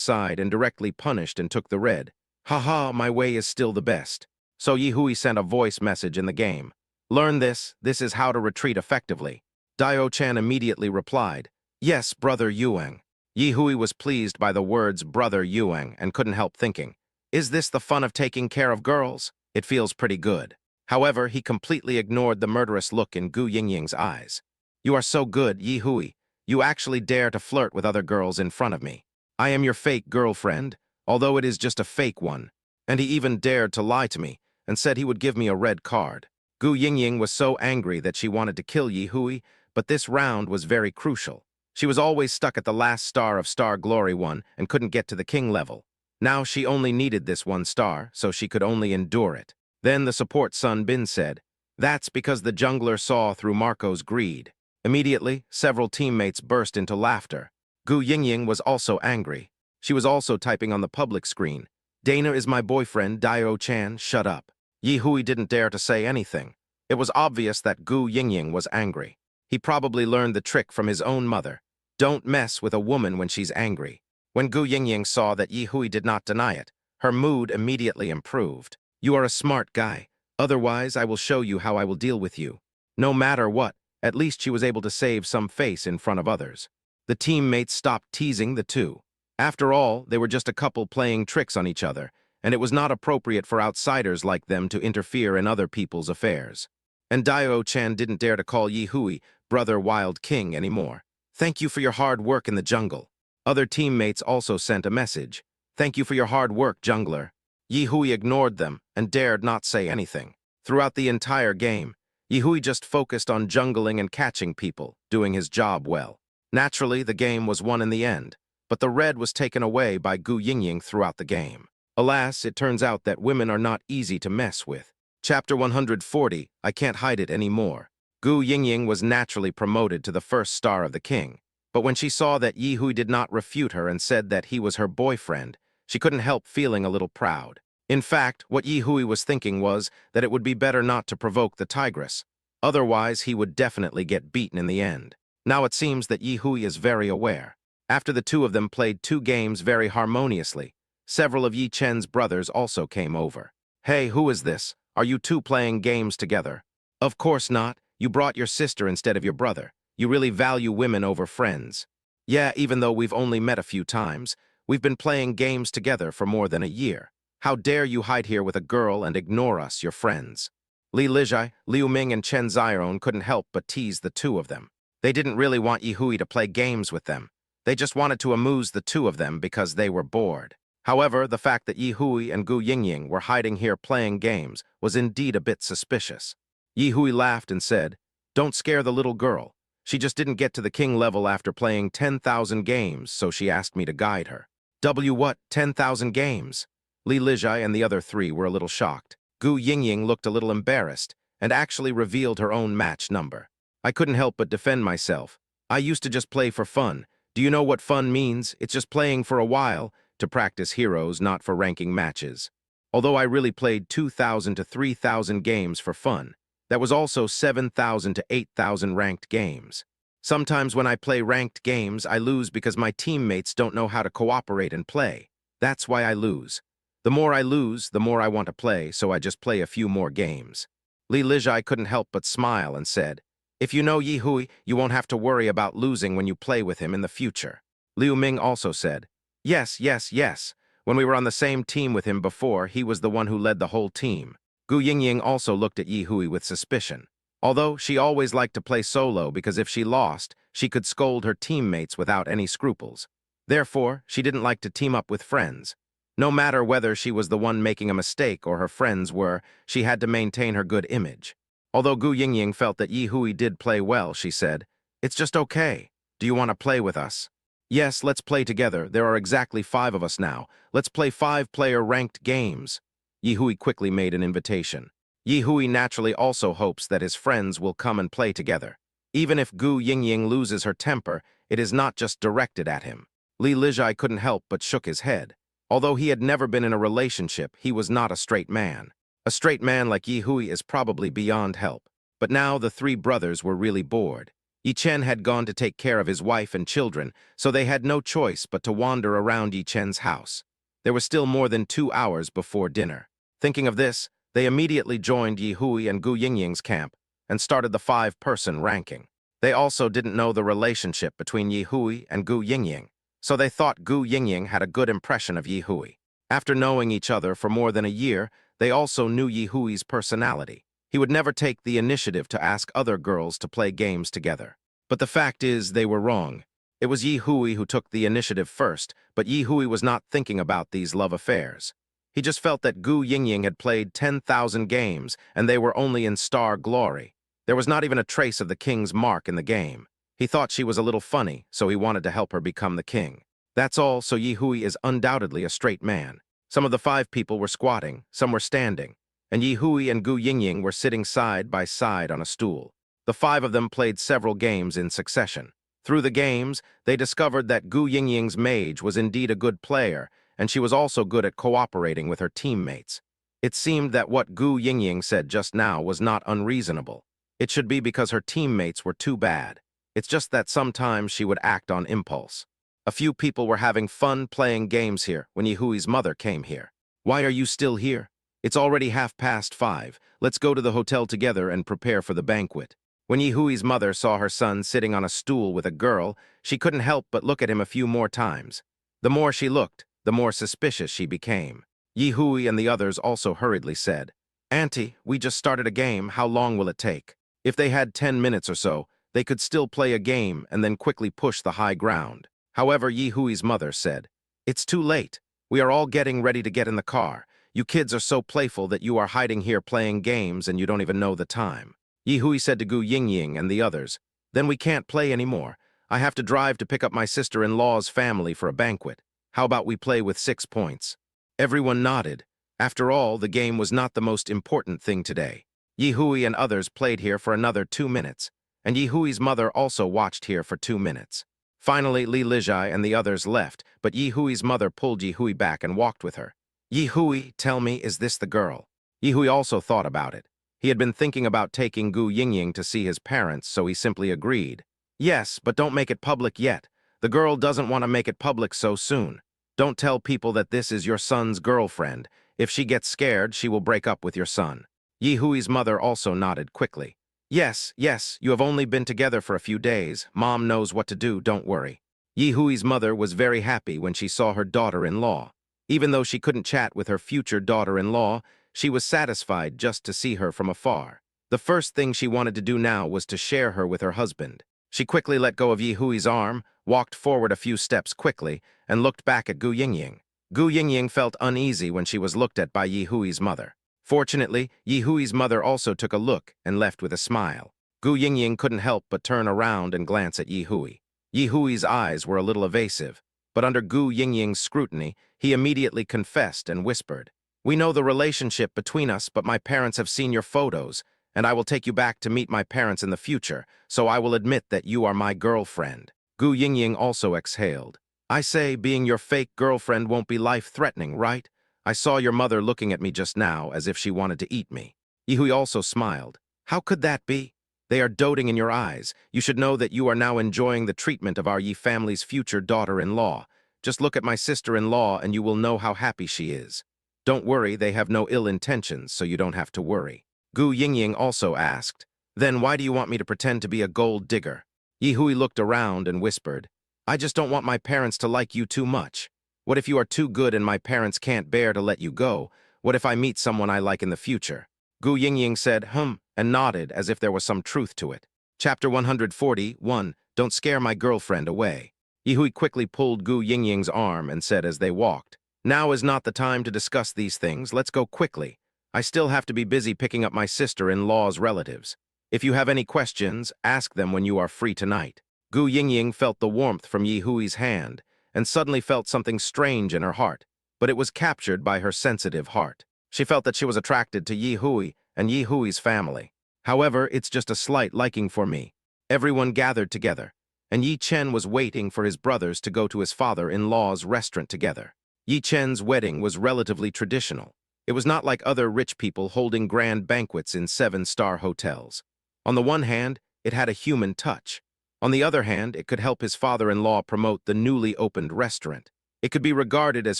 side and directly punished and took the red. Haha, my way is still the best. So Yi Hui sent a voice message in the game. Learn this is how to retreat effectively. Dio-chan immediately replied, yes, Brother Yuang. Yi Hui was pleased by the words Brother Yuang and couldn't help thinking, is this the fun of taking care of girls? It feels pretty good. However, he completely ignored the murderous look in Gu Yingying's eyes. You are so good, Yi Hui. You actually dare to flirt with other girls in front of me. I am your fake girlfriend, although it is just a fake one. And he even dared to lie to me and said he would give me a red card. Gu Yingying was so angry that she wanted to kill Yi Hui, but this round was very crucial. She was always stuck at the last star of Star Glory 1 and couldn't get to the king level. Now she only needed this one star, so she could only endure it. Then the support Sun Bin said, that's because the jungler saw through Marco's greed. Immediately, several teammates burst into laughter. Gu Yingying was also angry. She was also typing on the public screen, Dana is my boyfriend, Dio-chan, shut up. Yi Hui didn't dare to say anything. It was obvious that Gu Yingying was angry. He probably learned the trick from his own mother. Don't mess with a woman when she's angry. When Gu Yingying saw that Yi Hui did not deny it, her mood immediately improved. You are a smart guy. Otherwise, I will show you how I will deal with you. No matter what, at least she was able to save some face in front of others. The teammates stopped teasing the two. After all, they were just a couple playing tricks on each other, and it was not appropriate for outsiders like them to interfere in other people's affairs. And Dio-chan didn't dare to call Yi Hui Brother Wild King anymore. Thank you for your hard work in the jungle. Other teammates also sent a message. Thank you for your hard work, jungler. Yi Hui ignored them and dared not say anything. Throughout the entire game, Yi Hui just focused on jungling and catching people, doing his job well. Naturally, the game was won in the end, but the red was taken away by Gu Yingying throughout the game. Alas, it turns out that women are not easy to mess with. Chapter 140, I Can't Hide It Anymore. Gu Yingying was naturally promoted to the first star of the king, but when she saw that Yi Hui did not refute her and said that he was her boyfriend, she couldn't help feeling a little proud. In fact, what Yi Hui was thinking was that it would be better not to provoke the tigress. Otherwise, he would definitely get beaten in the end. Now it seems that Yi Hui is very aware. After the two of them played 2 games very harmoniously, several of Yi Chen's brothers also came over. Hey, who is this? Are you two playing games together? Of course not. You brought your sister instead of your brother. You really value women over friends. Yeah, even though we've only met a few times, we've been playing games together for more than a year. How dare you hide here with a girl and ignore us, your friends? Li Lijai, Liu Ming, and Chen Ziron couldn't help but tease the two of them. They didn't really want Yi Hui to play games with them. They just wanted to amuse the two of them because they were bored. However, the fact that Yi Hui and Gu Yingying were hiding here playing games was indeed a bit suspicious. Yi Hui laughed and said, don't scare the little girl. She just didn't get to the king level after playing 10,000 games, so she asked me to guide her. What, 10,000 games? Li Lijai and the other 3 were a little shocked. Gu Yingying looked a little embarrassed and actually revealed her own match number. I couldn't help but defend myself. I used to just play for fun. Do you know what fun means? It's just playing for a while, to practice heroes, not for ranking matches. Although I really played 2,000 to 3,000 games for fun, that was also 7,000 to 8,000 ranked games. Sometimes when I play ranked games, I lose because my teammates don't know how to cooperate and play. That's why I lose. The more I lose, the more I want to play, so I just play a few more games. Li Lijai couldn't help but smile and said, if you know Yi Hui, you won't have to worry about losing when you play with him in the future. Liu Ming also said, yes. When we were on the same team with him before, he was the one who led the whole team. Gu Yingying also looked at Yi Hui with suspicion. Although she always liked to play solo because if she lost, she could scold her teammates without any scruples. Therefore, she didn't like to team up with friends. No matter whether she was the one making a mistake or her friends were, she had to maintain her good image. Although Gu Yingying felt that Yi Hui did play well, she said, it's just okay. Do you want to play with us? Yes, let's play together. There are exactly 5 of us now. Let's play 5-player ranked games. Yi Hui quickly made an invitation. Yi Hui naturally also hopes that his friends will come and play together. Even if Gu Yingying loses her temper, it is not just directed at him. Li Lijai couldn't help but shook his head. Although he had never been in a relationship, he was not a straight man. A straight man like Yi Hui is probably beyond help. But now the 3 brothers were really bored. Yi Chen had gone to take care of his wife and children, so they had no choice but to wander around Yi Chen's house. There was still more than 2 hours before dinner. Thinking of this, they immediately joined Yi Hui and Gu Yingying's camp and started the 5-person ranking. They also didn't know the relationship between Yi Hui and Gu Yingying, so they thought Gu Yingying had a good impression of Yi Hui. After knowing each other for more than a year, they also knew Yi Hui's personality. He would never take the initiative to ask other girls to play games together. But the fact is, they were wrong. It was Yi Hui who took the initiative first, but Yi Hui was not thinking about these love affairs. He just felt that Gu Yingying had played 10,000 games, and they were only in star glory. There was not even a trace of the king's mark in the game. He thought she was a little funny, so he wanted to help her become the king. That's all, so Yi Hui is undoubtedly a straight man. Some of the 5 people were squatting, some were standing, and Yi Hui and Gu Yingying were sitting side by side on a stool. The 5 of them played several games in succession. Through the games, they discovered that Gu Yingying's mage was indeed a good player, and she was also good at cooperating with her teammates. It seemed that what Gu Yingying said just now was not unreasonable. It should be because her teammates were too bad. It's just that sometimes she would act on impulse. A few people were having fun playing games here when Yi Hui's mother came here. "Why are you still here? It's already 5:30. Let's go to the hotel together and prepare for the banquet." When Yi Hui's mother saw her son sitting on a stool with a girl, she couldn't help but look at him a few more times. The more she looked, the more suspicious she became. Yi Hui and the others also hurriedly said, "Auntie, we just started a game. How long will it take?" If they had 10 minutes or so, they could still play a game and then quickly push the high ground. However, Yi Hui's mother said, "It's too late. We are all getting ready to get in the car. You kids are so playful that you are hiding here playing games and you don't even know the time." Yi Hui said to Gu Yingying and the others, "Then we can't play anymore. I have to drive to pick up my sister-in-law's family for a banquet. How about we play with 6 points?" Everyone nodded. After all, the game was not the most important thing today. Yi Hui and others played here for another 2 minutes, and Yi Hui's mother also watched here for 2 minutes. Finally, Li Lijai and the others left, but Yi Hui's mother pulled Yi Hui back and walked with her. "Yi Hui, tell me, is this the girl?" Yi Hui also thought about it. He had been thinking about taking Gu Yingying to see his parents, so he simply agreed. "Yes, but don't make it public yet. The girl doesn't want to make it public so soon. Don't tell people that this is your son's girlfriend. If she gets scared, she will break up with your son." Yi Hui's mother also nodded quickly. Yes, you have only been together for a few days. Mom knows what to do, don't worry." Yi Hui's mother was very happy when she saw her daughter-in-law. Even though she couldn't chat with her future daughter-in-law, she was satisfied just to see her from afar. The first thing she wanted to do now was to share her with her husband. She quickly let go of Yi Hui's arm, walked forward a few steps quickly, and looked back at Gu Yingying. Gu Yingying felt uneasy when she was looked at by Yi Hui's mother. Fortunately, Yi Hui's mother also took a look and left with a smile. Gu Yingying couldn't help but turn around and glance at Yi Hui. Yi Hui's eyes were a little evasive, but under Gu Yingying's scrutiny, he immediately confessed and whispered, "We know the relationship between us, but my parents have seen your photos, and I will take you back to meet my parents in the future, so I will admit that you are my girlfriend." Gu Yingying also exhaled. "I say, being your fake girlfriend won't be life-threatening, right? I saw your mother looking at me just now as if she wanted to eat me." Yi Hui also smiled. "How could that be? They are doting in your eyes. You should know that you are now enjoying the treatment of our Yi family's future daughter-in-law. Just look at my sister-in-law and you will know how happy she is. Don't worry, they have no ill intentions, so you don't have to worry." Gu Yingying also asked, "Then why do you want me to pretend to be a gold digger?" Yi Hui looked around and whispered, "I just don't want my parents to like you too much. What if you are too good and my parents can't bear to let you go? What if I meet someone I like in the future?" Gu Yingying said, and nodded as if there was some truth to it. Chapter 141, Don't Scare My Girlfriend Away. Yi Hui quickly pulled Gu Yingying's arm and said as they walked, "Now is not the time to discuss these things. Let's go quickly. I still have to be busy picking up my sister-in-law's relatives. If you have any questions, ask them when you are free tonight." Gu Yingying felt the warmth from Yi Hui's hand, and suddenly felt something strange in her heart, but it was captured by her sensitive heart. She felt that she was attracted to Yi Hui and Yi Hui's family. "However, it's just a slight liking for me." Everyone gathered together, and Yi Chen was waiting for his brothers to go to his father-in-law's restaurant together. Yi Chen's wedding was relatively traditional. It was not like other rich people holding grand banquets in 7-star hotels. On the one hand, it had a human touch. On the other hand, it could help his father-in-law promote the newly opened restaurant. It could be regarded as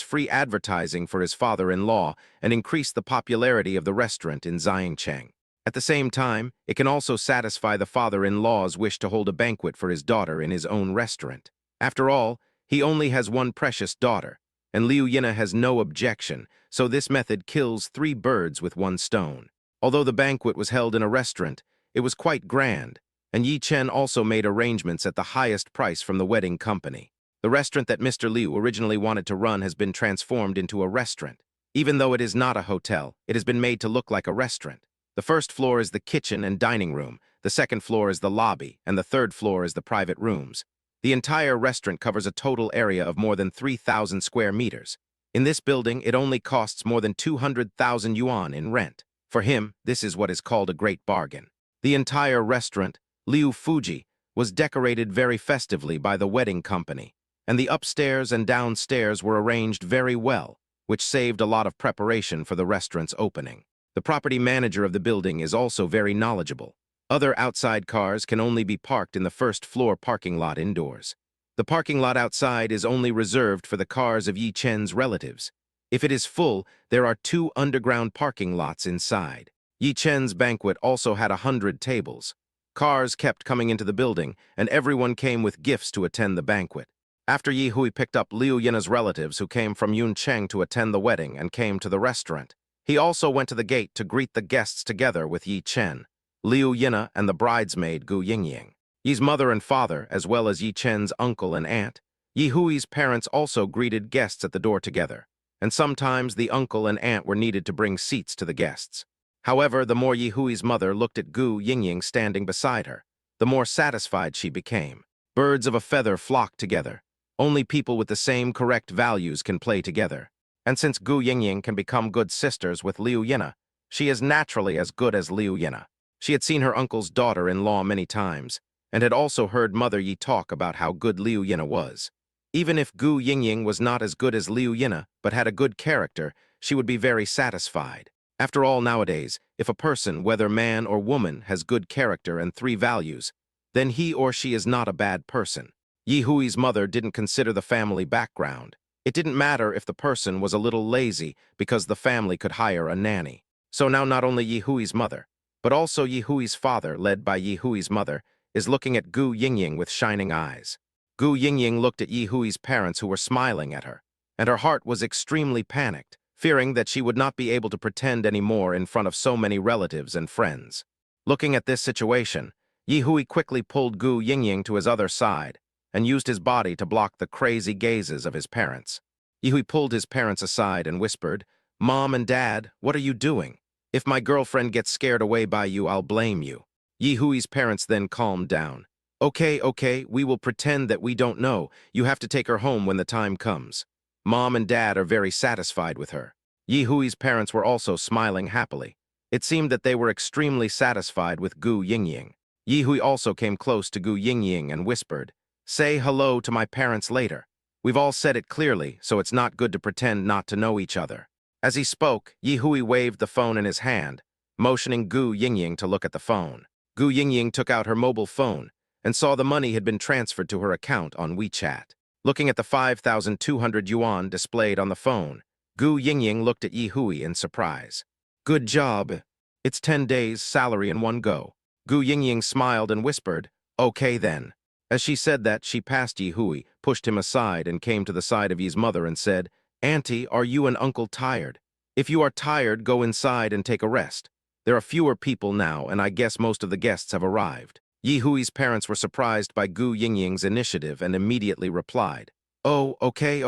free advertising for his father-in-law and increase the popularity of the restaurant in Xiangcheng. At the same time, it can also satisfy the father-in-law's wish to hold a banquet for his daughter in his own restaurant. After all, he only has one precious daughter, and Liu Yina has no objection, so this method kills 3 birds with 1 stone. Although the banquet was held in a restaurant, it was quite grand, and Yi Chen also made arrangements at the highest price from the wedding company. The restaurant that Mr. Liu originally wanted to run has been transformed into a restaurant. Even though it is not a hotel, it has been made to look like a restaurant. The first floor is the kitchen and dining room, the second floor is the lobby, and the third floor is the private rooms. The entire restaurant covers a total area of more than 3,000 square meters. In this building, it only costs more than 200,000 yuan in rent. For him, this is what is called a great bargain. The entire restaurant, Liu Fuji, was decorated very festively by the wedding company, and the upstairs and downstairs were arranged very well, which saved a lot of preparation for the restaurant's opening. The property manager of the building is also very knowledgeable. Other outside cars can only be parked in the first floor parking lot indoors. The parking lot outside is only reserved for the cars of Yi Chen's relatives. If it is full, there are 2 underground parking lots inside. Yi Chen's banquet also had 100 tables. Cars kept coming into the building, and everyone came with gifts to attend the banquet. After Yi Hui picked up Liu Yina's relatives who came from Yuncheng to attend the wedding and came to the restaurant, he also went to the gate to greet the guests together with Yi Chen, Liu Yina, and the bridesmaid Gu Yingying. Yi's mother and father, as well as Yi Chen's uncle and aunt. Yi Hui's parents also greeted guests at the door together, and sometimes the uncle and aunt were needed to bring seats to the guests. However, the more Yi Hui's mother looked at Gu Yingying standing beside her, the more satisfied she became. Birds of a feather flock together. Only people with the same correct values can play together. And since Gu Yingying can become good sisters with Liu Yina, she is naturally as good as Liu Yina. She had seen her uncle's daughter-in-law many times, and had also heard Mother Yi talk about how good Liu Yina was. Even if Gu Yingying was not as good as Liu Yina, but had a good character, she would be very satisfied. After all, nowadays, if a person, whether man or woman, has good character and 3 values, then he or she is not a bad person. Yi Hui's mother didn't consider the family background. It didn't matter if the person was a little lazy because the family could hire a nanny. So now not only Yi Hui's mother, but also Yi Hui's father, led by Yi Hui's mother, is looking at Gu Yingying with shining eyes. Gu Yingying looked at Yi Hui's parents who were smiling at her, and her heart was extremely panicked, fearing that she would not be able to pretend anymore in front of so many relatives and friends. Looking at this situation, Yi Hui quickly pulled Gu Yingying to his other side and used his body to block the crazy gazes of his parents. Yi Hui pulled his parents aside and whispered, "Mom and Dad, what are you doing? If my girlfriend gets scared away by you, I'll blame you." Yi Hui's parents then calmed down. Okay, we will pretend that we don't know. You have to take her home when the time comes." Mom and Dad are very satisfied with her. Yi Hui's parents were also smiling happily. It seemed that they were extremely satisfied with Gu Yingying. Yi Hui also came close to Gu Yingying and whispered, "Say hello to my parents later. We've all said it clearly, so it's not good to pretend not to know each other." As he spoke, Yi Hui waved the phone in his hand, motioning Gu Yingying to look at the phone. Gu Yingying took out her mobile phone and saw the money had been transferred to her account on WeChat. Looking at the 5,200 yuan displayed on the phone, Gu Yingying looked at Yi Hui in surprise. "Good job. It's 10 days' salary in one go." Gu Yingying smiled and whispered, "Okay then." As she said that, she passed Yi Hui, pushed him aside, and came to the side of Yi's mother and said, "Auntie, are you and Uncle tired? If you are tired, go inside and take a rest. There are fewer people now, and I guess most of the guests have arrived." Yi Hui's parents were surprised by Gu Yingying's initiative and immediately replied, "Oh, okay,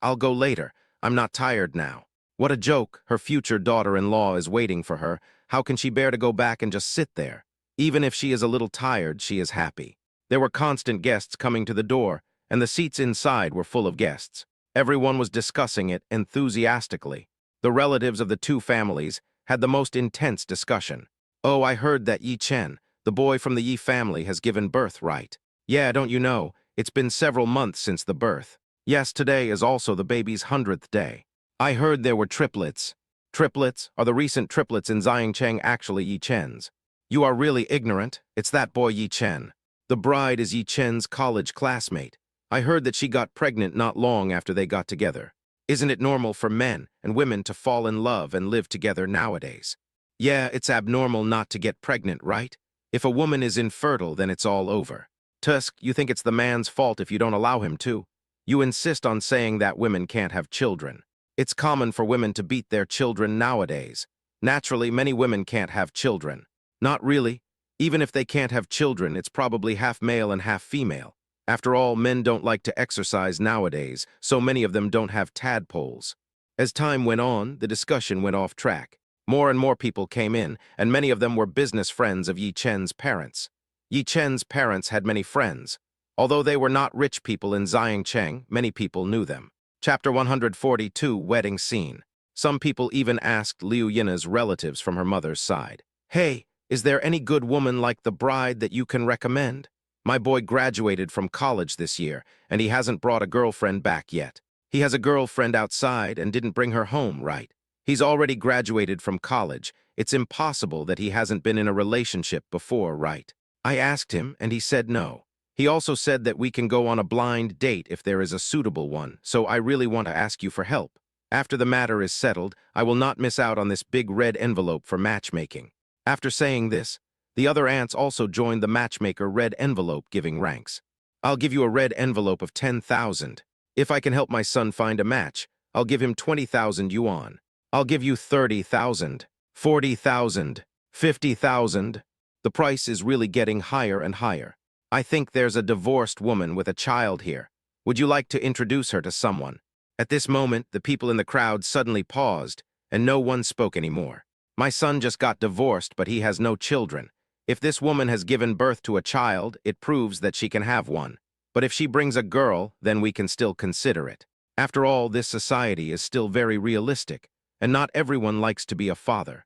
I'll go later. I'm not tired now." What a joke. Her future daughter-in-law is waiting for her. How can she bear to go back and just sit there? Even if she is a little tired, she is happy. There were constant guests coming to the door, and the seats inside were full of guests. Everyone was discussing it enthusiastically. The relatives of the 2 families had the most intense discussion. "Oh, I heard that Yi Chen, the boy from the Yi family, has given birth, right? Yeah, don't you know, it's been several months since the birth. Yes, today is also the baby's 100th day. I heard there were triplets." Triplets? Are the recent triplets in Xiangcheng actually Yi Chen's? You are really ignorant. It's that boy Yi Chen. The bride is Yi Chen's college classmate. I heard that she got pregnant not long after they got together. Isn't it normal for men and women to fall in love and live together nowadays? Yeah, it's abnormal not to get pregnant, right? If a woman is infertile, then it's all over. Tusk, you think it's the man's fault if you don't allow him to? You insist on saying that women can't have children. It's common for women to beat their children nowadays. Naturally, many women can't have children. Not really. Even if they can't have children, it's probably half male and half female. After all, men don't like to exercise nowadays, so many of them don't have tadpoles. As time went on, the discussion went off track. More and more people came in, and many of them were business friends of Yi Chen's parents. Yi Chen's parents had many friends. Although they were not rich people in Xiangcheng, many people knew them. Chapter 142, Wedding Scene. Some people even asked Liu Yina's relatives from her mother's side, "Hey, is there any good woman like the bride that you can recommend? My boy graduated from college this year, and he hasn't brought a girlfriend back yet. He has a girlfriend outside and didn't bring her home, right? He's already graduated from college. It's impossible that he hasn't been in a relationship before, right?" I asked him, and he said no. He also said that we can go on a blind date if there is a suitable one, so I really want to ask you for help. After the matter is settled, I will not miss out on this big red envelope for matchmaking. After saying this, the other ants also joined the matchmaker red envelope giving ranks. I'll give you a red envelope of 10,000. If I can help my son find a match, I'll give him 20,000 yuan. I'll give you 30,000, 40,000, 50,000. The price is really getting higher and higher. I think there's a divorced woman with a child here. Would you like to introduce her to someone? At this moment, the people in the crowd suddenly paused, and no one spoke anymore. My son just got divorced, but he has no children. If this woman has given birth to a child, it proves that she can have one. But if she brings a girl, then we can still consider it. After all, this society is still very realistic, and not everyone likes to be a father.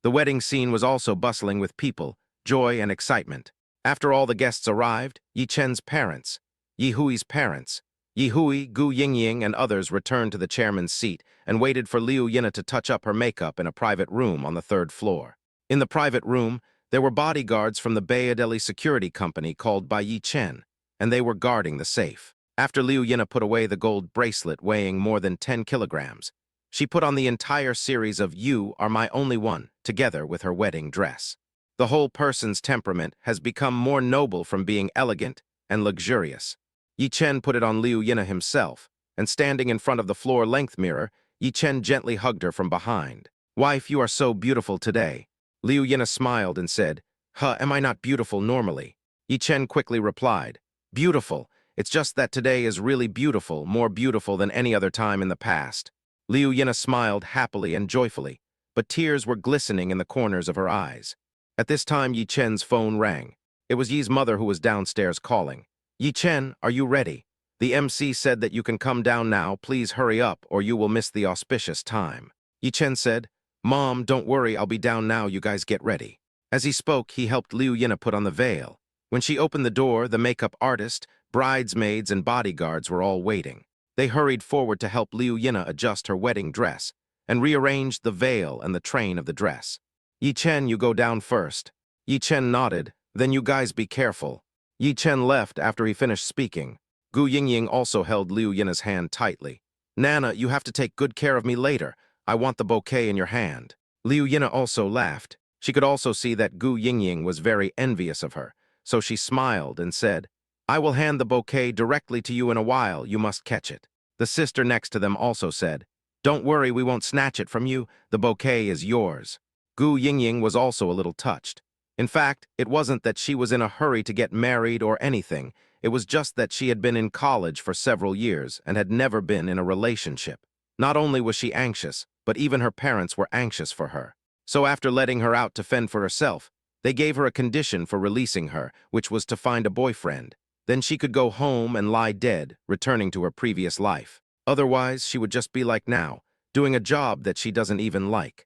The wedding scene was also bustling with people, joy and excitement. After all the guests arrived, Yi Chen's parents, Yi Hui's parents, Yi Hui, Gu Yingying, and others returned to the chairman's seat and waited for Liu Yina to touch up her makeup in a private room on the 3rd floor. In the private room, there were bodyguards from the Bayadeli security company called by Yi Chen, and they were guarding the safe. After Liu Yina put away the gold bracelet weighing more than 10 kilograms, she put on the entire series of "You Are My Only One" together with her wedding dress. The whole person's temperament has become more noble from being elegant and luxurious. Yi Chen put it on Liu Yina himself, and standing in front of the floor-length mirror, Yi Chen gently hugged her from behind. "Wife, you are so beautiful today." Liu Yina smiled and said, "Huh, am I not beautiful normally?" Yi Chen quickly replied, "Beautiful. It's just that today is really beautiful, more beautiful than any other time in the past." Liu Yina smiled happily and joyfully, but tears were glistening in the corners of her eyes. At this time, Yi Chen's phone rang. It was Yi's mother who was downstairs calling. "Yi Chen, are you ready? The MC said that you can come down now. Please hurry up, or you will miss the auspicious time." Yi Chen said, "Mom, don't worry, I'll be down now. You guys get ready." As he spoke, he helped Liu Yina put on the veil. When she opened the door, the makeup artist, bridesmaids, and bodyguards were all waiting. They hurried forward to help Liu Yina adjust her wedding dress and rearranged the veil and the train of the dress. "Yi Chen, you go down first." Yi Chen nodded. "Then you guys be careful." Yi Chen left after he finished speaking. Gu Yingying also held Liu Yina's hand tightly. "Nana, you have to take good care of me later. I want the bouquet in your hand." Liu Yina also laughed. She could also see that Gu Yingying was very envious of her, so she smiled and said, "I will hand the bouquet directly to you in a while. You must catch it." The sister next to them also said, "Don't worry, we won't snatch it from you. The bouquet is yours." Gu Yingying was also a little touched. In fact, it wasn't that she was in a hurry to get married or anything. It was just that she had been in college for several years and had never been in a relationship. Not only was she anxious, but even her parents were anxious for her. So after letting her out to fend for herself, they gave her a condition for releasing her, which was to find a boyfriend. Then she could go home and lie dead, returning to her previous life. Otherwise, she would just be like now, doing a job that she doesn't even like.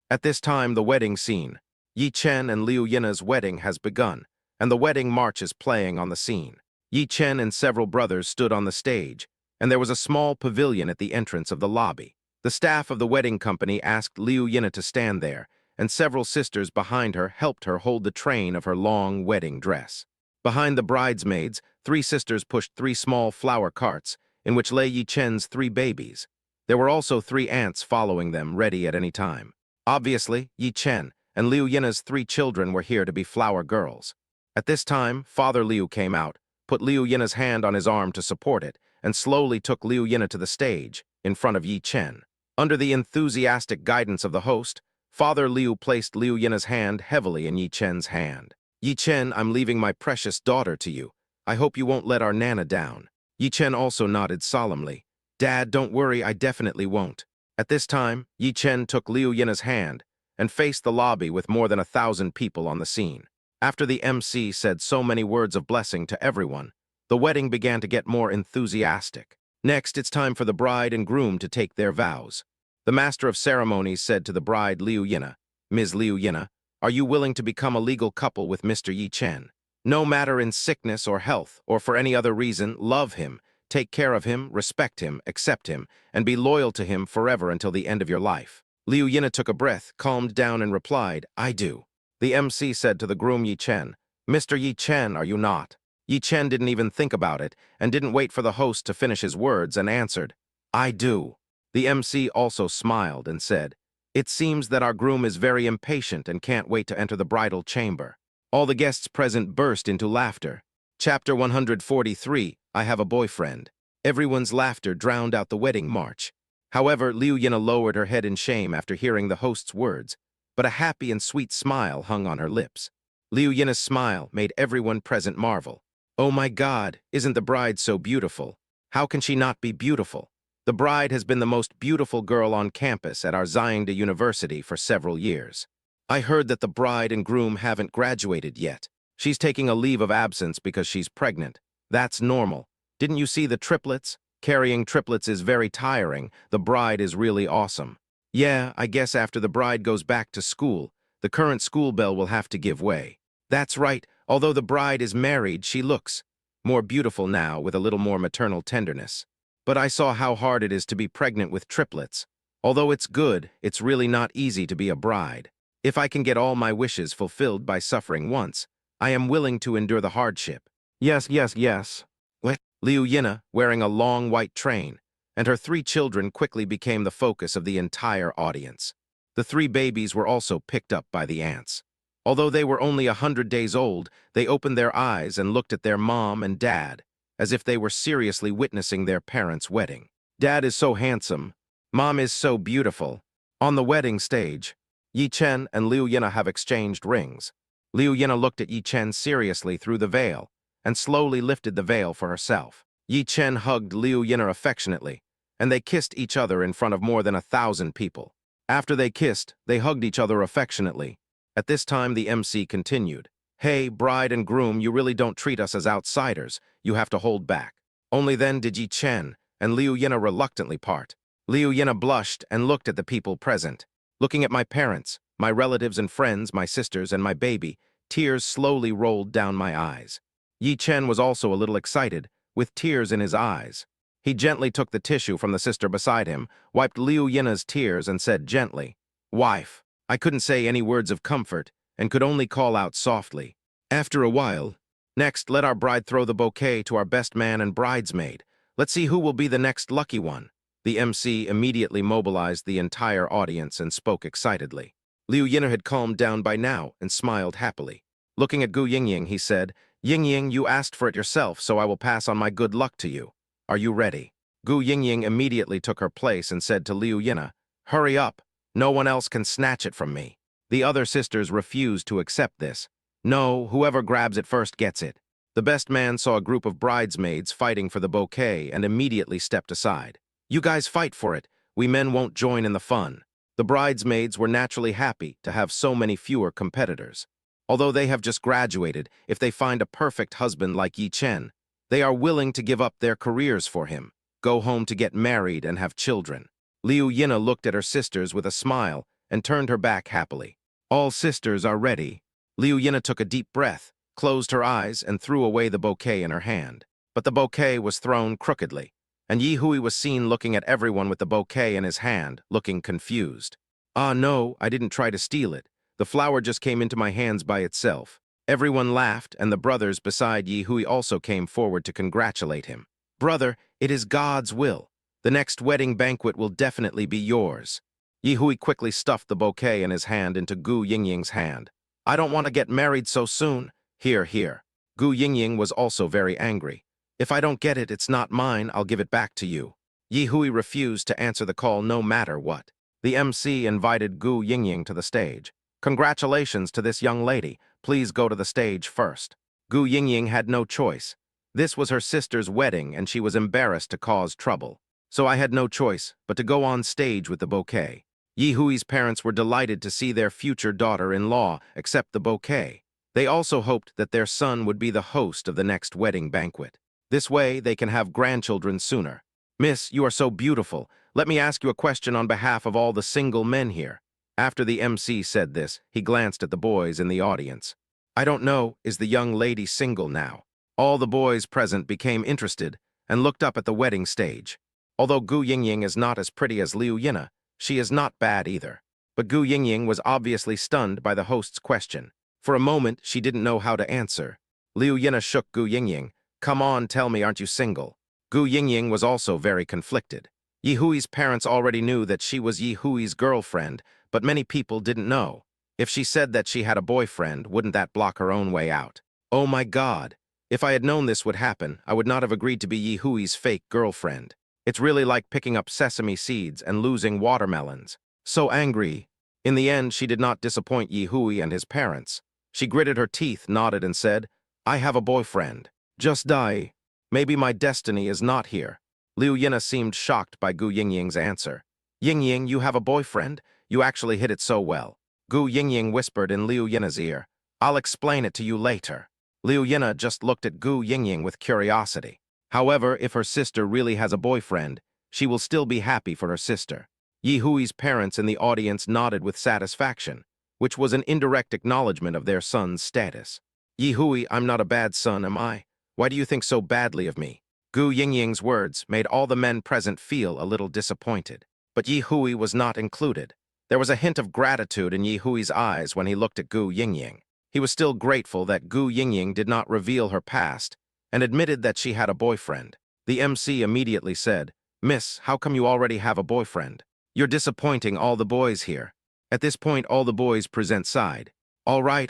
At this time, the wedding scene. Yi Chen and Liu Yina's wedding has begun, and the wedding march is playing on the scene. Yi Chen and several brothers stood on the stage, and there was a small pavilion at the entrance of the lobby. The staff of the wedding company asked Liu Yina to stand there, and several sisters behind her helped her hold the train of her long wedding dress. Behind the bridesmaids, three sisters pushed three small flower carts, in which lay Yi Chen's three babies. There were also three aunts following them, ready at any time. Obviously, Yi Chen and Liu Yin's three children were here to be flower girls. At this time, Father Liu came out, put Liu Yin's hand on his arm to support it, and slowly took Liu Yin to the stage, in front of Yi Chen. Under the enthusiastic guidance of the host, Father Liu placed Liu Yin's hand heavily in Yi Chen's hand. Yi Chen, I'm leaving my precious daughter to you. I hope you won't let our Nana down. Yi Chen also nodded solemnly. Dad, don't worry, I definitely won't. At this time, Yi Chen took Liu Yin's hand and faced the lobby with more than 1,000 people on the scene. After the MC said so many words of blessing to everyone, the wedding began to get more enthusiastic. Next, it's time for the bride and groom to take their vows. The master of ceremonies said to the bride Liu Yin, Ms. Liu Yin, are you willing to become a legal couple with Mr. Yi Chen? No matter in sickness or health or for any other reason, love him, take care of him, respect him, accept him, and be loyal to him forever until the end of your life. Liu Yin took a breath, calmed down, and replied, I do. The MC said to the groom Yi Chen, Mr. Yi Chen, are you not? Yi Chen didn't even think about it and didn't wait for the host to finish his words and answered, I do. The MC also smiled and said, It seems that our groom is very impatient and can't wait to enter the bridal chamber. All the guests present burst into laughter. Chapter 143, I Have a Boyfriend. Everyone's laughter drowned out the wedding march. However, Liu Yin lowered her head in shame after hearing the host's words, but a happy and sweet smile hung on her lips. Liu Yin's smile made everyone present marvel. Oh my God, isn't the bride so beautiful? How can she not be beautiful? The bride has been the most beautiful girl on campus at our Zhangde University for several years. I heard that the bride and groom haven't graduated yet. She's taking a leave of absence because she's pregnant. That's normal. Didn't you see the triplets? Carrying triplets is very tiring. The bride is really awesome. Yeah, I guess after the bride goes back to school, the current school bell will have to give way. That's right. Although the bride is married, she looks more beautiful now with a little more maternal tenderness. But I saw how hard it is to be pregnant with triplets. Although it's good, it's really not easy to be a bride. If I can get all my wishes fulfilled by suffering once, I am willing to endure the hardship. Yes, yes, yes. What? Liu Yin, wearing a long white train, and her three children quickly became the focus of the entire audience. The three babies were also picked up by the aunts. Although they were only 100 days old, they opened their eyes and looked at their mom and dad, as if they were seriously witnessing their parents' wedding. Dad is so handsome. Mom is so beautiful. On the wedding stage, Yi Chen and Liu Yin have exchanged rings. Liu Yin looked at Yi Chen seriously through the veil and slowly lifted the veil for herself. Yi Chen hugged Liu Yin affectionately, and they kissed each other in front of more than 1,000 people. After they kissed, they hugged each other affectionately. At this time, the MC continued, Hey, bride and groom, you really don't treat us as outsiders. You have to hold back. Only then did Yi Chen and Liu Yin reluctantly part. Liu Yin blushed and looked at the people present. Looking at my parents, my relatives and friends, my sisters and my baby, tears slowly rolled down my eyes. Yi Chen was also a little excited, with tears in his eyes. He gently took the tissue from the sister beside him, wiped Liu Yin's tears and said gently, Wife. I couldn't say any words of comfort and could only call out softly. After a while, next, let our bride throw the bouquet to our best man and bridesmaid. Let's see who will be the next lucky one. The MC immediately mobilized the entire audience and spoke excitedly. Liu Yin had calmed down by now and smiled happily. Looking at Gu Yingying, he said, Yingying, you asked for it yourself, so I will pass on my good luck to you. Are you ready? Gu Yingying immediately took her place and said to Liu Yin, Hurry up. No one else can snatch it from me. The other sisters refused to accept this. No, whoever grabs it first gets it. The best man saw a group of bridesmaids fighting for the bouquet and immediately stepped aside. You guys fight for it. We men won't join in the fun. The bridesmaids were naturally happy to have so many fewer competitors. Although they have just graduated, if they find a perfect husband like Yi Chen, they are willing to give up their careers for him, go home to get married and have children. Liu Yin looked at her sisters with a smile and turned her back happily. All sisters are ready. Liu Yin took a deep breath, closed her eyes, and threw away the bouquet in her hand. But the bouquet was thrown crookedly, and Yi Hui was seen looking at everyone with the bouquet in his hand, looking confused. Ah, no, I didn't try to steal it. The flower just came into my hands by itself. Everyone laughed, and the brothers beside Yi Hui also came forward to congratulate him. "Brother, it is God's will. The next wedding banquet will definitely be yours." Yi Hui quickly stuffed the bouquet in his hand into Gu Yingying's hand. "I don't want to get married so soon. Here, here." Gu Yingying was also very angry. "If I don't get it, it's not mine. I'll give it back to you." Yi Hui refused to answer the call no matter what. The MC invited Gu Yingying to the stage. "Congratulations to this young lady. Please go to the stage first." Gu Yingying had no choice. This was her sister's wedding, and she was embarrassed to cause trouble. "So I had no choice but to go on stage with the bouquet." Yi Hui's parents were delighted to see their future daughter-in-law accept the bouquet. They also hoped that their son would be the host of the next wedding banquet. This way, they can have grandchildren sooner. "Miss, you are so beautiful. Let me ask you a question on behalf of all the single men here." After the MC said this, he glanced at the boys in the audience. "I don't know, is the young lady single now?" All the boys present became interested and looked up at the wedding stage. Although Gu Yingying is not as pretty as Liu Yina, she is not bad either. But Gu Yingying was obviously stunned by the host's question. For a moment, she didn't know how to answer. Liu Yina shook Gu Yingying. "Come on, tell me, aren't you single?" Gu Yingying was also very conflicted. Yi Hui's parents already knew that she was Yi Hui's girlfriend, but many people didn't know. If she said that she had a boyfriend, wouldn't that block her own way out? Oh my God! If I had known this would happen, I would not have agreed to be Yi Hui's fake girlfriend. It's really like picking up sesame seeds and losing watermelons. So angry. In the end, she did not disappoint Yi Hui and his parents. She gritted her teeth, nodded, and said, "I have a boyfriend. Just die. Maybe my destiny is not here." Liu Yina seemed shocked by Gu Yingying's answer. "Yingying, you have a boyfriend? You actually hit it so well." Gu Yingying whispered in Liu Yina's ear, "I'll explain it to you later." Liu Yina just looked at Gu Yingying with curiosity. However, if her sister really has a boyfriend, she will still be happy for her sister. Yi Hui's parents in the audience nodded with satisfaction, which was an indirect acknowledgement of their son's status. "Yi Hui, I'm not a bad son, am I? Why do you think so badly of me?" Gu Yingying's words made all the men present feel a little disappointed. But Yi Hui was not included. There was a hint of gratitude in Yi Hui's eyes when he looked at Gu Yingying. He was still grateful that Gu Yingying did not reveal her past and admitted that she had a boyfriend. The MC immediately said, "Miss, how come you already have a boyfriend? You're disappointing all the boys here." At this point, all the boys present sighed. All right.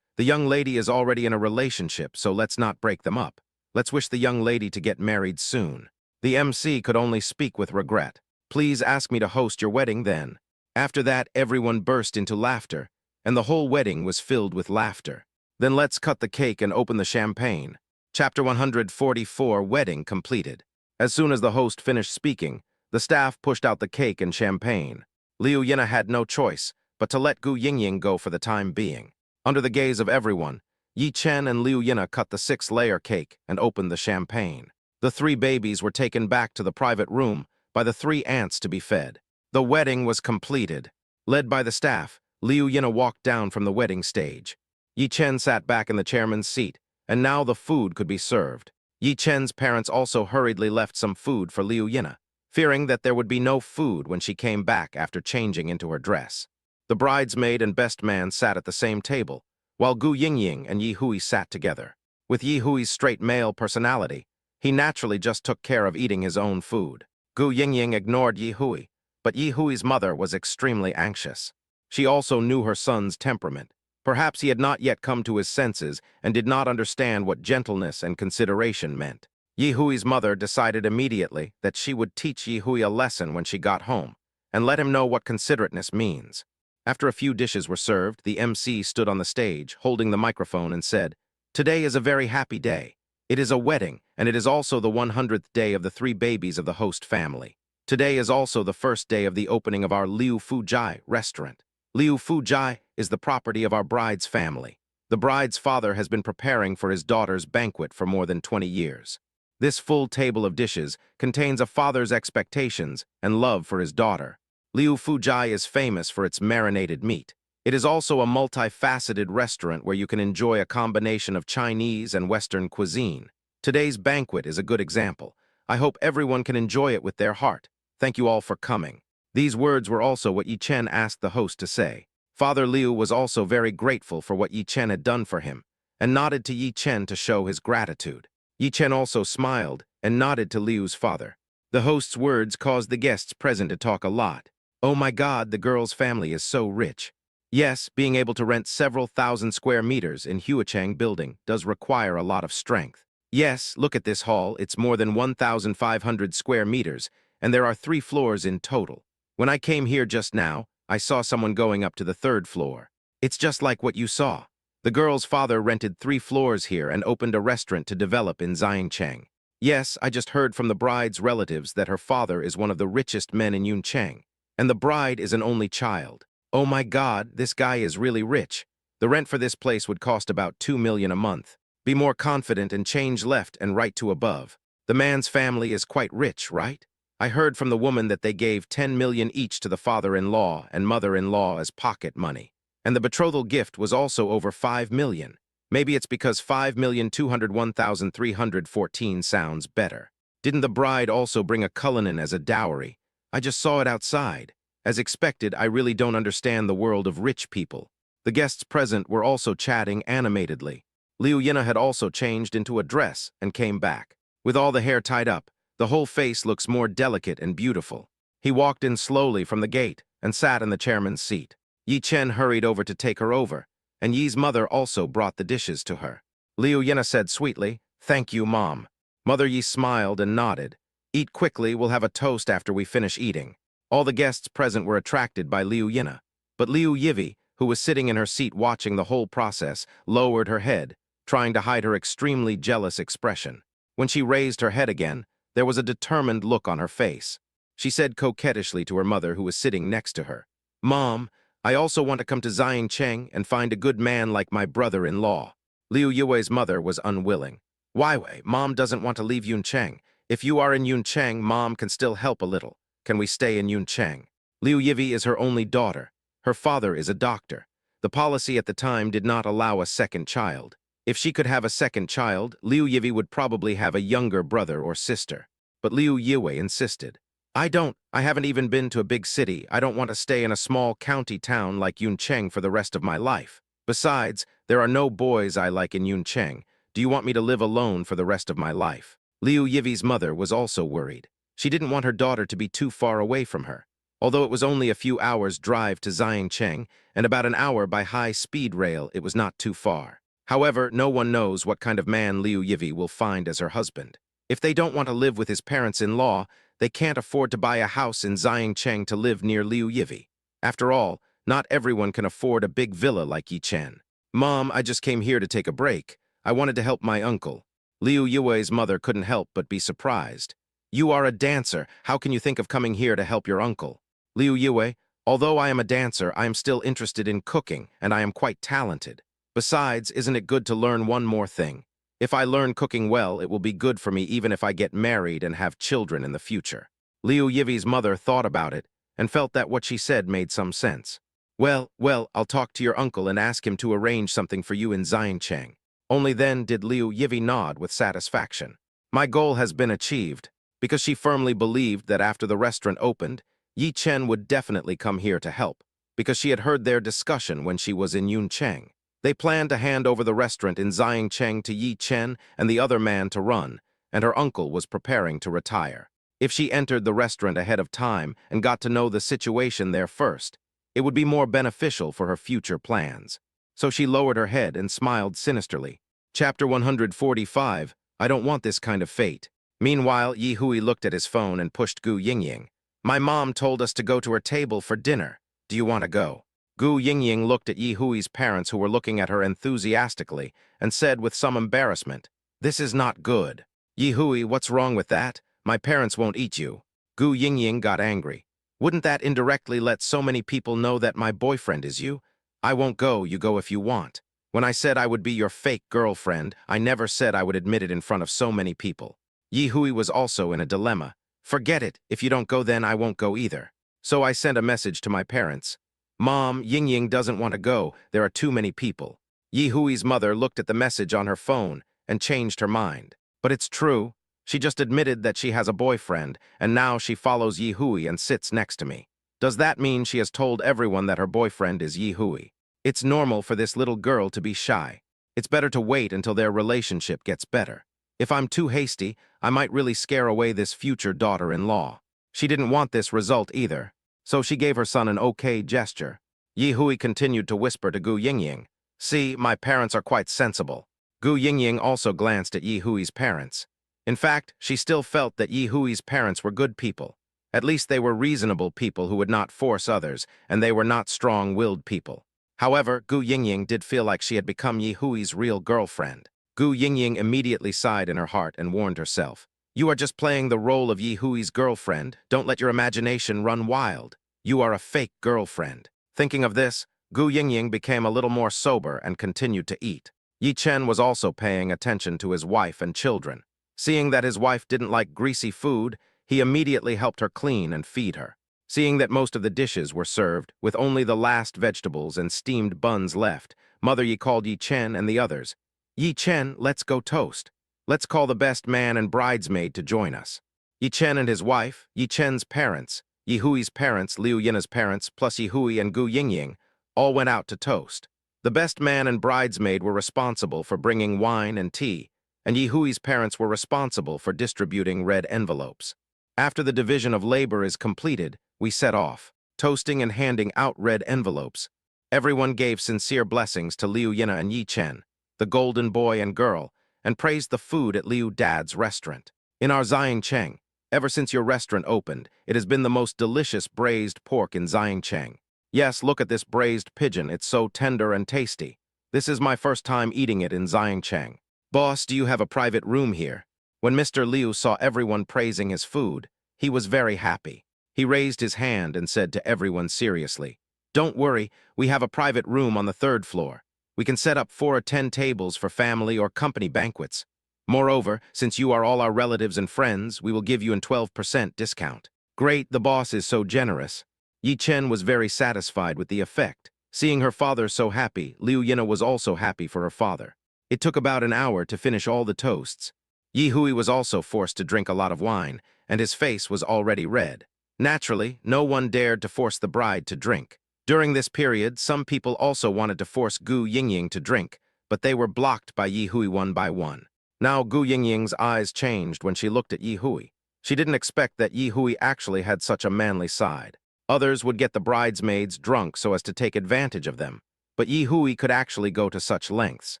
The young lady is already in a relationship, so let's not break them up. Let's wish the young lady to get married soon." The MC could only speak with regret. "Please ask me to host your wedding then." After that, everyone burst into laughter, and the whole wedding was filled with laughter. Then let's cut the cake and open the champagne. Chapter 144, Wedding completed. As soon as the host finished speaking, the staff pushed out the cake and champagne. Liu Yina had no choice but to let Gu Yingying go for the time being. Under the gaze of everyone, Yi Chen and Liu Yina cut the 6-layer cake and opened the champagne. The 3 babies were taken back to the private room by the 3 aunts to be fed. The wedding was completed. Led by the staff, Liu Yina walked down from the wedding stage. Yi Chen sat back in the chairman's seat, and now the food could be served. Yi Chen's parents also hurriedly left some food for Liu Yina, fearing that there would be no food when she came back after changing into her dress. The bridesmaid and best man sat at the same table, while Gu Yingying and Yi Hui sat together. With Yi Hui's straight male personality, he naturally just took care of eating his own food. Gu Yingying ignored Yi Hui, but Yi Hui's mother was extremely anxious. She also knew her son's temperament. Perhaps he had not yet come to his senses and did not understand what gentleness and consideration meant. Yi Hui's mother decided immediately that she would teach Yi Hui a lesson when she got home, and let him know what considerateness means. After a few dishes were served, the MC stood on the stage, holding the microphone, and said, "Today is a very happy day. It is a wedding, and it is also the 100th day of the 3 babies of the host family. Today is also the first day of the opening of our Liu Fujai restaurant. Liu Fujai is the property of our bride's family. The bride's father has been preparing for his daughter's banquet for more than 20 years. This full table of dishes contains a father's expectations and love for his daughter. Liu Fujai is famous for its marinated meat. It is also a multifaceted restaurant where you can enjoy a combination of Chinese and Western cuisine. Today's banquet is a good example. I hope everyone can enjoy it with their heart. Thank you all for coming." These words were also what Yi Chen asked the host to say. Father Liu was also very grateful for what Yi Chen had done for him, and nodded to Yi Chen to show his gratitude. Yi Chen also smiled and nodded to Liu's father. The host's words caused the guests present to talk a lot. Oh my God, the girl's family is so rich. Yes, being able to rent several thousand square meters in Huacheng building does require a lot of strength. Yes, look at this hall, it's more than 1,500 square meters, and there are 3 floors in total. When I came here just now, I saw someone going up to the 3rd floor. It's just like what you saw. The girl's father rented 3 floors here and opened a restaurant to develop in Xiangcheng. Yes, I just heard from the bride's relatives that her father is one of the richest men in Yuncheng, and the bride is an only child. Oh my God, this guy is really rich. The rent for this place would cost about 2 million a month. Be more confident and change left and right to above. The man's family is quite rich, right? I heard from the woman that they gave 10 million each to the father-in-law and mother-in-law as pocket money. And the betrothal gift was also over 5 million. Maybe it's because 5,201,314 sounds better. Didn't the bride also bring a cullinan as a dowry? I just saw it outside. As expected, I really don't understand the world of rich people. The guests present were also chatting animatedly. Liu Yina had also changed into a dress and came back. With all the hair tied up, the whole face looks more delicate and beautiful. He walked in slowly from the gate and sat in the chairman's seat. Yi Chen hurried over to take her over, and Yi's mother also brought the dishes to her. Liu Yina said sweetly, "Thank you, Mom." Mother Yi smiled and nodded. "Eat quickly, we'll have a toast after we finish eating." All the guests present were attracted by Liu Yina, but Liu Yivi, who was sitting in her seat watching the whole process, lowered her head, trying to hide her extremely jealous expression. When she raised her head again, there was a determined look on her face. She said coquettishly to her mother, who was sitting next to her, "Mom, I also want to come to Xiangcheng and find a good man like my brother-in-law." Liu Yue's mother was unwilling. "Why, Mom doesn't want to leave Yuncheng. If you are in Yuncheng, Mom can still help a little. Can we stay in Yuncheng?" Liu Yivi is her only daughter. Her father is a doctor. The policy at the time did not allow a second child. If she could have a second child, Liu Yivi would probably have a younger brother or sister. But Liu Yue insisted. I haven't even been to a big city. I don't want to stay in a small county town like Yuncheng for the rest of my life. Besides, there are no boys I like in Yuncheng. Do you want me to live alone for the rest of my life?" Liu Yivi's mother was also worried. She didn't want her daughter to be too far away from her. Although it was only a few hours' drive to Xiangcheng and about an hour by high-speed rail, it was not too far. However, no one knows what kind of man Liu Yivi will find as her husband. If they don't want to live with his parents-in-law, they can't afford to buy a house in Xiangcheng to live near Liu Yivi. After all, not everyone can afford a big villa like Yi Chen. "Mom, I just came here to take a break. I wanted to help my uncle." Liu Yue's mother couldn't help but be surprised. "You are a dancer. How can you think of coming here to help your uncle?" "Liu Yue, although I am a dancer, I am still interested in cooking, and I am quite talented. Besides, isn't it good to learn one more thing? If I learn cooking well, it will be good for me even if I get married and have children in the future." Liu Yivi's mother thought about it and felt that what she said made some sense. Well, I'll talk to your uncle and ask him to arrange something for you in Xiangcheng." Only then did Liu Yivi nod with satisfaction. My goal has been achieved, because she firmly believed that after the restaurant opened, Yi Chen would definitely come here to help, because she had heard their discussion when she was in Yuncheng. They planned to hand over the restaurant in Xiangcheng to Yi Chen and the other man to run, and her uncle was preparing to retire. If she entered the restaurant ahead of time and got to know the situation there first, it would be more beneficial for her future plans. So she lowered her head and smiled sinisterly. Chapter 145, I don't want this kind of fate. Meanwhile, Yi Hui looked at his phone and pushed Gu Yingying. "My mom told us to go to her table for dinner. Do you want to go?" Gu Yingying looked at Yi Hui's parents, who were looking at her enthusiastically, and said with some embarrassment, "This is not good." "Yi Hui, what's wrong with that? My parents won't eat you." Gu Yingying got angry. "Wouldn't that indirectly let so many people know that my boyfriend is you? I won't go, you go if you want. When I said I would be your fake girlfriend, I never said I would admit it in front of so many people." Yi Hui was also in a dilemma. "Forget it, if you don't go then I won't go either." So I sent a message to my parents. "Mom, Yingying doesn't want to go, there are too many people." Yi Hui's mother looked at the message on her phone and changed her mind. "But it's true. She just admitted that she has a boyfriend, and now she follows Yi Hui and sits next to me." Does that mean she has told everyone that her boyfriend is Yi Hui? It's normal for this little girl to be shy. It's better to wait until their relationship gets better. If I'm too hasty, I might really scare away this future daughter-in-law. She didn't want this result either, so she gave her son an okay gesture. Yi Hui continued to whisper to Gu Yingying, "See, my parents are quite sensible." Gu Yingying also glanced at Yi Hui's parents. In fact, she still felt that Yi Hui's parents were good people. At least they were reasonable people who would not force others, and they were not strong-willed people. However, Gu Yingying did feel like she had become Yi Hui's real girlfriend. Gu Yingying immediately sighed in her heart and warned herself, "You are just playing the role of Yi Hui's girlfriend. Don't let your imagination run wild. You are a fake girlfriend." Thinking of this, Gu Yingying became a little more sober and continued to eat. Yi Chen was also paying attention to his wife and children. Seeing that his wife didn't like greasy food, he immediately helped her clean and feed her. Seeing that most of the dishes were served, with only the last vegetables and steamed buns left, Mother Yi called Yi Chen and the others. "Yi Chen, let's go toast. Let's call the best man and bridesmaid to join us." Yi Chen and his wife, Yi Chen's parents, Yi Hui's parents, Liu Yina's parents, plus Yi Hui and Gu Yingying, all went out to toast. The best man and bridesmaid were responsible for bringing wine and tea, and Yi Hui's parents were responsible for distributing red envelopes. After the division of labor is completed, we set off, toasting and handing out red envelopes. Everyone gave sincere blessings to Liu Yina and Yi Chen, the golden boy and girl, and praised the food at Liu Dad's restaurant. "In our Xiangcheng, ever since your restaurant opened, it has been the most delicious braised pork in Xiangcheng. Yes, look at this braised pigeon, it's so tender and tasty. This is my first time eating it in Xiangcheng. Boss, do you have a private room here?" When Mr. Liu saw everyone praising his food, he was very happy. He raised his hand and said to everyone seriously, "Don't worry, we have a private room on the 3rd floor. We can set up 4 or 10 tables for family or company banquets. Moreover, since you are all our relatives and friends, we will give you a 12% discount." "Great, the boss is so generous." Yi Chen was very satisfied with the effect. Seeing her father so happy, Liu Yina was also happy for her father. It took about an hour to finish all the toasts. Yi Hui was also forced to drink a lot of wine, and his face was already red. Naturally, no one dared to force the bride to drink. During this period, some people also wanted to force Gu Yingying to drink, but they were blocked by Yi Hui one by one. Now Gu Yingying's eyes changed when she looked at Yi Hui. She didn't expect that Yi Hui actually had such a manly side. Others would get the bridesmaids drunk so as to take advantage of them, but Yi Hui could actually go to such lengths.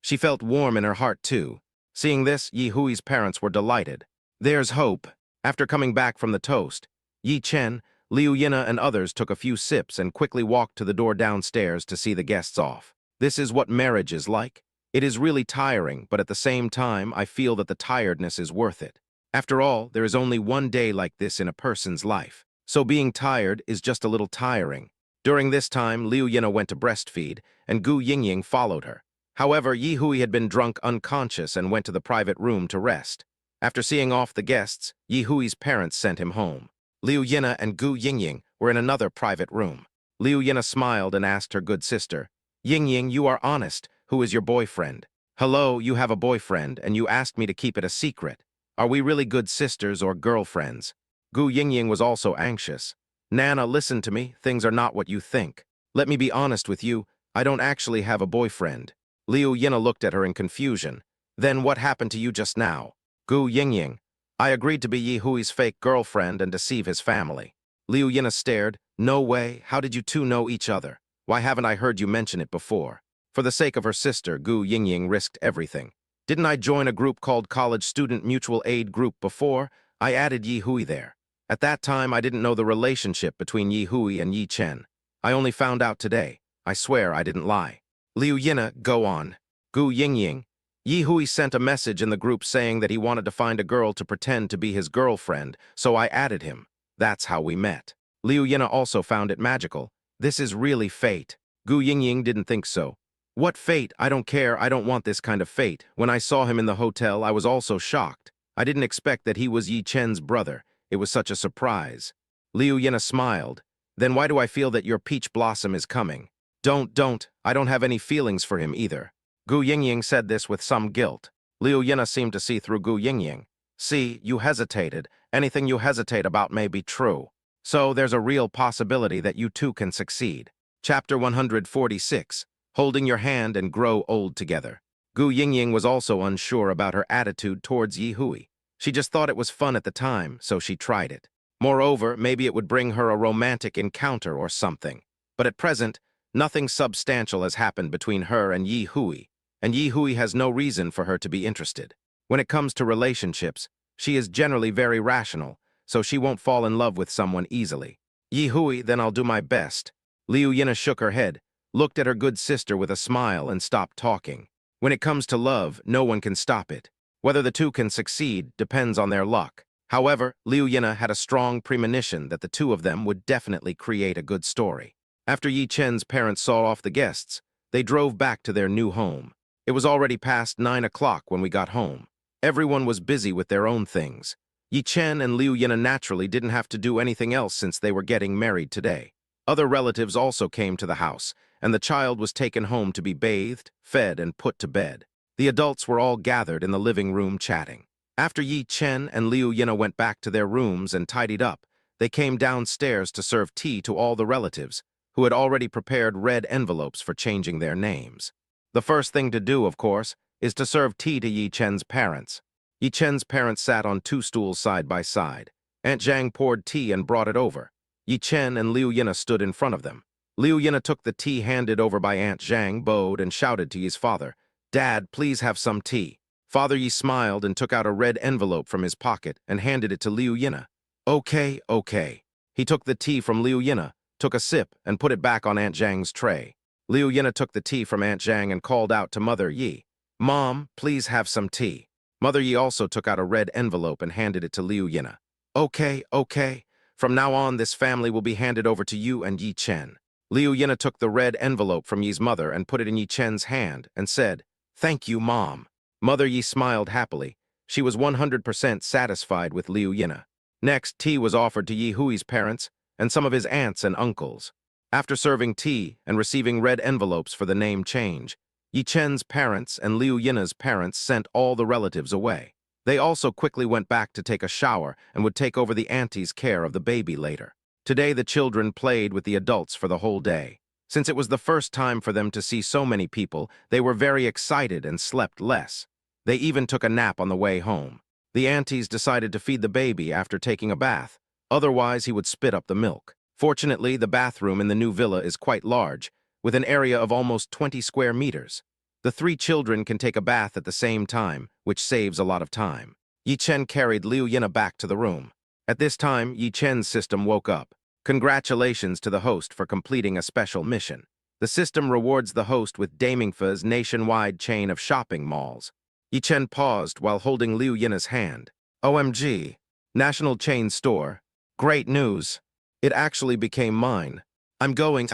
She felt warm in her heart too. Seeing this, Yi Hui's parents were delighted. "There's hope." After coming back from the toast, Yi Chen, Liu Yina and others took a few sips and quickly walked to the door downstairs to see the guests off. This is what marriage is like. It is really tiring, but at the same time, I feel that the tiredness is worth it. After all, there is only one day like this in a person's life. So being tired is just a little tiring. During this time, Liu Yina went to breastfeed, and Gu Yingying followed her. However, Yi Hui had been drunk unconscious and went to the private room to rest. After seeing off the guests, Yi Hui's parents sent him home. Liu Yina and Gu Yingying were in another private room. Liu Yina smiled and asked her good sister, "Yingying, you are honest. Who is your boyfriend?" "Hello, you have a boyfriend, and you asked me to keep it a secret. Are we really good sisters or girlfriends?" Gu Yingying was also anxious. "Nana, listen to me. Things are not what you think. Let me be honest with you. I don't actually have a boyfriend." Liu Yina looked at her in confusion. "Then what happened to you just now?" "Gu Yingying, I agreed to be Yi Hui's fake girlfriend and deceive his family." Liu Yina stared. "No way. How did you two know each other? Why haven't I heard you mention it before?" For the sake of her sister, Gu Yingying risked everything. "Didn't I join a group called College Student Mutual Aid Group before? I added Yi Hui there. At that time, I didn't know the relationship between Yi Hui and Yi Chen. I only found out today. I swear I didn't lie." "Liu Yina, go on." "Gu Yingying, Yi Hui sent a message in the group saying that he wanted to find a girl to pretend to be his girlfriend, so I added him. That's how we met." Liu Yina also found it magical. "This is really fate." Gu Yingying didn't think so. "What fate? I don't care. I don't want this kind of fate. When I saw him in the hotel, I was also shocked. I didn't expect that he was Yi Chen's brother. It was such a surprise." Liu Yina smiled. "Then why do I feel that your peach blossom is coming?" Don't. I don't have any feelings for him either." Gu Yingying said this with some guilt. Liu Yina seemed to see through Gu Yingying. "See, you hesitated. Anything you hesitate about may be true." So there's a real possibility that you too can succeed. Chapter 146, Holding Your Hand and Grow Old Together. Gu Yingying was also unsure about her attitude towards Yi Hui. She just thought it was fun at the time, so she tried it. Moreover, maybe it would bring her a romantic encounter or something. But at present, nothing substantial has happened between her and Yi Hui has no reason for her to be interested. When it comes to relationships, she is generally very rational, so she won't fall in love with someone easily. Yi Hui, then I'll do my best. Liu Yina shook her head, looked at her good sister with a smile, and stopped talking. When it comes to love, no one can stop it. Whether the two can succeed depends on their luck. However, Liu Yina had a strong premonition that the two of them would definitely create a good story. After Yi Chen's parents saw off the guests, they drove back to their new home. It was already past 9 o'clock when we got home. Everyone was busy with their own things. Yi Chen and Liu Yina naturally didn't have to do anything else since they were getting married today. Other relatives also came to the house, and the child was taken home to be bathed, fed, and put to bed. The adults were all gathered in the living room chatting. After Yi Chen and Liu Yina went back to their rooms and tidied up, they came downstairs to serve tea to all the relatives, who had already prepared red envelopes for changing their names. The first thing to do, of course, is to serve tea to Yi Chen's parents. Yi Chen's parents sat on 2 stools side by side. Aunt Zhang poured tea and brought it over. Yi Chen and Liu Yina stood in front of them. Liu Yina took the tea handed over by Aunt Zhang, bowed, and shouted to Yi's father, "Dad, please have some tea." Father Yi smiled and took out a red envelope from his pocket and handed it to Liu Yina. "Okay, okay." He took the tea from Liu Yina, took a sip, and put it back on Aunt Zhang's tray. Liu Yina took the tea from Aunt Zhang and called out to Mother Yi, "Mom, please have some tea." Mother Yi also took out a red envelope and handed it to Liu Yina. "Okay, okay. From now on, this family will be handed over to you and Yi Chen." Liu Yina took the red envelope from Yi's mother and put it in Yi Chen's hand and said, "Thank you, Mom." Mother Yi smiled happily. She was 100% satisfied with Liu Yina. Next, tea was offered to Yi Hui's parents and some of his aunts and uncles. After serving tea and receiving red envelopes for the name change, Yi Chen's parents and Liu Yina's parents sent all the relatives away. They also quickly went back to take a shower and would take over the auntie's care of the baby later. Today, the children played with the adults for the whole day. Since it was the first time for them to see so many people, they were very excited and slept less. They even took a nap on the way home. The aunties decided to feed the baby after taking a bath. Otherwise, he would spit up the milk. Fortunately, the bathroom in the new villa is quite large, with an area of almost 20 square meters. The 3 children can take a bath at the same time, which saves a lot of time. Yi Chen carried Liu Yina back to the room. At this time, Yi Chen's system woke up. Congratulations to the host for completing a special mission. The system rewards the host with Damingfa's nationwide chain of shopping malls. Yi Chen paused while holding Liu Yina's hand. OMG, national chain store. Great news. It actually became mine. I'm going.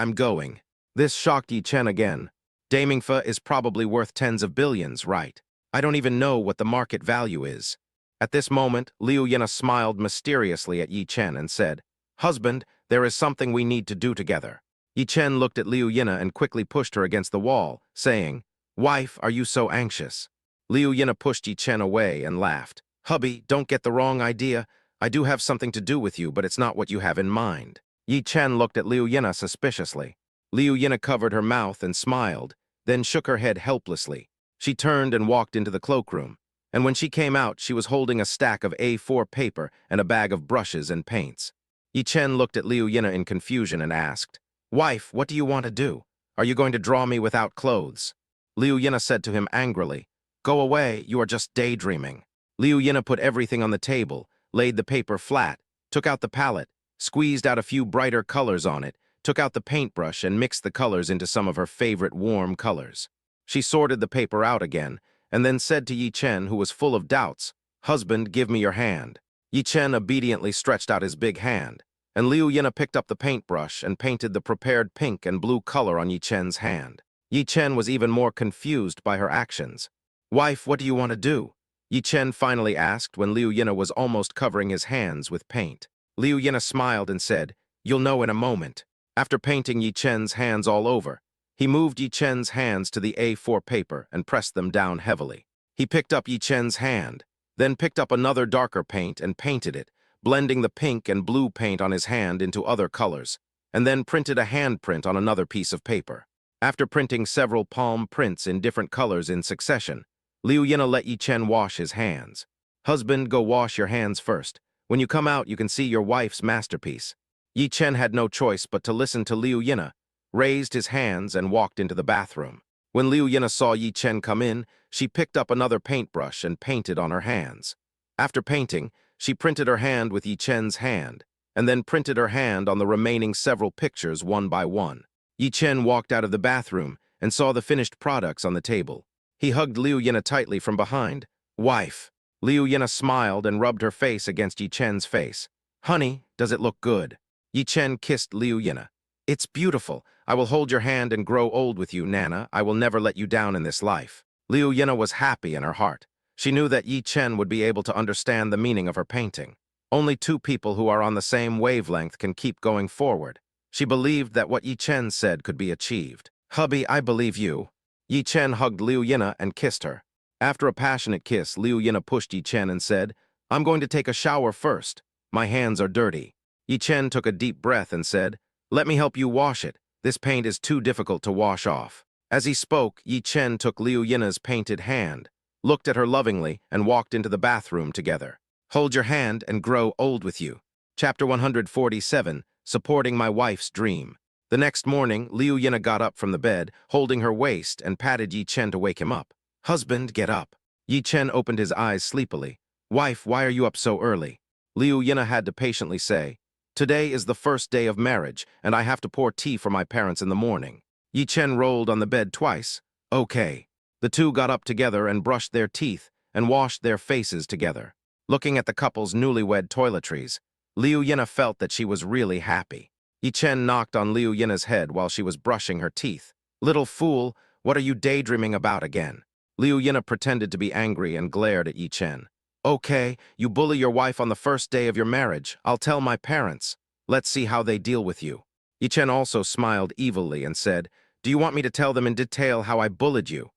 This shocked Yi Chen again. Damingfa is probably worth tens of billions, right? I don't even know what the market value is. At this moment, Liu Yina smiled mysteriously at Yi Chen and said, "Husband, there is something we need to do together." Yi Chen looked at Liu Yina and quickly pushed her against the wall, saying, "Wife, are you so anxious?" Liu Yina pushed Yi Chen away and laughed. "Hubby, don't get the wrong idea. I do have something to do with you, but it's not what you have in mind." Yi Chen looked at Liu Yina suspiciously. Liu Yina covered her mouth and smiled, then shook her head helplessly. She turned and walked into the cloakroom, and when she came out, she was holding a stack of A4 paper and a bag of brushes and paints. Yi Chen looked at Liu Yina in confusion and asked, "Wife, what do you want to do? Are you going to draw me without clothes?" Liu Yina said to him angrily, "Go away, you are just daydreaming." Liu Yina put everything on the table, laid the paper flat, took out the palette, squeezed out a few brighter colors on it, took out the paintbrush and mixed the colors into some of her favorite warm colors. She sorted the paper out again, and then said to Yi Chen, who was full of doubts, "Husband, give me your hand." Yi Chen obediently stretched out his big hand, and Liu Yina picked up the paintbrush and painted the prepared pink and blue color on Yi Chen's hand. Yi Chen was even more confused by her actions. "Wife, what do you want to do?" Yi Chen finally asked when Liu Yina was almost covering his hands with paint. Liu Yina smiled and said, "You'll know in a moment." After painting Yi Chen's hands all over, he moved Yi Chen's hands to the A4 paper and pressed them down heavily. He picked up Yi Chen's hand, then picked up another darker paint and painted it, blending the pink and blue paint on his hand into other colors, and then printed a handprint on another piece of paper. After printing several palm prints in different colors in succession, Liu Yina let Yi Chen wash his hands. "Husband, go wash your hands first. When you come out, you can see your wife's masterpiece." Yi Chen had no choice but to listen to Liu Yina, raised his hands, and walked into the bathroom. When Liu Yina saw Yi Chen come in, she picked up another paintbrush and painted on her hands. After painting, she printed her hand with Yi Chen's hand, and then printed her hand on the remaining several pictures one by one. Yi Chen walked out of the bathroom and saw the finished products on the table. He hugged Liu Yina tightly from behind. "Wife." Liu Yina smiled and rubbed her face against Yi Chen's face. "Honey, does it look good?" Yi Chen kissed Liu Yina. "It's beautiful. I will hold your hand and grow old with you, Nana. I will never let you down in this life." Liu Yina was happy in her heart. She knew that Yi Chen would be able to understand the meaning of her painting. Only two people who are on the same wavelength can keep going forward. She believed that what Yi Chen said could be achieved. "Hubby, I believe you." Yi Chen hugged Liu Yina and kissed her. After a passionate kiss, Liu Yina pushed Yi Chen and said, "I'm going to take a shower first. My hands are dirty." Yi Chen took a deep breath and said, "Let me help you wash it. This paint is too difficult to wash off." As he spoke, Yi Chen took Liu Yina's painted hand, looked at her lovingly, and walked into the bathroom together. Hold your hand and grow old with you. Chapter 147, Supporting My Wife's Dream. The next morning, Liu Yina got up from the bed, holding her waist, and patted Yi Chen to wake him up. "Husband, get up." Yi Chen opened his eyes sleepily. "Wife, why are you up so early?" Liu Yina had to patiently say, "Today is the first day of marriage, and I have to pour tea for my parents in the morning." Yi Chen rolled on the bed twice. "Okay." The two got up together and brushed their teeth and washed their faces together. Looking at the couple's newlywed toiletries, Liu Yina felt that she was really happy. Yi Chen knocked on Liu Yina's head while she was brushing her teeth. "Little fool, what are you daydreaming about again?" Liu Yina pretended to be angry and glared at Yi Chen. "Okay, you bully your wife on the first day of your marriage. I'll tell my parents. Let's see how they deal with you." Yi Chen also smiled evilly and said, "Do you want me to tell them in detail how I bullied you?"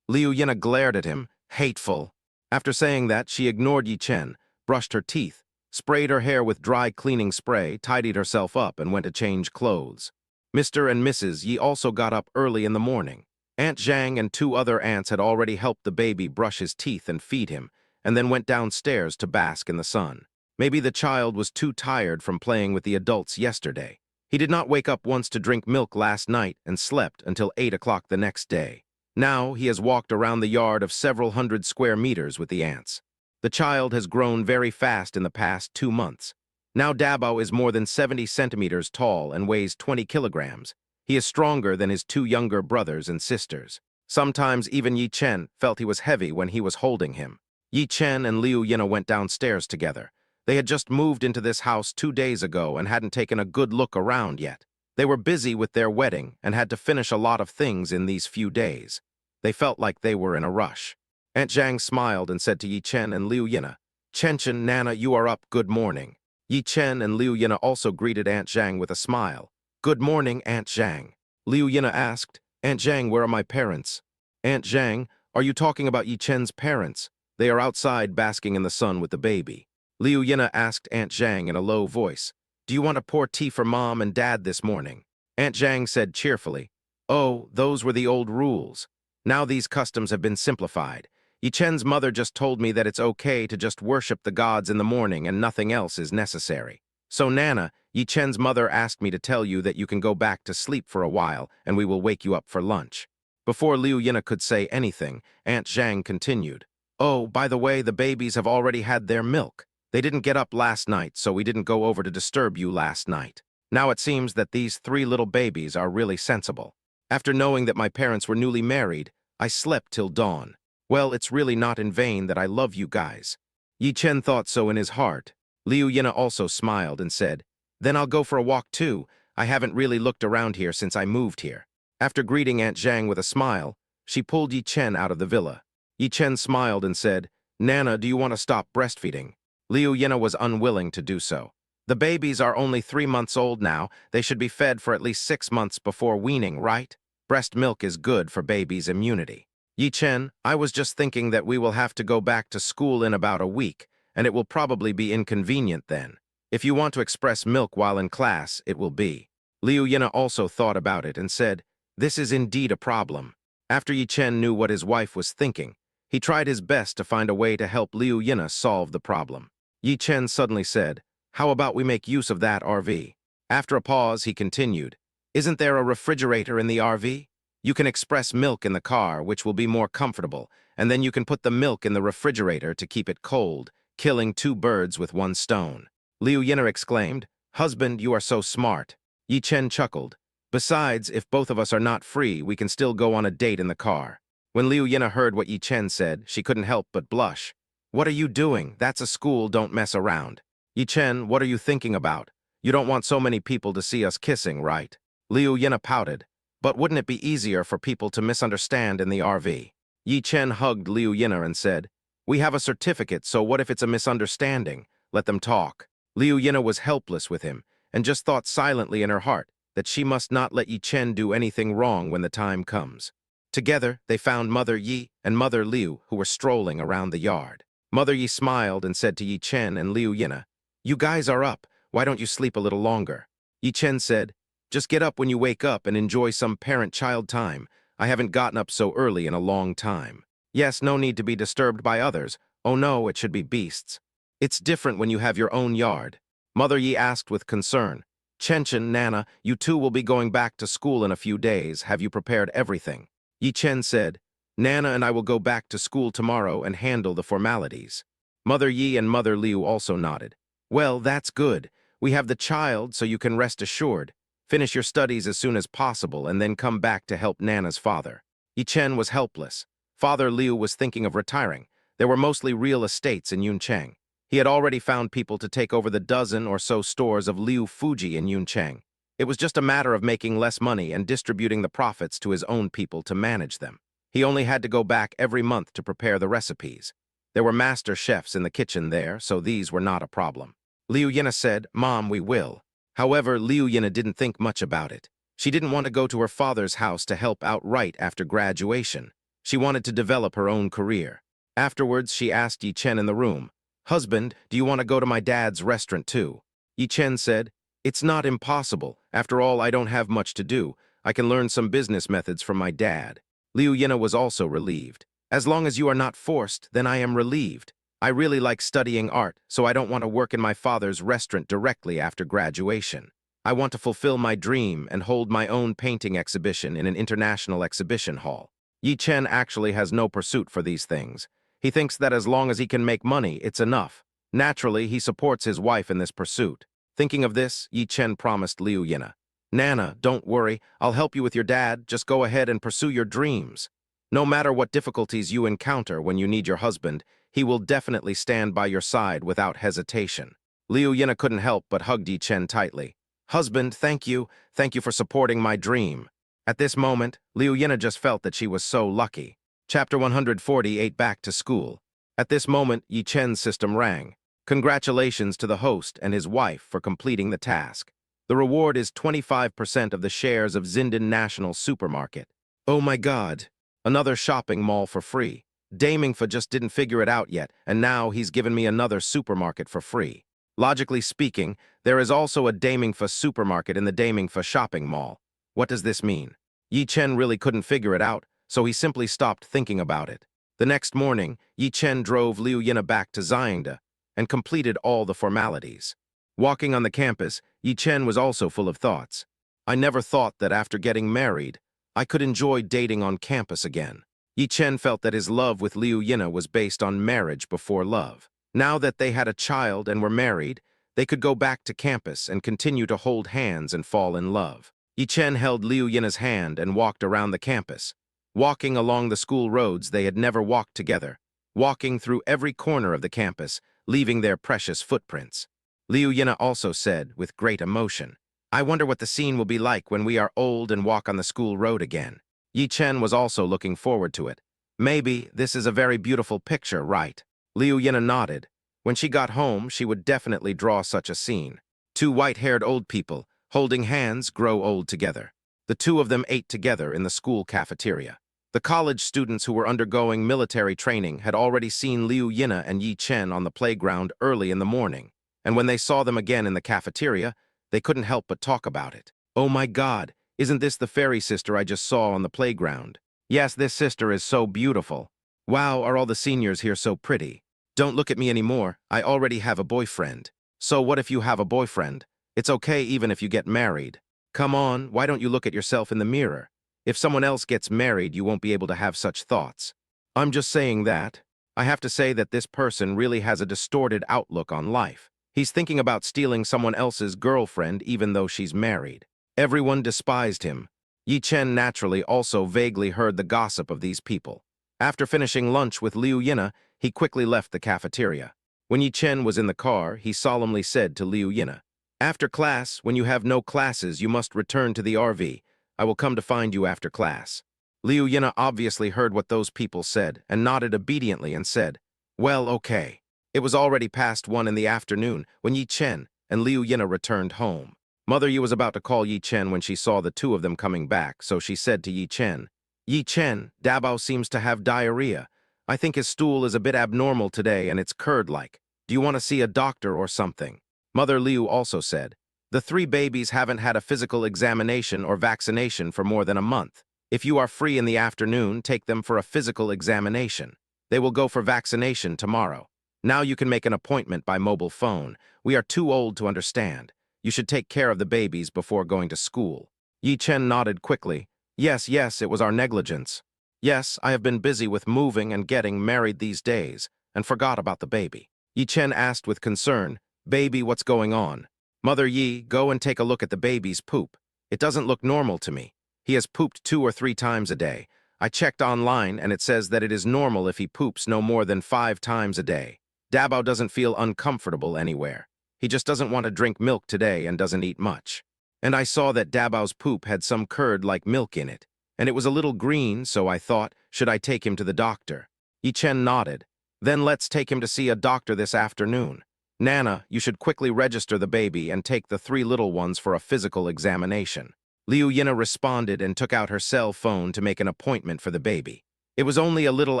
Liu Yina glared at him, hateful. After saying that, she ignored Yi Chen, brushed her teeth, sprayed her hair with dry cleaning spray, tidied herself up, and went to change clothes. Mr. and Mrs. Yi also got up early in the morning. Aunt Zhang and two other aunts had already helped the baby brush his teeth and feed him, and then went downstairs to bask in the sun. Maybe the child was too tired from playing with the adults yesterday. He did not wake up once to drink milk last night and slept until 8 o'clock the next day. Now he has walked around the yard of several hundred square meters with the ants. The child has grown very fast in the past 2 months. Now Dabo is more than 70 centimeters tall and weighs 20 kilograms. He is stronger than his two younger brothers and sisters. Sometimes even Yi Chen felt he was heavy when he was holding him. Yi Chen and Liu Yina went downstairs together. They had just moved into this house 2 days ago and hadn't taken a good look around yet. They were busy with their wedding and had to finish a lot of things in these few days. They felt like they were in a rush. Aunt Zhang smiled and said to Yi Chen and Liu Yina, "Chen, Nana, you are up, good morning." Yi Chen and Liu Yina also greeted Aunt Zhang with a smile. "Good morning, Aunt Zhang." Liu Yina asked, "Aunt Zhang, where are my parents?" "Aunt Zhang, are you talking about Yi Chen's parents? They are outside basking in the sun with the baby." Liu Yina asked Aunt Zhang in a low voice, "Do you want to pour tea for Mom and Dad this morning?" Aunt Zhang said cheerfully, "Oh, those were the old rules. Now these customs have been simplified. Yi Chen's mother just told me that it's okay to just worship the gods in the morning and nothing else is necessary. So Nana, Yi Chen's mother asked me to tell you that you can go back to sleep for a while and we will wake you up for lunch." Before Liu Yina could say anything, Aunt Zhang continued, "Oh, by the way, the babies have already had their milk. They didn't get up last night, so we didn't go over to disturb you last night. Now it seems that these 3 little babies are really sensible. After knowing that my parents were newly married, I slept till dawn. Well, it's really not in vain that I love you guys." Yi Chen thought so in his heart. Liu Yina also smiled and said, "Then I'll go for a walk too. I haven't really looked around here since I moved here." After greeting Aunt Zhang with a smile, she pulled Yi Chen out of the villa. Yi Chen smiled and said, "Nana, do you want to stop breastfeeding?" Liu Yina was unwilling to do so. "The babies are only 3 months old now. They should be fed for at least 6 months before weaning, right? Breast milk is good for babies' immunity." "Yi Chen, I was just thinking that we will have to go back to school in about a week, and it will probably be inconvenient then. If you want to express milk while in class, it will be. Liu Yina also thought about it and said, this is indeed a problem. After Yi Chen knew what his wife was thinking, he tried his best to find a way to help Liu Yina solve the problem. Yi Chen suddenly said, how about we make use of that RV? After a pause, he continued, isn't there a refrigerator in the RV? You can express milk in the car, which will be more comfortable, and then you can put the milk in the refrigerator to keep it cold, killing two birds with one stone. Liu Yina exclaimed, husband, you are so smart. Yi Chen chuckled. Besides, if both of us are not free, we can still go on a date in the car. When Liu Yina heard what Yi Chen said, she couldn't help but blush. What are you doing? That's a school, don't mess around. Yi Chen, what are you thinking about? You don't want so many people to see us kissing, right? Liu Yina pouted. But wouldn't it be easier for people to misunderstand in the RV? Yi Chen hugged Liu Yina and said, we have a certificate, so what if it's a misunderstanding? Let them talk. Liu Yina was helpless with him, and just thought silently in her heart that she must not let Yi Chen do anything wrong when the time comes. Together, they found Mother Yi and Mother Liu, who were strolling around the yard. Mother Yi smiled and said to Yi Chen and Liu Yina, you guys are up. Why don't you sleep a little longer? Yi Chen said, just get up when you wake up and enjoy some parent-child time. I haven't gotten up so early in a long time. Yes, no need to be disturbed by others. Oh no, it should be beasts. It's different when you have your own yard. Mother Yi asked with concern, Chen, Nana, you two will be going back to school in a few days. Have you prepared everything? Yi Chen said, Nana and I will go back to school tomorrow and handle the formalities. Mother Yi and Mother Liu also nodded. Well, that's good. We have the child, so you can rest assured. Finish your studies as soon as possible and then come back to help Nana's father. Yi Chen was helpless. Father Liu was thinking of retiring. There were mostly real estates in Yuncheng. He had already found people to take over the dozen or so stores of Liu Fuji in Yuncheng. It was just a matter of making less money and distributing the profits to his own people to manage them. He only had to go back every month to prepare the recipes. There were master chefs in the kitchen there, so these were not a problem. Liu Yina said, Mom, we will. However, Liu Yina didn't think much about it. She didn't want to go to her father's house to help out right after graduation. She wanted to develop her own career. Afterwards, she asked Yi Chen in the room, Husband, do you want to go to my dad's restaurant too? Yi Chen said, it's not impossible. After all, I don't have much to do. I can learn some business methods from my dad. Liu Yina was also relieved. As long as you are not forced, then I am relieved. I really like studying art, so I don't want to work in my father's restaurant directly after graduation. I want to fulfill my dream and hold my own painting exhibition in an international exhibition hall. Yi Chen actually has no pursuit for these things. He thinks that as long as he can make money, it's enough. Naturally, he supports his wife in this pursuit. Thinking of this, Yi Chen promised Liu Yina, Nana, don't worry, I'll help you with your dad, just go ahead and pursue your dreams. No matter what difficulties you encounter when you need your husband, he will definitely stand by your side without hesitation. Liu Yina couldn't help but hugged Yi Chen tightly. Husband, thank you for supporting my dream. At this moment, Liu Yina just felt that she was so lucky. Chapter 148, Back to School. At this moment, Yi Chen's system rang. Congratulations to the host and his wife for completing the task. The reward is 25% of the shares of Xinden National Supermarket. Oh my God! Another shopping mall for free. Damingfa just didn't figure it out yet, and now he's given me another supermarket for free. Logically speaking, there is also a Damingfa supermarket in the Damingfa shopping mall. What does this mean? Yi Chen really couldn't figure it out, so he simply stopped thinking about it. The next morning, Yi Chen drove Liu Yina back to Xiangde and completed all the formalities. Walking on the campus, Yi Chen was also full of thoughts. I never thought that after getting married, I could enjoy dating on campus again. Yi Chen felt that his love with Liu Yina was based on marriage before love. Now that they had a child and were married, they could go back to campus and continue to hold hands and fall in love. Yi Chen held Liu Yina's hand and walked around the campus. Walking along the school roads they had never walked together, walking through every corner of the campus, leaving their precious footprints. Liu Yina also said, with great emotion, I wonder what the scene will be like when we are old and walk on the school road again. Yi Chen was also looking forward to it. Maybe this is a very beautiful picture, right? Liu Yina nodded. When she got home, she would definitely draw such a scene. Two white-haired old people, holding hands, grow old together. The two of them ate together in the school cafeteria. The college students who were undergoing military training had already seen Liu Yina and Yi Chen on the playground early in the morning, and when they saw them again in the cafeteria, they couldn't help but talk about it. "Oh my God, isn't this the fairy sister I just saw on the playground? Yes, this sister is so beautiful. Wow, are all the seniors here so pretty? Don't look at me anymore, I already have a boyfriend." "So what if you have a boyfriend? It's okay even if you get married. Come on, why don't you look at yourself in the mirror? If someone else gets married, you won't be able to have such thoughts." "I'm just saying that. I have to say that this person really has a distorted outlook on life. He's thinking about stealing someone else's girlfriend even though she's married." Everyone despised him. Yi Chen naturally also vaguely heard the gossip of these people. After finishing lunch with Liu Yina, he quickly left the cafeteria. When Yi Chen was in the car, he solemnly said to Liu Yina, "After class, when you have no classes, you must return to the RV. I will come to find you after class." Liu Yina obviously heard what those people said and nodded obediently and said, "Well, okay." It was already past 1 in the afternoon when Yi Chen and Liu Yina returned home. Mother Yi was about to call Yi Chen when she saw the two of them coming back, so she said to Yi Chen, "Yi Chen, Dabao seems to have diarrhea. I think his stool is a bit abnormal today and it's curd-like. Do you want to see a doctor or something?" Mother Liu also said, "The 3 babies haven't had a physical examination or vaccination for more than a month. If you are free in the afternoon, take them for a physical examination. They will go for vaccination tomorrow. Now you can make an appointment by mobile phone. We are too old to understand. You should take care of the babies before going to school." Yi Chen nodded quickly. Yes, it was our negligence. Yes, I have been busy with moving and getting married these days, and forgot about the baby." Yi Chen asked with concern, "Baby, what's going on?" "Mother Yi, go and take a look at the baby's poop. It doesn't look normal to me. He has pooped 2 or 3 times a day. I checked online and it says that it is normal if he poops no more than 5 times a day. Dabao doesn't feel uncomfortable anywhere. He just doesn't want to drink milk today and doesn't eat much. And I saw that Dabao's poop had some curd-like milk in it, and it was a little green, so I thought, should I take him to the doctor?" Yi Chen nodded. "Then let's take him to see a doctor this afternoon. Nana, you should quickly register the baby and take the 3 little ones for a physical examination." Liu Yina responded and took out her cell phone to make an appointment for the baby. It was only a little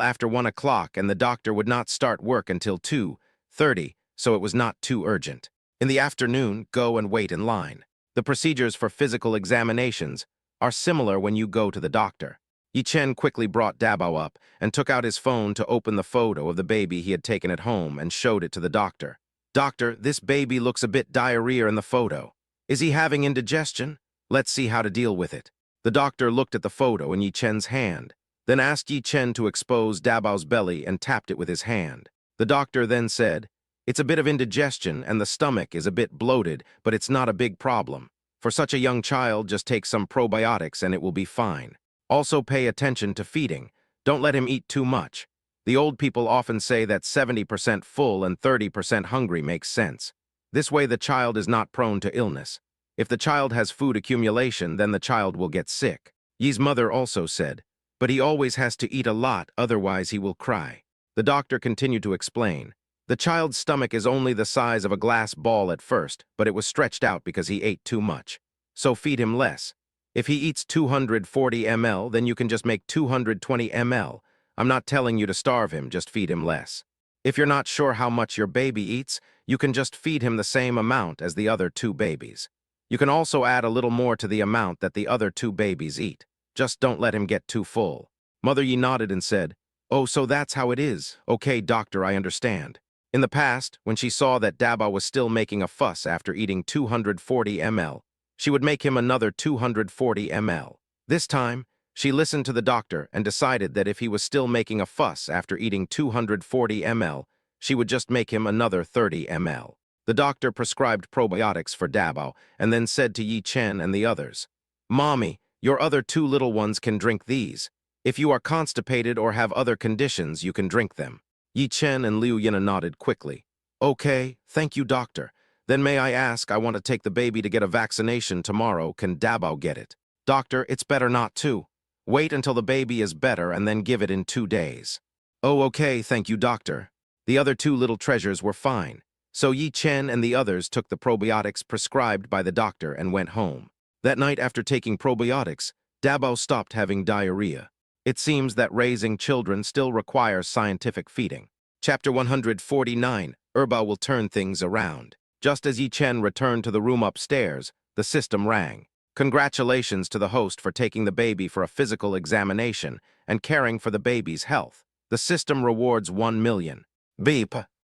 after 1 o'clock and the doctor would not start work until 2:30, so it was not too urgent. In the afternoon, go and wait in line. The procedures for physical examinations are similar when you go to the doctor. Yi Chen quickly brought Dabao up and took out his phone to open the photo of the baby he had taken at home and showed it to the doctor. "Doctor, this baby looks a bit diarrhea in the photo. Is he having indigestion? Let's see how to deal with it." The doctor looked at the photo in Yi Chen's hand, then asked Yi Chen to expose Dabao's belly and tapped it with his hand. The doctor then said, "It's a bit of indigestion and the stomach is a bit bloated, but it's not a big problem. For such a young child, just take some probiotics and it will be fine. Also pay attention to feeding. Don't let him eat too much. The old people often say that 70% full and 30% hungry makes sense. This way the child is not prone to illness. If the child has food accumulation, then the child will get sick." Yi's mother also said, "But he always has to eat a lot, otherwise he will cry." The doctor continued to explain, "The child's stomach is only the size of a glass ball at first, but it was stretched out because he ate too much. So feed him less. If he eats 240 ml, then you can just make 220 ml. I'm not telling you to starve him, just feed him less. If you're not sure how much your baby eats, you can just feed him the same amount as the other 2 babies. You can also add a little more to the amount that the other 2 babies eat. Just don't let him get too full." Mother Yi nodded and said, "Oh, so that's how it is. Okay, doctor, I understand." In the past, when she saw that Dabao was still making a fuss after eating 240 ml, she would make him another 240 ml. This time, she listened to the doctor and decided that if he was still making a fuss after eating 240 ml, she would just make him another 30 ml. The doctor prescribed probiotics for Dabao and then said to Yi Chen and the others, "Mommy, your other 2 little ones can drink these. If you are constipated or have other conditions, you can drink them." Yi Chen and Liu Yina nodded quickly. "Okay, thank you, doctor. Then may I ask, I want to take the baby to get a vaccination tomorrow. Can Dabao get it?" "Doctor, it's better not to. Wait until the baby is better and then give it in 2 days." "Oh, okay, thank you, doctor." The other 2 little treasures were fine, so Yi Chen and the others took the probiotics prescribed by the doctor and went home. That night after taking probiotics, Dabao stopped having diarrhea. It seems that raising children still requires scientific feeding. Chapter 149, Erba will turn things around. Just as Yi Chen returned to the room upstairs, the system rang. Congratulations to the host for taking the baby for a physical examination and caring for the baby's health. The system rewards 1 million. Beep.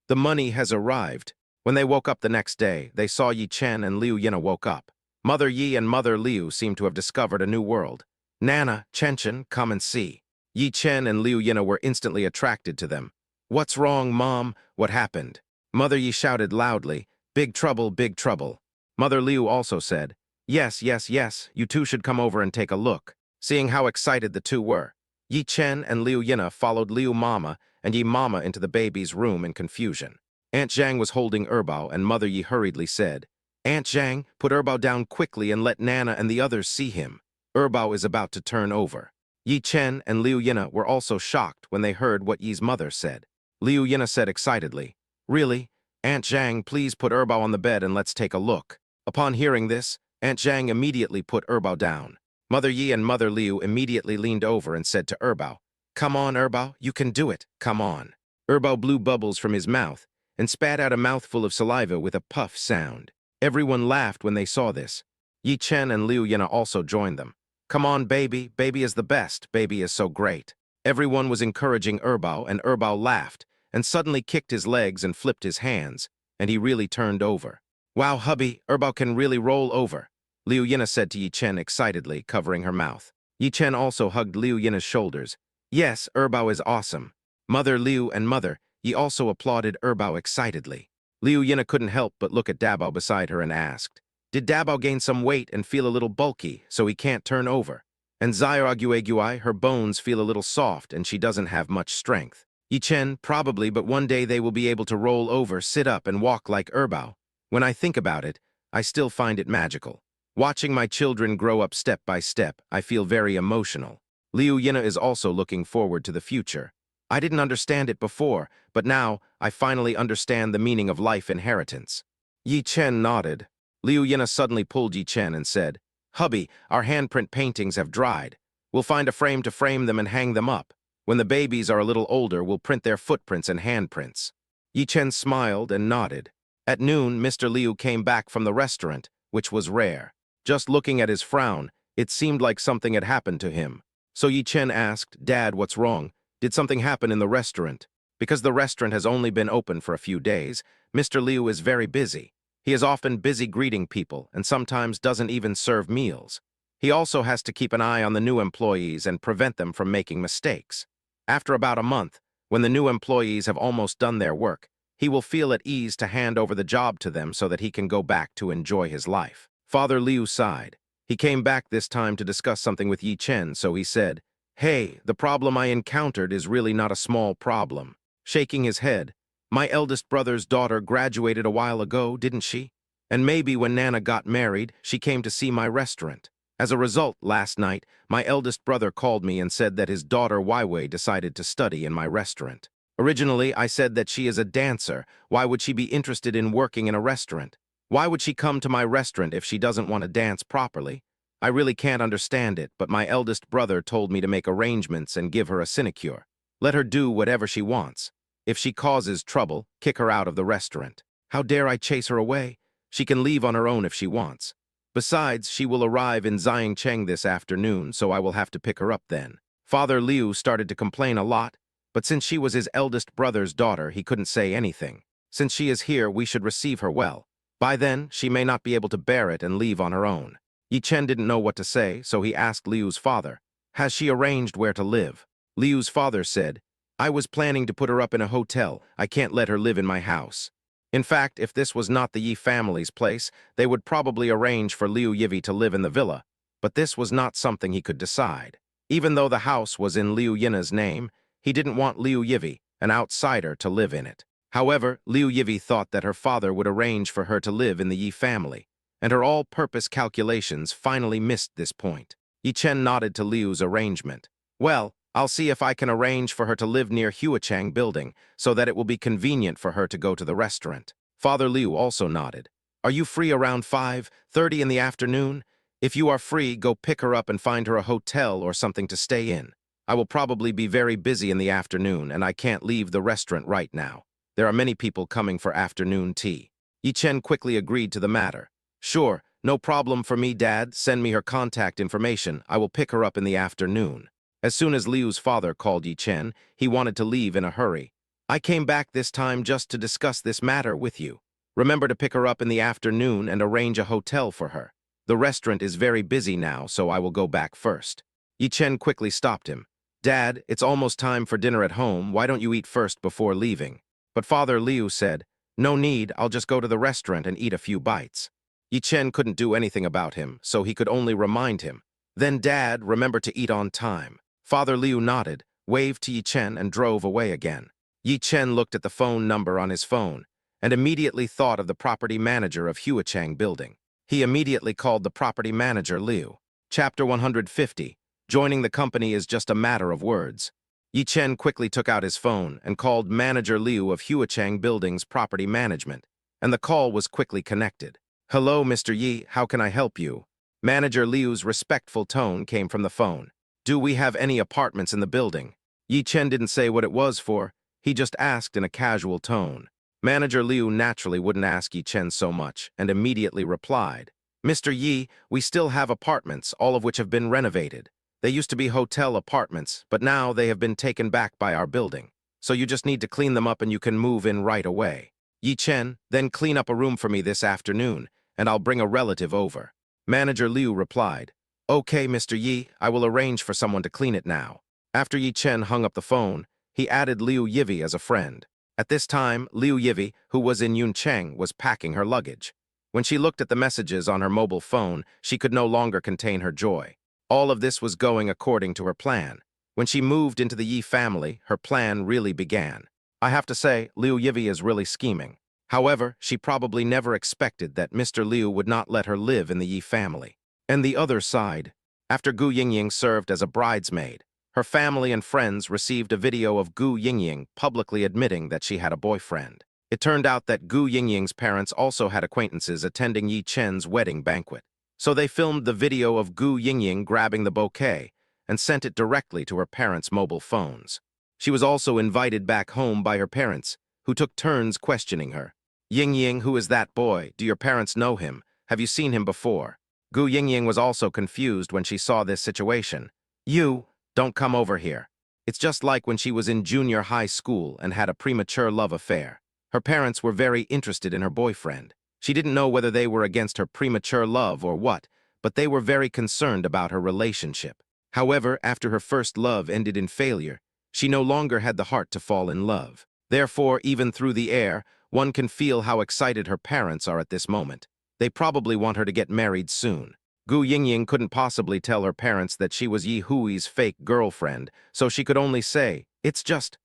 The money has arrived. When they woke up the next day, they saw Yi Chen and Liu Yina woke up. Mother Yi and Mother Liu seemed to have discovered a new world. Nana, Chen, come and see. Yi Chen and Liu Yina were instantly attracted to them. What's wrong, Mom? What happened? Mother Yi shouted loudly, big trouble, big trouble. Mother Liu also said, yes, yes, yes, you two should come over and take a look. Seeing how excited the two were, Yi Chen and Liu Yina followed Liu Mama and Yi Mama into the baby's room in confusion. Aunt Zhang was holding Erbao, and Mother Yi hurriedly said, Aunt Zhang, put Erbao down quickly and let Nana and the others see him. Erbao is about to turn over. Yi Chen and Liu Yina were also shocked when they heard what Yi's mother said. Liu Yina said excitedly, really? Aunt Zhang, please put Erbao on the bed and let's take a look. Upon hearing this, Aunt Zhang immediately put Erbao down. Mother Yi and Mother Liu immediately leaned over and said to Erbao, come on, Erbao, you can do it, come on. Erbao blew bubbles from his mouth and spat out a mouthful of saliva with a puff sound. Everyone laughed when they saw this. Yi Chen and Liu Yina also joined them. Come on, baby, baby is the best, baby is so great. Everyone was encouraging Erbao, and Erbao laughed, and suddenly kicked his legs and flipped his hands, and he really turned over. Wow, hubby, Erbao can really roll over, Liu Yina said to Yi Chen excitedly, covering her mouth. Yi Chen also hugged Liu Yina's shoulders. Yes, Erbao is awesome. Mother Liu and Mother Yi also applauded Erbao excitedly. Liu Yina couldn't help but look at Dabao beside her and asked, did Dabao gain some weight and feel a little bulky, so he can't turn over? And Xiaoguiguai, her bones feel a little soft and she doesn't have much strength. Yi Chen, probably, but one day they will be able to roll over, sit up, and walk like Erbao. When I think about it, I still find it magical. Watching my children grow up step by step, I feel very emotional. Liu Yina is also looking forward to the future. I didn't understand it before, but now I finally understand the meaning of life inheritance. Yi Chen nodded. Liu Yina suddenly pulled Yi Chen and said, hubby, our handprint paintings have dried. We'll find a frame to frame them and hang them up. When the babies are a little older, we'll print their footprints and handprints. Yi Chen smiled and nodded. At noon, Mr. Liu came back from the restaurant, which was rare. Just looking at his frown, it seemed like something had happened to him. So Yi Chen asked, Dad, what's wrong? Did something happen in the restaurant? Because the restaurant has only been open for a few days, Mr. Liu is very busy. He is often busy greeting people and sometimes doesn't even serve meals. He also has to keep an eye on the new employees and prevent them from making mistakes. After about a month, when the new employees have almost done their work, he will feel at ease to hand over the job to them so that he can go back to enjoy his life. Father Liu sighed. He came back this time to discuss something with Yi Chen, so he said, Hey, the problem I encountered is really not a small problem. Shaking his head, my eldest brother's daughter graduated a while ago, didn't she? And maybe when Nana got married, she came to see my restaurant. As a result, last night, my eldest brother called me and said that his daughter Weiwei decided to study in my restaurant. Originally, I said that she is a dancer. Why would she be interested in working in a restaurant? Why would she come to my restaurant if she doesn't want to dance properly? I really can't understand it, but my eldest brother told me to make arrangements and give her a sinecure. Let her do whatever she wants. If she causes trouble, kick her out of the restaurant. How dare I chase her away? She can leave on her own if she wants. Besides, she will arrive in Xiangcheng this afternoon, so I will have to pick her up then. Father Liu started to complain a lot, but since she was his eldest brother's daughter, he couldn't say anything. Since she is here, we should receive her well. By then, she may not be able to bear it and leave on her own. Yi Chen didn't know what to say, so he asked Liu's father, has she arranged where to live? Liu's father said, I was planning to put her up in a hotel. I can't let her live in my house. In fact, if this was not the Yi family's place, they would probably arrange for Liu Yivi to live in the villa, but this was not something he could decide. Even though the house was in Liu Yina's name, he didn't want Liu Yivi, an outsider, to live in it. However, Liu Yivi thought that her father would arrange for her to live in the Yi family, and her all-purpose calculations finally missed this point. Yi Chen nodded to Liu's arrangement. Well, I'll see if I can arrange for her to live near Huachang building so that it will be convenient for her to go to the restaurant. Father Liu also nodded. Are you free around 5:30 in the afternoon? If you are free, go pick her up and find her a hotel or something to stay in. I will probably be very busy in the afternoon and I can't leave the restaurant right now. There are many people coming for afternoon tea. Yi Chen quickly agreed to the matter. Sure, no problem for me, Dad. Send me her contact information. I will pick her up in the afternoon. As soon as Liu's father called Yi Chen, he wanted to leave in a hurry. I came back this time just to discuss this matter with you. Remember to pick her up in the afternoon and arrange a hotel for her. The restaurant is very busy now, so I will go back first. Yi Chen quickly stopped him. Dad, it's almost time for dinner at home. Why don't you eat first before leaving? But Father Liu said, no need, I'll just go to the restaurant and eat a few bites. Yi Chen couldn't do anything about him, so he could only remind him. Then Dad, remember to eat on time. Father Liu nodded, waved to Yi Chen and drove away again. Yi Chen looked at the phone number on his phone and immediately thought of the property manager of Huachang Building. He immediately called the property manager Liu. Chapter 150. Joining the company is just a matter of words. Yi Chen quickly took out his phone and called Manager Liu of Huachang Building's property management, and the call was quickly connected. Hello, Mr. Yi, how can I help you? Manager Liu's respectful tone came from the phone. Do we have any apartments in the building? Yi Chen didn't say what it was for. He just asked in a casual tone. Manager Liu naturally wouldn't ask Yi Chen so much and immediately replied, Mr. Yi, we still have apartments, all of which have been renovated. They used to be hotel apartments, but now they have been taken back by our building. So you just need to clean them up and you can move in right away. Yi Chen, then clean up a room for me this afternoon, and I'll bring a relative over. Manager Liu replied, Okay, Mr. Yi, I will arrange for someone to clean it now. After Yi Chen hung up the phone, he added Liu Yivi as a friend. At this time, Liu Yivi, who was in Yuncheng, was packing her luggage. When she looked at the messages on her mobile phone, she could no longer contain her joy. All of this was going according to her plan. When she moved into the Yi family, her plan really began. I have to say, Liu Yivi is really scheming. However, she probably never expected that Mr. Liu would not let her live in the Yi family. And the other side, after Gu Yingying served as a bridesmaid, her family and friends received a video of Gu Yingying publicly admitting that she had a boyfriend. It turned out that Gu Yingying's parents also had acquaintances attending Yi Chen's wedding banquet. So they filmed the video of Gu Yingying grabbing the bouquet and sent it directly to her parents' mobile phones. She was also invited back home by her parents, who took turns questioning her. Yingying, who is that boy? Do your parents know him? Have you seen him before? Gu Yingying was also confused when she saw this situation. You, don't come over here. It's just like when she was in junior high school and had a premature love affair. Her parents were very interested in her boyfriend. She didn't know whether they were against her premature love or what, but they were very concerned about her relationship. However, after her first love ended in failure, she no longer had the heart to fall in love. Therefore, even through the air, one can feel how excited her parents are at this moment. They probably want her to get married soon. Gu Yingying couldn't possibly tell her parents that she was Yi Hui's fake girlfriend, so she could only say, it's just,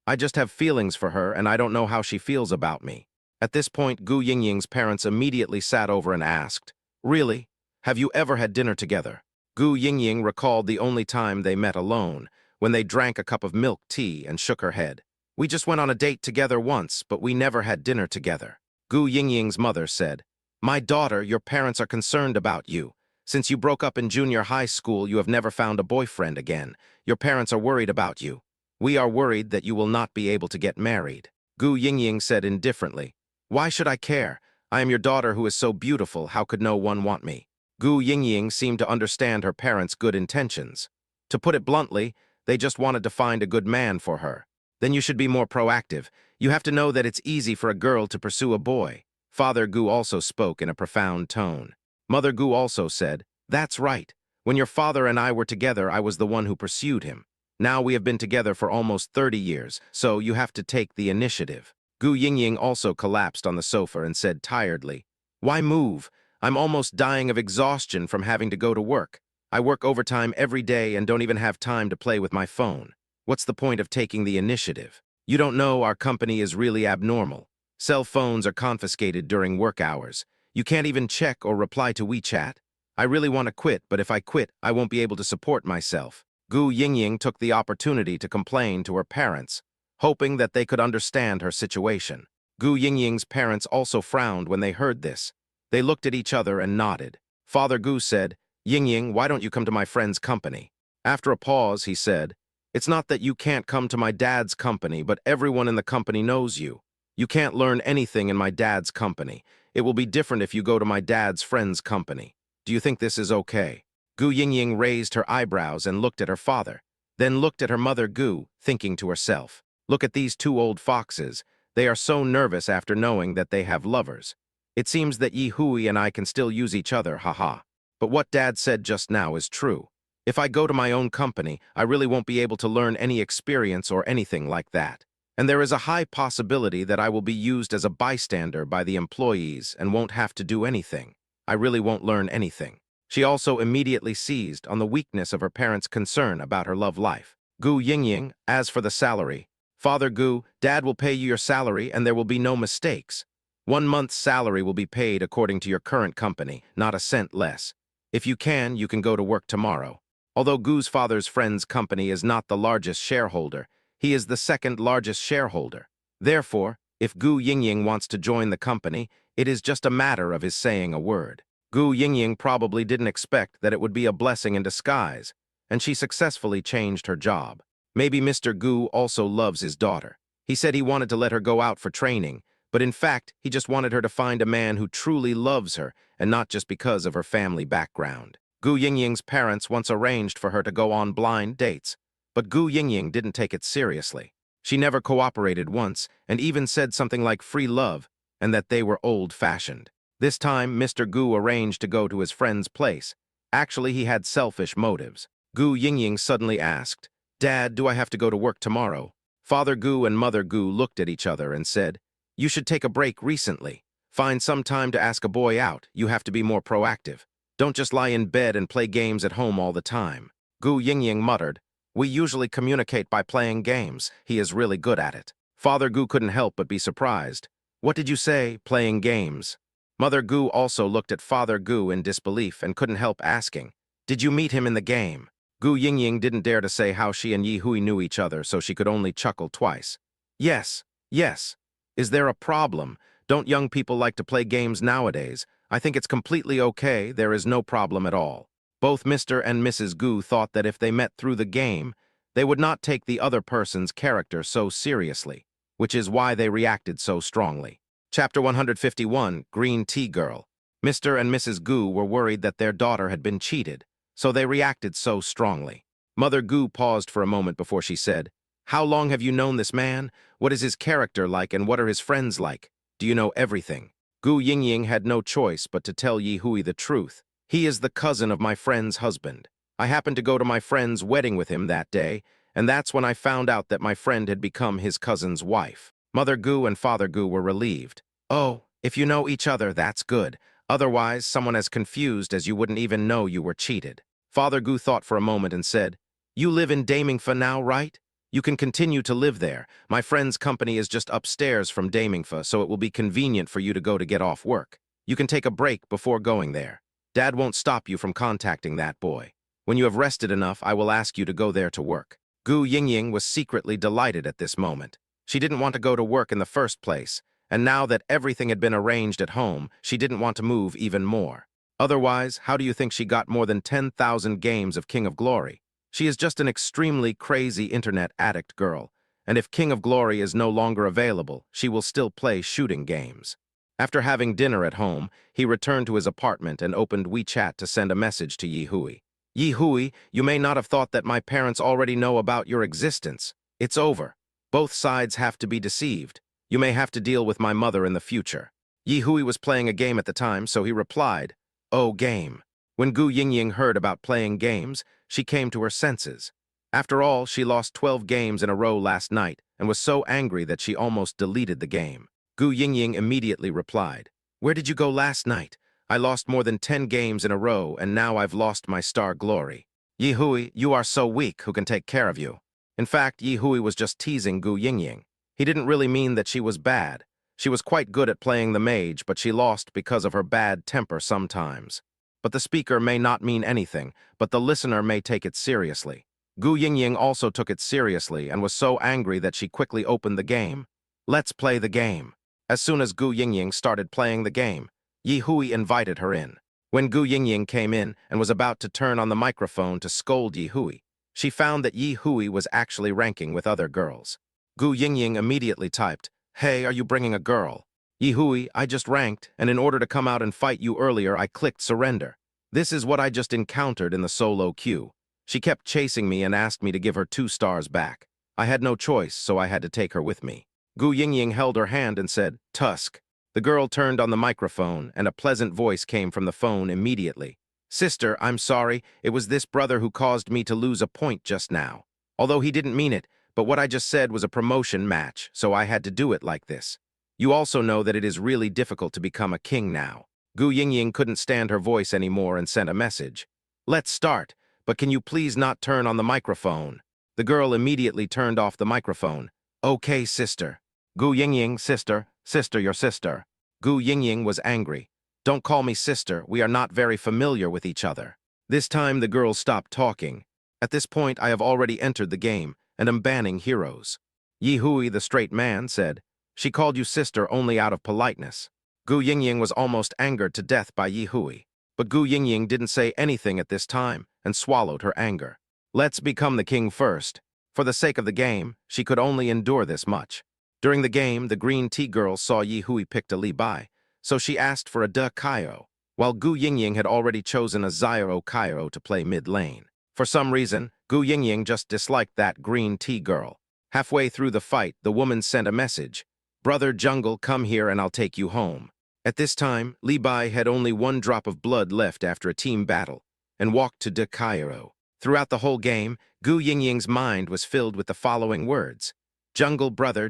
I just have feelings for her and I don't know how she feels about me. At this point, Gu Yingying's parents immediately sat over and asked, Really? Have you ever had dinner together? Gu Yingying recalled the only time they met alone, when they drank a cup of milk tea, and shook her head. We just went on a date together once, but we never had dinner together. Gu Yingying's mother said, My daughter, your parents are concerned about you. Since you broke up in junior high school, you have never found a boyfriend again. Your parents are worried about you. We are worried that you will not be able to get married. Gu Yingying said indifferently, Why should I care? I am your daughter who is so beautiful, how could no one want me? Gu Yingying seemed to understand her parents' good intentions. To put it bluntly, they just wanted to find a good man for her. Then you should be more proactive. You have to know that it's easy for a girl to pursue a boy. Father Gu also spoke in a profound tone. Mother Gu also said, That's right. When your father and I were together, I was the one who pursued him. Now we have been together for almost 30 years, so you have to take the initiative. Gu Yingying also collapsed on the sofa and said tiredly, Why move? I'm almost dying of exhaustion from having to go to work. I work overtime every day and don't even have time to play with my phone. What's the point of taking the initiative? You don't know our company is really abnormal. Cell phones are confiscated during work hours. You can't even check or reply to WeChat. I really want to quit, but if I quit, I won't be able to support myself. Gu Yingying took the opportunity to complain to her parents, hoping that they could understand her situation. Gu Yingying's parents also frowned when they heard this. They looked at each other and nodded. Father Gu said, Yingying, why don't you come to my friend's company? After a pause, he said, "It's not that you can't come to my dad's company, but everyone in the company knows you. You can't learn anything in my dad's company. It will be different if you go to my dad's friend's company. Do you think this is okay?" Gu Yingying raised her eyebrows and looked at her father, then looked at her mother Gu, thinking to herself, "Look at these two old foxes. They are so nervous after knowing that they have lovers. It seems that Yi Hui and I can still use each other, haha. But what Dad said just now is true. If I go to my own company, I really won't be able to learn any experience or anything like that. And there is a high possibility that I will be used as a bystander by the employees and won't have to do anything. I really won't learn anything." She also immediately seized on the weakness of her parents' concern about her love life. Gu Yingying, as for the salary, "Father Gu, Dad will pay you your salary and there will be no mistakes. 1 month's salary will be paid according to your current company, not a cent less. If you can go to work tomorrow." Although Gu's father's friend's company is not the largest shareholder, he is the second largest shareholder. Therefore, if Gu Yingying wants to join the company, it is just a matter of his saying a word. Gu Yingying probably didn't expect that it would be a blessing in disguise, and she successfully changed her job. Maybe Mr. Gu also loves his daughter. He said he wanted to let her go out for training, but in fact, he just wanted her to find a man who truly loves her, and not just because of her family background. Gu Yingying's parents once arranged for her to go on blind dates, but Gu Yingying didn't take it seriously. She never cooperated once, and even said something like free love, and that they were old-fashioned. This time, Mr. Gu arranged to go to his friend's place. Actually, he had selfish motives. Gu Yingying suddenly asked, "Dad, do I have to go to work tomorrow?" Father Gu and Mother Gu looked at each other and said, "You should take a break recently. Find some time to ask a boy out. You have to be more proactive. Don't just lie in bed and play games at home all the time." Gu Yingying muttered, "We usually communicate by playing games. He is really good at it." Father Gu couldn't help but be surprised. "What did you say, playing games?" Mother Gu also looked at Father Gu in disbelief and couldn't help asking, "Did you meet him in the game?" Gu Yingying didn't dare to say how she and Yi Hui knew each other, so she could only chuckle twice. "Yes, yes. Is there a problem? Don't young people like to play games nowadays? I think it's completely okay, there is no problem at all." Both Mr. and Mrs. Gu thought that if they met through the game, they would not take the other person's character so seriously, which is why they reacted so strongly. Chapter 151, Green Tea Girl. Mr. and Mrs. Gu were worried that their daughter had been cheated, so they reacted so strongly. Mother Gu paused for a moment before she said, "How long have you known this man? What is his character like and what are his friends like? Do you know everything?" Gu Yingying had no choice but to tell Yi Hui the truth. "He is the cousin of my friend's husband. I happened to go to my friend's wedding with him that day, and that's when I found out that my friend had become his cousin's wife." Mother Gu and Father Gu were relieved. "Oh, if you know each other, that's good. Otherwise, someone as confused as you wouldn't even know you were cheated." Father Gu thought for a moment and said, "You live in Damingfa now, right? You can continue to live there. My friend's company is just upstairs from Damingfa, so it will be convenient for you to go to get off work. You can take a break before going there. Dad won't stop you from contacting that boy. When you have rested enough, I will ask you to go there to work." Gu Yingying was secretly delighted at this moment. She didn't want to go to work in the first place, and now that everything had been arranged at home, she didn't want to move even more. Otherwise, how do you think she got more than 10,000 games of King of Glory? She is just an extremely crazy internet addict girl, and if King of Glory is no longer available, she will still play shooting games. After having dinner at home, he returned to his apartment and opened WeChat to send a message to Yi Hui. "Yi Hui, you may not have thought that my parents already know about your existence. It's over. Both sides have to be deceived. You may have to deal with my mother in the future." Yi Hui was playing a game at the time, so he replied, "Oh, game." When Gu Yingying heard about playing games, she came to her senses. After all, she lost 12 games in a row last night and was so angry that she almost deleted the game. Gu Yingying immediately replied, "Where did you go last night? I lost more than 10 games in a row, and now I've lost my star glory. Yi Hui, you are so weak, who can take care of you?" In fact, Yi Hui was just teasing Gu Yingying. He didn't really mean that she was bad. She was quite good at playing the mage, but she lost because of her bad temper sometimes. But the speaker may not mean anything, but the listener may take it seriously. Gu Yingying also took it seriously and was so angry that she quickly opened the game. "Let's play the game." As soon as Gu Yingying started playing the game, Yi Hui invited her in. When Gu Yingying came in and was about to turn on the microphone to scold Yi Hui, she found that Yi Hui was actually ranking with other girls. Gu Yingying immediately typed, "Hey, are you bringing a girl?" "Yi Hui, I just ranked, and in order to come out and fight you earlier, I clicked surrender. This is what I just encountered in the solo queue. She kept chasing me and asked me to give her 2 stars back. I had no choice, so I had to take her with me." Gu Yingying held her hand and said, "Tusk." The girl turned on the microphone, and a pleasant voice came from the phone immediately. "Sister, I'm sorry. It was this brother who caused me to lose a point just now. Although he didn't mean it, but what I just said was a promotion match, so I had to do it like this. You also know that it is really difficult to become a king now." Gu Yingying couldn't stand her voice anymore and sent a message. "Let's start, but can you please not turn on the microphone?" The girl immediately turned off the microphone. "Okay, sister." "Gu Yingying, sister, sister, your sister." Gu Yingying was angry. "Don't call me sister, we are not very familiar with each other." This time the girl stopped talking. "At this point I have already entered the game, and am banning heroes." Yi Hui, the straight man, said, "She called you sister only out of politeness." Gu Yingying was almost angered to death by Yi Hui. But Gu Yingying didn't say anything at this time and swallowed her anger. "Let's become the king first." For the sake of the game, she could only endure this much. During the game, the green tea girl saw Yi Hui picked a Li Bai, so she asked for a De Kaio, while Gu Yingying had already chosen a Zyro Kaio to play mid-lane. For some reason, Gu Yingying just disliked that green tea girl. Halfway through the fight, the woman sent a message. "Brother Jungle, come here and I'll take you home." At this time, Li Bai had only 1 drop of blood left after a team battle, and walked to De Kairo. Throughout the whole game, Gu Yingying's mind was filled with the following words. Jungle brother,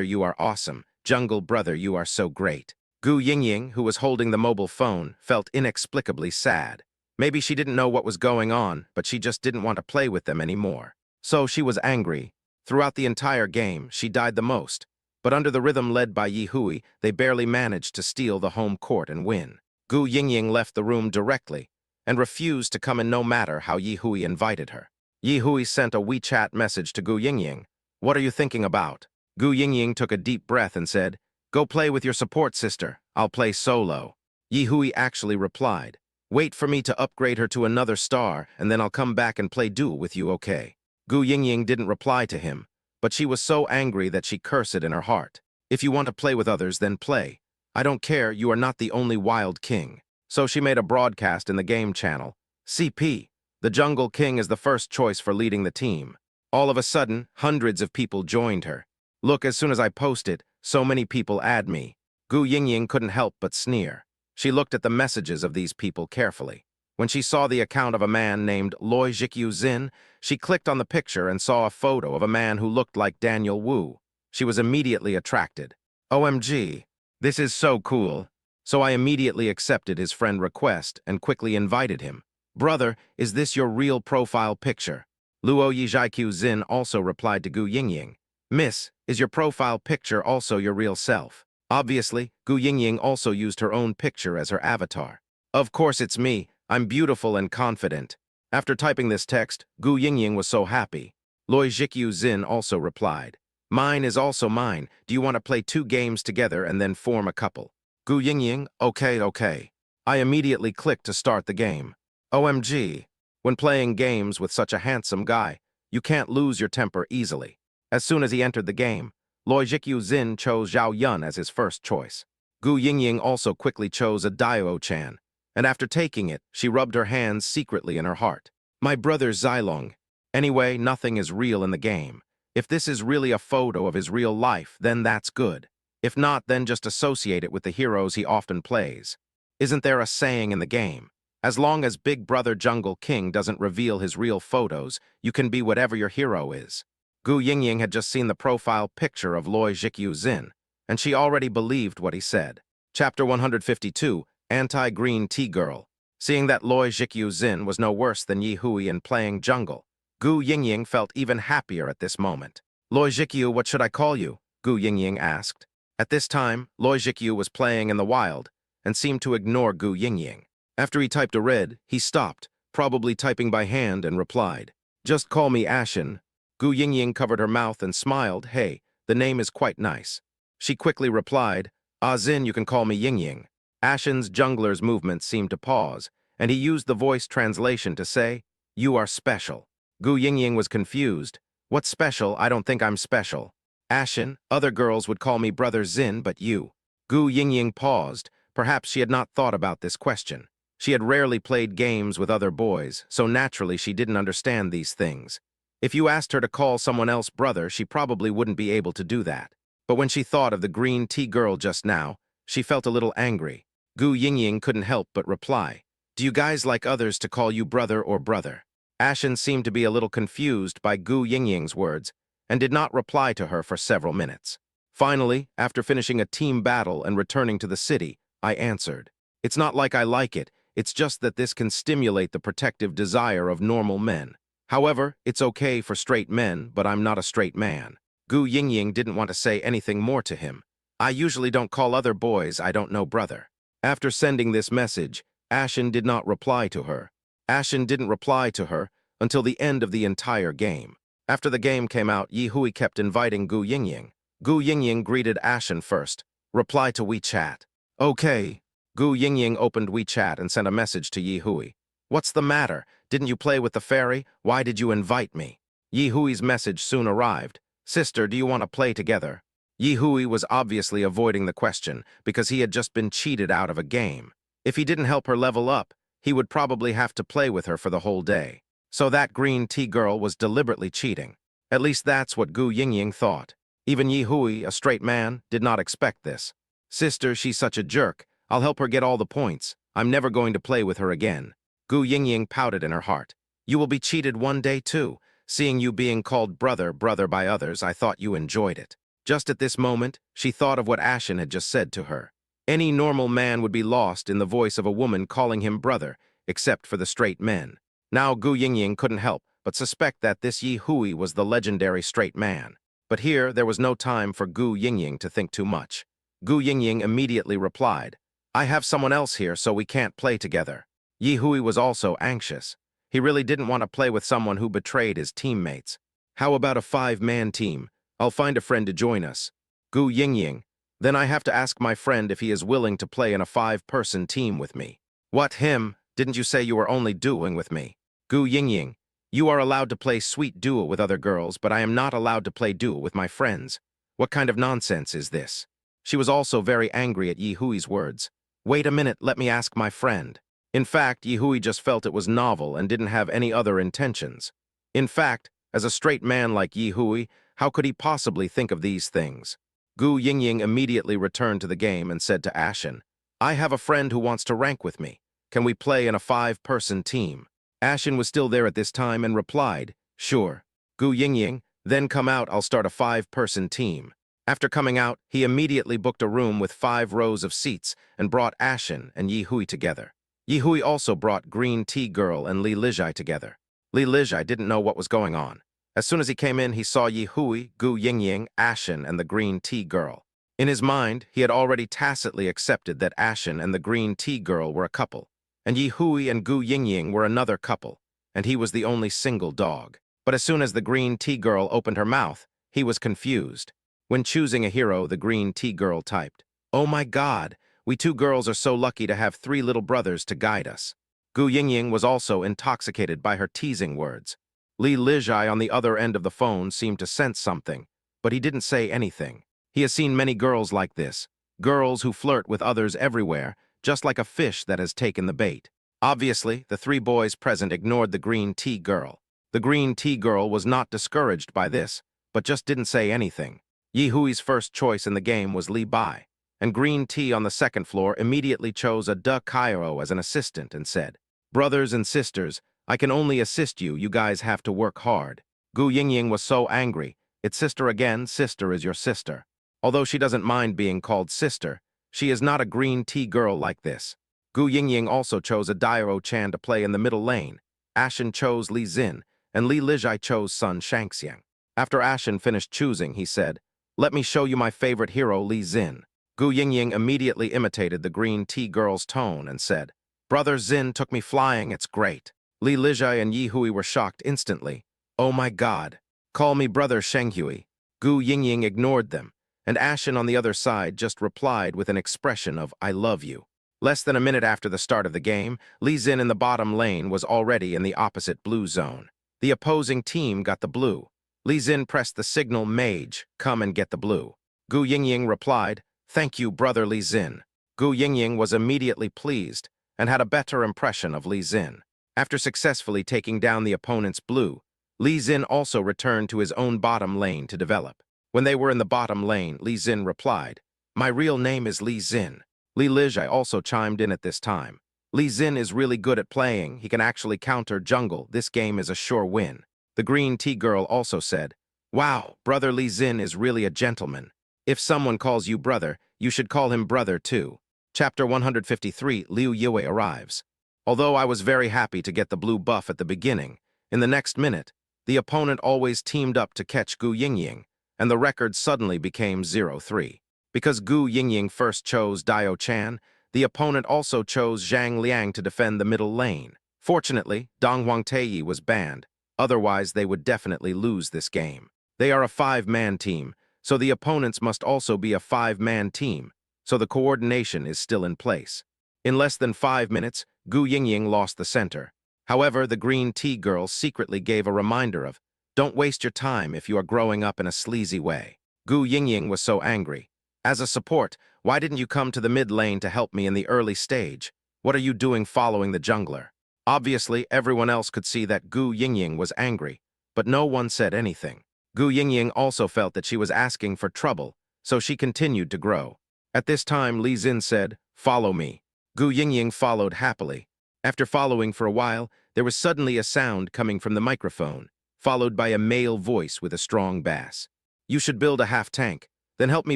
you are awesome. Jungle brother, you are so great." Gu Yingying, who was holding the mobile phone, felt inexplicably sad. Maybe she didn't know what was going on, but she just didn't want to play with them anymore. So she was angry. Throughout the entire game, she died the most. But under the rhythm led by Yi Hui, they barely managed to steal the home court and win. Gu Yingying left the room directly and refused to come in no matter how Yi Hui invited her. Yi Hui sent a WeChat message to Gu Yingying. "What are you thinking about?" Gu Yingying took a deep breath and said, "Go play with your support sister. I'll play solo." Yi Hui actually replied, "Wait for me to upgrade her to another star, and then I'll come back and play duel with you, okay?" Gu Yingying didn't reply to him, but she was so angry that she cursed it in her heart. "If you want to play with others, then play. I don't care, you are not the only wild king." So she made a broadcast in the game channel. "CP, the Jungle King is the first choice for leading the team." All of a sudden, hundreds of people joined her. "Look, as soon as I post it, so many people add me." Gu Yingying couldn't help but sneer. She looked at the messages of these people carefully. When she saw the account of a man named Loi Jikyu Zin, she clicked on the picture and saw a photo of a man who looked like Daniel Wu. She was immediately attracted. "OMG, this is so cool." So I immediately accepted his friend request and quickly invited him. "Brother, is this your real profile picture?" Luo Yijikyu Zin also replied to Gu Yingying. "Miss, is your profile picture also your real self?" Obviously, Gu Yingying also used her own picture as her avatar. "Of course it's me. I'm beautiful and confident." After typing this text, Gu Yingying was so happy. Loi Jikyu Zin also replied, "Mine is also mine. Do you want to play 2 games together and then form a couple?" Gu Yingying, okay. I immediately clicked to start the game. OMG. When playing games with such a handsome guy, you can't lose your temper easily. As soon as he entered the game, Loi Jikyu Zin chose Zhao Yun as his first choice. Gu Yingying also quickly chose a Daio-chan, and after taking it, she rubbed her hands secretly in her heart. "My brother Zilong. Anyway, nothing is real in the game. If this is really a photo of his real life, then that's good. If not, then just associate it with the heroes he often plays. Isn't there a saying in the game? As long as Big Brother Jungle King doesn't reveal his real photos, you can be whatever your hero is." Gu Yingying had just seen the profile picture of Loi Jikyu Zin, and she already believed what he said. Chapter 152, Anti-Green Tea Girl. Seeing that Loi Jikyu Zin was no worse than Yi Hui in playing jungle, Gu Yingying felt even happier at this moment. "Loi Jikyu, what should I call you?" Gu Yingying asked. At this time, Loi Jikyu was playing in the wild and seemed to ignore Gu Yingying. After he typed a red, he stopped, probably typing by hand, and replied, "Just call me Ashen." Gu Yingying covered her mouth and smiled. "Hey, the name is quite nice." She quickly replied, "Ah Zin, you can call me Yingying." Ashen's jungler's movement seemed to pause, and he used the voice translation to say, "You are special." Gu Yingying was confused. What's special? I don't think I'm special. Ashen, other girls would call me Brother Zin, but you. Gu Yingying paused. Perhaps she had not thought about this question. She had rarely played games with other boys, so naturally she didn't understand these things. If you asked her to call someone else brother, she probably wouldn't be able to do that. But when she thought of the green tea girl just now, she felt a little angry. Gu Yingying couldn't help but reply. Do you guys like others to call you brother or brother? Ashen seemed to be a little confused by Gu Yingying's words and did not reply to her for several minutes. Finally, after finishing a team battle and returning to the city, I answered. It's not like I like it, it's just that this can stimulate the protective desire of normal men. However, it's okay for straight men, but I'm not a straight man. Gu Yingying didn't want to say anything more to him. I usually don't call other boys I don't know brother. After sending this message, Ashen did not reply to her. Ashen didn't reply to her until the end of the entire game. After the game came out, Yi Hui kept inviting Gu Yingying. Gu Yingying greeted Ashen first. Reply to WeChat. Okay. Gu Yingying opened WeChat and sent a message to Yi Hui. What's the matter? Didn't you play with the fairy? Why did you invite me? Yi Hui's message soon arrived. Sister, do you want to play together? Yi Hui was obviously avoiding the question because he had just been cheated out of a game. If he didn't help her level up, he would probably have to play with her for the whole day. So that green tea girl was deliberately cheating. At least that's what Gu Yingying thought. Even Yi Hui, a straight man, did not expect this. Sister, she's such a jerk. I'll help her get all the points. I'm never going to play with her again. Gu Yingying pouted in her heart. You will be cheated one day too. Seeing you being called brother by others, I thought you enjoyed it. Just at this moment, she thought of what Ashen had just said to her. Any normal man would be lost in the voice of a woman calling him brother, except for the straight men. Now Gu Yingying couldn't help but suspect that this Yi Hui was the legendary straight man. But here there was no time for Gu Yingying to think too much. Gu Yingying immediately replied, I have someone else here, so we can't play together. Yi Hui was also anxious. He really didn't want to play with someone who betrayed his teammates. How about a 5-man team? I'll find a friend to join us. Gu Yingying. Then I have to ask my friend if he is willing to play in a 5-person team with me. What, him? Didn't you say you were only duoing with me? Gu Yingying. You are allowed to play sweet duo with other girls, but I am not allowed to play duo with my friends. What kind of nonsense is this? She was also very angry at Yi Hui's words. Wait a minute, let me ask my friend. In fact, Yi Hui just felt it was novel and didn't have any other intentions. In fact, as a straight man like Yi Hui, how could he possibly think of these things? Gu Yingying immediately returned to the game and said to Ashen, I have a friend who wants to rank with me. Can we play in a 5-person team? Ashen was still there at this time and replied, Sure. Gu Yingying, then come out, I'll start a 5-person team. After coming out, he immediately booked a room with 5 rows of seats and brought Ashen and Yi Hui together. Yi Hui also brought Green Tea Girl and Li Lijai together. Li Lijai didn't know what was going on. As soon as he came in, he saw Yi Hui, Gu Yingying, Ashen, and the Green Tea Girl. In his mind, he had already tacitly accepted that Ashen and the Green Tea Girl were a couple, and Yi Hui and Gu Yingying were another couple, and he was the only single dog. But as soon as the Green Tea Girl opened her mouth, he was confused. When choosing a hero, the Green Tea Girl typed, Oh my God, we 2 girls are so lucky to have 3 little brothers to guide us. Gu Yingying was also intoxicated by her teasing words. Li Lijai on the other end of the phone seemed to sense something, but he didn't say anything. He has seen many girls like this, girls who flirt with others everywhere, just like a fish that has taken the bait. Obviously, the 3 boys present ignored the Green Tea Girl. The Green Tea Girl was not discouraged by this, but just didn't say anything. Yi Hui's first choice in the game was Li Bai, and Green Tea on the second floor immediately chose a De Cairo as an assistant and said, Brothers and sisters, I can only assist you, you guys have to work hard. Gu Yingying was so angry. It's sister again, sister is your sister. Although she doesn't mind being called sister, she is not a Green Tea Girl like this. Gu Yingying also chose a Dairo-chan to play in the middle lane. Ashen chose Li Zin, and Li Lijai chose Sun Shangxiang. After Ashen finished choosing, he said, Let me show you my favorite hero, Li Zin. Gu Yingying immediately imitated the Green Tea Girl's tone and said, Brother Zin took me flying, it's great. Li Lijai and Yi Hui were shocked instantly. Oh my God. Call me Brother Shenghui. Gu Yingying ignored them, and Ashen on the other side just replied with an expression of I love you. Less than a minute after the start of the game, Li Zin in the bottom lane was already in the opposite blue zone. The opposing team got the blue. Li Xin pressed the signal mage, come and get the blue. Gu Yingying replied, thank you, brother Li Xin. Gu Yingying was immediately pleased and had a better impression of Li Xin. After successfully taking down the opponent's blue, Li Xin also returned to his own bottom lane to develop. When they were in the bottom lane, Li Xin replied, my real name is Li Xin. Li Lijai also chimed in at this time. Li Xin is really good at playing. He can actually counter jungle. This game is a sure win. The green tea girl also said, wow, brother Li Xin is really a gentleman. If someone calls you brother, you should call him brother too. Chapter 153, Liu Yue arrives. Although I was very happy to get the blue buff at the beginning, in the next minute, the opponent always teamed up to catch Gu Yingying, and the record suddenly became 0-3. Because Gu Yingying first chose Dio Chan, the opponent also chose Zhang Liang to defend the middle lane. Fortunately, Dong Huangtei was banned, otherwise they would definitely lose this game. They are a 5-man team, so the opponents must also be a 5-man team, so the coordination is still in place. In less than 5 minutes, Gu Yingying lost the center. However, the green tea girl secretly gave a reminder of, don't waste your time if you are growing up in a sleazy way. Gu Yingying was so angry. As a support, why didn't you come to the mid lane to help me in the early stage? What are you doing following the jungler? Obviously, everyone else could see that Gu Yingying was angry, but no one said anything. Gu Yingying also felt that she was asking for trouble, so she continued to grow. At this time, Li Xin said, follow me. Gu Yingying followed happily. After following for a while, there was suddenly a sound coming from the microphone, followed by a male voice with a strong bass. You should build a half-tank, then help me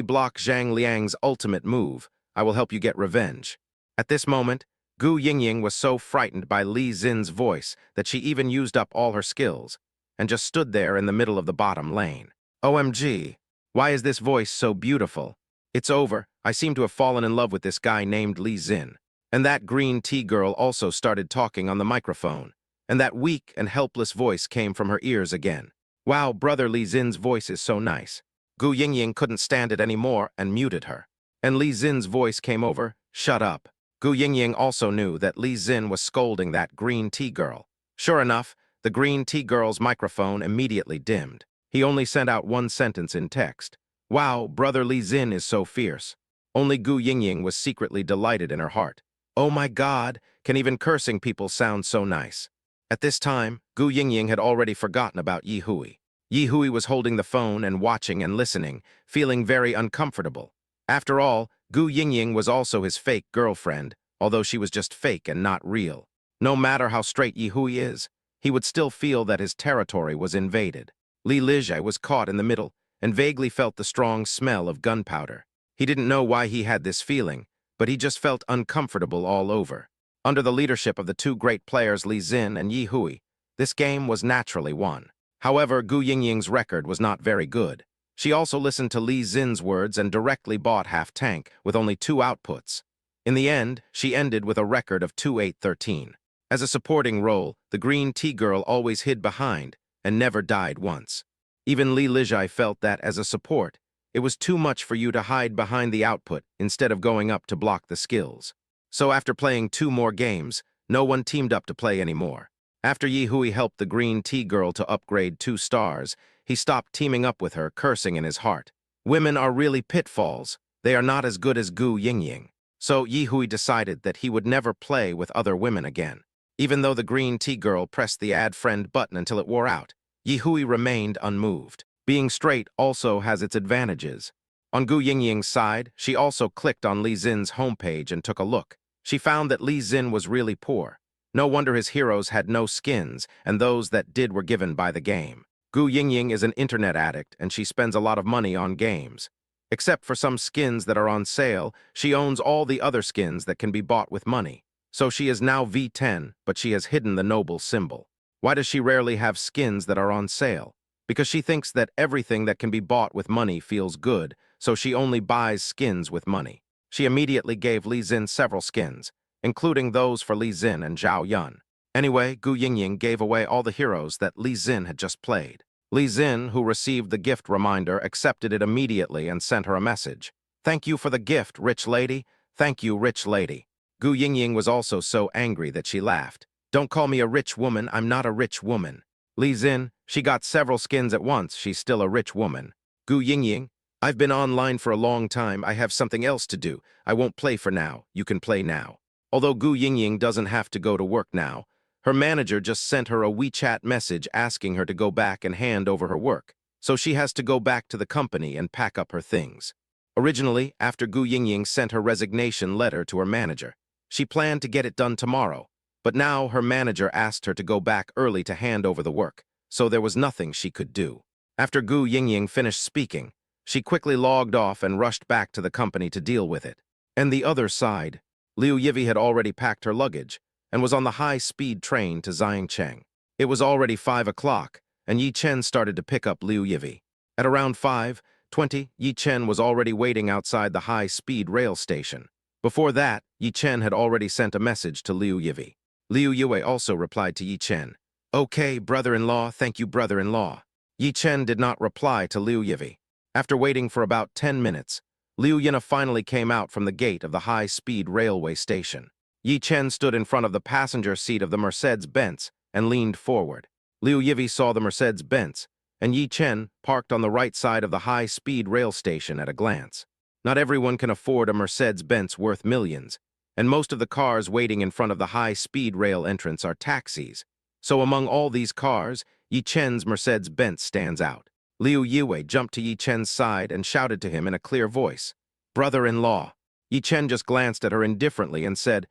block Zhang Liang's ultimate move. I will help you get revenge. At this moment, Gu Yingying was so frightened by Li Xin's voice that she even used up all her skills, and just stood there in the middle of the bottom lane. OMG, why is this voice so beautiful? It's over. I seem to have fallen in love with this guy named Li Xin. And that green tea girl also started talking on the microphone, and that weak and helpless voice came from her ears again. Wow, brother Li Xin's voice is so nice. Gu Yingying couldn't stand it anymore and muted her. And Li Xin's voice came over, shut up. Gu Yingying also knew that Li Xin was scolding that green tea girl. Sure enough, the green tea girl's microphone immediately dimmed. He only sent out one sentence in text. Wow, brother Li Xin is so fierce. Only Gu Yingying was secretly delighted in her heart. Oh my God, can even cursing people sound so nice? At this time, Gu Yingying had already forgotten about Yi Hui. Yi Hui was holding the phone and watching and listening, feeling very uncomfortable. After all, Gu Yingying was also his fake girlfriend, although she was just fake and not real. No matter how straight Yi Hui is, he would still feel that his territory was invaded. Li Lijai was caught in the middle and vaguely felt the strong smell of gunpowder. He didn't know why he had this feeling, but he just felt uncomfortable all over. Under the leadership of the two great players Li Xin and Yi Hui, this game was naturally won. However, Gu Yingying's record was not very good. She also listened to Li Xin's words and directly bought half-tank with only 2 outputs. In the end, she ended with a record of 2-8-13. As a supporting role, the green tea girl always hid behind and never died once. Even Li Lijai felt that, as a support, it was too much for you to hide behind the output instead of going up to block the skills. So after playing 2 more games, no one teamed up to play anymore. After Yi Hui helped the green tea girl to upgrade 2 stars, he stopped teaming up with her, cursing in his heart. Women are really pitfalls. They are not as good as Gu Yingying. So Yi Hui decided that he would never play with other women again. Even though the green tea girl pressed the add friend button until it wore out, Yi Hui remained unmoved. Being straight also has its advantages. On Gu Yingying's side, she also clicked on Li Xin's homepage and took a look. She found that Li Xin was really poor. No wonder his heroes had no skins, and those that did were given by the game. Gu Yingying is an internet addict, and she spends a lot of money on games. Except for some skins that are on sale, she owns all the other skins that can be bought with money. So she is now V10, but she has hidden the noble symbol. Why does she rarely have skins that are on sale? Because she thinks that everything that can be bought with money feels good, so she only buys skins with money. She immediately gave Li Xin several skins, including those for Li Xin and Zhao Yun. Anyway, Gu Yingying gave away all the heroes that Li Xin had just played. Li Xin, who received the gift reminder, accepted it immediately and sent her a message. Thank you for the gift, rich lady. Thank you, rich lady. Gu Yingying was also so angry that she laughed. Don't call me a rich woman, I'm not a rich woman. Li Xin, she got several skins at once, she's still a rich woman. Gu Yingying, I've been online for a long time, I have something else to do. I won't play for now, you can play now. Although Gu Yingying doesn't have to go to work now, her manager just sent her a WeChat message asking her to go back and hand over her work, so she has to go back to the company and pack up her things. Originally, after Gu Yingying sent her resignation letter to her manager, she planned to get it done tomorrow, but now her manager asked her to go back early to hand over the work, so there was nothing she could do. After Gu Yingying finished speaking, she quickly logged off and rushed back to the company to deal with it. And the other side, Liu Yivi had already packed her luggage and was on the high-speed train to Xiangcheng. It was already 5 o'clock, and Yi Chen started to pick up Liu Yivi. At around 5:20, Yi Chen was already waiting outside the high-speed rail station. Before that, Yi Chen had already sent a message to Liu Yivi. Liu Yue also replied to Yi Chen. Okay, brother-in-law, thank you, brother-in-law. Yi Chen did not reply to Liu Yivi. After waiting for about 10 minutes, Liu Yina finally came out from the gate of the high-speed railway station. Yi Chen stood in front of the passenger seat of the Mercedes-Benz and leaned forward. Liu Yivi saw the Mercedes-Benz, and Yi Chen parked on the right side of the high-speed rail station at a glance. Not everyone can afford a Mercedes-Benz worth millions, and most of the cars waiting in front of the high-speed rail entrance are taxis. So among all these cars, Yi Chen's Mercedes-Benz stands out. Liu Yue jumped to Yi Chen's side and shouted to him in a clear voice, "Brother-in-law." Yi Chen just glanced at her indifferently and said,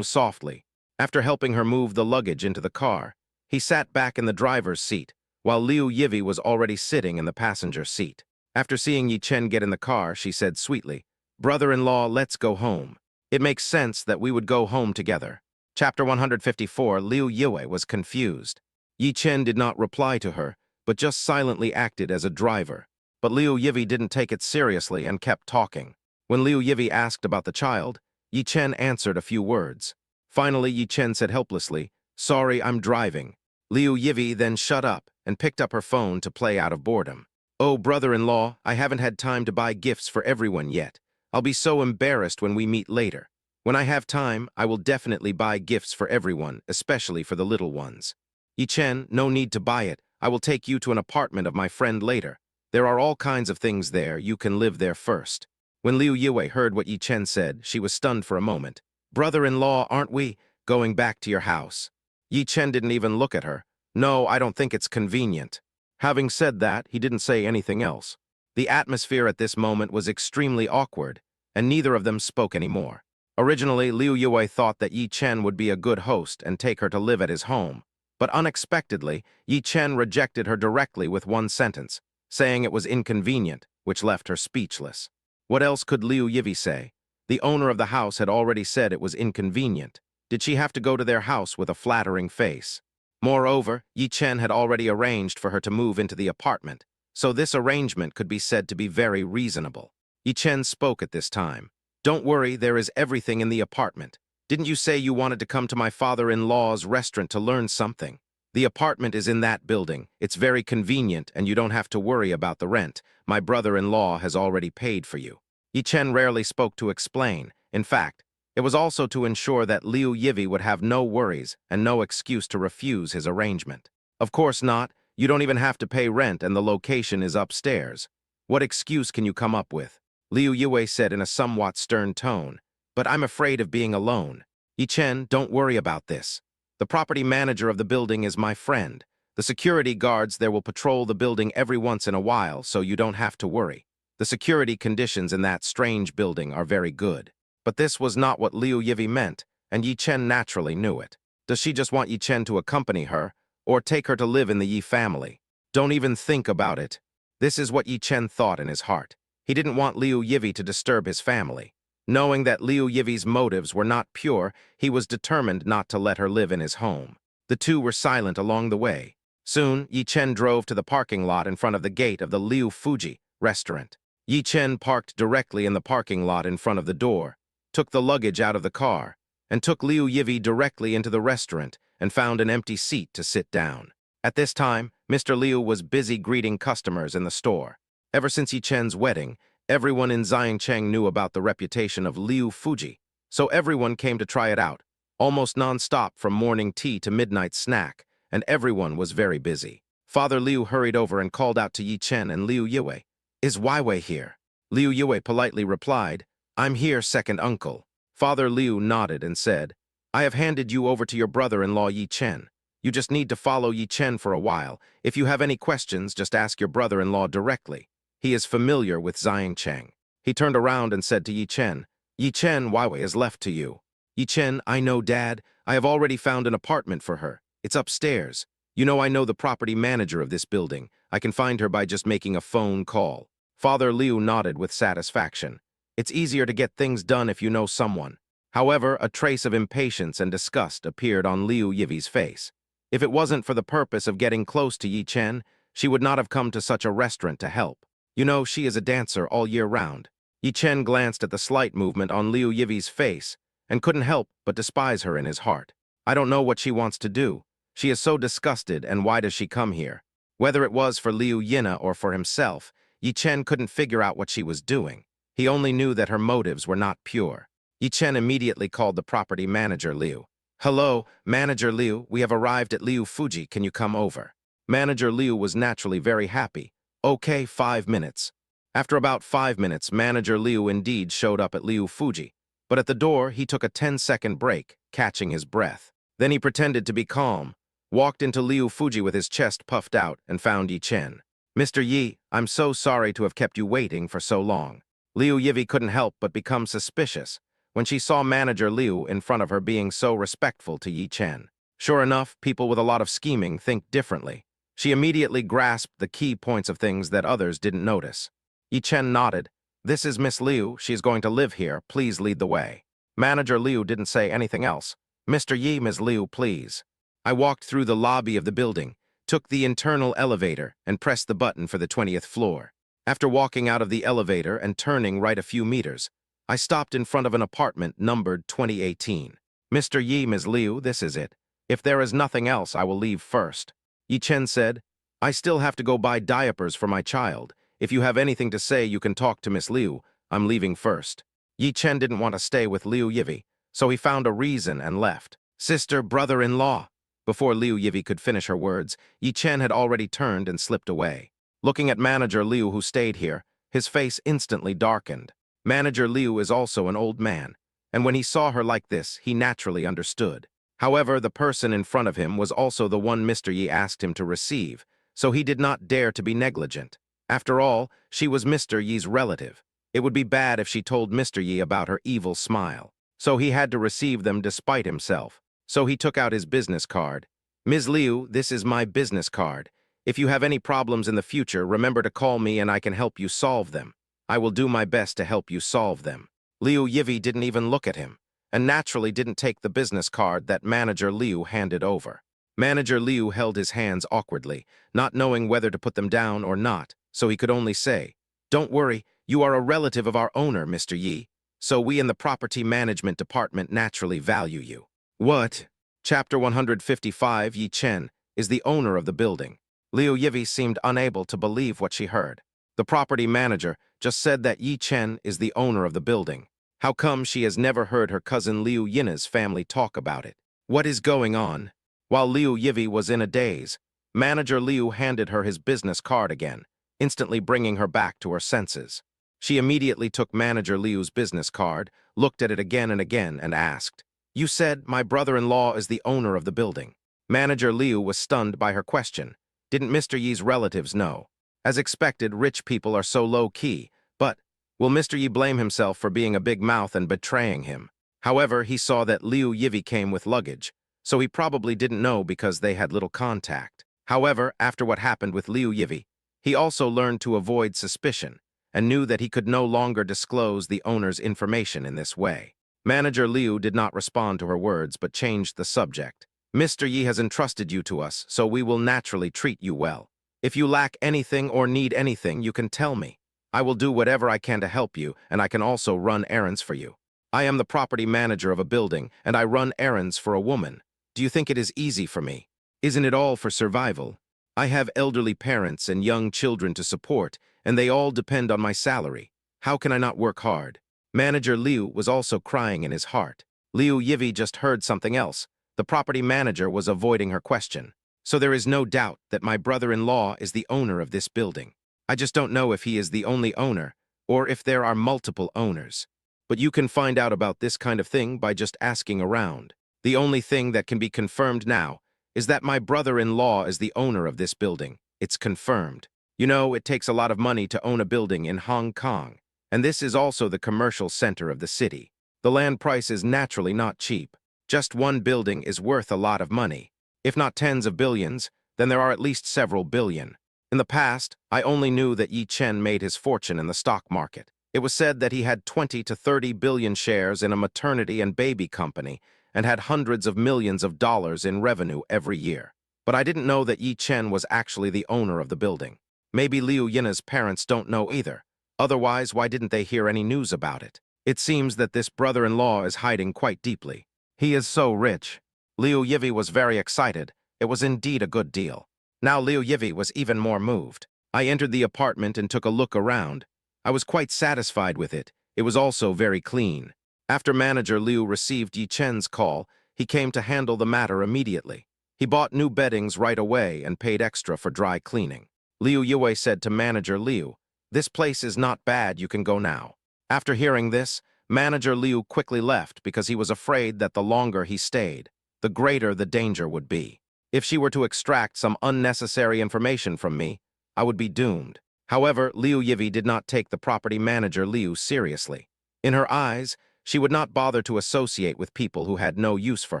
softly. After helping her move the luggage into the car, he sat back in the driver's seat, while Liu Yivi was already sitting in the passenger seat. After seeing Yi Chen get in the car, she said sweetly, "Brother-in-law, let's go home. It makes sense that we would go home together." Chapter 154, Liu Yue was confused. Yi Chen did not reply to her, but just silently acted as a driver. But Liu Yivi didn't take it seriously and kept talking. When Liu Yivi asked about the child, Yi Chen answered a few words. Finally, Yi Chen said helplessly, "Sorry, I'm driving." Liu Yivi then shut up and picked up her phone to play out of boredom. "Oh, brother-in-law, I haven't had time to buy gifts for everyone yet. I'll be so embarrassed when we meet later. When I have time, I will definitely buy gifts for everyone, especially for the little ones." "Yi Chen, no need to buy it. I will take you to an apartment of my friend later. There are all kinds of things there, you can live there first." When Liu Yue heard what Yi Chen said, she was stunned for a moment. "Brother-in-law, aren't we going back to your house?" Yi Chen didn't even look at her. "No, I don't think it's convenient." Having said that, he didn't say anything else. The atmosphere at this moment was extremely awkward, and neither of them spoke anymore. Originally, Liu Yue thought that Yi Chen would be a good host and take her to live at his home. But unexpectedly, Yi Chen rejected her directly with one sentence, saying it was inconvenient, which left her speechless. What else could Liu Yivi say? The owner of the house had already said it was inconvenient. Did she have to go to their house with a flattering face? Moreover, Yi Chen had already arranged for her to move into the apartment, so this arrangement could be said to be very reasonable. Yi Chen spoke at this time. "Don't worry, there is everything in the apartment. Didn't you say you wanted to come to my father-in-law's restaurant to learn something? The apartment is in that building. It's very convenient, and you don't have to worry about the rent. My brother-in-law has already paid for you." Yi Chen rarely spoke to explain. In fact, it was also to ensure that Liu Yivi would have no worries and no excuse to refuse his arrangement. "Of course not. You don't even have to pay rent, and the location is upstairs. What excuse can you come up with?" Liu Yue said in a somewhat stern tone. "But I'm afraid of being alone." "Yi Chen, don't worry about this. The property manager of the building is my friend. The security guards there will patrol the building every once in a while, so you don't have to worry. The security conditions in that strange building are very good." But this was not what Liu Yivi meant, and Yi Chen naturally knew it. Does she just want Yi Chen to accompany her, or take her to live in the Yi family? Don't even think about it. This is what Yi Chen thought in his heart. He didn't want Liu Yivi to disturb his family. Knowing that Liu Yivi's motives were not pure, he was determined not to let her live in his home. The two were silent along the way. Soon, Yi Chen drove to the parking lot in front of the gate of the Liu Fuji restaurant. Yi Chen parked directly in the parking lot in front of the door, took the luggage out of the car, and took Liu Yivi directly into the restaurant and found an empty seat to sit down. At this time, Mr. Liu was busy greeting customers in the store. Ever since Yi Chen's wedding, everyone in Xiangcheng knew about the reputation of Liu Fuji, so everyone came to try it out, almost non-stop from morning tea to midnight snack, and everyone was very busy. Father Liu hurried over and called out to Yi Chen and Liu Yue. "Is Weiwei here?" Liu Yue politely replied, "I'm here, second uncle." Father Liu nodded and said, "I have handed you over to your brother-in-law Yi Chen. You just need to follow Yi Chen for a while. If you have any questions, just ask your brother-in-law directly. He is familiar with Zhang Cheng." He turned around and said to Yi Chen, "Yi Chen, Weiwei is left to you." "Yi Chen, I know, Dad. I have already found an apartment for her. It's upstairs. You know I know the property manager of this building. I can find her by just making a phone call." Father Liu nodded with satisfaction. It's easier to get things done if you know someone. However, a trace of impatience and disgust appeared on Liu Yivi's face. If it wasn't for the purpose of getting close to Yi Chen, she would not have come to such a restaurant to help. You know, she is a dancer all year round. Yi Chen glanced at the slight movement on Liu Yivi's face and couldn't help but despise her in his heart. I don't know what she wants to do. She is so disgusted, and why does she come here? Whether it was for Liu Yina or for himself, Yi Chen couldn't figure out what she was doing. He only knew that her motives were not pure. Yi Chen immediately called the property manager Liu. "Hello, Manager Liu, we have arrived at Liu Fuji, can you come over?" Manager Liu was naturally very happy. "Okay, 5 minutes." After about 5 minutes, Manager Liu indeed showed up at Liu Fuji, but at the door he took a 10-second break, catching his breath. Then he pretended to be calm, walked into Liu Fuji with his chest puffed out, and found Yi Chen. "Mr. Yi, I'm so sorry to have kept you waiting for so long." Liu Yivi couldn't help but become suspicious when she saw Manager Liu in front of her being so respectful to Yi Chen. Sure enough, people with a lot of scheming think differently. She immediately grasped the key points of things that others didn't notice. Yi Chen nodded. "This is Miss Liu. She's going to live here. Please lead the way." Manager Liu didn't say anything else. "Mr. Yi, Miss Liu, please." I walked through the lobby of the building, took the internal elevator, and pressed the button for the 20th floor. After walking out of the elevator and turning right a few meters, I stopped in front of an apartment numbered 2018. "Mr. Yi, Ms. Liu, this is it. If there is nothing else, I will leave first." Yi Chen said, "I still have to go buy diapers for my child. If you have anything to say, you can talk to Miss Liu. I'm leaving first." Yi Chen didn't want to stay with Liu Yivi, so he found a reason and left. "Sister, brother-in-law." Before Liu Yivi could finish her words, Yi Chen had already turned and slipped away. Looking at Manager Liu, who stayed here, his face instantly darkened. Manager Liu is also an old man, and when he saw her like this, he naturally understood. However, the person in front of him was also the one Mr. Yi asked him to receive, so he did not dare to be negligent. After all, she was Mr. Yi's relative. It would be bad if she told Mr. Yi about her evil smile. So he had to receive them despite himself. So he took out his business card. "Ms. Liu, this is my business card. If you have any problems in the future, remember to call me and I can help you solve them. I will do my best to help you solve them." Liu Yivi didn't even look at him, and naturally didn't take the business card that Manager Liu handed over. Manager Liu held his hands awkwardly, not knowing whether to put them down or not, so he could only say, "Don't worry, you are a relative of our owner, Mr. Yi, so we in the property management department naturally value you." What? Chapter 155, Yi Chen is the owner of the building. Liu Yivi seemed unable to believe what she heard. The property manager just said that Yi Chen is the owner of the building. How come she has never heard her cousin Liu Yina's family talk about it? What is going on? While Liu Yivi was in a daze, Manager Liu handed her his business card again, instantly bringing her back to her senses. She immediately took Manager Liu's business card, looked at it again and asked, "You said my brother-in-law is the owner of the building." Manager Liu was stunned by her question. Didn't Mr. Yi's relatives know? As expected, rich people are so low-key, but will Mr. Yi blame himself for being a big mouth and betraying him? However, he saw that Liu Yivi came with luggage, so he probably didn't know because they had little contact. However, after what happened with Liu Yivi, he also learned to avoid suspicion and knew that he could no longer disclose the owner's information in this way. Manager Liu did not respond to her words but changed the subject. "Mr. Yi has entrusted you to us, so we will naturally treat you well. If you lack anything or need anything, you can tell me. I will do whatever I can to help you, and I can also run errands for you. I am the property manager of a building, and I run errands for a woman. Do you think it is easy for me? Isn't it all for survival? I have elderly parents and young children to support, and they all depend on my salary. How can I not work hard?" Manager Liu was also crying in his heart. Liu Yivi just heard something else. The property manager was avoiding her question. So there is no doubt that my brother-in-law is the owner of this building. I just don't know if he is the only owner or if there are multiple owners. But you can find out about this kind of thing by just asking around. The only thing that can be confirmed now is that my brother-in-law is the owner of this building. It's confirmed. You know, it takes a lot of money to own a building in Hong Kong, and this is also the commercial center of the city. The land price is naturally not cheap. Just one building is worth a lot of money. If not tens of billions, then there are at least several billion. In the past, I only knew that Yi Chen made his fortune in the stock market. It was said that he had 20 to 30 billion shares in a maternity and baby company and had hundreds of millions of dollars in revenue every year. But I didn't know that Yi Chen was actually the owner of the building. Maybe Liu Yina's parents don't know either. Otherwise, why didn't they hear any news about it? It seems that this brother-in-law is hiding quite deeply. He is so rich. Liu Yivi was very excited. It was indeed a good deal. Now Liu Yivi was even more moved. I entered the apartment and took a look around. I was quite satisfied with it. It was also very clean. After manager Liu received Yi Chen's call, he came to handle the matter immediately. He bought new beddings right away and paid extra for dry cleaning. Liu Yue said to manager Liu, "This place is not bad, you can go now." After hearing this, manager Liu quickly left because he was afraid that the longer he stayed, the greater the danger would be. If she were to extract some unnecessary information from me, I would be doomed. However, Liu Yivi did not take the property manager Liu seriously. In her eyes, she would not bother to associate with people who had no use for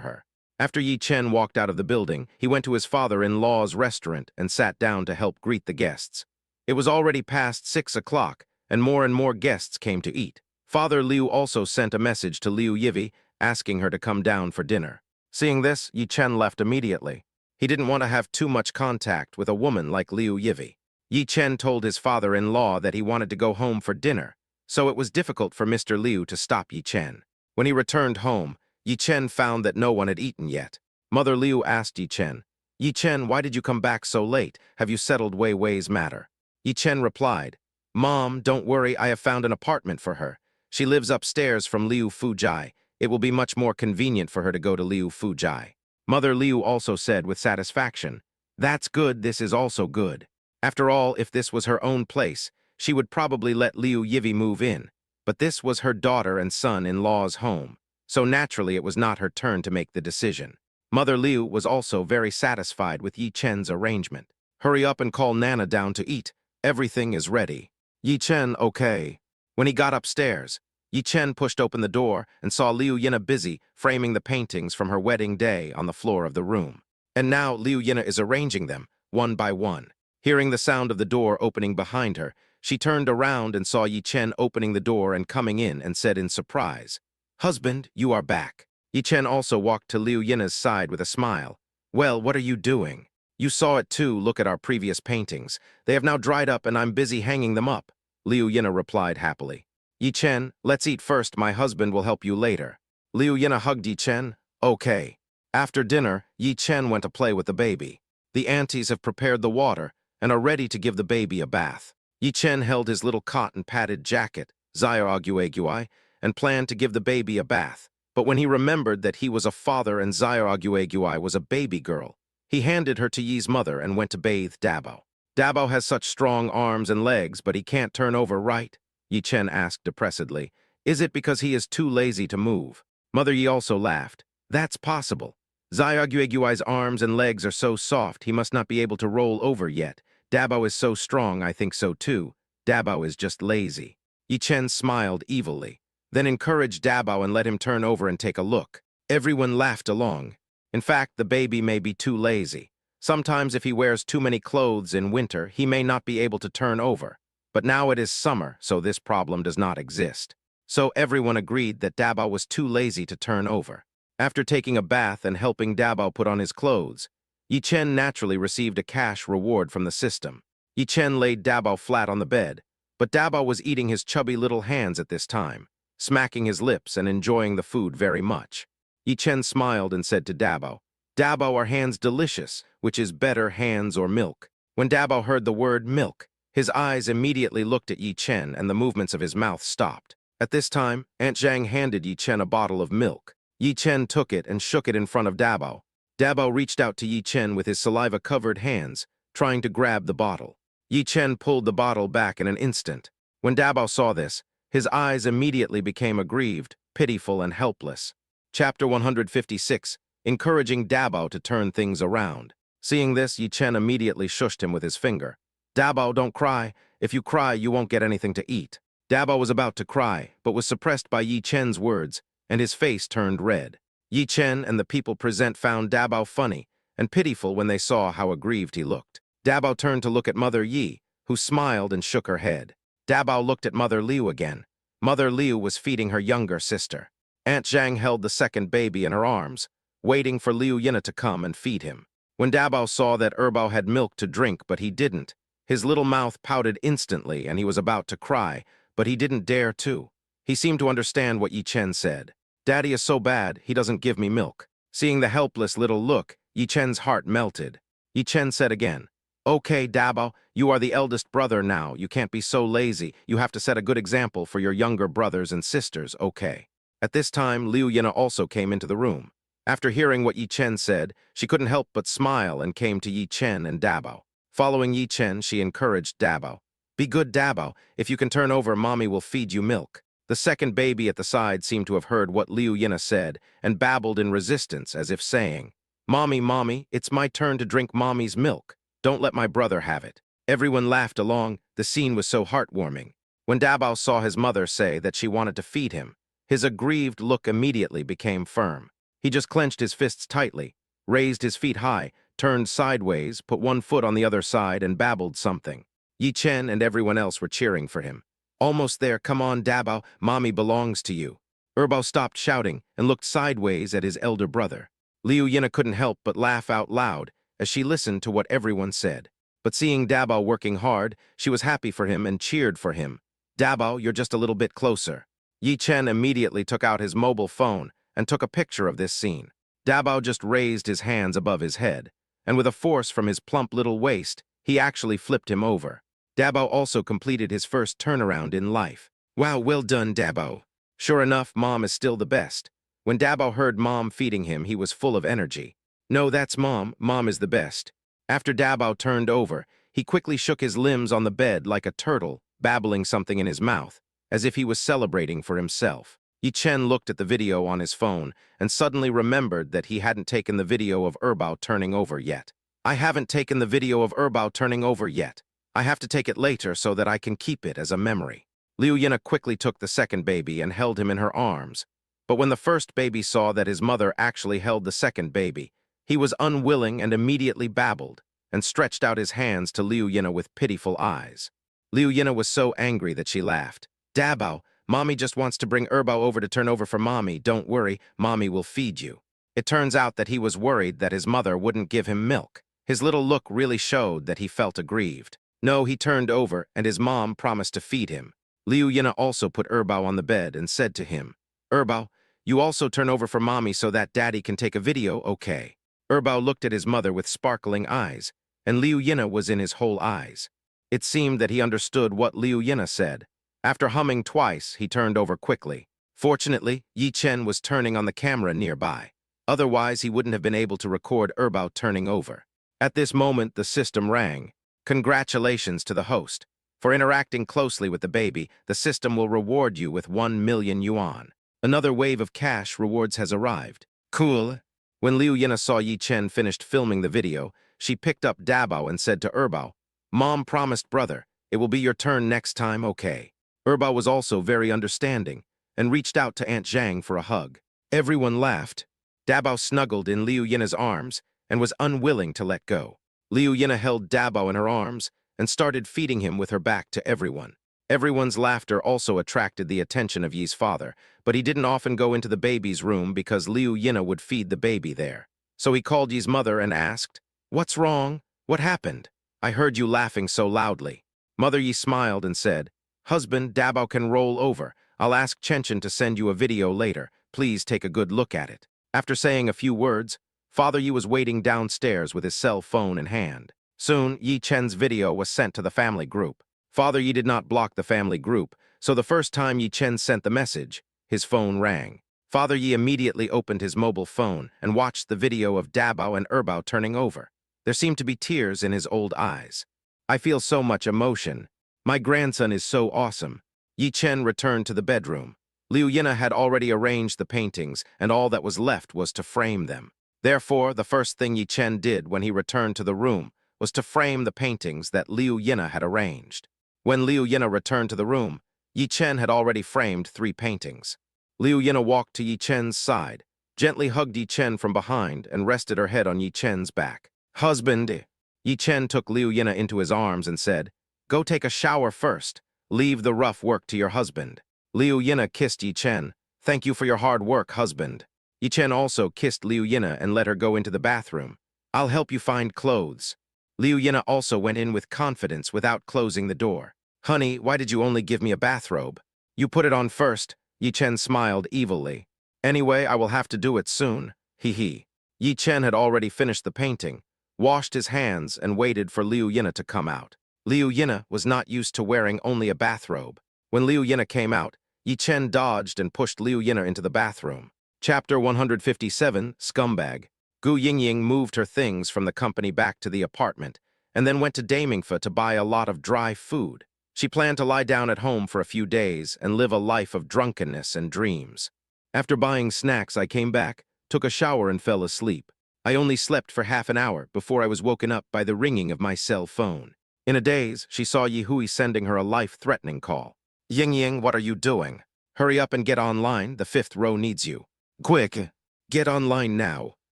her. After Yi Chen walked out of the building, he went to his father-in-law's restaurant and sat down to help greet the guests. It was already past 6 o'clock, and more guests came to eat. Father Liu also sent a message to Liu Yivi, asking her to come down for dinner. Seeing this, Yi Chen left immediately. He didn't want to have too much contact with a woman like Liu Yivi. Yi Chen told his father-in-law that he wanted to go home for dinner, so it was difficult for Mr. Liu to stop Yi Chen. When he returned home, Yi Chen found that no one had eaten yet. Mother Liu asked Yi Chen, "Yi Chen, why did you come back so late? Have you settled Wei Wei's matter?" Yi Chen replied, "Mom, don't worry, I have found an apartment for her. She lives upstairs from Liu Fujai. It will be much more convenient for her to go to Liu Fujai." Mother Liu also said with satisfaction, "That's good, this is also good." After all, if this was her own place, she would probably let Liu Yivi move in. But this was her daughter and son-in-law's home, so naturally it was not her turn to make the decision. Mother Liu was also very satisfied with Yi Chen's arrangement. "Hurry up and call Nana down to eat. Everything is ready." Yi Chen, okay. When he got upstairs, Yi Chen pushed open the door and saw Liu Yina busy framing the paintings from her wedding day on the floor of the room. And now Liu Yina is arranging them, one by one. Hearing the sound of the door opening behind her, she turned around and saw Yi Chen opening the door and coming in and said in surprise, "Husband, you are back." Yi Chen also walked to Liu Yina's side with a smile. "Well, what are you doing? You saw it too, look at our previous paintings. They have now dried up and I'm busy hanging them up." Liu Yina replied happily. "Yi Chen, let's eat first, my husband will help you later." Liu Yina hugged Yi Chen. "Okay." After dinner, Yi Chen went to play with the baby. The aunties have prepared the water and are ready to give the baby a bath. Yi Chen held his little cotton-padded jacket, Zayaraguagui, and planned to give the baby a bath. But when he remembered that he was a father and Zayaraguagui was a baby girl, he handed her to Yi's mother and went to bathe Dabo. "Dabo has such strong arms and legs, but he can't turn over, right?" Yi Chen asked depressedly. "Is it because he is too lazy to move?" Mother Yi also laughed. "That's possible. Zayaraguagui's arms and legs are so soft he must not be able to roll over yet. Dabo is so strong, I think so too. Dabo is just lazy." Yi Chen smiled evilly, then encouraged Dabo and let him turn over and take a look. Everyone laughed along. In fact, the baby may be too lazy. Sometimes if he wears too many clothes in winter, he may not be able to turn over. But now it is summer, so this problem does not exist. So everyone agreed that Dabo was too lazy to turn over. After taking a bath and helping Dabo put on his clothes, Yi Chen naturally received a cash reward from the system. Yi Chen laid Dabo flat on the bed, but Dabo was eating his chubby little hands at this time, smacking his lips and enjoying the food very much. Yi Chen smiled and said to Dabo, "Dabo, are hands delicious, which is better, hands or milk?" When Dabo heard the word milk, his eyes immediately looked at Yi Chen and the movements of his mouth stopped. At this time, Aunt Zhang handed Yi Chen a bottle of milk. Yi Chen took it and shook it in front of Dabo. Dabo reached out to Yi Chen with his saliva-covered hands, trying to grab the bottle. Yi Chen pulled the bottle back in an instant. When Dabo saw this, his eyes immediately became aggrieved, pitiful, and helpless. Chapter 156, encouraging Dabo to turn things around. Seeing this, Yi Chen immediately shushed him with his finger. Dabo, don't cry. If you cry, you won't get anything to eat. Dabo was about to cry, but was suppressed by Yi Chen's words, and his face turned red. Yi Chen and the people present found Dabo funny and pitiful when they saw how aggrieved he looked. Dabo turned to look at Mother Yi, who smiled and shook her head. Dabo looked at Mother Liu again. Mother Liu was feeding her younger sister. Aunt Zhang held the second baby in her arms, waiting for Liu Yina to come and feed him. When Dabo saw that Erbao had milk to drink but he didn't, his little mouth pouted instantly and he was about to cry, but he didn't dare to. He seemed to understand what Yi Chen said. Daddy is so bad, he doesn't give me milk. Seeing the helpless little look, Yi Chen's heart melted. Yi Chen said again, Okay, Dabo, you are the eldest brother now. You can't be so lazy. You have to set a good example for your younger brothers and sisters, okay? At this time, Liu Yina also came into the room. After hearing what Yi Chen said, she couldn't help but smile and came to Yi Chen and Dabo. Following Yi Chen, she encouraged Dabo. Be good, Dabo. If you can turn over, Mommy will feed you milk. The second baby at the side seemed to have heard what Liu Yina said and babbled in resistance as if saying, Mommy, Mommy, it's my turn to drink Mommy's milk. Don't let my brother have it. Everyone laughed along. The scene was so heartwarming. When Dabo saw his mother say that she wanted to feed him, his aggrieved look immediately became firm. He just clenched his fists tightly, raised his feet high, turned sideways, put one foot on the other side, and babbled something. Yi Chen and everyone else were cheering for him. Almost there, come on, Dabo, Mommy belongs to you. Erbao stopped shouting and looked sideways at his elder brother. Liu Yina couldn't help but laugh out loud as she listened to what everyone said. But seeing Dabo working hard, she was happy for him and cheered for him. Dabo, you're just a little bit closer. Yi Chen immediately took out his mobile phone and took a picture of this scene. Dabo just raised his hands above his head, and with a force from his plump little waist, he actually flipped him over. Dabo also completed his first turnaround in life. Wow, well done, Dabo. Sure enough, Mom is still the best. When Dabo heard Mom feeding him, he was full of energy. No, that's Mom. Mom is the best. After Dabo turned over, he quickly shook his limbs on the bed like a turtle, babbling something in his mouth, as if he was celebrating for himself. Yi Chen looked at the video on his phone and suddenly remembered that he hadn't taken the video of Erbao turning over yet. I haven't taken the video of Erbao turning over yet. I have to take it later so that I can keep it as a memory. Liu Yina quickly took the second baby and held him in her arms. But when the first baby saw that his mother actually held the second baby, he was unwilling and immediately babbled and stretched out his hands to Liu Yina with pitiful eyes. Liu Yina was so angry that she laughed. Dabo, Mommy just wants to bring Erbao over to turn over for Mommy. Don't worry, Mommy will feed you. It turns out that he was worried that his mother wouldn't give him milk. His little look really showed that he felt aggrieved. No, he turned over and his mom promised to feed him. Liu Yina also put Erbao on the bed and said to him, Erbao, you also turn over for Mommy so that Daddy can take a video, okay? Erbao looked at his mother with sparkling eyes, and Liu Yina was in his whole eyes. It seemed that he understood what Liu Yina said. After humming twice, he turned over quickly. Fortunately, Yi Chen was turning on the camera nearby. Otherwise, he wouldn't have been able to record Erbao turning over. At this moment, the system rang. Congratulations to the host. For interacting closely with the baby, the system will reward you with 1 million yuan. Another wave of cash rewards has arrived. Cool. When Liu Yina saw Yi Chen finished filming the video, she picked up Dabo and said to Erbao, Mom promised brother, it will be your turn next time, okay? Erbao was also very understanding and reached out to Aunt Zhang for a hug. Everyone laughed. Dabo snuggled in Liu Yina's arms and was unwilling to let go. Liu Yina held Dabo in her arms and started feeding him with her back to everyone. Everyone's laughter also attracted the attention of Yi's father, but he didn't often go into the baby's room because Liu Yina would feed the baby there. So he called Yi's mother and asked, What's wrong? What happened? I heard you laughing so loudly. Mother Yi smiled and said, Husband, Dabo can roll over. I'll ask Chenchen to send you a video later. Please take a good look at it. After saying a few words, Father Yi was waiting downstairs with his cell phone in hand. Soon, Yi Chen's video was sent to the family group. Father Yi did not block the family group, so the first time Yi Chen sent the message, his phone rang. Father Yi immediately opened his mobile phone and watched the video of Dabao and Erbao turning over. There seemed to be tears in his old eyes. I feel so much emotion. My grandson is so awesome. Yi Chen returned to the bedroom. Liu Yina had already arranged the paintings, and all that was left was to frame them. Therefore, the first thing Yi Chen did when he returned to the room was to frame the paintings that Liu Yina had arranged. When Liu Yina returned to the room, Yi Chen had already framed 3 paintings. Liu Yina walked to Yi Chen's side, gently hugged Yi Chen from behind, and rested her head on Yi Chen's back. "Husband." Yi Chen took Liu Yina into his arms and said, "Go take a shower first. Leave the rough work to your husband." Liu Yina kissed Yi Chen. "Thank you for your hard work, husband." Yi Chen also kissed Liu Yina and let her go into the bathroom. "I'll help you find clothes." Liu Yina also went in with confidence without closing the door. "Honey, why did you only give me a bathrobe? You put it on first." Yi Chen smiled evilly. "Anyway, I will have to do it soon. Hee hee." Yi Chen had already finished the painting, washed his hands, and waited for Liu Yina to come out. Liu Yina was not used to wearing only a bathrobe. When Liu Yina came out, Yi Chen dodged and pushed Liu Yina into the bathroom. Chapter 157, Scumbag. Gu Yingying moved her things from the company back to the apartment, and then went to Damingfa to buy a lot of dry food. She planned to lie down at home for a few days and live a life of drunkenness and dreams. After buying snacks, I came back, took a shower, and fell asleep. I only slept for half an hour before I was woken up by the ringing of my cell phone. In a daze, she saw Yi Hui sending her a life-threatening call. "Yingying, what are you doing? Hurry up and get online, the 5th row needs you. Quick, get online now."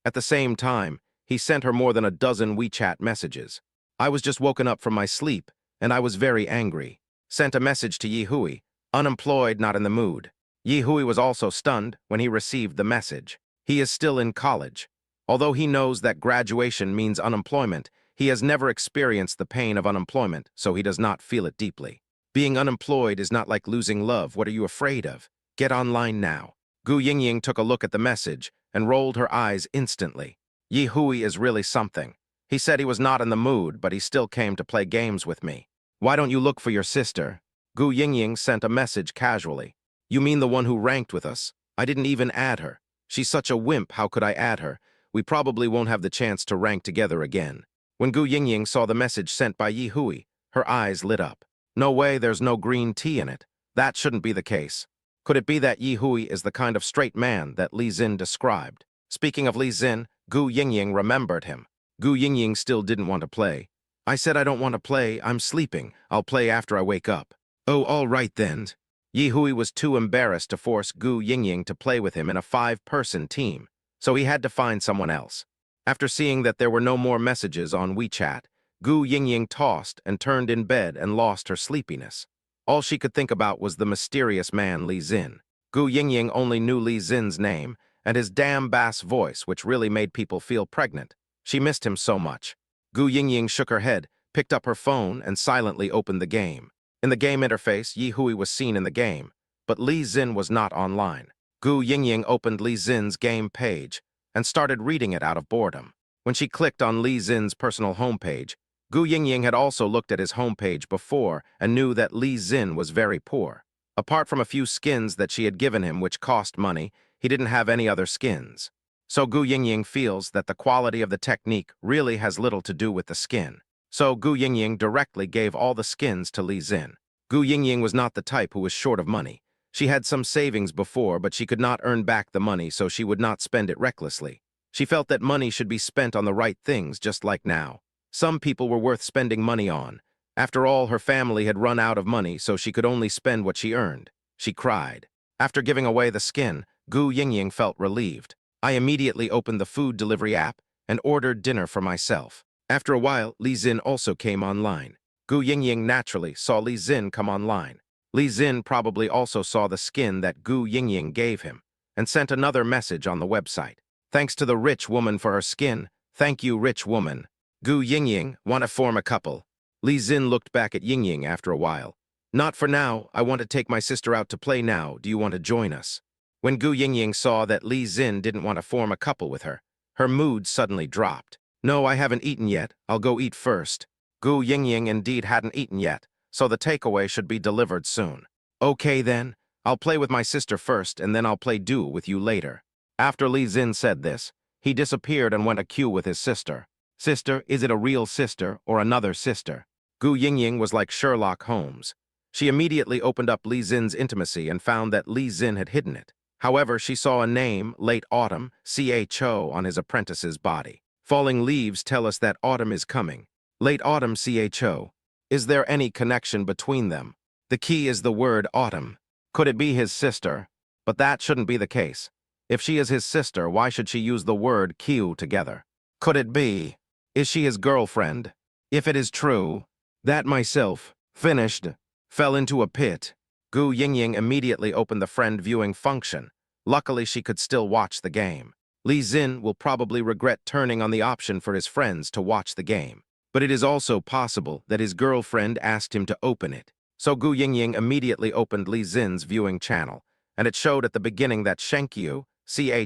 At the same time, he sent her more than a dozen WeChat messages. I was just woken up from my sleep, and I was very angry. Sent a message to Yi Hui, "Unemployed, not in the mood." Yi Hui was also stunned when he received the message. He is still in college. Although he knows that graduation means unemployment, he has never experienced the pain of unemployment, so he does not feel it deeply. Being unemployed is not like losing love. What are you afraid of? Get online now. Gu Yingying took a look at the message and rolled her eyes instantly. Yi Hui is really something. He said he was not in the mood, but he still came to play games with me. "Why don't you look for your sister?" Gu Yingying sent a message casually. "You mean the one who ranked with us? I didn't even add her. She's such a wimp, how could I add her? We probably won't have the chance to rank together again." When Gu Yingying saw the message sent by Yi Hui, her eyes lit up. "No way, there's no green tea in it. That shouldn't be the case. Could it be that Yi Hui is the kind of straight man that Li Xin described?" Speaking of Li Xin, Gu Yingying remembered him. Gu Yingying still didn't want to play. "I said I don't want to play, I'm sleeping. I'll play after I wake up." "Oh, all right then." Yi Hui was too embarrassed to force Gu Yingying to play with him in a 5-person team, so he had to find someone else. After seeing that there were no more messages on WeChat, Gu Yingying tossed and turned in bed and lost her sleepiness. All she could think about was the mysterious man Li Xin. Gu Yingying only knew Li Xin's name and his damn bass voice, which really made people feel pregnant. She missed him so much. Gu Yingying shook her head, picked up her phone, and silently opened the game. In the game interface, Yi Hui was seen in the game, but Li Xin was not online. Gu Yingying opened Li Xin's game page and started reading it out of boredom. When she clicked on Li Xin's personal homepage, Gu Yingying had also looked at his homepage before and knew that Li Xin was very poor. Apart from a few skins that she had given him which cost money, he didn't have any other skins. So Gu Yingying feels that the quality of the technique really has little to do with the skin. So Gu Yingying directly gave all the skins to Li Xin. Gu Yingying was not the type who was short of money. She had some savings before, but she could not earn back the money, so she would not spend it recklessly. She felt that money should be spent on the right things, just like now. Some people were worth spending money on. After all, her family had run out of money, so she could only spend what she earned. She cried. After giving away the skin, Gu Yingying felt relieved. I immediately opened the food delivery app and ordered dinner for myself. After a while, Li Xin also came online. Gu Yingying naturally saw Li Xin come online. Li Xin probably also saw the skin that Gu Yingying gave him and sent another message on the website. "Thanks to the rich woman for her skin. Thank you, rich woman. Gu Yingying, want to form a couple?" Li Xin looked back at Yingying after a while. "Not for now. I want to take my sister out to play now. Do you want to join us?" When Gu Yingying saw that Li Xin didn't want to form a couple with her, her mood suddenly dropped. "No, I haven't eaten yet. I'll go eat first." Gu Yingying indeed hadn't eaten yet, so the takeaway should be delivered soon. "Okay then, I'll play with my sister first, and then I'll play duel with you later. After Li Xin said this, he disappeared and went a queue with his sister. Sister, is it a real sister or another sister? Gu Yingying was like Sherlock Holmes. She immediately opened up Li Xin's intimacy and found that Li Xin had hidden it. However, she saw a name, Late Autumn, Cho, on his apprentice's body. Falling leaves tell us that autumn is coming. Late Autumn, Cho. Is there any connection between them? The key is the word autumn. Could it be his sister? But that shouldn't be the case. If she is his sister, why should she use the word Q together? Could it be? Is she his girlfriend? If it is true, that myself, finished, fell into a pit. Gu Yingying immediately opened the friend viewing function. Luckily, she could still watch the game. Li Xin will probably regret turning on the option for his friends to watch the game. But it is also possible that his girlfriend asked him to open it. So Gu Yingying immediately opened Li Xin's viewing channel, and it showed at the beginning that Shenkyu,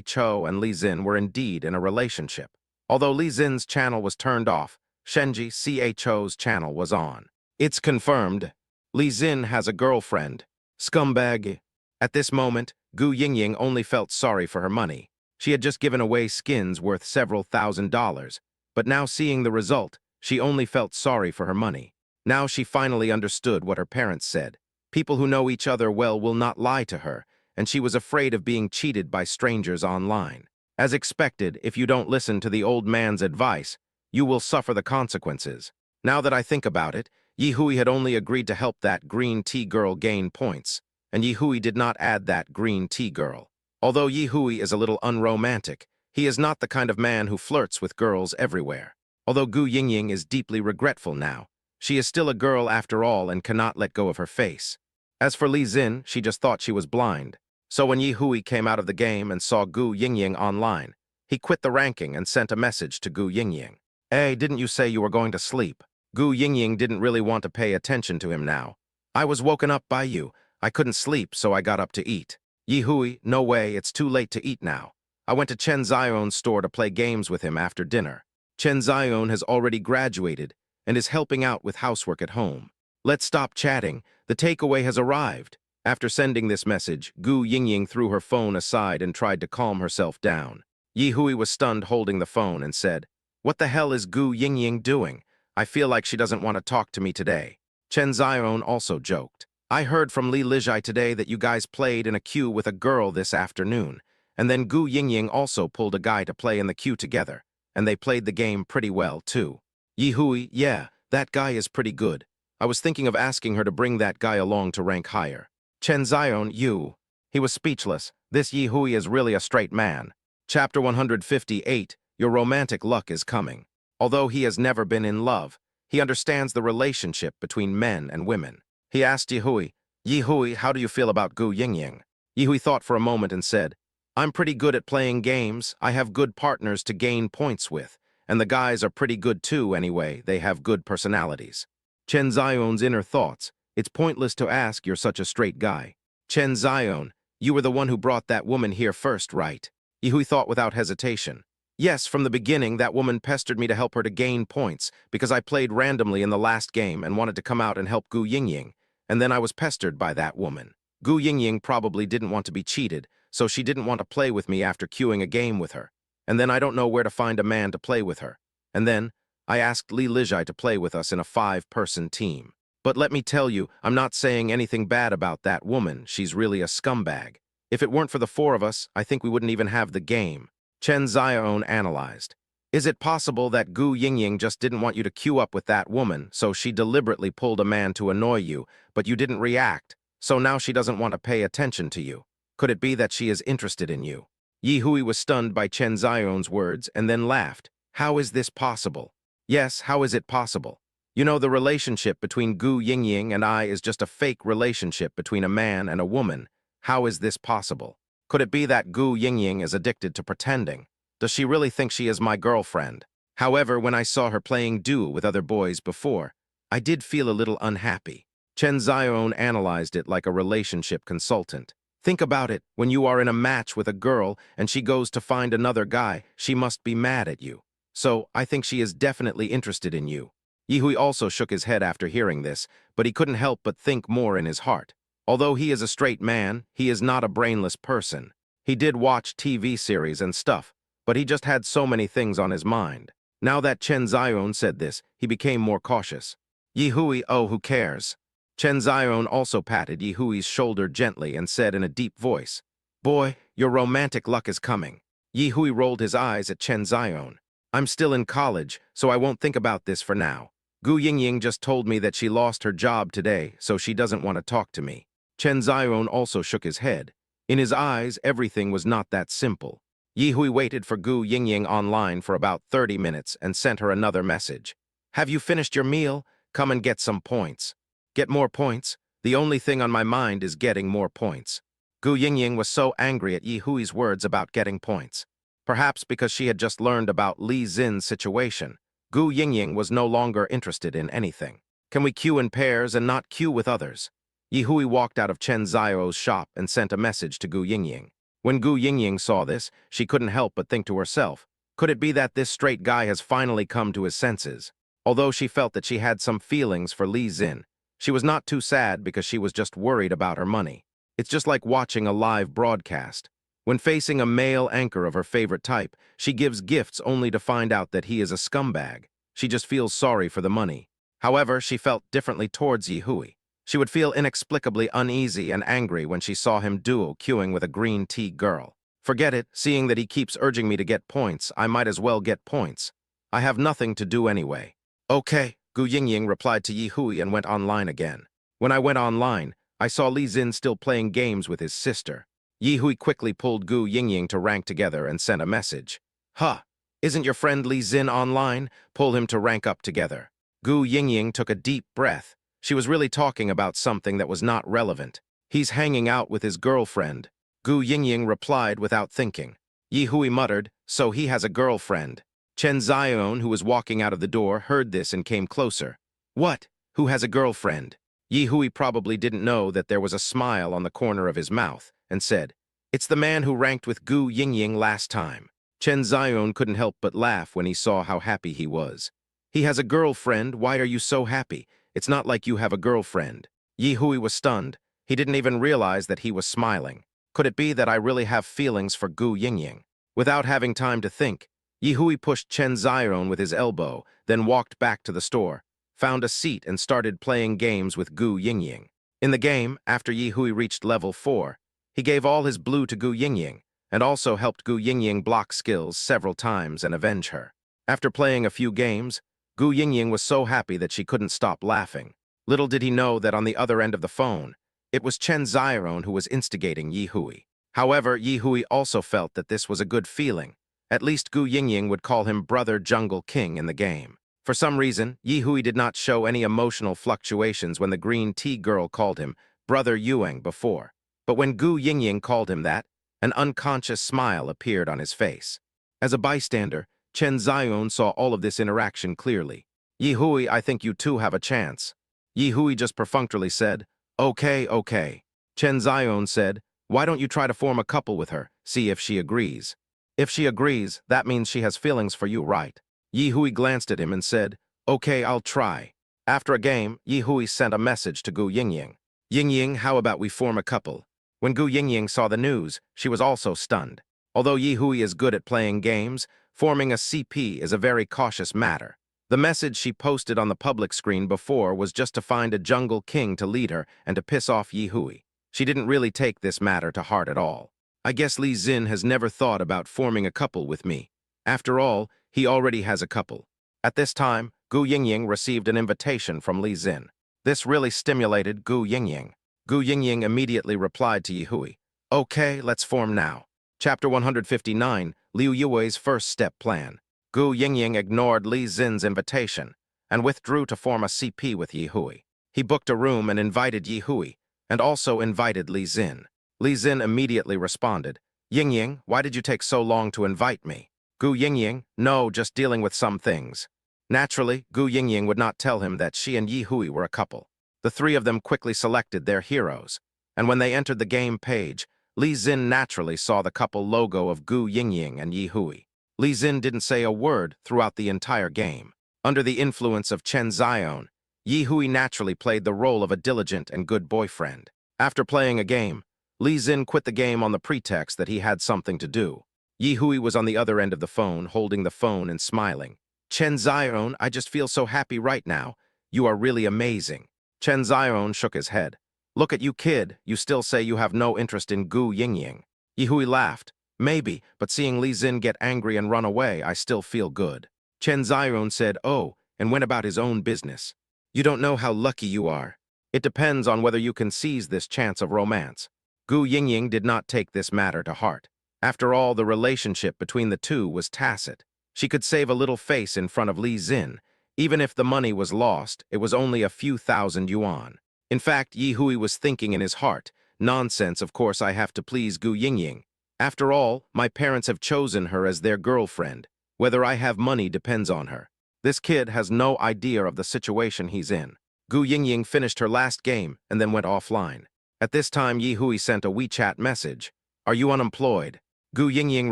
Cho, and Li Xin were indeed in a relationship. Although Li Xin's channel was turned off, Shenji Cho's channel was on. It's confirmed. Li Xin has a girlfriend. Scumbag. At this moment, Gu Yingying only felt sorry for her money. She had just given away skins worth several $1,000s, but now seeing the result, she only felt sorry for her money. Now she finally understood what her parents said. People who know each other well will not lie to her, and she was afraid of being cheated by strangers online. As expected, if you don't listen to the old man's advice, you will suffer the consequences. Now that I think about it, Yi Hui had only agreed to help that green tea girl gain points, and Yi Hui did not add that green tea girl. Although Yi Hui is a little unromantic, he is not the kind of man who flirts with girls everywhere. Although Gu Yingying is deeply regretful now, she is still a girl after all and cannot let go of her face. As for Li Xin, she just thought she was blind. So when Yi Hui came out of the game and saw Gu Yingying online, he quit the ranking and sent a message to Gu Yingying. Hey, didn't you say you were going to sleep? Gu Yingying didn't really want to pay attention to him now. I was woken up by you. I couldn't sleep, so I got up to eat. Yi Hui, no way, it's too late to eat now. I went to Chen Zion's store to play games with him after dinner. Chen Zion has already graduated and is helping out with housework at home. Let's stop chatting. The takeaway has arrived. After sending this message, Gu Yingying threw her phone aside and tried to calm herself down. Yi Hui was stunned holding the phone and said, "What the hell is Gu Yingying doing? I feel like she doesn't want to talk to me today." Chen Zion also joked. I heard from Li Lijai today that you guys played in a queue with a girl this afternoon, and then Gu Yingying also pulled a guy to play in the queue together, and they played the game pretty well, too. Yi Hui, yeah, that guy is pretty good. I was thinking of asking her to bring that guy along to rank higher. Chen Zion, you. He was speechless. This Yi Hui is really a straight man. Chapter 158, Your romantic luck is coming. Although he has never been in love, he understands the relationship between men and women. He asked Yi Hui, how do you feel about Gu Yingying? Yi Hui thought for a moment and said, I'm pretty good at playing games. I have good partners to gain points with, and the guys are pretty good too anyway. They have good personalities. Chen Zion's inner thoughts. It's pointless to ask, you're such a straight guy. Chen Zion, you were the one who brought that woman here first, right? Yi Hui thought without hesitation. Yes, from the beginning, that woman pestered me to help her to gain points because I played randomly in the last game and wanted to come out and help Gu Yingying, and then I was pestered by that woman. Gu Yingying probably didn't want to be cheated, so she didn't want to play with me after queuing a game with her. And then I don't know where to find a man to play with her. And then I asked Li Lijai to play with us in a 5-person team. But let me tell you, I'm not saying anything bad about that woman. She's really a scumbag. If it weren't for the 4 of us, I think we wouldn't even have the game. Chen Zion analyzed. Is it possible that Gu Yingying just didn't want you to queue up with that woman, so she deliberately pulled a man to annoy you, but you didn't react, so now she doesn't want to pay attention to you? Could it be that she is interested in you? Yi Hui was stunned by Chen Zion's words and then laughed. How is this possible? Yes, how is it possible? You know, the relationship between Gu Yingying and I is just a fake relationship between a man and a woman. How is this possible? Could it be that Gu Yingying is addicted to pretending? Does she really think she is my girlfriend? However, when I saw her playing duel with other boys before, I did feel a little unhappy. Chen Zion analyzed it like a relationship consultant. Think about it, when you are in a match with a girl and she goes to find another guy, she must be mad at you. So, I think she is definitely interested in you. Yi Hui also shook his head after hearing this, but he couldn't help but think more in his heart. Although he is a straight man, he is not a brainless person. He did watch TV series and stuff, but he just had so many things on his mind. Now that Chen Zion said this, he became more cautious. Yi Hui, oh, who cares? Chen Zion also patted Yi Hui's shoulder gently and said in a deep voice, "Boy, your romantic luck is coming." Yi Hui rolled his eyes at Chen Zion. "I'm still in college, so I won't think about this for now. Gu Yingying just told me that she lost her job today, so she doesn't want to talk to me." Chen Zion also shook his head. In his eyes, everything was not that simple. Yi Hui waited for Gu Yingying online for about 30 minutes and sent her another message. "Have you finished your meal? Come and get some points." "Get more points? The only thing on my mind is getting more points." Gu Yingying was so angry at Yi Hui's words about getting points. Perhaps because she had just learned about Li Xin's situation, Gu Yingying was no longer interested in anything. "Can we queue in pairs and not queue with others?" Yi Hui walked out of Chen Zio's shop and sent a message to Gu Yingying. When Gu Yingying saw this, she couldn't help but think to herself, could it be that this straight guy has finally come to his senses? Although she felt that she had some feelings for Li Xin, she was not too sad because she was just worried about her money. It's just like watching a live broadcast. When facing a male anchor of her favorite type, she gives gifts only to find out that he is a scumbag. She just feels sorry for the money. However, she felt differently towards Yi Hui. She would feel inexplicably uneasy and angry when she saw him duo queuing with a green tea girl. "Forget it, seeing that he keeps urging me to get points, I might as well get points. I have nothing to do anyway." "Okay," Gu Yingying replied to Yi Hui and went online again. "When I went online, I saw Li Xin still playing games with his sister." Yi Hui quickly pulled Gu Yingying to rank together and sent a message. "Huh, isn't your friend Li Xin online? Pull him to rank up together." Gu Yingying took a deep breath. She was really talking about something that was not relevant. "He's hanging out with his girlfriend." Gu Yingying replied without thinking. Yi Hui muttered, "So he has a girlfriend." Chen Zion, who was walking out of the door, heard this and came closer. "What? Who has a girlfriend?" Yi Hui probably didn't know that there was a smile on the corner of his mouth, and said, "It's the man who ranked with Gu Yingying last time." Chen Zion couldn't help but laugh when he saw how happy he was. "He has a girlfriend, why are you so happy? It's not like you have a girlfriend." Yi Hui was stunned. He didn't even realize that he was smiling. "Could it be that I really have feelings for Gu Yingying?" Without having time to think, Yi Hui pushed Chen Zion with his elbow, then walked back to the store, found a seat and started playing games with Gu Yingying. In the game, after Yi Hui reached level 4, he gave all his blue to Gu Yingying, and also helped Gu Yingying block skills several times and avenge her. After playing a few games, Gu Yingying was so happy that she couldn't stop laughing. Little did he know that on the other end of the phone, it was Chen Zion who was instigating Yi Hui. However, Yi Hui also felt that this was a good feeling. At least Gu Yingying would call him Brother Jungle King in the game. For some reason, Yi Hui did not show any emotional fluctuations when the green tea girl called him Brother Yuang before. But when Gu Yingying called him that, an unconscious smile appeared on his face. As a bystander, Chen Zion saw all of this interaction clearly. "Yi Hui, I think you two have a chance." Yi Hui just perfunctorily said, "Okay, okay." Chen Zion said, "Why don't you try to form a couple with her, see if she agrees?" "If she agrees, that means she has feelings for you, right?" Yi Hui glanced at him and said, "Okay, I'll try." After a game, Yi Hui sent a message to Gu Yingying. "Yingying, how about we form a couple?" When Gu Yingying saw the news, she was also stunned. Although Yi Hui is good at playing games, forming a CP is a very cautious matter. The message she posted on the public screen before was just to find a jungle king to lead her and to piss off Yi Hui. She didn't really take this matter to heart at all. "I guess Li Xin has never thought about forming a couple with me. After all, he already has a couple." At this time, Gu Yingying received an invitation from Li Xin. This really stimulated Gu Yingying. Gu Yingying immediately replied to Yi Hui, "Okay, let's form now." Chapter 159, Liu Yue's First Step Plan. Gu Yingying ignored Li Xin's invitation and withdrew to form a CP with Yi Hui. He booked a room and invited Yi Hui, and also invited Li Xin. Li Xin immediately responded, "Yingying, why did you take so long to invite me?" Gu Yingying, "No, just dealing with some things." Naturally, Gu Yingying would not tell him that she and Yi Hui were a couple. The three of them quickly selected their heroes, and when they entered the game page, Li Xin naturally saw the couple logo of Gu Yingying and Yi Hui. Li Xin didn't say a word throughout the entire game. Under the influence of Chen Zion, Yi Hui naturally played the role of a diligent and good boyfriend. After playing a game, Li Xin quit the game on the pretext that he had something to do. Yi Hui was on the other end of the phone, holding the phone and smiling. Chen Zion, I just feel so happy right now. You are really amazing. Chen Zion shook his head. Look at you, kid. You still say you have no interest in Gu Yingying. Yi Hui laughed. Maybe, but seeing Li Xin get angry and run away, I still feel good. Chen Zion said, oh, and went about his own business. You don't know how lucky you are. It depends on whether you can seize this chance of romance. Gu Yingying did not take this matter to heart. After all, the relationship between the two was tacit. She could save a little face in front of Li Xin. Even if the money was lost, it was only a few thousand yuan. In fact, Yi Hui was thinking in his heart, nonsense, of course I have to please Gu Yingying. After all, my parents have chosen her as their girlfriend. Whether I have money depends on her. This kid has no idea of the situation he's in. Gu Yingying finished her last game and then went offline. At this time, Yi Hui sent a WeChat message. Are you unemployed? Gu Yingying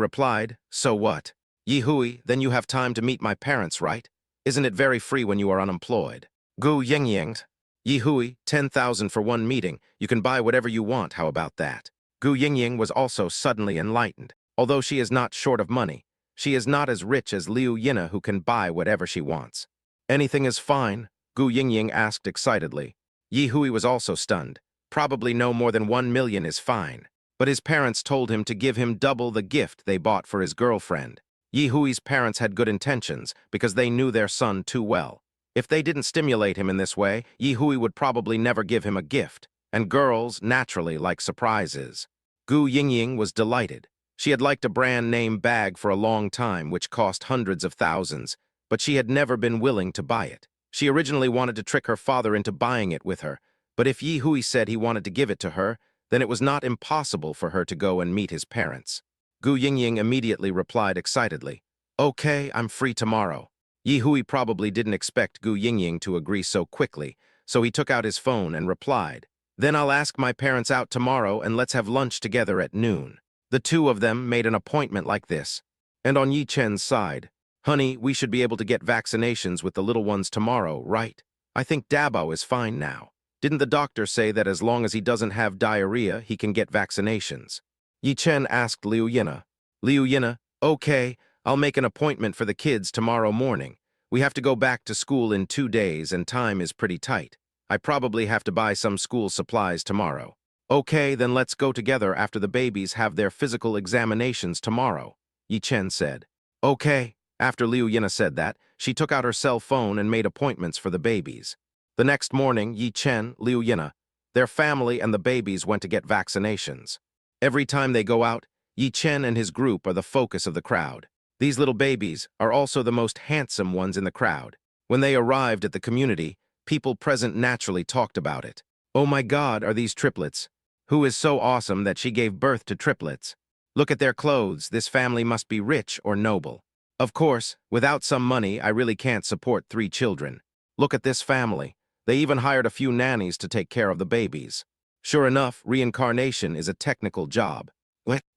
replied, so what? Yi Hui, then you have time to meet my parents, right? Isn't it very free when you are unemployed? Gu Yingying, Yi Hui, 10,000 for one meeting. You can buy whatever you want, how about that? Gu Yingying was also suddenly enlightened. Although she is not short of money, she is not as rich as Liu Yina who can buy whatever she wants. Anything is fine, Gu Yingying asked excitedly. Yi Hui was also stunned. Probably no more than 1 million is fine. But his parents told him to give him double the gift they bought for his girlfriend. Yi Hui's parents had good intentions because they knew their son too well. If they didn't stimulate him in this way, Yi Hui would probably never give him a gift, and girls naturally like surprises. Gu Yingying was delighted. She had liked a brand name bag for a long time, which cost hundreds of thousands, but she had never been willing to buy it. She originally wanted to trick her father into buying it with her, but if Yi Hui said he wanted to give it to her, then it was not impossible for her to go and meet his parents. Gu Yingying immediately replied excitedly, okay, I'm free tomorrow. Yi Hui probably didn't expect Gu Yingying to agree so quickly, so he took out his phone and replied, then I'll ask my parents out tomorrow and let's have lunch together at noon. The two of them made an appointment like this. And on Yi Chen's side, honey, we should be able to get vaccinations with the little ones tomorrow, right? I think Dabo is fine now. Didn't the doctor say that as long as he doesn't have diarrhea, he can get vaccinations? Yi Chen asked Liu Yina. Liu Yina, okay, I'll make an appointment for the kids tomorrow morning. We have to go back to school in 2 days and time is pretty tight. I probably have to buy some school supplies tomorrow. Okay, then let's go together after the babies have their physical examinations tomorrow, Yi Chen said. Okay. After Liu Yina said that, she took out her cell phone and made appointments for the babies. The next morning, Yi Chen, Liu Yina, their family and the babies went to get vaccinations. Every time they go out, Yi Chen and his group are the focus of the crowd. These little babies are also the most handsome ones in the crowd. When they arrived at the community, people present naturally talked about it. Oh my God, are these triplets? Who is so awesome that she gave birth to triplets? Look at their clothes, this family must be rich or noble. Of course, without some money, I really can't support 3 children. Look at this family. They even hired a few nannies to take care of the babies. Sure enough, reincarnation is a technical job.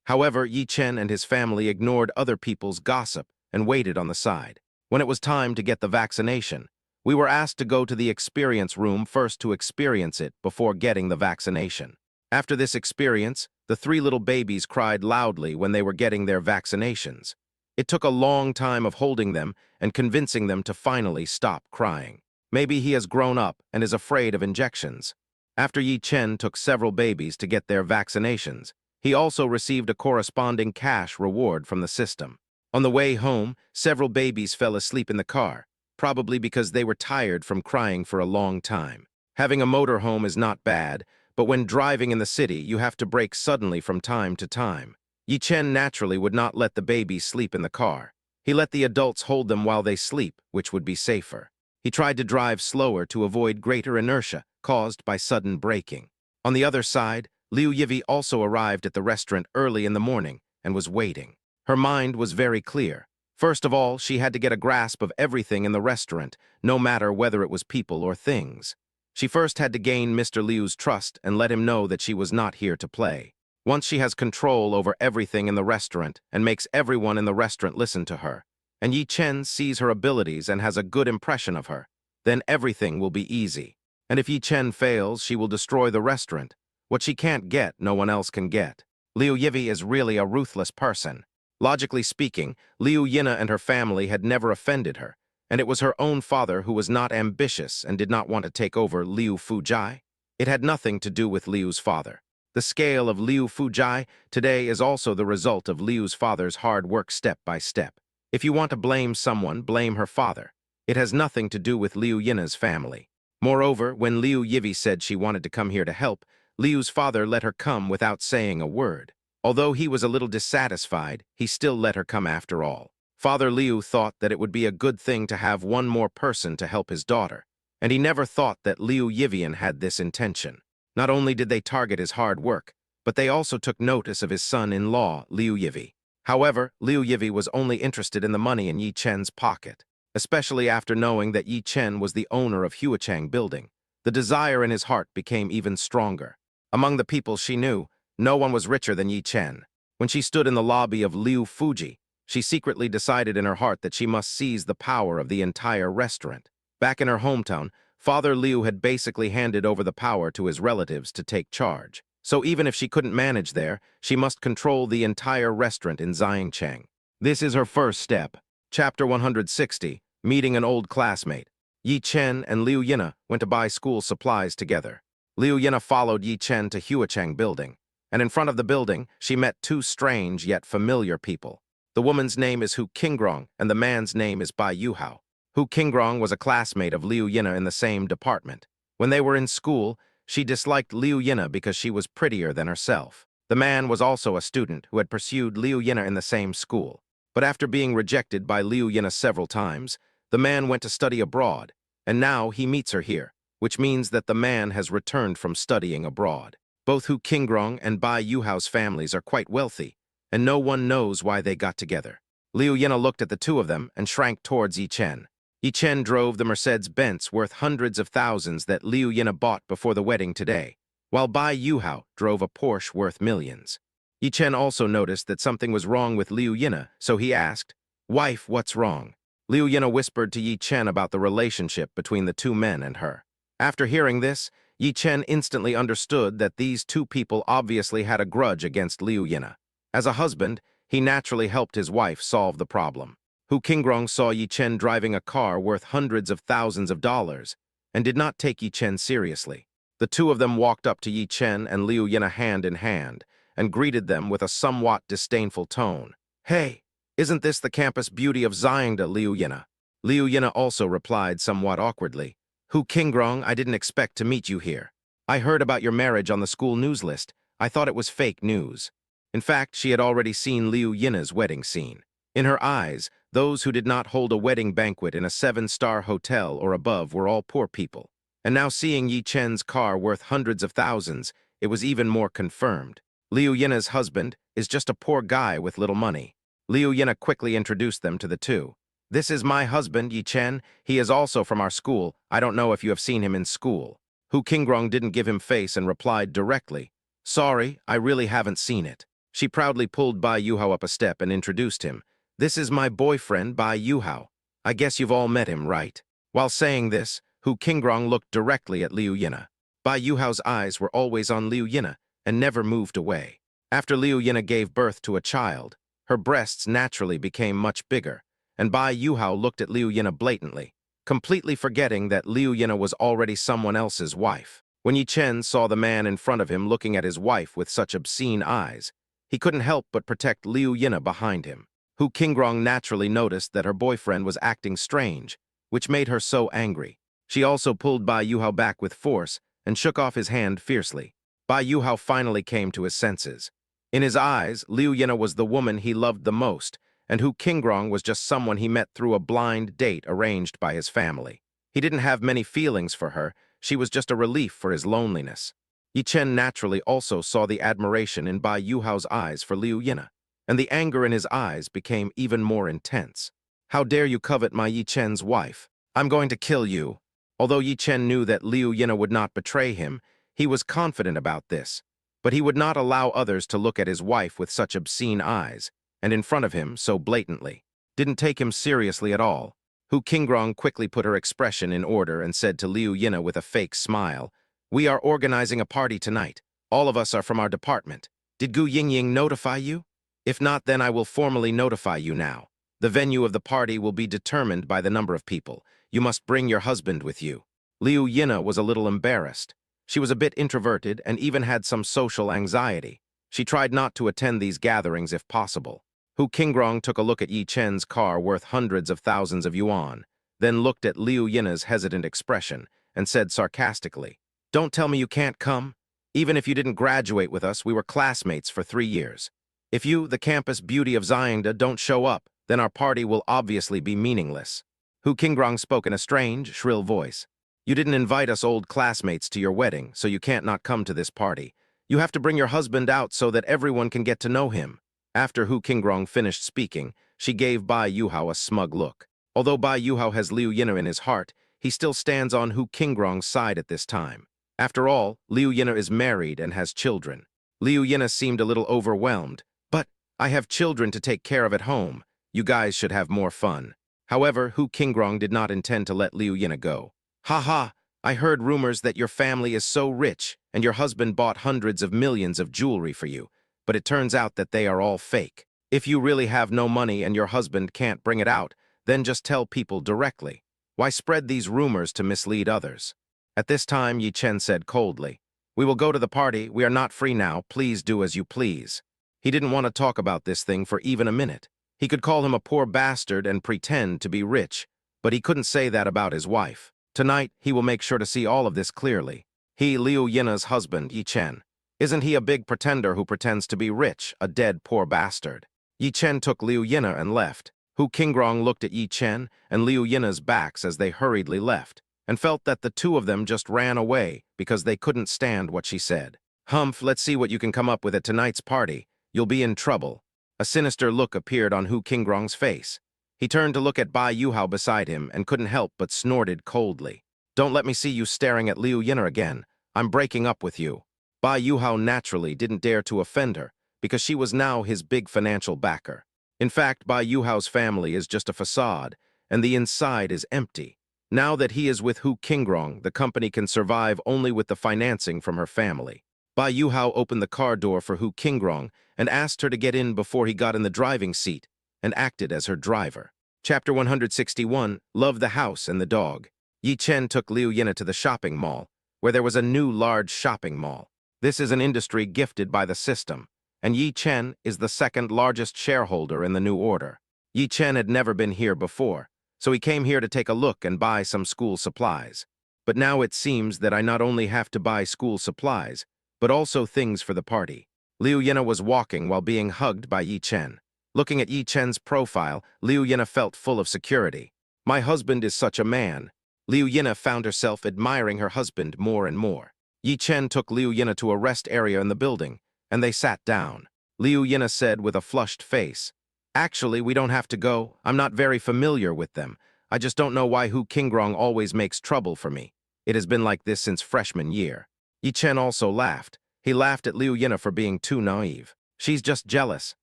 However, Yi Chen and his family ignored other people's gossip and waited on the side. When it was time to get the vaccination, we were asked to go to the experience room first to experience it before getting the vaccination. After this experience, the 3 little babies cried loudly when they were getting their vaccinations. It took a long time of holding them and convincing them to finally stop crying. Maybe he has grown up and is afraid of injections. After Yi Chen took several babies to get their vaccinations, he also received a corresponding cash reward from the system. On the way home, several babies fell asleep in the car, probably because they were tired from crying for a long time. Having a motorhome is not bad, but when driving in the city, you have to brake suddenly from time to time. Yi Chen naturally would not let the babies sleep in the car. He let the adults hold them while they sleep, which would be safer. He tried to drive slower to avoid greater inertia caused by sudden braking. On the other side, Liu Yivi also arrived at the restaurant early in the morning and was waiting. Her mind was very clear. First of all, she had to get a grasp of everything in the restaurant, no matter whether it was people or things. She first had to gain Mr. Liu's trust and let him know that she was not here to play. Once she has control over everything in the restaurant and makes everyone in the restaurant listen to her, and Yi Chen sees her abilities and has a good impression of her, then everything will be easy. And if Yi Chen fails, she will destroy the restaurant, What she can't get, no one else can get. Liu Yivi is really a ruthless person. Logically speaking, Liu Yina and her family had never offended her, and it was her own father who was not ambitious and did not want to take over Liu Fujai. It had nothing to do with Liu's father. The scale of Liu Fujai today is also the result of Liu's father's hard work step by step. If you want to blame someone, blame her father. It has nothing to do with Liu Yina's family. Moreover, when Liu Yivi said she wanted to come here to help, Liu's father let her come without saying a word. Although he was a little dissatisfied, he still let her come after all. Father Liu thought that it would be a good thing to have one more person to help his daughter, and he never thought that Liu Yivian had this intention. Not only did they target his hard work, but they also took notice of his son-in-law, Liu Yivi. However, Liu Yivi was only interested in the money in Yi Chen's pocket, especially after knowing that Yi Chen was the owner of Huachang Building. The desire in his heart became even stronger. Among the people she knew, no one was richer than Yi Chen. When she stood in the lobby of Liu Fuji, she secretly decided in her heart that she must seize the power of the entire restaurant. Back in her hometown, Father Liu had basically handed over the power to his relatives to take charge. So even if she couldn't manage there, she must control the entire restaurant in Xiangcheng. This is her first step. Chapter 160, Meeting an Old Classmate. Yi Chen and Liu Yina went to buy school supplies together. Liu Yina followed Yi Chen to Huachang Building, and in front of the building, she met two strange yet familiar people. The woman's name is Hu Qingrong, and the man's name is Bai Yuhao. Hu Qingrong was a classmate of Liu Yina in the same department. When they were in school, she disliked Liu Yina because she was prettier than herself. The man was also a student who had pursued Liu Yina in the same school. But after being rejected by Liu Yina several times, the man went to study abroad, and now he meets her here, which means that the man has returned from studying abroad. Both Hu Qingrong and Bai Yuhao's families are quite wealthy, and no one knows why they got together. Liu Yina looked at the two of them and shrank towards Yi Chen. Yi Chen drove the Mercedes-Benz worth hundreds of thousands that Liu Yina bought before the wedding today, while Bai Yuhao drove a Porsche worth millions. Yi Chen also noticed that something was wrong with Liu Yina, so he asked, "Wife, what's wrong?" Liu Yina whispered to Yi Chen about the relationship between the two men and her. After hearing this, Yi Chen instantly understood that these two people obviously had a grudge against Liu Yina. As a husband, he naturally helped his wife solve the problem. Hu Qingrong saw Yi Chen driving a car worth hundreds of thousands of dollars and did not take Yi Chen seriously. The two of them walked up to Yi Chen and Liu Yina hand in hand and greeted them with a somewhat disdainful tone. "Hey, isn't this the campus beauty of Xiangda, Liu Yina?" Liu Yina also replied somewhat awkwardly, "Hu Qingrong, I didn't expect to meet you here. I heard about your marriage on the school news list. I thought it was fake news." In fact, she had already seen Liu Yina's wedding scene. In her eyes, those who did not hold a wedding banquet in a 7-star hotel or above were all poor people. And now seeing Yi Chen's car worth hundreds of thousands, it was even more confirmed. Liu Yina's husband is just a poor guy with little money. Liu Yina quickly introduced them to the two. "This is my husband, Yi Chen. He is also from our school. I don't know if you have seen him in school." Hu Qingrong didn't give him face and replied directly, "Sorry, I really haven't seen it." She proudly pulled Bai Yuhao up a step and introduced him. "This is my boyfriend, Bai Yuhao. I guess you've all met him, right?" While saying this, Hu Qingrong looked directly at Liu Yina. Bai Yuhao's eyes were always on Liu Yina and never moved away. After Liu Yina gave birth to a child, her breasts naturally became much bigger, and Bai Yuhao looked at Liu Yina blatantly, completely forgetting that Liu Yina was already someone else's wife. When Yi Chen saw the man in front of him looking at his wife with such obscene eyes, he couldn't help but protect Liu Yina behind him. Hu Qingrong naturally noticed that her boyfriend was acting strange, which made her so angry. She also pulled Bai Yuhao back with force and shook off his hand fiercely. Bai Yuhao finally came to his senses. In his eyes, Liu Yina was the woman he loved the most, and Hu Qingrong was just someone he met through a blind date arranged by his family. He didn't have many feelings for her. She was just a relief for his loneliness. Yi Chen naturally also saw the admiration in Bai Yuhao's eyes for Liu Yina, and the anger in his eyes became even more intense. "How dare you covet my Yi Chen's wife? I'm going to kill you." Although Yi Chen knew that Liu Yina would not betray him, he was confident about this, but he would not allow others to look at his wife with such obscene eyes, and in front of him so blatantly. Didn't take him seriously at all. Hu Qingrong quickly put her expression in order and said to Liu Yina with a fake smile, "We are organizing a party tonight. All of us are from our department. Did Gu Yingying notify you? If not, then I will formally notify you now. The venue of the party will be determined by the number of people. You must bring your husband with you. Liu Yina was a little embarrassed. She was a bit introverted and even had some social anxiety. She tried not to attend these gatherings if possible. Hu Qingrong took a look at Yi Chen's car worth hundreds of thousands of yuan, then looked at Liu Yina's hesitant expression and said sarcastically, "Don't tell me you can't come. Even if you didn't graduate with us, we were classmates for 3 years. If you, the campus beauty of Xiangda, don't show up, then our party will obviously be meaningless." Hu Qingrong spoke in a strange, shrill voice. "You didn't invite us old classmates to your wedding, so you can't not come to this party. You have to bring your husband out so that everyone can get to know him." After Hu Qingrong finished speaking, she gave Bai Yuhao a smug look. Although Bai Yuhao has Liu Yina in his heart, he still stands on Hu Qingrong's side at this time. After all, Liu Yina is married and has children. Liu Yina seemed a little overwhelmed. "But I have children to take care of at home. You guys should have more fun." However, Hu Qingrong did not intend to let Liu Yina go. "Ha ha, I heard rumors that your family is so rich and your husband bought hundreds of millions of jewelry for you, but it turns out that they are all fake. If you really have no money and your husband can't bring it out, then just tell people directly. Why spread these rumors to mislead others?" At this time, Yi Chen said coldly, "We will go to the party. We are not free now. Please do as you please." He didn't want to talk about this thing for even a minute. He could call him a poor bastard and pretend to be rich, but he couldn't say that about his wife. Tonight, he will make sure to see all of this clearly. He, Liu Yina's husband, Yi Chen. Isn't he a big pretender who pretends to be rich, a dead poor bastard? Yi Chen took Liu Yina and left. Hu Qingrong looked at Yi Chen and Liu Yina's backs as they hurriedly left, and felt that the two of them just ran away because they couldn't stand what she said. "Humph, let's see what you can come up with at tonight's party. You'll be in trouble." A sinister look appeared on Hu Qingrong's face. He turned to look at Bai Yuhao beside him and couldn't help but snorted coldly. "Don't let me see you staring at Liu Yina again. I'm breaking up with you." Bai Yuhao naturally didn't dare to offend her because she was now his big financial backer. In fact, Bai Yuhao's family is just a facade, and the inside is empty. Now that he is with Hu Qingrong, the company can survive only with the financing from her family. Bai Yuhao opened the car door for Hu Qingrong and asked her to get in before he got in the driving seat and acted as her driver. Chapter 161, Love the House and the Dog. Yi Chen took Liu Yina to the shopping mall, where there was a new large shopping mall. This is an industry gifted by the system, and Yi Chen is the second largest shareholder in the new order. Yi Chen had never been here before, so he came here to take a look and buy some school supplies. But now it seems that I not only have to buy school supplies, but also things for the party. Liu Yina was walking while being hugged by Yi Chen. Looking at Yi Chen's profile, Liu Yina felt full of security. "My husband is such a man." Liu Yina found herself admiring her husband more and more. Yi Chen took Liu Yina to a rest area in the building, and they sat down. Liu Yina said with a flushed face, "Actually, we don't have to go. I'm not very familiar with them. I just don't know why Hu Qingrong always makes trouble for me. It has been like this since freshman year." Yi Chen also laughed. He laughed at Liu Yina for being too naive. "She's just jealous.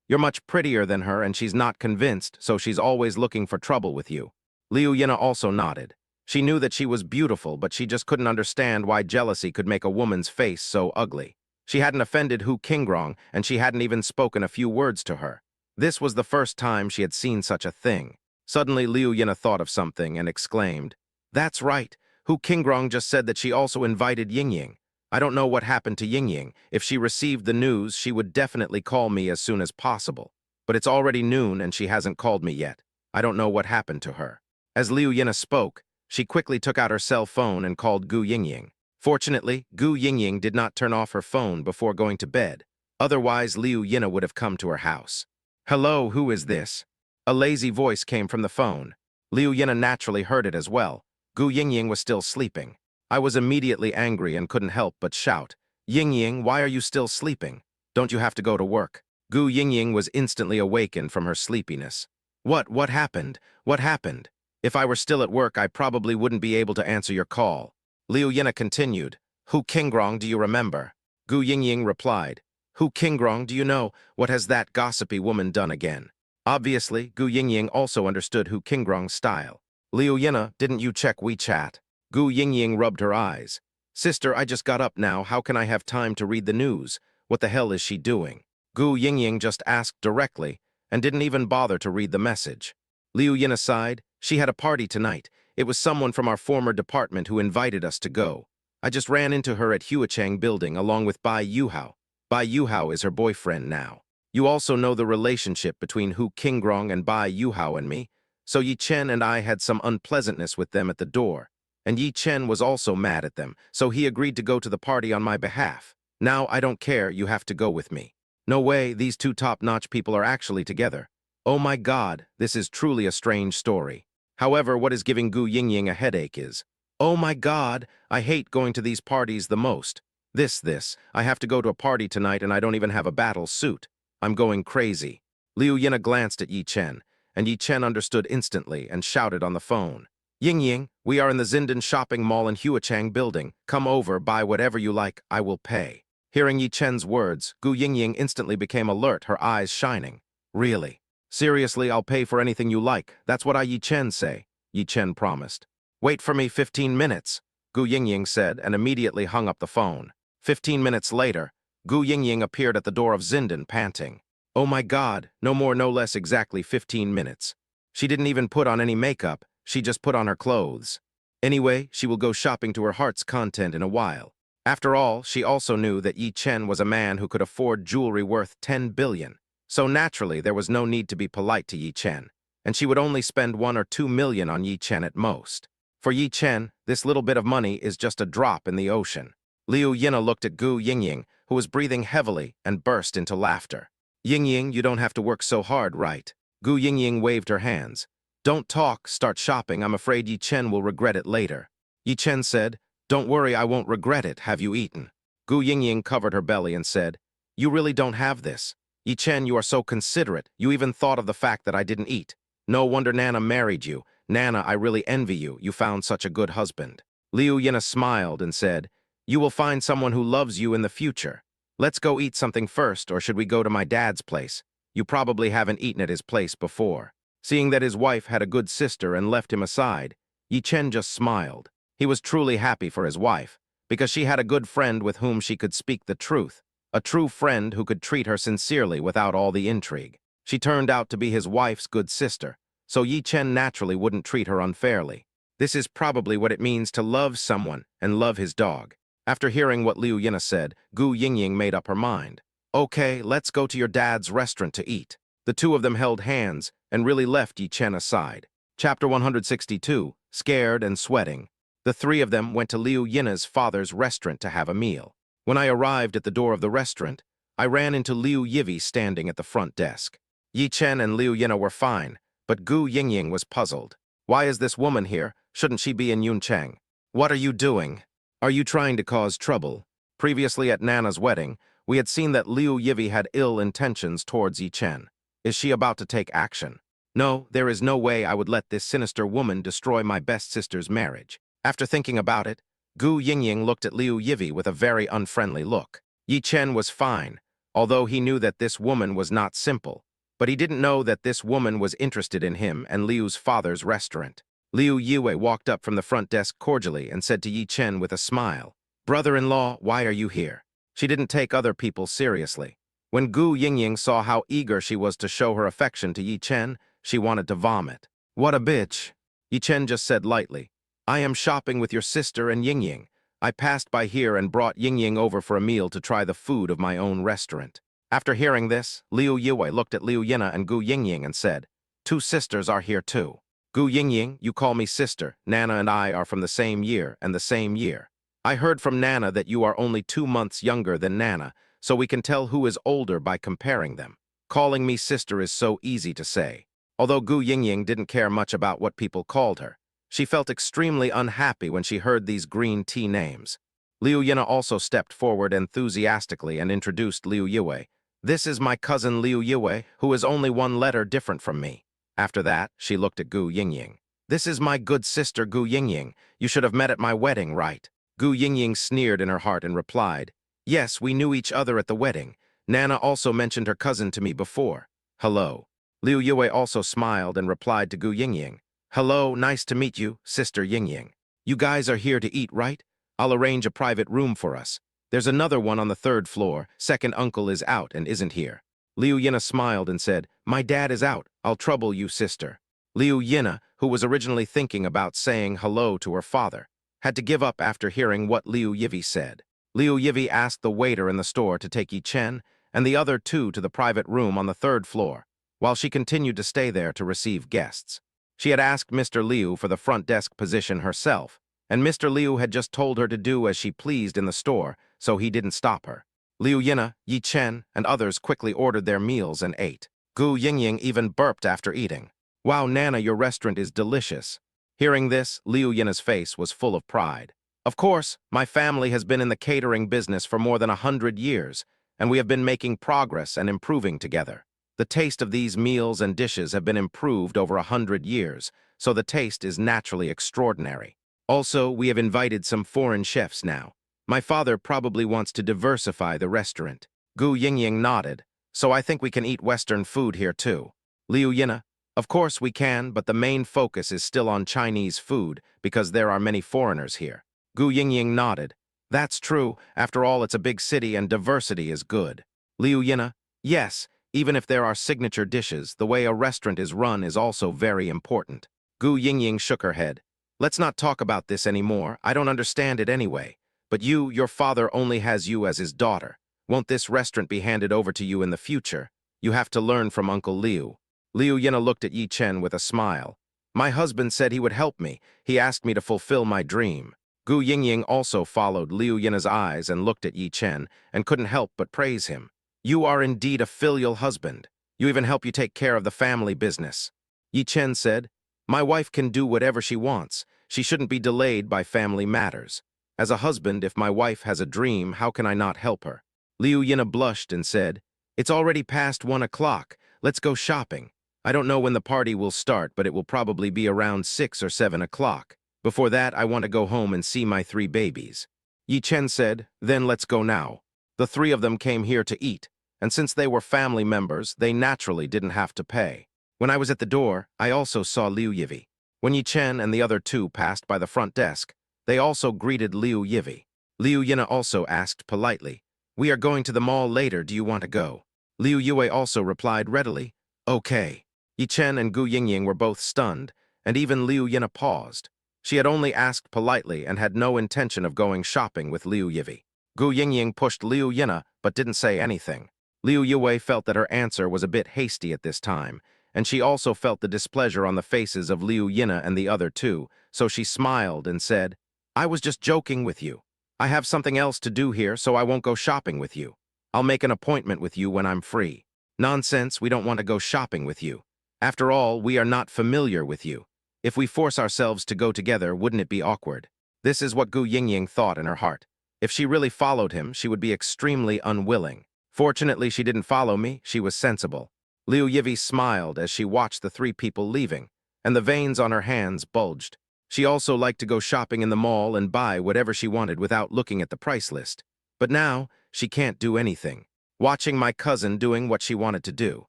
You're much prettier than her and she's not convinced, so she's always looking for trouble with you." Liu Yina also nodded. She knew that she was beautiful, but she just couldn't understand why jealousy could make a woman's face so ugly. She hadn't offended Hu Qingrong, and she hadn't even spoken a few words to her. This was the first time she had seen such a thing. Suddenly, Liu Yina thought of something and exclaimed, "That's right. Hu Qingrong just said that she also invited Yingying. I don't know what happened to Yingying. If she received the news, she would definitely call me as soon as possible. But it's already noon and she hasn't called me yet. I don't know what happened to her." As Liu Yina spoke, she quickly took out her cell phone and called Gu Yingying. Fortunately, Gu Yingying did not turn off her phone before going to bed. Otherwise, Liu Yina would have come to her house. "Hello, who is this?" A lazy voice came from the phone. Liu Yina naturally heard it as well. Gu Yingying was still sleeping. I was immediately angry and couldn't help but shout, "Yingying, why are you still sleeping? Don't you have to go to work?" Gu Yingying was instantly awakened from her sleepiness. What happened? What happened? If I were still at work, I probably wouldn't be able to answer your call." Liu Yina continued, "Hu Qingrong, do you remember?" Gu Yingying replied, "Hu Qingrong, do you know, what has that gossipy woman done again?" Obviously, Gu Yingying also understood Hu Qingrong's style. "Liu Yina, didn't you check WeChat?" Gu Yingying rubbed her eyes. Sister, I just got up now. How can I have time to read the news? What the hell is she doing? Gu Yingying just asked directly and didn't even bother to read the message. Liu Yin aside, she had a party tonight. It was someone from our former department who invited us to go. I just ran into her at Huachang building along with Bai Yuhao. Bai Yuhao is her boyfriend now. You also know the relationship between Hu Qingrong and Bai Yuhao and me, so Yi Chen and I had some unpleasantness with them at the door. And Yi Chen was also mad at them, so he agreed to go to the party on my behalf. Now I don't care, you have to go with me. No way, these two top-notch people are actually together. Oh my God, this is truly a strange story. However, what is giving Gu Yingying a headache is, oh my God, I hate going to these parties the most. I have to go to a party tonight and I don't even have a battle suit. I'm going crazy. Liu Yina glanced at Yi Chen, and Yi Chen understood instantly and shouted on the phone. Yingying, we are in the Zindan shopping mall in Huachang building. Come over, buy whatever you like, I will pay. Hearing Yi Chen's words, Gu Yingying instantly became alert, her eyes shining. Really? Seriously, I'll pay for anything you like. That's what I Yi Chen say, Yi Chen promised. Wait for me 15 minutes, Gu Yingying said and immediately hung up the phone. 15 minutes later, Gu Yingying appeared at the door of Zindan, panting. Oh my God, no more no less exactly 15 minutes. She didn't even put on any makeup, she just put on her clothes. Anyway, she will go shopping to her heart's content in a while. After all, she also knew that Yi Chen was a man who could afford jewelry worth 10 billion. So naturally, there was no need to be polite to Yi Chen, and she would only spend 1 or 2 million on Yi Chen at most. For Yi Chen, this little bit of money is just a drop in the ocean. Liu Yina looked at Gu Yingying, who was breathing heavily, and burst into laughter. Yingying, you don't have to work so hard, right? Gu Yingying waved her hands. Don't talk, start shopping. I'm afraid Yi Chen will regret it later. Yi Chen said, don't worry, I won't regret it. Have you eaten? Gu Yingying covered her belly and said, you really don't have this. Yi Chen, you are so considerate. You even thought of the fact that I didn't eat. No wonder Nana married you. Nana, I really envy you. You found such a good husband. Liu Yina smiled and said, you will find someone who loves you in the future. Let's go eat something first, or should we go to my dad's place? You probably haven't eaten at his place before. Seeing that his wife had a good sister and left him aside, Yi Chen just smiled. He was truly happy for his wife, because she had a good friend with whom she could speak the truth, a true friend who could treat her sincerely without all the intrigue. She turned out to be his wife's good sister, so Yi Chen naturally wouldn't treat her unfairly. This is probably what it means to love someone and love his dog. After hearing what Liu Yina said, Gu Yingying made up her mind. Okay, let's go to your dad's restaurant to eat. The two of them held hands and really left Yi Chen aside. Chapter 162, Scared and Sweating. The three of them went to Liu Yina's father's restaurant to have a meal. When I arrived at the door of the restaurant, I ran into Liu Yivi standing at the front desk. Yi Chen and Liu Yina were fine, but Gu Yingying was puzzled. Why is this woman here? Shouldn't she be in Yuncheng? What are you doing? Are you trying to cause trouble? Previously at Nana's wedding, we had seen that Liu Yivi had ill intentions towards Yi Chen. Is she about to take action? No, there is no way I would let this sinister woman destroy my best sister's marriage. After thinking about it, Gu Yingying looked at Liu Yivi with a very unfriendly look. Yi Chen was fine, although he knew that this woman was not simple. But he didn't know that this woman was interested in him and Liu's father's restaurant. Liu Yue walked up from the front desk cordially and said to Yi Chen with a smile, brother-in-law, why are you here? She didn't take other people seriously. When Gu Yingying saw how eager she was to show her affection to Yi Chen, she wanted to vomit. What a bitch. Yi Chen just said lightly, I am shopping with your sister and Yingying. I passed by here and brought Yingying over for a meal to try the food of my own restaurant. After hearing this, Liu Yue looked at Liu Yina and Gu Yingying and said, two sisters are here too. Gu Yingying, you call me sister. Nana and I are from the same year and the same year. I heard from Nana that you are only 2 months younger than Nana, so we can tell who is older by comparing them. Calling me sister is so easy to say. Although Gu Yingying didn't care much about what people called her, she felt extremely unhappy when she heard these green tea names. Liu Yina also stepped forward enthusiastically and introduced Liu Yue. This is my cousin Liu Yue, who is only 1 letter different from me. After that, she looked at Gu Yingying. This is my good sister Gu Yingying. You should have met at my wedding, right? Gu Yingying sneered in her heart and replied, yes, we knew each other at the wedding. Nana also mentioned her cousin to me before. Hello. Liu Yue also smiled and replied to Gu Yingying. Hello, nice to meet you, sister Yingying. You guys are here to eat, right? I'll arrange a private room for us. There's another one on the third floor. Second uncle is out and isn't here. Liu Yina smiled and said, My dad is out. I'll trouble you, sister. Liu Yina, who was originally thinking about saying hello to her father, had to give up after hearing what Liu Yivi said. Liu Yivi asked the waiter in the store to take Yi Chen and the other two to the private room on the third floor, while she continued to stay there to receive guests. She had asked Mr. Liu for the front desk position herself, and Mr. Liu had just told her to do as she pleased in the store, so he didn't stop her. Liu Yina, Yi Chen, and others quickly ordered their meals and ate. Gu Yingying even burped after eating. Wow, Nana, your restaurant is delicious. Hearing this, Liu Yina's face was full of pride. Of course, my family has been in the catering business for more than 100 years, and we have been making progress and improving together. The taste of these meals and dishes have been improved over 100 years, so the taste is naturally extraordinary. Also, we have invited some foreign chefs now. My father probably wants to diversify the restaurant. Gu Yingying nodded, so I think we can eat Western food here too. Liu Yina, of course we can, but the main focus is still on Chinese food because there are many foreigners here. Gu Yingying nodded. That's true. After all, it's a big city and diversity is good. Liu Yina, yes, even if there are signature dishes, the way a restaurant is run is also very important. Gu Yingying shook her head. Let's not talk about this anymore. I don't understand it anyway. But your father only has you as his daughter. Won't this restaurant be handed over to you in the future? You have to learn from Uncle Liu. Liu Yina looked at Yi Chen with a smile. My husband said he would help me. He asked me to fulfill my dream. Gu Yingying also followed Liu Yina's eyes and looked at Yi Chen and couldn't help but praise him. You are indeed a filial husband. You even help you take care of the family business. Yi Chen said, My wife can do whatever she wants. She shouldn't be delayed by family matters. As a husband, if my wife has a dream, how can I not help her? Liu Yina blushed and said, It's already past 1 o'clock. Let's go shopping. I don't know when the party will start, but it will probably be around 6 or 7 o'clock. Before that, I want to go home and see my 3 babies. Yi Chen said, Then let's go now. The 3 of them came here to eat, and since they were family members, they naturally didn't have to pay. When I was at the door, I also saw Liu Yivi. When Yi Chen and the other 2 passed by the front desk, they also greeted Liu Yivi. Liu Yina also asked politely, We are going to the mall later, do you want to go? Liu Yue also replied readily, Okay. Yi Chen and Gu Yingying were both stunned, and even Liu Yina paused. She had only asked politely and had no intention of going shopping with Liu Yivi. Gu Yingying pushed Liu Yina but didn't say anything. Liu Yue felt that her answer was a bit hasty at this time, and she also felt the displeasure on the faces of Liu Yina and the other 2, so she smiled and said, I was just joking with you. I have something else to do here, so I won't go shopping with you. I'll make an appointment with you when I'm free. Nonsense, we don't want to go shopping with you. After all, we are not familiar with you. If we force ourselves to go together, wouldn't it be awkward? This is what Gu Yingying thought in her heart. If she really followed him, she would be extremely unwilling. Fortunately, she didn't follow me. She was sensible. Liu Yivi smiled as she watched the 3 people leaving, and the veins on her hands bulged. She also liked to go shopping in the mall and buy whatever she wanted without looking at the price list. But now, she can't do anything. Watching my cousin doing what she wanted to do.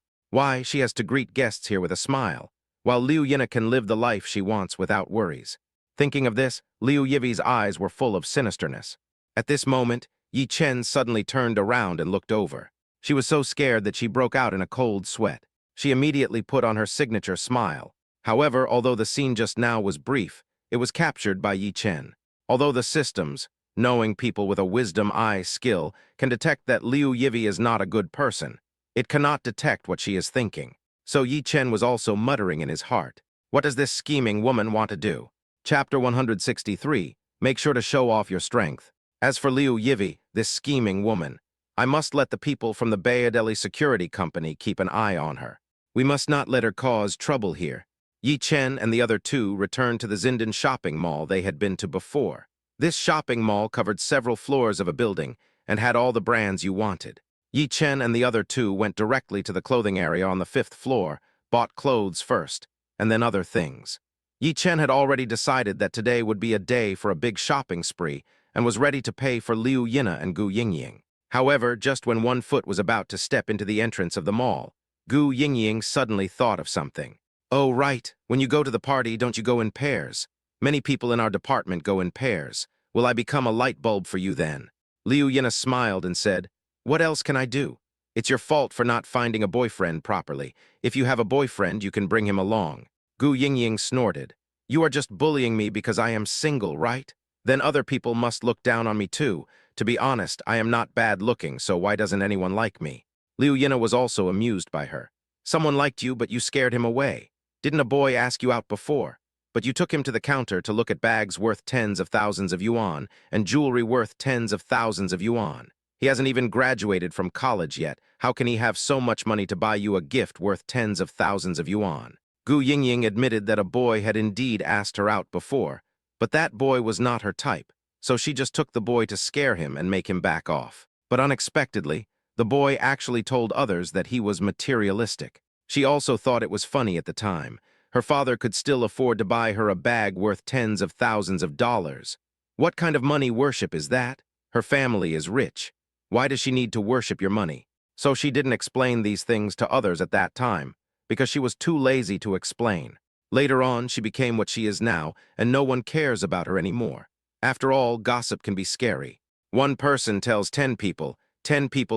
Why, she has to greet guests here with a smile, while Liu Yina can live the life she wants without worries. Thinking of this, Liu Yivi's eyes were full of sinisterness. At this moment, Yi Chen suddenly turned around and looked over. She was so scared that she broke out in a cold sweat. She immediately put on her signature smile. However, although the scene just now was brief, it was captured by Yi Chen. Although the systems, knowing people with a wisdom eye skill, can detect that Liu Yivi is not a good person, it cannot detect what she is thinking. So Yi Chen was also muttering in his heart. What does this scheming woman want to do? Chapter 163, Make sure to show off your strength. As for Liu Yivi, this scheming woman, I must let the people from the Bayadeli Security Company keep an eye on her. We must not let her cause trouble here. Yi Chen and the other 2 returned to the Zindan shopping mall they had been to before. This shopping mall covered several floors of a building and had all the brands you wanted. Yi Chen and the other 2 went directly to the clothing area on the 5th floor, bought clothes first, and then other things. Yi Chen had already decided that today would be a day for a big shopping spree and was ready to pay for Liu Yina and Gu Yingying. However, just when one foot was about to step into the entrance of the mall, Gu Yingying suddenly thought of something. Oh, right. When you go to the party, don't you go in pairs? Many people in our department go in pairs. Will I become a light bulb for you then? Liu Yina smiled and said, "What else can I do? It's your fault for not finding a boyfriend properly. If you have a boyfriend, you can bring him along." Gu Yingying snorted. "You are just bullying me because I am single, right? Then other people must look down on me too. To be honest, I am not bad looking, so why doesn't anyone like me?" Liu Yina was also amused by her. "Someone liked you, but you scared him away. Didn't a boy ask you out before? But you took him to the counter to look at bags worth tens of thousands of yuan and jewelry worth tens of thousands of yuan. He hasn't even graduated from college yet. How can he have so much money to buy you a gift worth tens of thousands of yuan?" Gu Yingying admitted that a boy had indeed asked her out before, but that boy was not her type, so she just took the boy to scare him and make him back off. But unexpectedly, the boy actually told others that he was materialistic. She also thought it was funny at the time. Her father could still afford to buy her a bag worth tens of thousands of dollars. What kind of money worship is that? Her family is rich. Why does she need to worship your money? So she didn't explain these things to others at that time, because she was too lazy to explain. Later on, she became what she is now, and no one cares about her anymore. After all, gossip can be scary. One person tells 10 people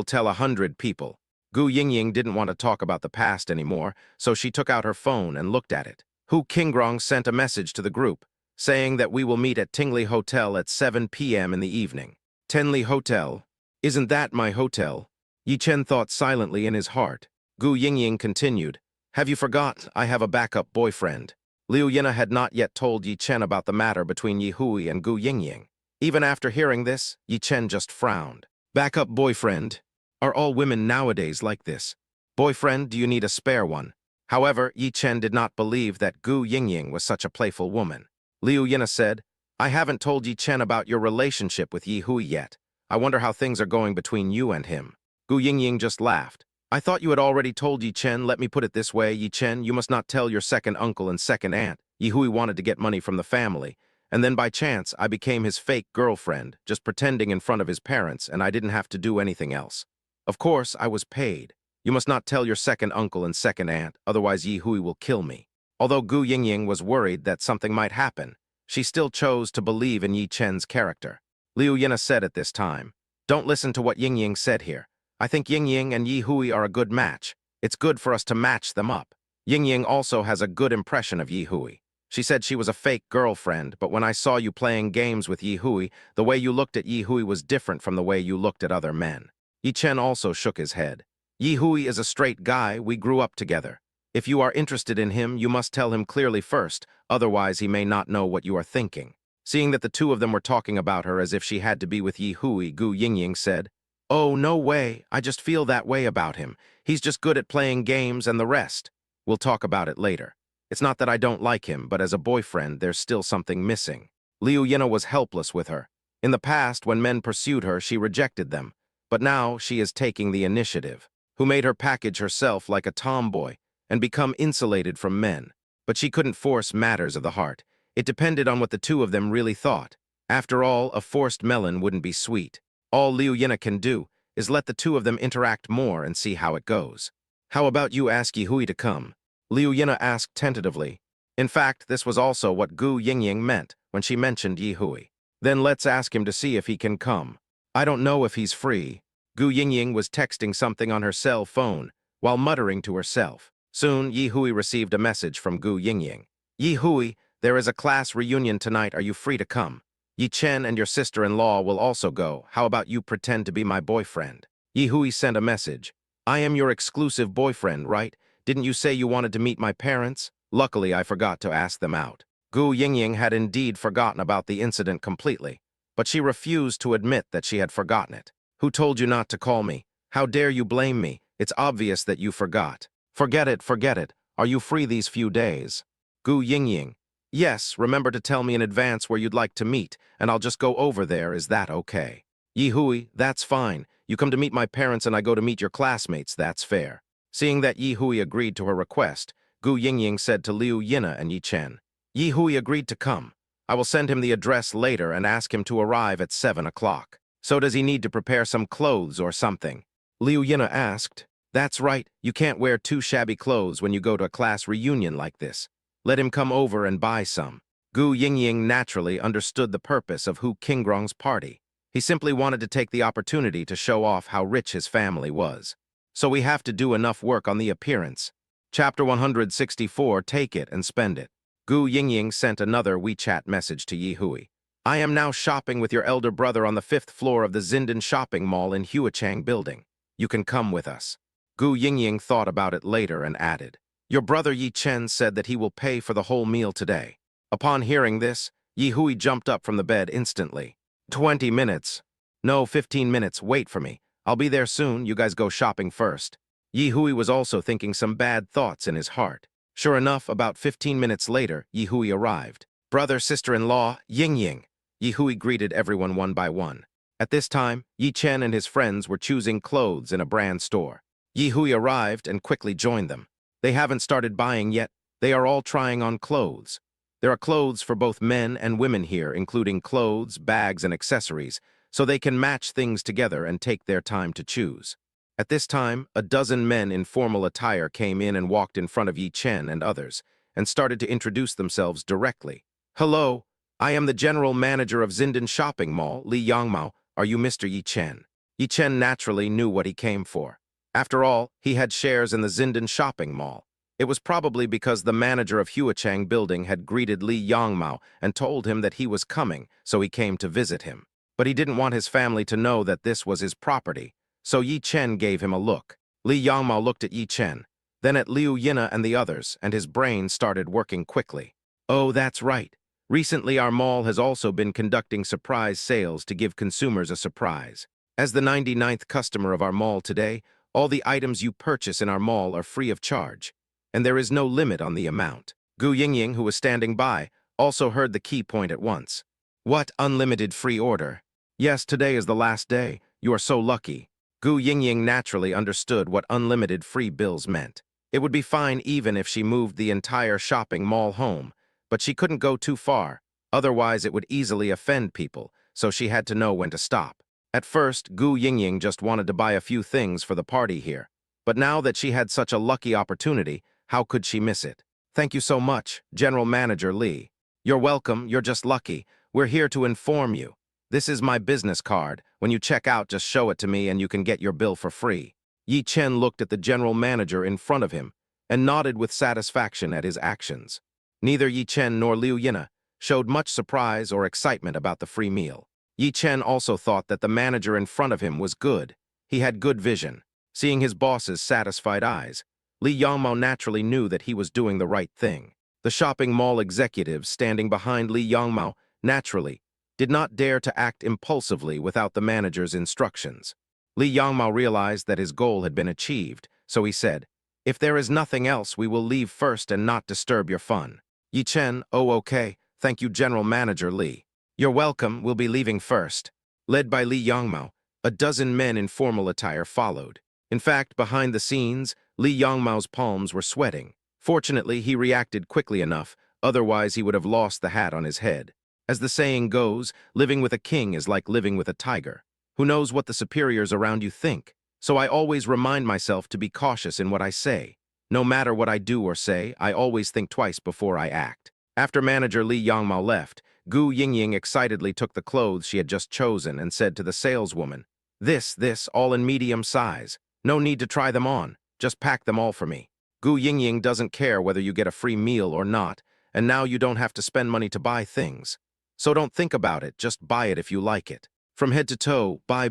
tell 100 people. Gu Yingying didn't want to talk about the past anymore, so she took out her phone and looked at it. Hu Qingrong sent a message to the group, saying that we will meet at Tingley Hotel at 7 p.m. in the evening. Tingley Hotel? Isn't that my hotel? Yi Chen thought silently in his heart. Gu Yingying continued, "Have you forgot I have a backup boyfriend?" Liu Yina had not yet told Yi Chen about the matter between Yi Hui and Gu Yingying. Even after hearing this, Yi Chen just frowned. "Backup boyfriend? Are all women nowadays like this? Boyfriend, do you need a spare one?" However, Yi Chen did not believe that Gu Yingying was such a playful woman. Liu Yina said, "I haven't told Yi Chen about your relationship with Yi Hui yet. I wonder how things are going between you and him." Gu Yingying just laughed. "I thought you had already told Yi Chen. Let me put it this way, Yi Chen, you must not tell your second uncle and second aunt. Yi Hui wanted to get money from the family, and then by chance I became his fake girlfriend, just pretending in front of his parents, and I didn't have to do anything else. Of course, I was paid. You must not tell your second uncle and second aunt, otherwise Yi Hui will kill me." Although Gu Yingying was worried that something might happen, she still chose to believe in Yi Chen's character. Liu Yina said at this time, "Don't listen to what Yingying said here. I think Yingying and Yi Hui are a good match. It's good for us to match them up." Yingying also has a good impression of Yi Hui. She said she was a fake girlfriend, but when I saw you playing games with Yi Hui, the way you looked at Yi Hui was different from the way you looked at other men. Yi Chen also shook his head. "Yi Hui is a straight guy. We grew up together. If you are interested in him, you must tell him clearly first, otherwise he may not know what you are thinking." Seeing that the two of them were talking about her as if she had to be with Yi Hui, Gu Yingying said, "Oh, no way. I just feel that way about him. He's just good at playing games and the rest. We'll talk about it later. It's not that I don't like him, but as a boyfriend, there's still something missing." Liu Yina was helpless with her. In the past, when men pursued her, she rejected them. But now she is taking the initiative. Who made her package herself like a tomboy and become insulated from men. But she couldn't force matters of the heart. It depended on what the two of them really thought. After all, a forced melon wouldn't be sweet. All Liu Yina can do is let the two of them interact more and see how it goes. "How about you ask Yi Hui to come?" Liu Yina asked tentatively. In fact, this was also what Gu Yingying meant when she mentioned Yi Hui. "Then let's ask him to see if he can come. I don't know if he's free." Gu Yingying was texting something on her cell phone while muttering to herself. Soon, Yi Hui received a message from Gu Yingying. "Yi Hui, there is a class reunion tonight. Are you free to come? Yi Chen and your sister-in-law will also go. How about you pretend to be my boyfriend?" Yi Hui sent a message. "I am your exclusive boyfriend, right? Didn't you say you wanted to meet my parents? Luckily, I forgot to ask them out." Gu Yingying had indeed forgotten about the incident completely, but she refused to admit that she had forgotten it. "Who told you not to call me? How dare you blame me? It's obvious that you forgot." Forget it, forget it. Are you free these few days?" Gu Yingying. "Yes, remember to tell me in advance where you'd like to meet, and I'll just go over there. Is that okay?" Yi Hui, "That's fine. You come to meet my parents and I go to meet your classmates. That's fair." Seeing that Yi Hui agreed to her request, Gu Yingying said to Liu Yina and Yi Chen, "Yi Hui agreed to come. I will send him the address later and ask him to arrive at 7 o'clock. So does he need to prepare some clothes or something?" Liu Yina asked. "That's right. You can't wear too shabby clothes when you go to a class reunion like this. Let him come over and buy some." Gu Yingying naturally understood the purpose of Hu Qingrong's party. He simply wanted to take the opportunity to show off how rich his family was. So we have to do enough work on the appearance. Chapter 164, take it and spend it. Gu Yingying sent another WeChat message to Yi Hui. I am now shopping with your elder brother on the 5th floor of the Zindan shopping mall in Huachang building. You can come with us. Gu Yingying thought about it later and added, your brother Yi Chen said that he will pay for the whole meal today. Upon hearing this, Yi Hui jumped up from the bed instantly. 20 minutes. No, 15 minutes, wait for me. I'll be there soon, you guys go shopping first. Yi Hui was also thinking some bad thoughts in his heart. Sure enough, about 15 minutes later, Yi Hui arrived. Brother, sister-in-law, Ying. Yi Hui greeted everyone one by one. At this time, Yi Chen and his friends were choosing clothes in a brand store. Yi Hui arrived and quickly joined them. They haven't started buying yet. They are all trying on clothes. There are clothes for both men and women here, including clothes, bags, and accessories, so they can match things together and take their time to choose. At this time, a dozen men in formal attire came in and walked in front of Yi Chen and others, and started to introduce themselves directly. Hello, I am the general manager of Zindan Shopping Mall, Li Yangmao. Are you Mr. Yi Chen? Yi Chen naturally knew what he came for. After all, he had shares in the Zindan Shopping Mall. It was probably because the manager of Huachang building had greeted Li Yangmao and told him that he was coming, so he came to visit him. But he didn't want his family to know that this was his property, so Yi Chen gave him a look. Li Yangmao looked at Yi Chen, then at Liu Yina and the others, and his brain started working quickly. Oh, that's right. Recently, our mall has also been conducting surprise sales to give consumers a surprise. As the 99th customer of our mall today, all the items you purchase in our mall are free of charge, and there is no limit on the amount. Gu Yingying, who was standing by, also heard the key point at once. What unlimited free order? Yes, today is the last day. You are so lucky. Gu Yingying naturally understood what unlimited free bills meant. It would be fine even if she moved the entire shopping mall home, but she couldn't go too far, otherwise it would easily offend people, so she had to know when to stop. At first, Gu Yingying just wanted to buy a few things for the party here, but now that she had such a lucky opportunity, how could she miss it? Thank you so much, General Manager Li. You're welcome, you're just lucky. We're here to inform you. This is my business card. When you check out, just show it to me and you can get your bill for free. Yi Chen looked at the general manager in front of him and nodded with satisfaction at his actions. Neither Yi Chen nor Liu Yina showed much surprise or excitement about the free meal. Yi Chen also thought that the manager in front of him was good. He had good vision. Seeing his boss's satisfied eyes, Li Yangmao naturally knew that he was doing the right thing. The shopping mall executives standing behind Li Yangmao naturally did not dare to act impulsively without the manager's instructions. Li Yangmao realized that his goal had been achieved, so he said, if there is nothing else, we will leave first and not disturb your fun. Yi Chen, oh okay, thank you General Manager Li. You're welcome, we'll be leaving first. Led by Li Yangmao, a dozen men in formal attire followed. In fact, behind the scenes, Li Yangmao's palms were sweating. Fortunately, he reacted quickly enough, otherwise he would have lost the hat on his head. As the saying goes, living with a king is like living with a tiger. Who knows what the superiors around you think? So I always remind myself to be cautious in what I say. No matter what I do or say, I always think twice before I act. After manager Li Yangmao left, Gu Yingying excitedly took the clothes she had just chosen and said to the saleswoman, This, all in medium size. No need to try them on. Just pack them all for me. Gu Yingying doesn't care whether you get a free meal or not, and now you don't have to spend money to buy things. So don't think about it, just buy it if you like it. From head to toe, buy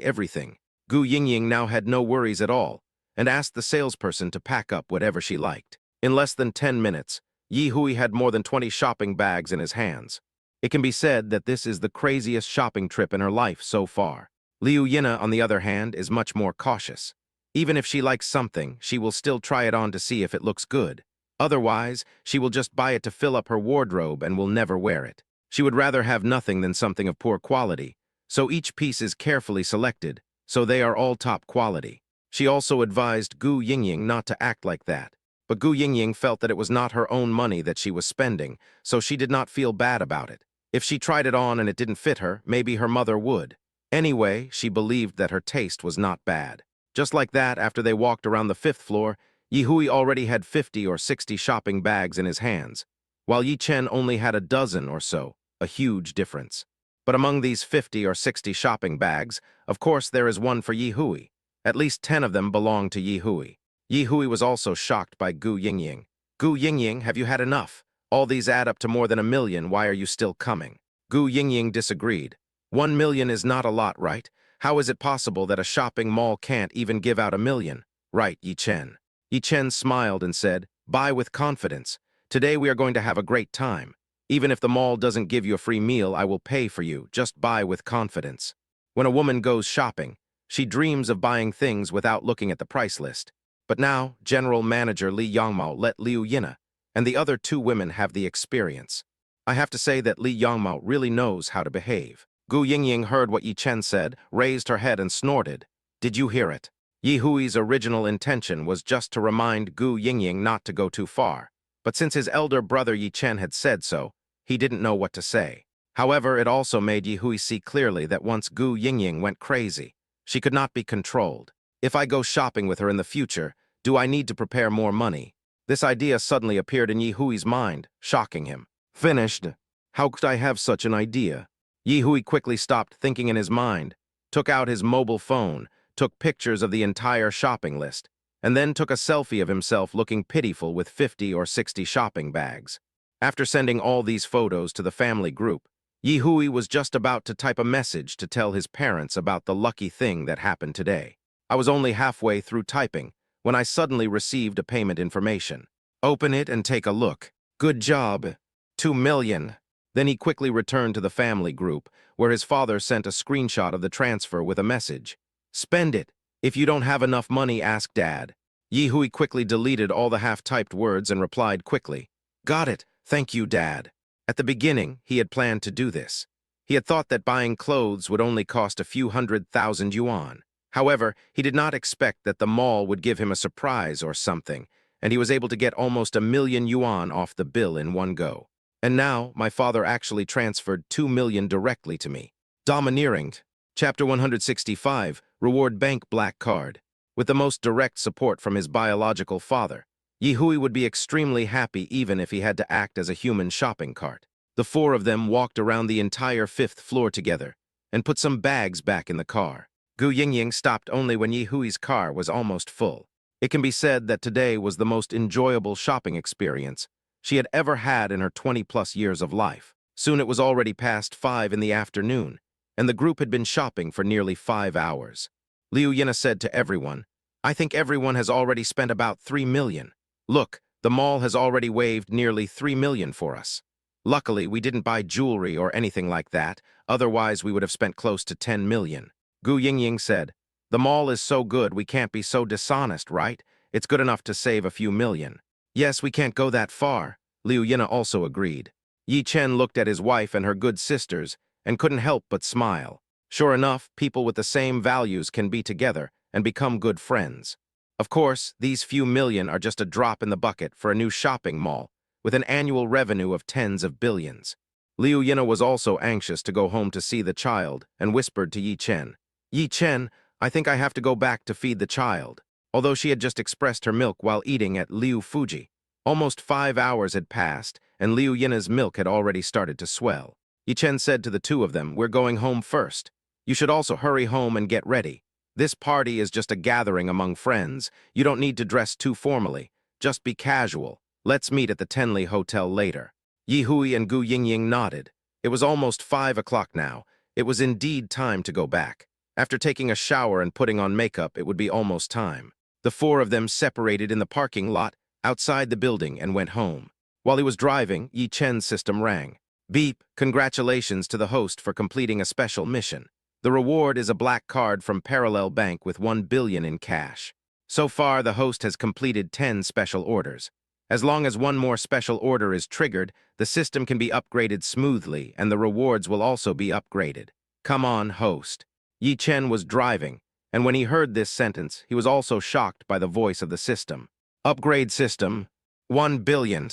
everything. Gu Yingying now had no worries at all, and asked the salesperson to pack up whatever she liked. In less than 10 minutes, Yi Hui had more than 20 shopping bags in his hands. It can be said that this is the craziest shopping trip in her life so far. Liu Yina, on the other hand, is much more cautious. Even if she likes something, she will still try it on to see if it looks good. Otherwise, she will just buy it to fill up her wardrobe and will never wear it. She would rather have nothing than something of poor quality, so each piece is carefully selected, so they are all top quality. She also advised Gu Yingying not to act like that, but Gu Yingying felt that it was not her own money that she was spending, so she did not feel bad about it. If she tried it on and it didn't fit her, maybe her mother would. Anyway, she believed that her taste was not bad. Just like that, after they walked around the 5th floor, Yi Hui already had 50 or 60 shopping bags in his hands. while Yi Chen only had a dozen or so, a huge difference. But among these 50 or 60 shopping bags, of course there is one for Yi Hui. At least 10 of them belong to Yi Hui. Yi Hui was also shocked by Gu Yingying. Gu Yingying, have you had enough? All these add up to more than 1 million, why are you still coming? Gu Yingying disagreed. 1 million is not a lot, right? How is it possible that a shopping mall can't even give out 1 million? Right, Yi Chen. Yi Chen smiled and said, buy with confidence. Today we are going to have a great time. Even if the mall doesn't give you a free meal, I will pay for you. Just buy with confidence. When a woman goes shopping, she dreams of buying things without looking at the price list. But now, General Manager Li Yangmao let Liu Yina and the other 2 women have the experience. I have to say that Li Yangmao really knows how to behave. Gu Yingying heard what Yi Chen said, raised her head and snorted. Did you hear it? Yi Hui's original intention was just to remind Gu Yingying not to go too far. But since his elder brother Yi Chen had said so, he didn't know what to say. However, it also made Yi Hui see clearly that once Gu Yingying went crazy, she could not be controlled. If I go shopping with her in the future, do I need to prepare more money? This idea suddenly appeared in Yi Hui's mind, shocking him. Finished. How could I have such an idea? Yi Hui quickly stopped thinking in his mind, took out his mobile phone, took pictures of the entire shopping list, and then took a selfie of himself looking pitiful with 50 or 60 shopping bags. After sending all these photos to the family group, Yi Hui was just about to type a message to tell his parents about the lucky thing that happened today. I was only halfway through typing when I suddenly received a payment information. Open it and take a look. Good job. 2 million. Then he quickly returned to the family group, where his father sent a screenshot of the transfer with a message. Spend it. If you don't have enough money, ask Dad. Yi Hui quickly deleted all the half-typed words and replied quickly. Got it. Thank you, Dad. At the beginning, he had planned to do this. He had thought that buying clothes would only cost a few 100,000 yuan. However, he did not expect that the mall would give him a surprise or something, and he was able to get almost 1 million yuan off the bill in one go. And now, my father actually transferred 2 million directly to me. Domineering. Chapter 165, Reward Bank Black Card. With the most direct support from his biological father, Yi Hui would be extremely happy even if he had to act as a human shopping cart. The 4 of them walked around the entire 5th floor together and put some bags back in the car. Gu Yingying stopped only when Yi Hui's car was almost full. It can be said that today was the most enjoyable shopping experience she had ever had in her 20-plus years of life. Soon it was already past 5 in the afternoon, and the group had been shopping for nearly 5 hours. Liu Yina said to everyone, I think everyone has already spent about 3 million. Look, the mall has already waived nearly 3 million for us. Luckily, we didn't buy jewelry or anything like that, otherwise we would have spent close to 10 million. Gu Yingying said, the mall is so good we can't be so dishonest, right? It's good enough to save a few million. Yes, we can't go that far. Liu Yina also agreed. Yi Chen looked at his wife and her good sisters and couldn't help but smile. Sure enough, people with the same values can be together and become good friends. Of course, these few million are just a drop in the bucket for a new shopping mall with an annual revenue of tens of billions. Liu Yina was also anxious to go home to see the child and whispered to Yi Chen, Yi Chen, I think I have to go back to feed the child. Although she had just expressed her milk while eating at Liu Fuji, almost 5 hours had passed and Liu Yina's milk had already started to swell. Yi Chen said to the 2 of them, we're going home first. You should also hurry home and get ready. This party is just a gathering among friends. You don't need to dress too formally. Just be casual. Let's meet at the Tenli Hotel later. Yi Hui and Gu Yingying nodded. It was almost 5 o'clock now. It was indeed time to go back. After taking a shower and putting on makeup, it would be almost time. The 4 of them separated in the parking lot outside the building and went home. While he was driving, Yi Chen's system rang. Beep, congratulations to the host for completing a special mission. The reward is a black card from Parallel Bank with 1 billion in cash. So far, the host has completed 10 special orders. As long as one more special order is triggered, the system can be upgraded smoothly and the rewards will also be upgraded. Come on, host. Yi Chen was driving, and when he heard this sentence, he was also shocked by the voice of the system. Upgrade system, 1 billion.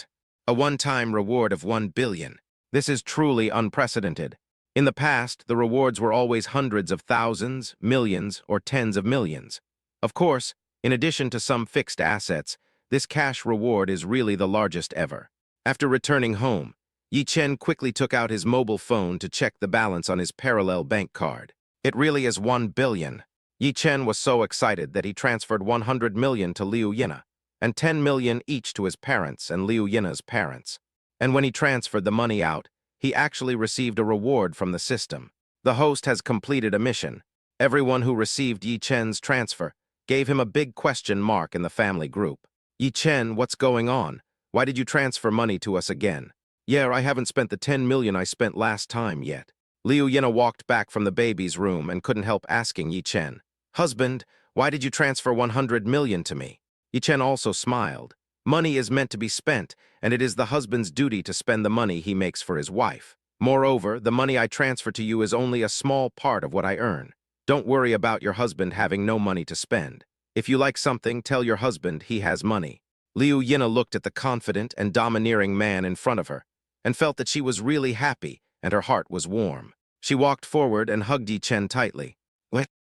A one-time reward of 1 billion. This is truly unprecedented. In the past, the rewards were always hundreds of thousands, millions, or tens of millions. Of course, in addition to some fixed assets, this cash reward is really the largest ever. After returning home, Yi Chen quickly took out his mobile phone to check the balance on his parallel bank card. It really is 1 billion. Yi Chen was so excited that he transferred 100 million to Liu Yina, and 10 million each to his parents and Liu Yina's parents. And when he transferred the money out, he actually received a reward from the system. The host has completed a mission. Everyone who received Yi Chen's transfer gave him a big question mark in the family group. Yi Chen, what's going on? Why did you transfer money to us again? Yeah, I haven't spent the 10 million I spent last time yet. Liu Yina walked back from the baby's room and couldn't help asking Yi Chen, Husband, why did you transfer 100 million to me? Yi Chen also smiled. Money is meant to be spent, and it is the husband's duty to spend the money he makes for his wife. Moreover, the money I transfer to you is only a small part of what I earn. Don't worry about your husband having no money to spend. If you like something, tell your husband he has money. Liu Yina looked at the confident and domineering man in front of her and felt that she was really happy and her heart was warm. She walked forward and hugged Yi Chen tightly.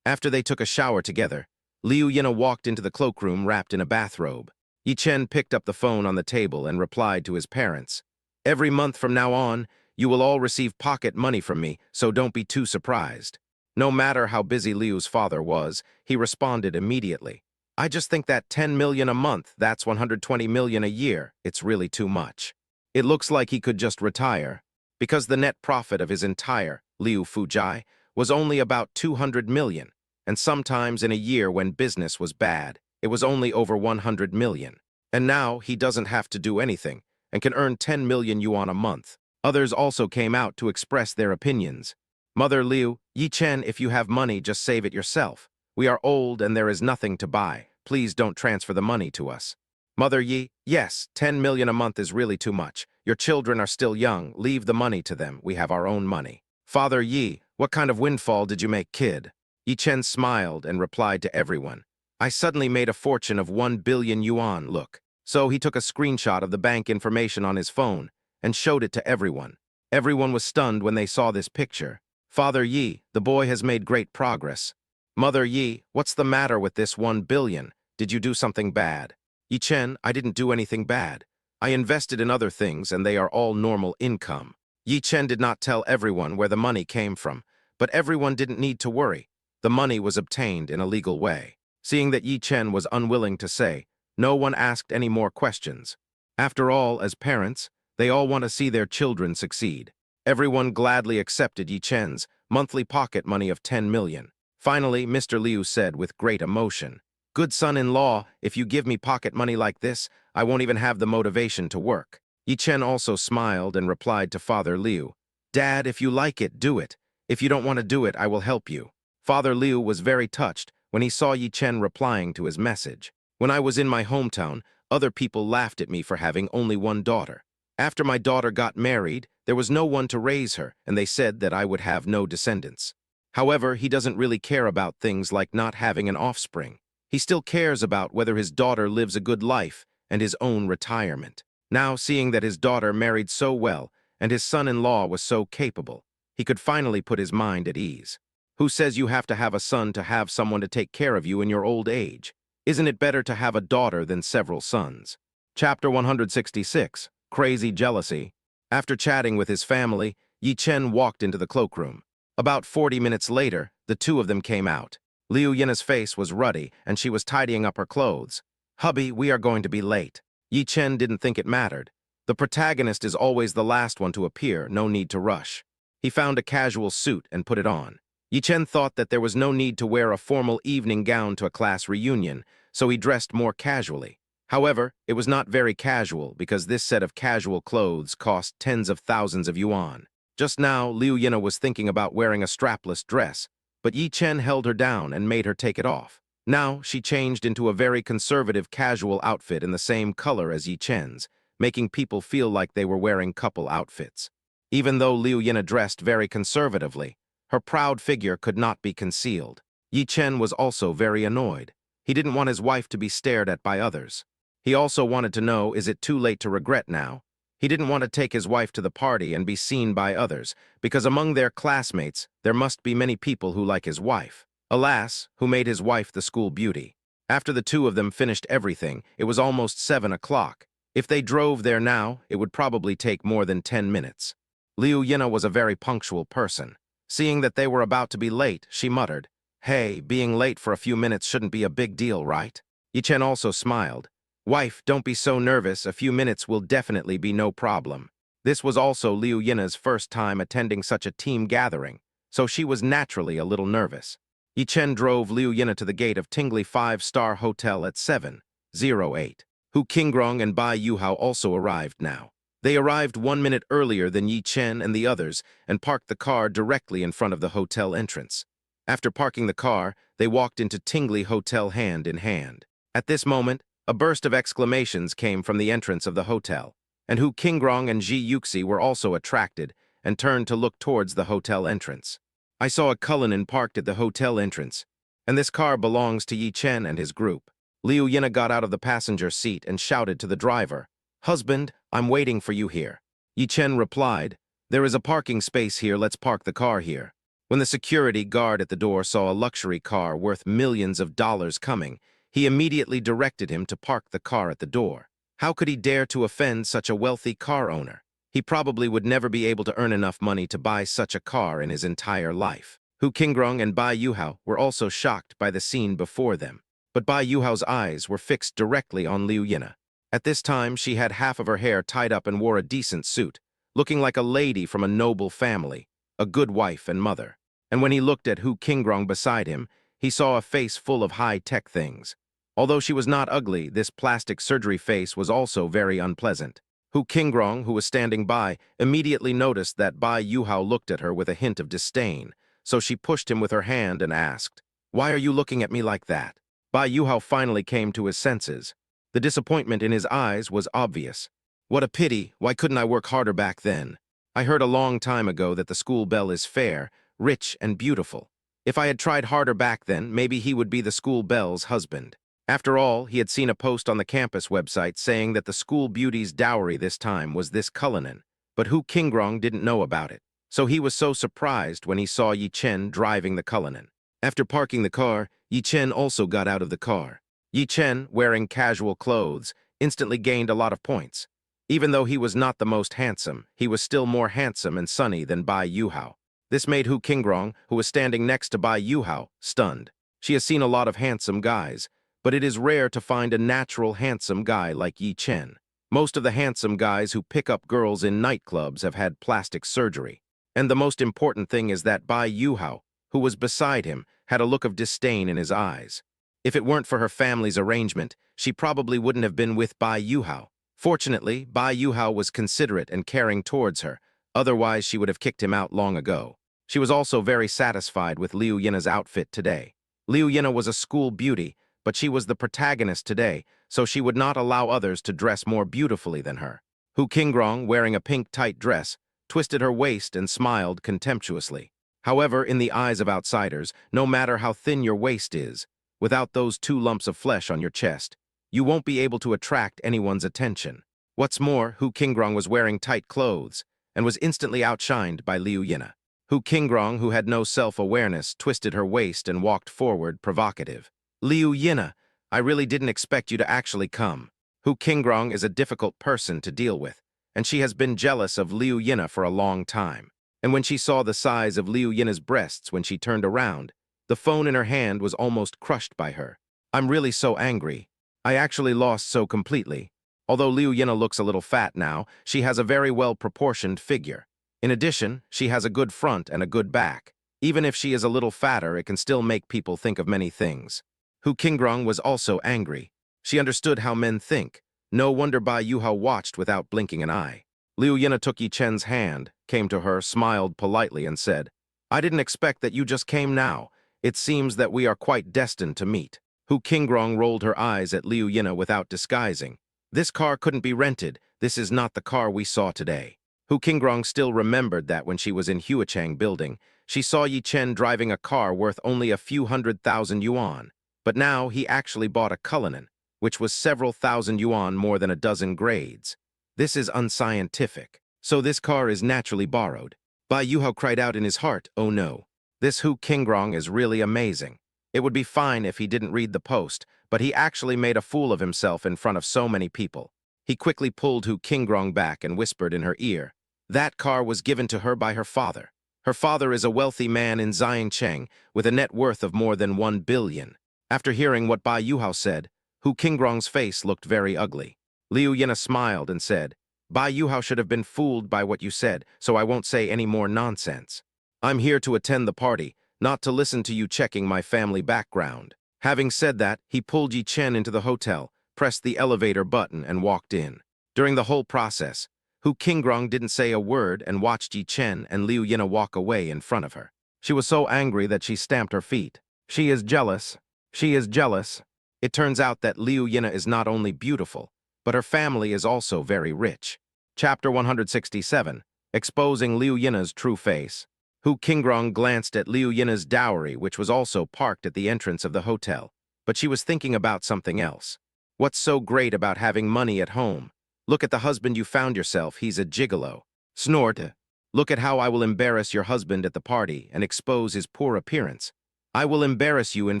After they took a shower together, Liu Yina walked into the cloakroom wrapped in a bathrobe. Yi Chen picked up the phone on the table and replied to his parents, Every month from now on, you will all receive pocket money from me, so don't be too surprised. No matter how busy Liu's father was, he responded immediately. I just think that 10 million a month, that's 120 million a year, it's really too much. It looks like he could just retire, because the net profit of his entire Liu Fujai was only about 200 million, and sometimes in a year when business was bad, it was only over 100 million. And now he doesn't have to do anything and can earn 10 million yuan a month. Others also came out to express their opinions. Mother Liu, Yi Chen, if you have money, just save it yourself. We are old and there is nothing to buy. Please don't transfer the money to us. Mother Yi, yes, 10 million a month is really too much. Your children are still young. Leave the money to them. We have our own money. Father Yi, what kind of windfall did you make, kid? Yi Chen smiled and replied to everyone. I suddenly made a fortune of 1 billion yuan, look. So he took a screenshot of the bank information on his phone and showed it to everyone. Everyone was stunned when they saw this picture. Father Yi, the boy has made great progress. Mother Yi, what's the matter with this 1 billion? Did you do something bad? Yi Chen, I didn't do anything bad. I invested in other things and they are all normal income. Yi Chen did not tell everyone where the money came from, but everyone didn't need to worry. The money was obtained in a legal way. Seeing that Yi Chen was unwilling to say, no one asked any more questions. After all, as parents, they all want to see their children succeed. Everyone gladly accepted Yi Chen's monthly pocket money of 10 million. Finally, Mr. Liu said with great emotion, Good son-in-law, if you give me pocket money like this, I won't even have the motivation to work. Yi Chen also smiled and replied to Father Liu, Dad, if you like it, do it. If you don't want to do it, I will help you. Father Liu was very touched when he saw Yi Chen replying to his message. When I was in my hometown, other people laughed at me for having only one daughter. After my daughter got married, there was no one to raise her, and they said that I would have no descendants. However, he doesn't really care about things like not having an offspring. He still cares about whether his daughter lives a good life and his own retirement. Now, seeing that his daughter married so well and his son-in-law was so capable, he could finally put his mind at ease. Who says you have to have a son to have someone to take care of you in your old age? Isn't it better to have a daughter than several sons? Chapter 166, Crazy Jealousy. After chatting with his family, Yi Chen walked into the cloakroom. About 40 minutes later, the two of them came out. Liu Yina's face was ruddy, and she was tidying up her clothes. Hubby, we are going to be late. Yi Chen didn't think it mattered. The protagonist is always the last one to appear, no need to rush. He found a casual suit and put it on. Yi Chen thought that there was no need to wear a formal evening gown to a class reunion, so he dressed more casually. However, it was not very casual because this set of casual clothes cost tens of thousands of yuan. Just now, Liu Yina was thinking about wearing a strapless dress, but Yi Chen held her down and made her take it off. Now, she changed into a very conservative casual outfit in the same color as Yi Chen's, making people feel like they were wearing couple outfits. Even though Liu Yina dressed very conservatively, her proud figure could not be concealed. Yi Chen was also very annoyed. He didn't want his wife to be stared at by others. He also wanted to know, is it too late to regret now? He didn't want to take his wife to the party and be seen by others, because among their classmates, there must be many people who like his wife. Alas, who made his wife the school beauty. After the two of them finished everything, it was almost 7 o'clock. If they drove there now, it would probably take more than 10 minutes. Liu Yina was a very punctual person. Seeing that they were about to be late, she muttered, "Hey, being late for a few minutes shouldn't be a big deal, right?" Yi Chen also smiled. "Wife, don't be so nervous, a few minutes will definitely be no problem." This was also Liu Yina's first time attending such a team gathering, so she was naturally a little nervous. Yi Chen drove Liu Yina to the gate of Tingli 5-star Hotel at 7:08. Hu Qingrong and Bai Yuhao also arrived now. They arrived 1 minute earlier than Yi Chen and the others and parked the car directly in front of the hotel entrance. After parking the car, they walked into Tingli Hotel hand in hand. At this moment, a burst of exclamations came from the entrance of the hotel, and Hu Qingrong and Ji Yuxi were also attracted and turned to look towards the hotel entrance. "I saw a Cullinan parked at the hotel entrance, and this car belongs to Yi Chen and his group." Liu Yina got out of the passenger seat and shouted to the driver, "Husband, I'm waiting for you here." Yi Chen replied, "There is a parking space here, let's park the car here." When the security guard at the door saw a luxury car worth millions of dollars coming, he immediately directed him to park the car at the door. How could he dare to offend such a wealthy car owner? He probably would never be able to earn enough money to buy such a car in his entire life. Hu Qingrong and Bai Yuhao were also shocked by the scene before them, but Bai Yuhao's eyes were fixed directly on Liu Yina. At this time, she had half of her hair tied up and wore a decent suit, looking like a lady from a noble family, a good wife and mother. And when he looked at Hu Qingrong beside him, he saw a face full of high-tech things. Although she was not ugly, this plastic surgery face was also very unpleasant. Hu Qingrong, who was standing by, immediately noticed that Bai Yuhao looked at her with a hint of disdain, so she pushed him with her hand and asked, "Why are you looking at me like that?" Bai Yuhao finally came to his senses. The disappointment in his eyes was obvious. "What a pity, why couldn't I work harder back then? I heard a long time ago that the school belle is fair, rich, and beautiful. If I had tried harder back then, maybe he would be the school belle's husband." After all, he had seen a post on the campus website saying that the school beauty's dowry this time was this Cullinan, but Hu Qingrong didn't know about it, so he was so surprised when he saw Yi Chen driving the Cullinan. After parking the car, Yi Chen also got out of the car. Yi Chen, wearing casual clothes, instantly gained a lot of points. Even though he was not the most handsome, he was still more handsome and sunny than Bai Yuhao. This made Hu Qingrong, who was standing next to Bai Yuhao, stunned. She has seen a lot of handsome guys, but it is rare to find a natural handsome guy like Yi Chen. Most of the handsome guys who pick up girls in nightclubs have had plastic surgery. And the most important thing is that Bai Yuhao, who was beside him, had a look of disdain in his eyes. If it weren't for her family's arrangement, she probably wouldn't have been with Bai Yuhao. Fortunately, Bai Yuhao was considerate and caring towards her, otherwise she would have kicked him out long ago. She was also very satisfied with Liu Yina's outfit today. Liu Yina was a school beauty, but she was the protagonist today, so she would not allow others to dress more beautifully than her. Hu Qingrong, wearing a pink tight dress, twisted her waist and smiled contemptuously. However, in the eyes of outsiders, no matter how thin your waist is, without those 2 lumps of flesh on your chest, you won't be able to attract anyone's attention. What's more, Hu Qingrong was wearing tight clothes and was instantly outshined by Liu Yina. Hu Qingrong, who had no self-awareness, twisted her waist and walked forward, provocative. "Liu Yina, I really didn't expect you to actually come." Hu Qingrong is a difficult person to deal with, and she has been jealous of Liu Yina for a long time. And when she saw the size of Liu Yina's breasts when she turned around, the phone in her hand was almost crushed by her. "I'm really so angry. I actually lost so completely." Although Liu Yina looks a little fat now, she has a very well-proportioned figure. In addition, she has a good front and a good back. Even if she is a little fatter, it can still make people think of many things. Hu Qingrong was also angry. She understood how men think. No wonder Bai Yuhao watched without blinking an eye. Liu Yina took Yi Chen's hand, came to her, smiled politely, and said, "I didn't expect that you just came now. It seems that we are quite destined to meet." Hu Qingrong rolled her eyes at Liu Yina without disguising. "This car couldn't be rented. This is not the car we saw today." Hu Qingrong still remembered that when she was in Huachang building, she saw Yi Chen driving a car worth only a few 100,000 yuan. But now he actually bought a Cullinan, which was several thousand yuan more than a dozen grades. This is unscientific. So this car is naturally borrowed. Bai Yuhao cried out in his heart, "Oh no. This Hu Qingrong is really amazing. It would be fine if he didn't read the post, but he actually made a fool of himself in front of so many people." He quickly pulled Hu Qingrong back and whispered in her ear, "That car was given to her by her father. Her father is a wealthy man in Xiancheng with a net worth of more than 1 billion. After hearing what Bai Yuhao said, Hu Qingrong's face looked very ugly. Liu Yina smiled and said, "Bai Yuhao should have been fooled by what you said, so I won't say any more nonsense. I'm here to attend the party, not to listen to you checking my family background." Having said that, he pulled Yi Chen into the hotel, pressed the elevator button, and walked in. During the whole process, Hu Qingrong didn't say a word and watched Yi Chen and Liu Yina walk away in front of her. She was so angry that she stamped her feet. She is jealous. She is jealous. It turns out that Liu Yina is not only beautiful, but her family is also very rich. Chapter 167, Exposing Liu Yina's True Face. Hu Qingrong glanced at Liu Yina's dowry, which was also parked at the entrance of the hotel, but she was thinking about something else. What's so great about having money at home? Look at the husband you found yourself, he's a gigolo. Snort. Look at how I will embarrass your husband at the party and expose his poor appearance. I will embarrass you in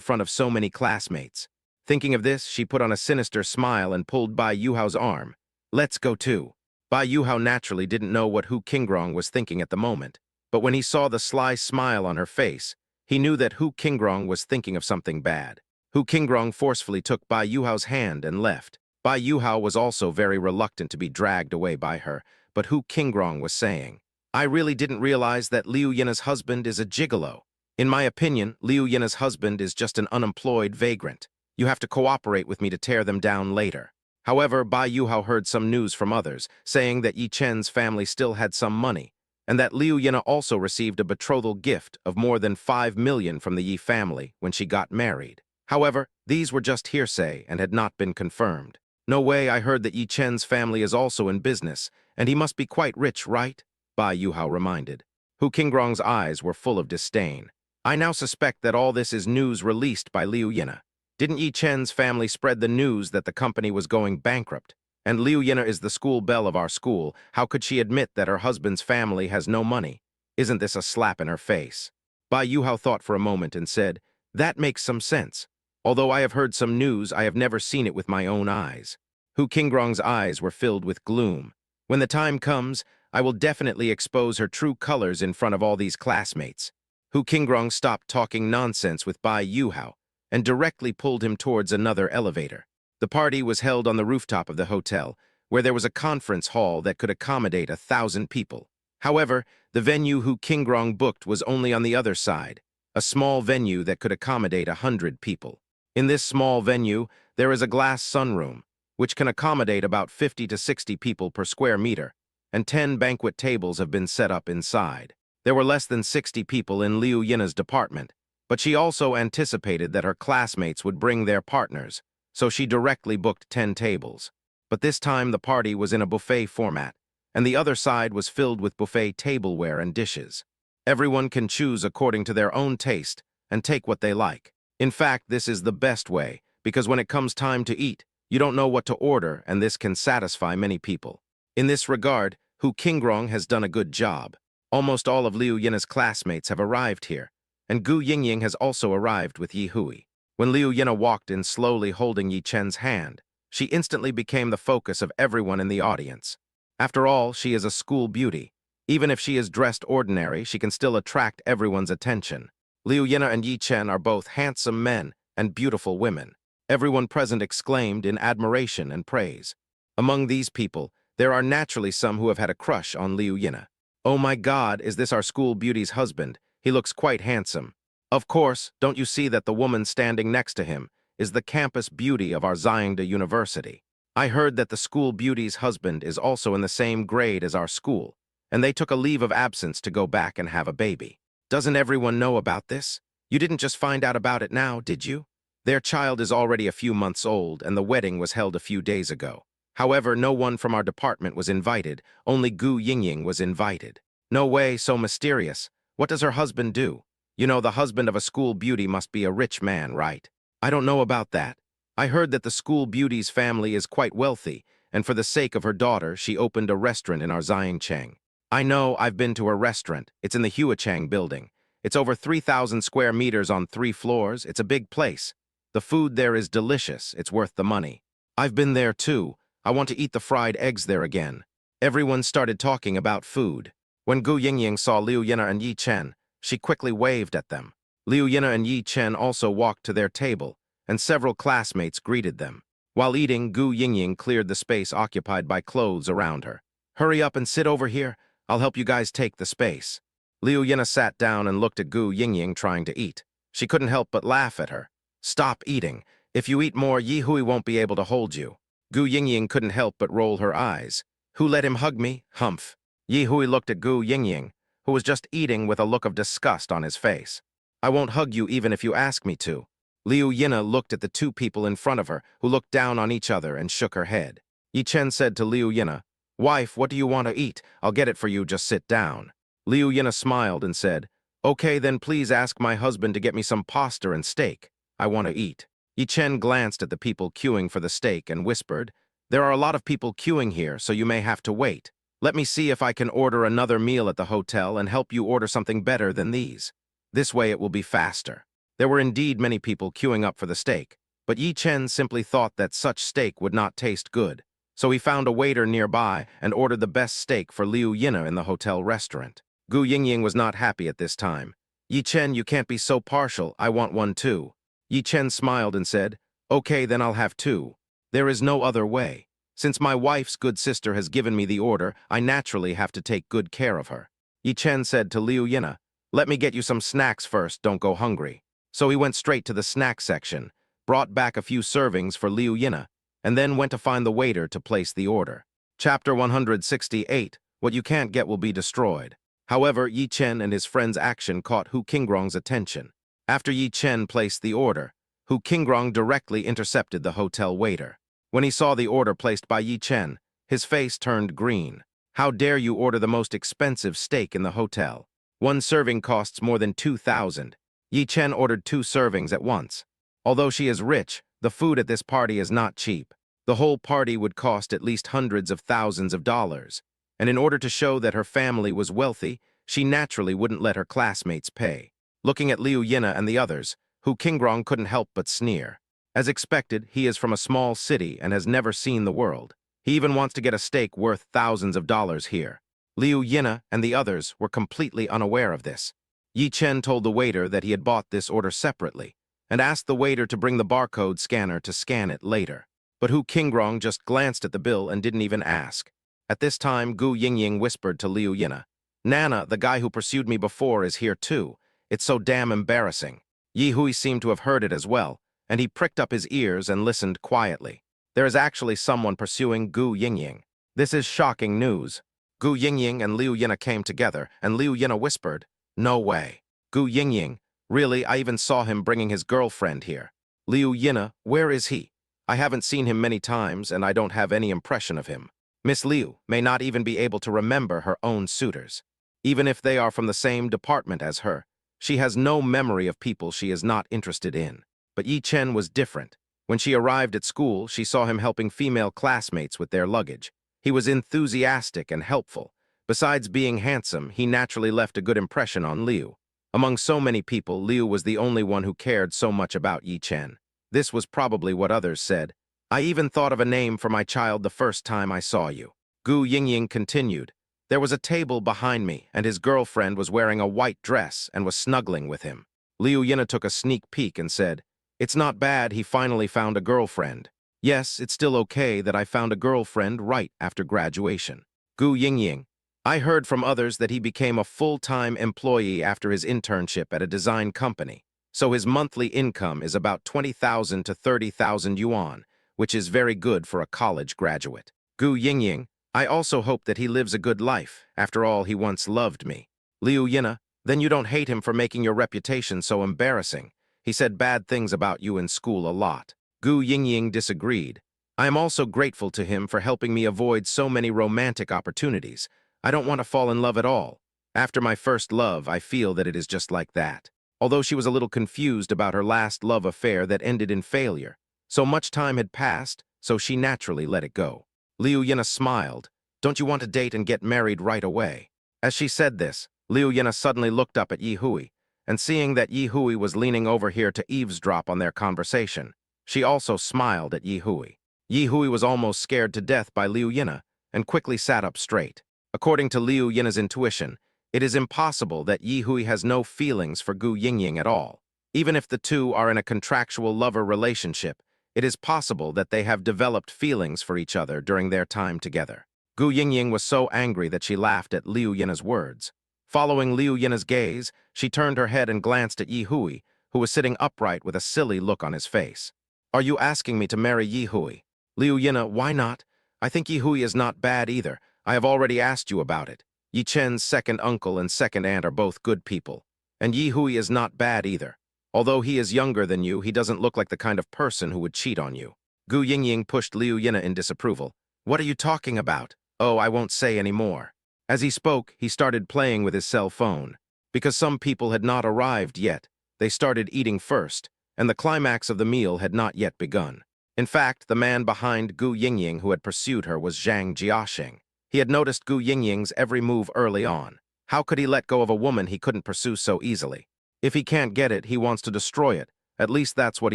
front of so many classmates. Thinking of this, she put on a sinister smile and pulled Bai Yuhao's arm. Let's go too. Bai Yuhao naturally didn't know what Hu Qingrong was thinking at the moment, but when he saw the sly smile on her face, he knew that Hu Qingrong was thinking of something bad. Hu Qingrong forcefully took Bai Yuhao's hand and left. Bai Yuhao was also very reluctant to be dragged away by her, but Hu Qingrong was saying, "I really didn't realize that Liu Yina's husband is a gigolo. In my opinion, Liu Yina's husband is just an unemployed vagrant. You have to cooperate with me to tear them down later." However, Bai Yuhao heard some news from others, saying that Yi Chen's family still had some money, and that Liu Yina also received a betrothal gift of more than 5 million from the Yi family when she got married. However, these were just hearsay and had not been confirmed. "No way, I heard that Yi Chen's family is also in business, and he must be quite rich, right?" Bai Yuhao reminded. Hu Qingrong's eyes were full of disdain. "I now suspect that all this is news released by Liu Yina. Didn't Yi Chen's family spread the news that the company was going bankrupt? And Liu Yina is the school belle of our school. How could she admit that her husband's family has no money? Isn't this a slap in her face?" Bai Yuhao thought for a moment and said, "That makes some sense. Although I have heard some news, I have never seen it with my own eyes." Hu Qingrong's eyes were filled with gloom. "When the time comes, I will definitely expose her true colors in front of all these classmates." Hu Qingrong stopped talking nonsense with Bai Yuhao and directly pulled him towards another elevator. The party was held on the rooftop of the hotel, where there was a conference hall that could accommodate 1,000 people. However, the venue Hu Qingrong booked was only on the other side, a small venue that could accommodate 100 people. In this small venue, there is a glass sunroom, which can accommodate about 50 to 60 people per square meter, and 10 banquet tables have been set up inside. There were less than 60 people in Liu Yina's department, but she also anticipated that her classmates would bring their partners, so she directly booked 10 tables. But this time the party was in a buffet format, and the other side was filled with buffet tableware and dishes. Everyone can choose according to their own taste and take what they like. In fact, this is the best way, because when it comes time to eat, you don't know what to order, and this can satisfy many people. In this regard, Hu Qingrong has done a good job. Almost all of Liu Yina's classmates have arrived here, and Gu Yingying has also arrived with Yi Hui. When Liu Yina walked in slowly holding Yi Chen's hand, she instantly became the focus of everyone in the audience. After all, she is a school beauty. Even if she is dressed ordinary, she can still attract everyone's attention. Liu Yina and Yi Chen are both handsome men and beautiful women. Everyone present exclaimed in admiration and praise. Among these people, there are naturally some who have had a crush on Liu Yina. "Oh my God, is this our school beauty's husband? He looks quite handsome. Of course, don't you see that the woman standing next to him is the campus beauty of our Xiangda University? I heard that the school beauty's husband is also in the same grade as our school, and they took a leave of absence to go back and have a baby. Doesn't everyone know about this? You didn't just find out about it now, did you? Their child is already a few months old, and the wedding was held a few days ago. However, no one from our department was invited, only Gu Yingying was invited." "No way, so mysterious. What does her husband do? You know, the husband of a school beauty must be a rich man, right?" "I don't know about that. I heard that the school beauty's family is quite wealthy, and for the sake of her daughter, she opened a restaurant in our Xiancheng. I know, I've been to her restaurant. It's in the Huachang building. It's over 3,000 square meters on 3 floors. It's a big place. The food there is delicious. It's worth the money. I've been there too. I want to eat the fried eggs there again. Everyone started talking about food. When Gu Yingying saw Liu Yina and Yi Chen, she quickly waved at them. Liu Yina and Yi Chen also walked to their table, and several classmates greeted them. While eating, Gu Yingying cleared the space occupied by clothes around her. Hurry up and sit over here. I'll help you guys take the space. Liu Yina sat down and looked at Gu Yingying trying to eat. She couldn't help but laugh at her. Stop eating. If you eat more, Yi Hui won't be able to hold you. Gu Yingying couldn't help but roll her eyes. Who let him hug me? Humph. Yi Hui looked at Gu Yingying, who was just eating with a look of disgust on his face. I won't hug you even if you ask me to. Liu Yina looked at the two people in front of her, who looked down on each other and shook her head. Yi Chen said to Liu Yina, Wife, what do you want to eat? I'll get it for you, just sit down. Liu Yina smiled and said, Okay, then please ask my husband to get me some pasta and steak. I want to eat. Yi Chen glanced at the people queuing for the steak and whispered, There are a lot of people queuing here, so you may have to wait. Let me see if I can order another meal at the hotel and help you order something better than these. This way it will be faster. There were indeed many people queuing up for the steak, but Yi Chen simply thought that such steak would not taste good. So he found a waiter nearby and ordered the best steak for Liu Yina in the hotel restaurant. Gu Yingying was not happy at this time. Yi Chen, you can't be so partial. I want one too. Yi Chen smiled and said, Okay, then I'll have two. There is no other way. Since my wife's good sister has given me the order, I naturally have to take good care of her. Yi Chen said to Liu Yina, Let me get you some snacks first, don't go hungry. So he went straight to the snack section, brought back a few servings for Liu Yina, and then went to find the waiter to place the order. Chapter 168, What You Can't Get Will Be Destroyed. However, Yi Chen and his friend's action caught Hu Qingrong's attention. After Yi Chen placed the order, Hu Qingrong directly intercepted the hotel waiter. When he saw the order placed by Yi Chen, his face turned green. How dare you order the most expensive steak in the hotel? One serving costs more than 2,000. Yi Chen ordered 2 servings at once. Although she is rich, the food at this party is not cheap. The whole party would cost at least hundreds of thousands of dollars. And in order to show that her family was wealthy, she naturally wouldn't let her classmates pay. Looking at Liu Yina and the others, Hu Qingrong couldn't help but sneer. As expected, he is from a small city and has never seen the world. He even wants to get a steak worth thousands of dollars here. Liu Yina and the others were completely unaware of this. Yi Chen told the waiter that he had bought this order separately, and asked the waiter to bring the barcode scanner to scan it later. But Hu Qingrong just glanced at the bill and didn't even ask. At this time, Gu Yingying whispered to Liu Yina, Nana, the guy who pursued me before is here too. It's so damn embarrassing. Yi Hui seemed to have heard it as well, and he pricked up his ears and listened quietly. There is actually someone pursuing Gu Yingying. This is shocking news. Gu Yingying and Liu Yina came together, and Liu Yina whispered, No way. Gu Yingying, really, I even saw him bringing his girlfriend here. Liu Yina, where is he? I haven't seen him many times, and I don't have any impression of him. Miss Liu may not even be able to remember her own suitors. Even if they are from the same department as her, she has no memory of people she is not interested in. But Yi Chen was different. When she arrived at school, she saw him helping female classmates with their luggage. He was enthusiastic and helpful. Besides being handsome, he naturally left a good impression on Liu. Among so many people, Liu was the only one who cared so much about Yi Chen. This was probably what others said. I even thought of a name for my child the first time I saw you. Gu Yingying continued. There was a table behind me, and his girlfriend was wearing a white dress and was snuggling with him. Liu Yina took a sneak peek and said, It's not bad he finally found a girlfriend. Yes, it's still okay that I found a girlfriend right after graduation. Gu Yingying, I heard from others that he became a full-time employee after his internship at a design company. So his monthly income is about 20,000 to 30,000 yuan, which is very good for a college graduate. Gu Yingying, I also hope that he lives a good life. After all, he once loved me. Liu Yina, then you don't hate him for making your reputation so embarrassing. He said bad things about you in school a lot. Gu Yingying disagreed. I am also grateful to him for helping me avoid so many romantic opportunities. I don't want to fall in love at all. After my first love, I feel that it is just like that. Although she was a little confused about her last love affair that ended in failure. So much time had passed, so she naturally let it go. Liu Yina smiled. Don't you want to date and get married right away? As she said this, Liu Yina suddenly looked up at Yi Hui, and seeing that Yi Hui was leaning over here to eavesdrop on their conversation, she also smiled at Yi Hui. Yi Hui was almost scared to death by Liu Yina and quickly sat up straight. According to Liu Yina's intuition, it is impossible that Yi Hui has no feelings for Gu Yingying at all. Even if the two are in a contractual lover relationship, it is possible that they have developed feelings for each other during their time together. Gu Yingying was so angry that she laughed at Liu Yina's words. Following Liu Yina's gaze, she turned her head and glanced at Yi Hui, who was sitting upright with a silly look on his face. "Are you asking me to marry Yi Hui?" "Liu Yina, why not? I think Yi Hui is not bad either. I have already asked you about it. Yi Chen's second uncle and second aunt are both good people. And Yi Hui is not bad either. Although he is younger than you, he doesn't look like the kind of person who would cheat on you." Gu Yingying pushed Liu Yina in disapproval. "What are you talking about? Oh, I won't say any more." As he spoke, he started playing with his cell phone. Because some people had not arrived yet, they started eating first, and the climax of the meal had not yet begun. In fact, the man behind Gu Yingying who had pursued her was Zhang Jiaxing. He had noticed Gu Yingying's every move early on. How could he let go of a woman he couldn't pursue so easily? If he can't get it, he wants to destroy it. At least that's what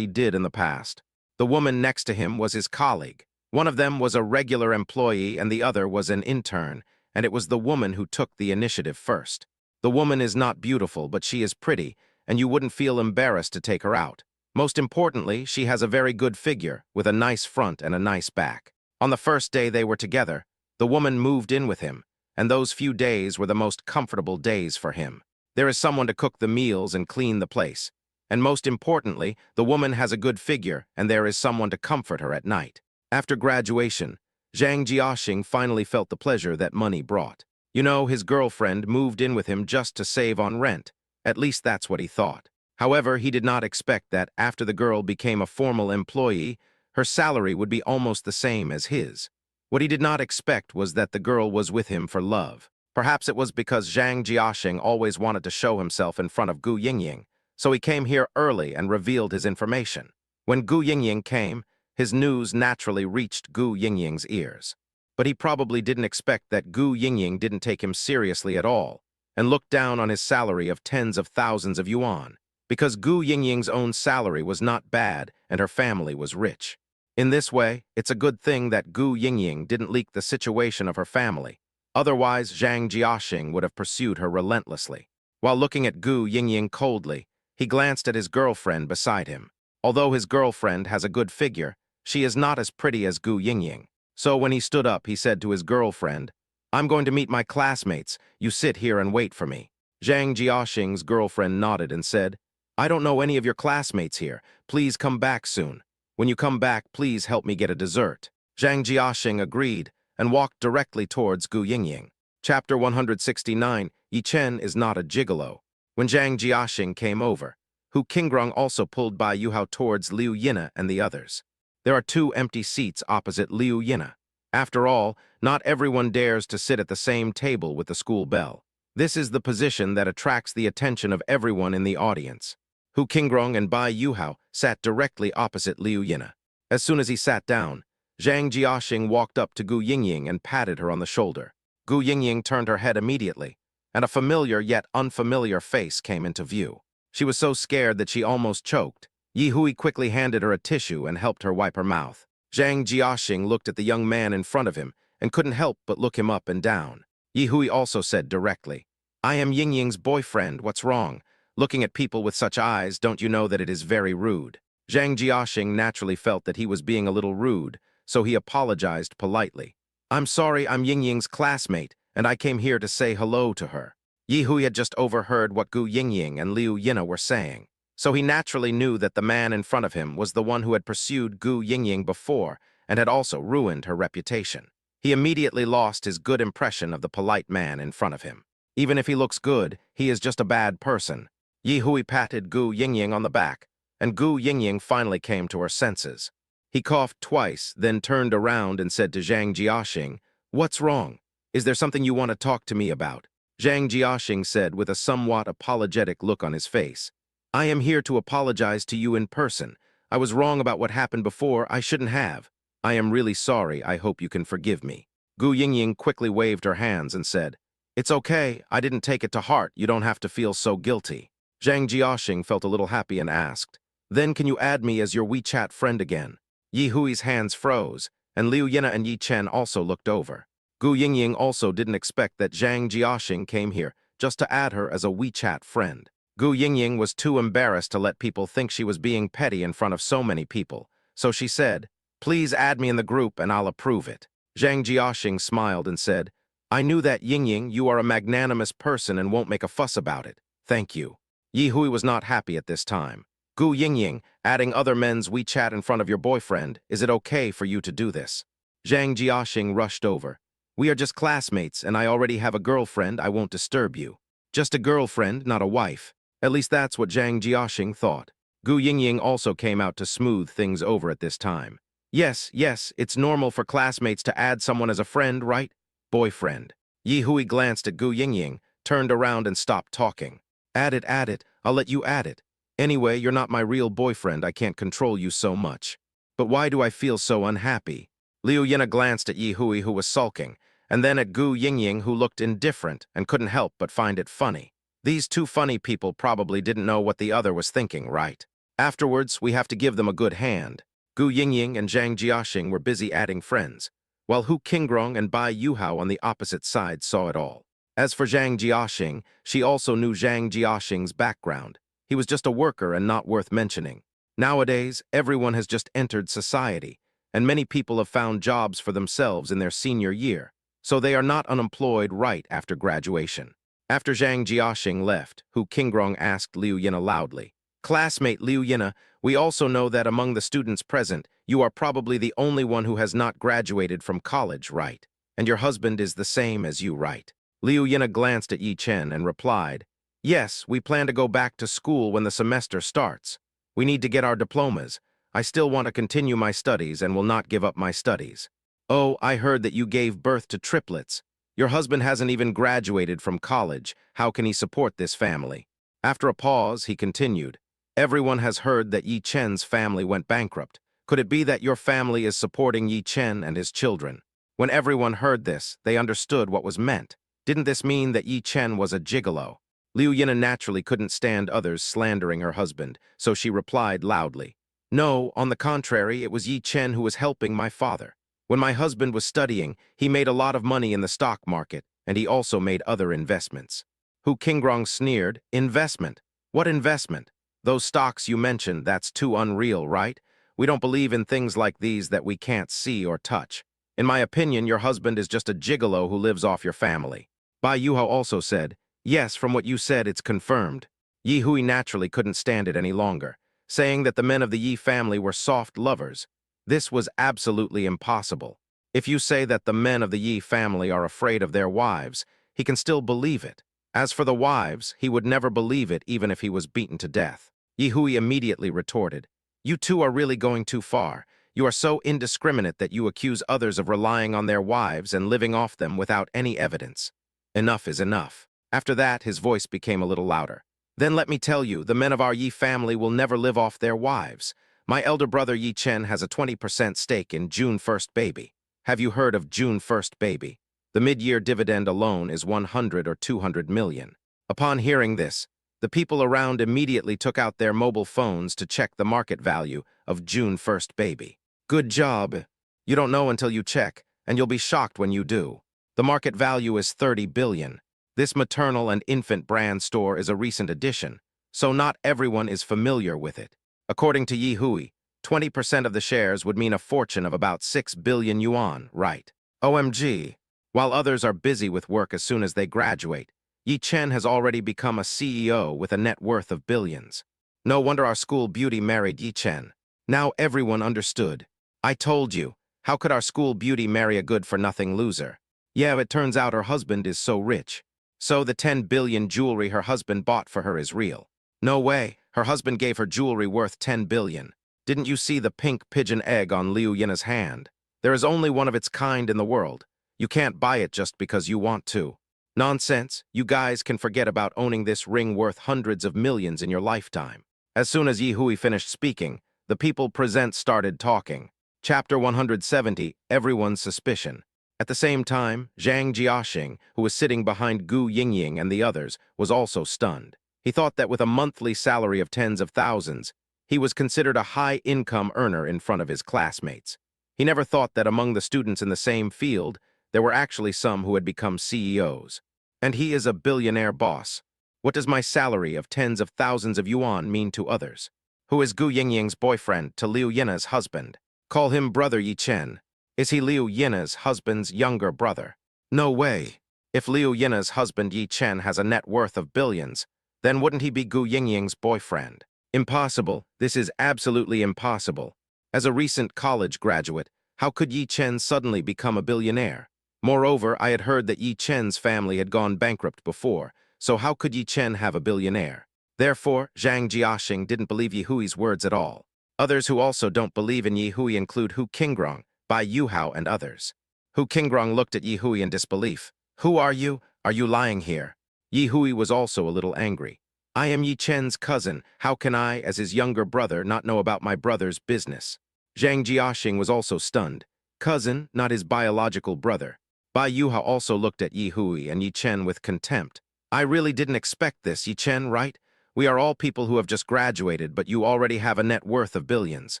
he did in the past. The woman next to him was his colleague. One of them was a regular employee and the other was an intern, and it was the woman who took the initiative first. The woman is not beautiful, but she is pretty, and you wouldn't feel embarrassed to take her out. Most importantly, she has a very good figure, with a nice front and a nice back. On the first day they were together, the woman moved in with him, and those few days were the most comfortable days for him. There is someone to cook the meals and clean the place. And most importantly, the woman has a good figure, and there is someone to comfort her at night. After graduation, Zhang Jiaxing finally felt the pleasure that money brought. You know, his girlfriend moved in with him just to save on rent. At least that's what he thought. However, he did not expect that after the girl became a formal employee, her salary would be almost the same as his. What he did not expect was that the girl was with him for love. Perhaps it was because Zhang Jiaxing always wanted to show himself in front of Gu Yingying, so he came here early and revealed his information. When Gu Yingying came, his news naturally reached Gu Yingying's ears. But he probably didn't expect that Gu Yingying didn't take him seriously at all, and looked down on his salary of tens of thousands of yuan, because Gu Yingying's own salary was not bad and her family was rich. In this way, it's a good thing that Gu Yingying didn't leak the situation of her family. Otherwise, Zhang Jiaxing would have pursued her relentlessly. While looking at Gu Yingying coldly, he glanced at his girlfriend beside him. Although his girlfriend has a good figure, she is not as pretty as Gu Yingying. So when he stood up, he said to his girlfriend, "I'm going to meet my classmates. You sit here and wait for me." Zhang Jiaxing's girlfriend nodded and said, "I don't know any of your classmates here. Please come back soon. When you come back, please help me get a dessert." Zhang Jiaxing agreed and walked directly towards Gu Yingying. Chapter 169, Yi Chen is not a gigolo. When Zhang Jiaxing came over, Hu Qingrong also pulled Bai Yuhao towards Liu Yina and the others. There are 2 empty seats opposite Liu Yina. After all, not everyone dares to sit at the same table with the school bell. This is the position that attracts the attention of everyone in the audience. Hu Qingrong and Bai Yuhao sat directly opposite Liu Yina. As soon as he sat down, Zhang Jiaxing walked up to Gu Yingying and patted her on the shoulder. Gu Yingying turned her head immediately, and a familiar yet unfamiliar face came into view. She was so scared that she almost choked. Yi Hui quickly handed her a tissue and helped her wipe her mouth. Zhang Jiaxing looked at the young man in front of him and couldn't help but look him up and down. Yi Hui also said directly, "I am Yingying's boyfriend, what's wrong? Looking at people with such eyes, don't you know that it is very rude?" Zhang Jiaxing naturally felt that he was being a little rude, so he apologized politely. "I'm sorry, I'm Yingying's classmate, and I came here to say hello to her." Yi Hui had just overheard what Gu Yingying and Liu Yina were saying, so he naturally knew that the man in front of him was the one who had pursued Gu Yingying before and had also ruined her reputation. He immediately lost his good impression of the polite man in front of him. Even if he looks good, he is just a bad person. Yi Hui patted Gu Yingying on the back, and Gu Yingying finally came to her senses. He coughed twice, then turned around and said to Zhang Jiaxing, "What's wrong? Is there something you want to talk to me about?" Zhang Jiaxing said with a somewhat apologetic look on his face, "I am here to apologize to you in person. I was wrong about what happened before. I shouldn't have. I am really sorry. I hope you can forgive me." Gu Yingying quickly waved her hands and said, "It's okay. I didn't take it to heart. You don't have to feel so guilty." Zhang Jiaxing felt a little happy and asked, "Then can you add me as your WeChat friend again?" Yi Hui's hands froze, and Liu Yina and Yi Chen also looked over. Gu Yingying also didn't expect that Zhang Jiaxing came here just to add her as a WeChat friend. Gu Yingying was too embarrassed to let people think she was being petty in front of so many people, so she said, "Please add me in the group and I'll approve it." Zhang Jiaxing smiled and said, "I knew that, Yingying, you are a magnanimous person and won't make a fuss about it. Thank you." Yi Hui was not happy at this time. "Gu Yingying, adding other men's WeChat in front of your boyfriend, is it okay for you to do this?" Zhang Jiaxing rushed over. "We are just classmates, and I already have a girlfriend. I won't disturb you." Just a girlfriend, not a wife. At least that's what Zhang Jiaxing thought. Gu Yingying also came out to smooth things over at this time. Yes, it's normal for classmates to add someone as a friend, right? Boyfriend." Yi Hui glanced at Gu Yingying, turned around and stopped talking. Add it, I'll let you add it. Anyway, you're not my real boyfriend, I can't control you so much. But why do I feel so unhappy?" Liu Yina glanced at Yi Hui, who was sulking, and then at Gu Yingying, who looked indifferent and couldn't help but find it funny. These two funny people probably didn't know what the other was thinking, right? Afterwards, we have to give them a good hand. Gu Yingying and Zhang Jiaxing were busy adding friends, while Hu Qingrong and Bai Yuhao on the opposite side saw it all. As for Zhang Jiaxing, she also knew Zhang Jiaxing's background. He was just a worker and not worth mentioning. Nowadays, everyone has just entered society, and many people have found jobs for themselves in their senior year, so they are not unemployed right after graduation. After Zhang Jiaxing left, Hu Qingrong asked Liu Yina loudly, "Classmate Liu Yina, we also know that among the students present, you are probably the only one who has not graduated from college, right? And your husband is the same as you, right?" Liu Yina glanced at Yi Chen and replied, "Yes, we plan to go back to school when the semester starts. We need to get our diplomas. I still want to continue my studies and will not give up my studies." "Oh, I heard that you gave birth to triplets. Your husband hasn't even graduated from college. How can he support this family?" After a pause, he continued, "Everyone has heard that Yi Chen's family went bankrupt. Could it be that your family is supporting Yi Chen and his children?" When everyone heard this, they understood what was meant. Didn't this mean that Yi Chen was a gigolo? Liu Yina naturally couldn't stand others slandering her husband, so she replied loudly, "No, on the contrary, it was Yi Chen who was helping my father. When my husband was studying, he made a lot of money in the stock market, and he also made other investments." Hu Qingrong sneered, "Investment? What investment? Those stocks you mentioned, that's too unreal, right? We don't believe in things like these that we can't see or touch. In my opinion, your husband is just a gigolo who lives off your family." Bai Yuhao also said, "Yes, from what you said, it's confirmed." Yi Hui naturally couldn't stand it any longer, saying that the men of the Yi family were soft lovers. This was absolutely impossible. If you say that the men of the Yi family are afraid of their wives, he can still believe it. As for the wives, he would never believe it even if he was beaten to death. Yi Hui immediately retorted, "You two are really going too far. You are so indiscriminate that you accuse others of relying on their wives and living off them without any evidence. Enough is enough." After that, his voice became a little louder. "Then let me tell you, the men of our Yi family will never live off their wives. My elder brother Yi Chen has a 20% stake in June 1st Baby. Have you heard of June 1st Baby? The mid-year dividend alone is 100 or 200 million. Upon hearing this, the people around immediately took out their mobile phones to check the market value of June 1st Baby. Good job. You don't know until you check, and you'll be shocked when you do. The market value is 30 billion. This maternal and infant brand store is a recent addition, so not everyone is familiar with it. According to Yi Hui, 20% of the shares would mean a fortune of about 6 billion yuan, right? OMG. While others are busy with work as soon as they graduate, Yi Chen has already become a CEO with a net worth of billions. No wonder our school beauty married Yi Chen. Now everyone understood. I told you, how could our school beauty marry a good-for-nothing loser? Yeah, it turns out her husband is so rich. So the 10 billion jewelry her husband bought for her is real. No way, her husband gave her jewelry worth 10 billion. Didn't you see the pink pigeon egg on Liu Yina's hand? There is only one of its kind in the world. You can't buy it just because you want to. Nonsense, you guys can forget about owning this ring worth hundreds of millions in your lifetime. As soon as Yi Hui finished speaking, the people present started talking. Chapter 170, Everyone's Suspicion. At the same time, Zhang Jiaxing, who was sitting behind Gu Yingying and the others, was also stunned. He thought that with a monthly salary of tens of thousands, He was considered a high-income earner in front of his classmates. He never thought that among the students in the same field, there were actually some who had become CEOs. And he is a billionaire boss. What does my salary of tens of thousands of yuan mean to others? Who is Gu Yingying's boyfriend to Liu Yina's husband? Call him Brother Yi Chen. Is he Liu Yina's husband's younger brother? No way. If Liu Yina's husband Yi Chen has a net worth of billions, then wouldn't he be Gu Yingying's boyfriend? Impossible. This is absolutely impossible. As a recent college graduate, how could Yi Chen suddenly become a billionaire? Moreover, I had heard that Yi Chen's family had gone bankrupt before, so how could Yi Chen have a billionaire? Therefore, Zhang Jiaxing didn't believe Yi Hui's words at all. Others who also don't believe in Yi Hui include Hu Qingrong, Bai Yuhao, and others. Hu Qingrong looked at Yi Hui in disbelief. Who are you? Are you lying here? Yi Hui was also a little angry. I am Yi Chen's cousin. How can I, as his younger brother, not know about my brother's business? Zhang Jiaxing was also stunned. Cousin, not his biological brother. Bai Yuhao also looked at Yi Hui and Yi Chen with contempt. I really didn't expect this, Yi Chen, right? We are all people who have just graduated, but you already have a net worth of billions.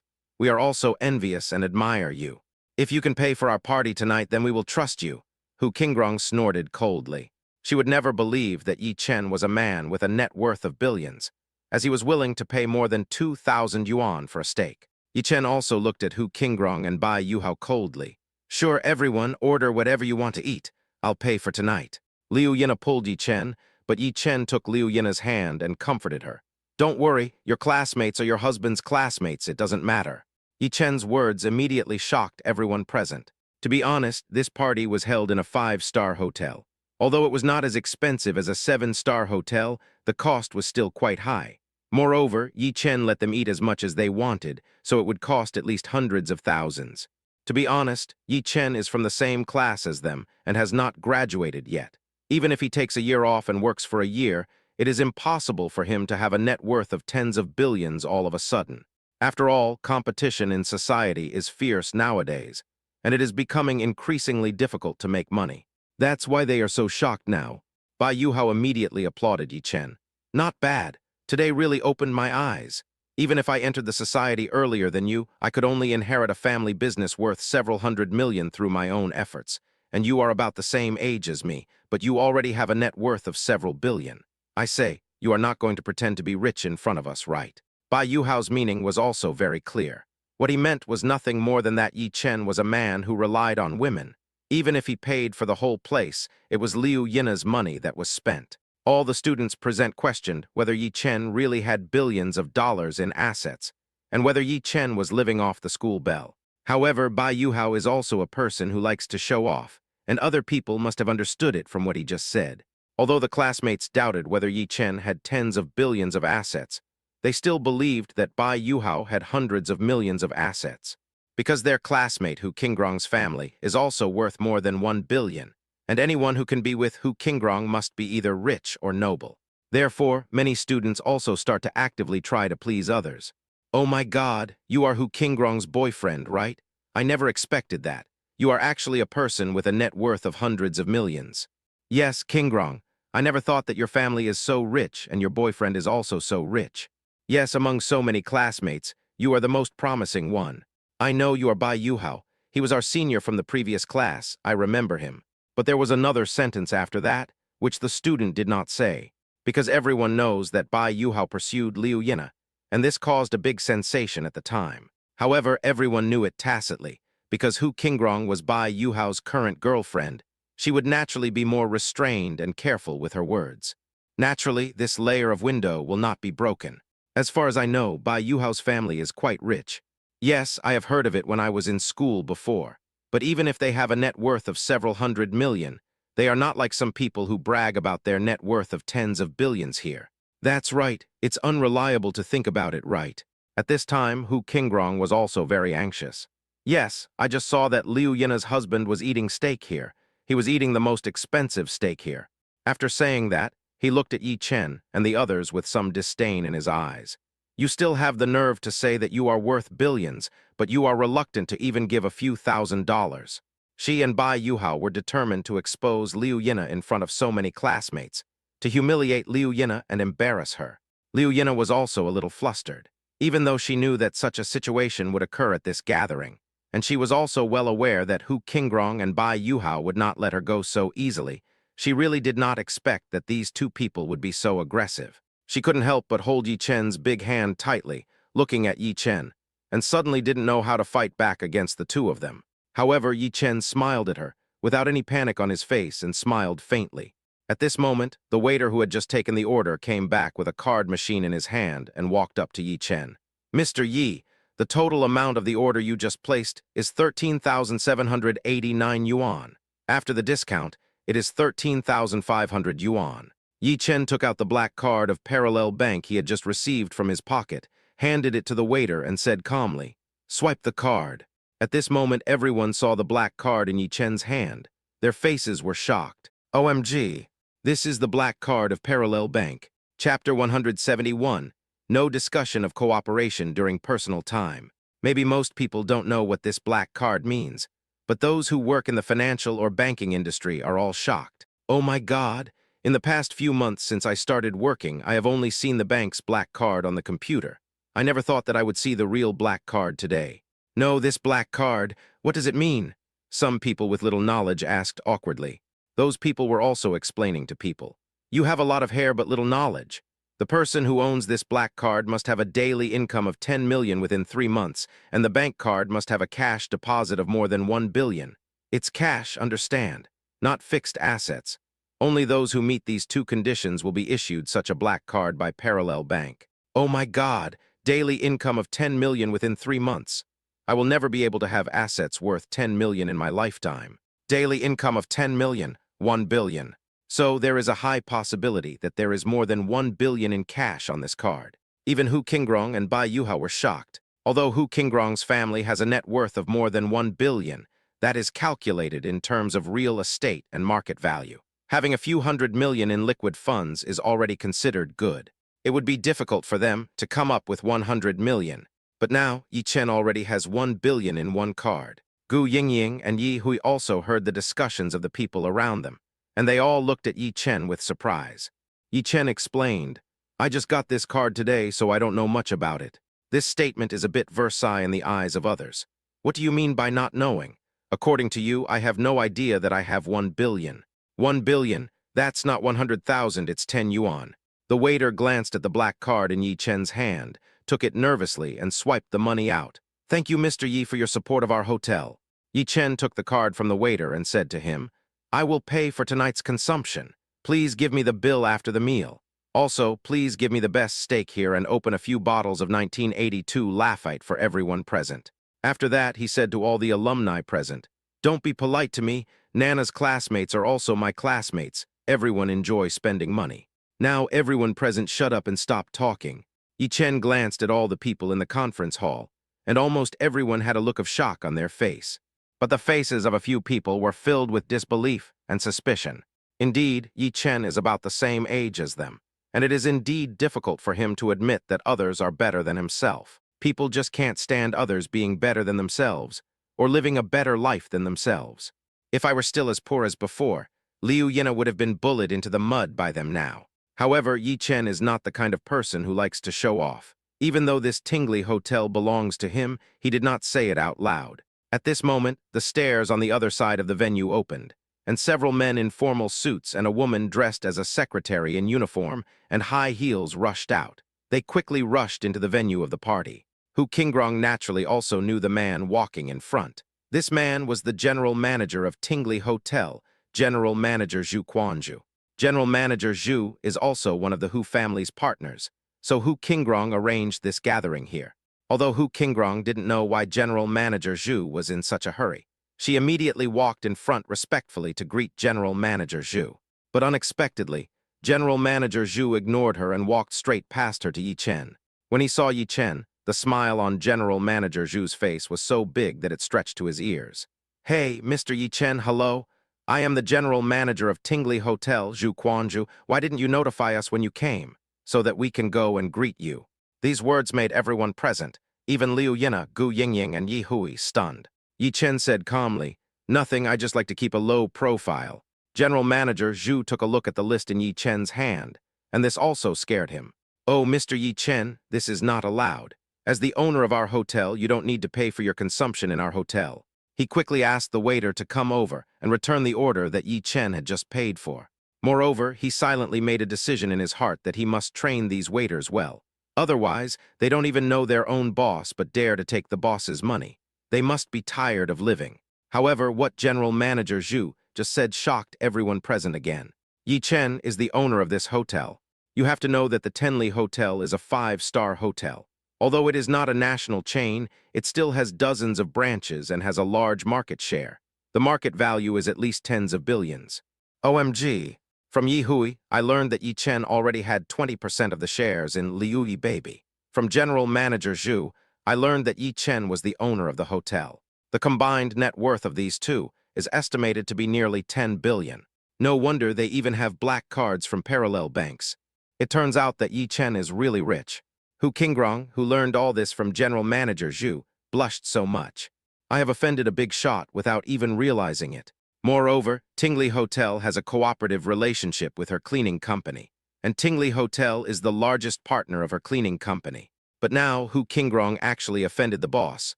We are also envious and admire you. If you can pay for our party tonight, then we will trust you. Hu Qingrong snorted coldly. She would never believe that Yi Chen was a man with a net worth of billions, as he was willing to pay more than 2,000 yuan for a steak. Yi Chen also looked at Hu Qingrong and Bai Yuhao coldly. Sure, everyone, order whatever you want to eat. I'll pay for tonight. Liu Yina pulled Yi Chen, but Yi Chen took Liu Yina's hand and comforted her. Don't worry, your classmates are your husband's classmates, it doesn't matter. Yi Chen's words immediately shocked everyone present. To be honest, this party was held in a 5-star hotel. Although it was not as expensive as a 7-star hotel, the cost was still quite high. Moreover, Yi Chen let them eat as much as they wanted, so it would cost at least hundreds of thousands. To be honest, Yi Chen is from the same class as them and has not graduated yet. Even if he takes a year off and works for a year, it is impossible for him to have a net worth of tens of billions all of a sudden. After all, competition in society is fierce nowadays, and it is becoming increasingly difficult to make money. That's why they are so shocked now. Bai Yuhao immediately applauded Yi Chen. Not bad. Today really opened my eyes. Even if I entered the society earlier than you, I could only inherit a family business worth several hundred million through my own efforts. And you are about the same age as me, but you already have a net worth of several billion. I say, you are not going to pretend to be rich in front of us, right? Bai Yuhao's meaning was also very clear. What he meant was nothing more than that Yi Chen was a man who relied on women. Even if he paid for the whole place, it was Liu Yina's money that was spent. All the students present questioned whether Yi Chen really had billions of dollars in assets, and whether Yi Chen was living off the school bell. However, Bai Yuhao is also a person who likes to show off, and other people must have understood it from what he just said. Although the classmates doubted whether Yi Chen had tens of billions of assets, they still believed that Bai Yuhao had hundreds of millions of assets. Because their classmate Hu Qingrong's family is also worth more than 1 billion, and anyone who can be with Hu Qingrong must be either rich or noble. Therefore, many students also start to actively try to please others. Oh my God, you are Hu Qingrong's boyfriend, right? I never expected that. You are actually a person with a net worth of hundreds of millions. Yes, Qingrong, I never thought that your family is so rich and your boyfriend is also so rich. Yes, among so many classmates, you are the most promising one. I know you are Bai Yuhao. He was our senior from the previous class. I remember him. But there was another sentence after that, which the student did not say, because everyone knows that Bai Yuhao pursued Liu Yina, and this caused a big sensation at the time. However, everyone knew it tacitly, because Hu Qingrong was Bai Yuhao's current girlfriend. She would naturally be more restrained and careful with her words. Naturally, this layer of window will not be broken. As far as I know, Bai Yuhao's family is quite rich. Yes, I have heard of it when I was in school before. But even if they have a net worth of several hundred million, they are not like some people who brag about their net worth of tens of billions here. That's right, it's unreliable to think about it, right? At this time, Hu Qingrong was also very anxious. Yes, I just saw that Liu Yina's husband was eating steak here. He was eating the most expensive steak here. After saying that, he looked at Yi Chen and the others with some disdain in his eyes. You still have the nerve to say that you are worth billions, but you are reluctant to even give a few $1,000s. She and Bai Yuhao were determined to expose Liu Yina in front of so many classmates, to humiliate Liu Yina and embarrass her. Liu Yina was also a little flustered. even though she knew that such a situation would occur at this gathering. And she was also well aware that Hu Qingrong and Bai Yuhao would not let her go so easily. She really did not expect that these two people would be so aggressive. She couldn't help but hold Yi Chen's big hand tightly, looking at Yi Chen, and suddenly didn't know how to fight back against the two of them. However, Yi Chen smiled at her, without any panic on his face, and smiled faintly. At this moment, the waiter who had just taken the order came back with a card machine in his hand and walked up to Yi Chen. "Mr. Yi, the total amount of the order you just placed is 13,789 yuan. After the discount, it is 13,500 yuan. Yi Chen took out the black card of Parallel Bank he had just received from his pocket, handed it to the waiter, and said calmly, "Swipe the card." At this moment, everyone saw the black card in Yi Chen's hand. Their faces were shocked. OMG, this is the black card of Parallel Bank. Chapter 171. No discussion of cooperation during personal time. Maybe most people don't know what this black card means, but those who work in the financial or banking industry are all shocked. Oh my God! In the past few months since I started working, I have only seen the bank's black card on the computer. I never thought that I would see the real black card today. No, this black card, what does it mean? Some people with little knowledge asked awkwardly. Those people were also explaining to people. You have a lot of hair but little knowledge. The person who owns this black card must have a daily income of 10 million within 3 months, and the bank card must have a cash deposit of more than 1 billion. It's cash, understand, not fixed assets. Only those who meet these two conditions will be issued such a black card by Parallel Bank. Oh my God, daily income of 10 million within 3 months. I will never be able to have assets worth 10 million in my lifetime. Daily income of 10 million, 1 billion. So there is a high possibility that there is more than 1 billion in cash on this card. Even Hu Qingrong and Bai Yuhao were shocked. Although Hu Qingrong's family has a net worth of more than 1 billion, that is calculated in terms of real estate and market value. Having a few hundred million in liquid funds is already considered good. It would be difficult for them to come up with 100 million. But now, Yi Chen already has 1 billion in one card. Gu Yingying and Yi Hui also heard the discussions of the people around them, and they all looked at Yi Chen with surprise. Yi Chen explained, "I just got this card today, so I don't know much about it. This statement is a bit Versailles in the eyes of others. What do you mean by not knowing? According to you, I have no idea that I have 1 billion. 1 billion, that's not 100,000, it's 10 yuan. The waiter glanced at the black card in Yi Chen's hand, took it nervously, and swiped the money out. "Thank you, Mr. Yi, for your support of our hotel." Yi Chen took the card from the waiter and said to him, "I will pay for tonight's consumption. Please give me the bill after the meal. Also, please give me the best steak here and open a few bottles of 1982 Lafite for everyone present." After that, he said to all the alumni present, "Don't be polite to me. Nana's classmates are also my classmates. Everyone enjoys spending money." Now everyone present shut up and stopped talking. Yi Chen glanced at all the people in the conference hall, and almost everyone had a look of shock on their face. But the faces of a few people were filled with disbelief and suspicion. Indeed, Yi Chen is about the same age as them, and it is indeed difficult for him to admit that others are better than himself. People just can't stand others being better than themselves, or living a better life than themselves. If I were still as poor as before, Liu Yina would have been bullied into the mud by them now. However, Yi Chen is not the kind of person who likes to show off. Even though this Tingli hotel belongs to him, he did not say it out loud. At this moment, the stairs on the other side of the venue opened, and several men in formal suits and a woman dressed as a secretary in uniform and high heels rushed out. They quickly rushed into the venue of the party. Hu Qingrong naturally also knew the man walking in front. This man was the general manager of Tingli Hotel, General Manager Zhu Quanzhu. General Manager Zhu is also one of the Hu family's partners, so Hu Qingrong arranged this gathering here. Although Hu Qingrong didn't know why General Manager Zhu was in such a hurry, she immediately walked in front respectfully to greet General Manager Zhu. But unexpectedly, General Manager Zhu ignored her and walked straight past her to Yi Chen. When he saw Yi Chen, the smile on General Manager Zhu's face was so big that it stretched to his ears. "Hey, Mr. Yi Chen, hello? I am the General Manager of Tingli Hotel, Zhu Quanzhu. Why didn't you notify us when you came, so that we can go and greet you?" These words made everyone present, even Liu Yina, Gu Yingying, and Yi Hui, stunned. Yi Chen said calmly, "Nothing, I just like to keep a low profile." General Manager Zhu took a look at the list in Yi Chen's hand, and this also scared him. "Oh, Mr. Yi Chen, this is not allowed. As the owner of our hotel, you don't need to pay for your consumption in our hotel. He quickly asked the waiter to come over and return the order that Yi Chen had just paid for. Moreover, he silently made a decision in his heart that he must train these waiters well. Otherwise, they don't even know their own boss but dare to take the boss's money. They must be tired of living. However, what General Manager Zhu just said shocked everyone present again. Yi Chen is the owner of this hotel. You have to know that the Tenli Hotel is a 5-star hotel. Although it is not a national chain, it still has dozens of branches and has a large market share. The market value is at least tens of billions. OMG. From Yi Hui, I learned that Yi Chen already had 20% of the shares in Liu Yi Baby. From General Manager Zhu, I learned that Yi Chen was the owner of the hotel. The combined net worth of these two is estimated to be nearly 10 billion. No wonder they even have black cards from parallel banks. It turns out that Yi Chen is really rich. Hu Qingrong, who learned all this from General Manager Zhu, blushed so much. I have offended a big shot without even realizing it. Moreover, Tingli Hotel has a cooperative relationship with her cleaning company, and Tingli Hotel is the largest partner of her cleaning company. But now Hu Qingrong actually offended the boss.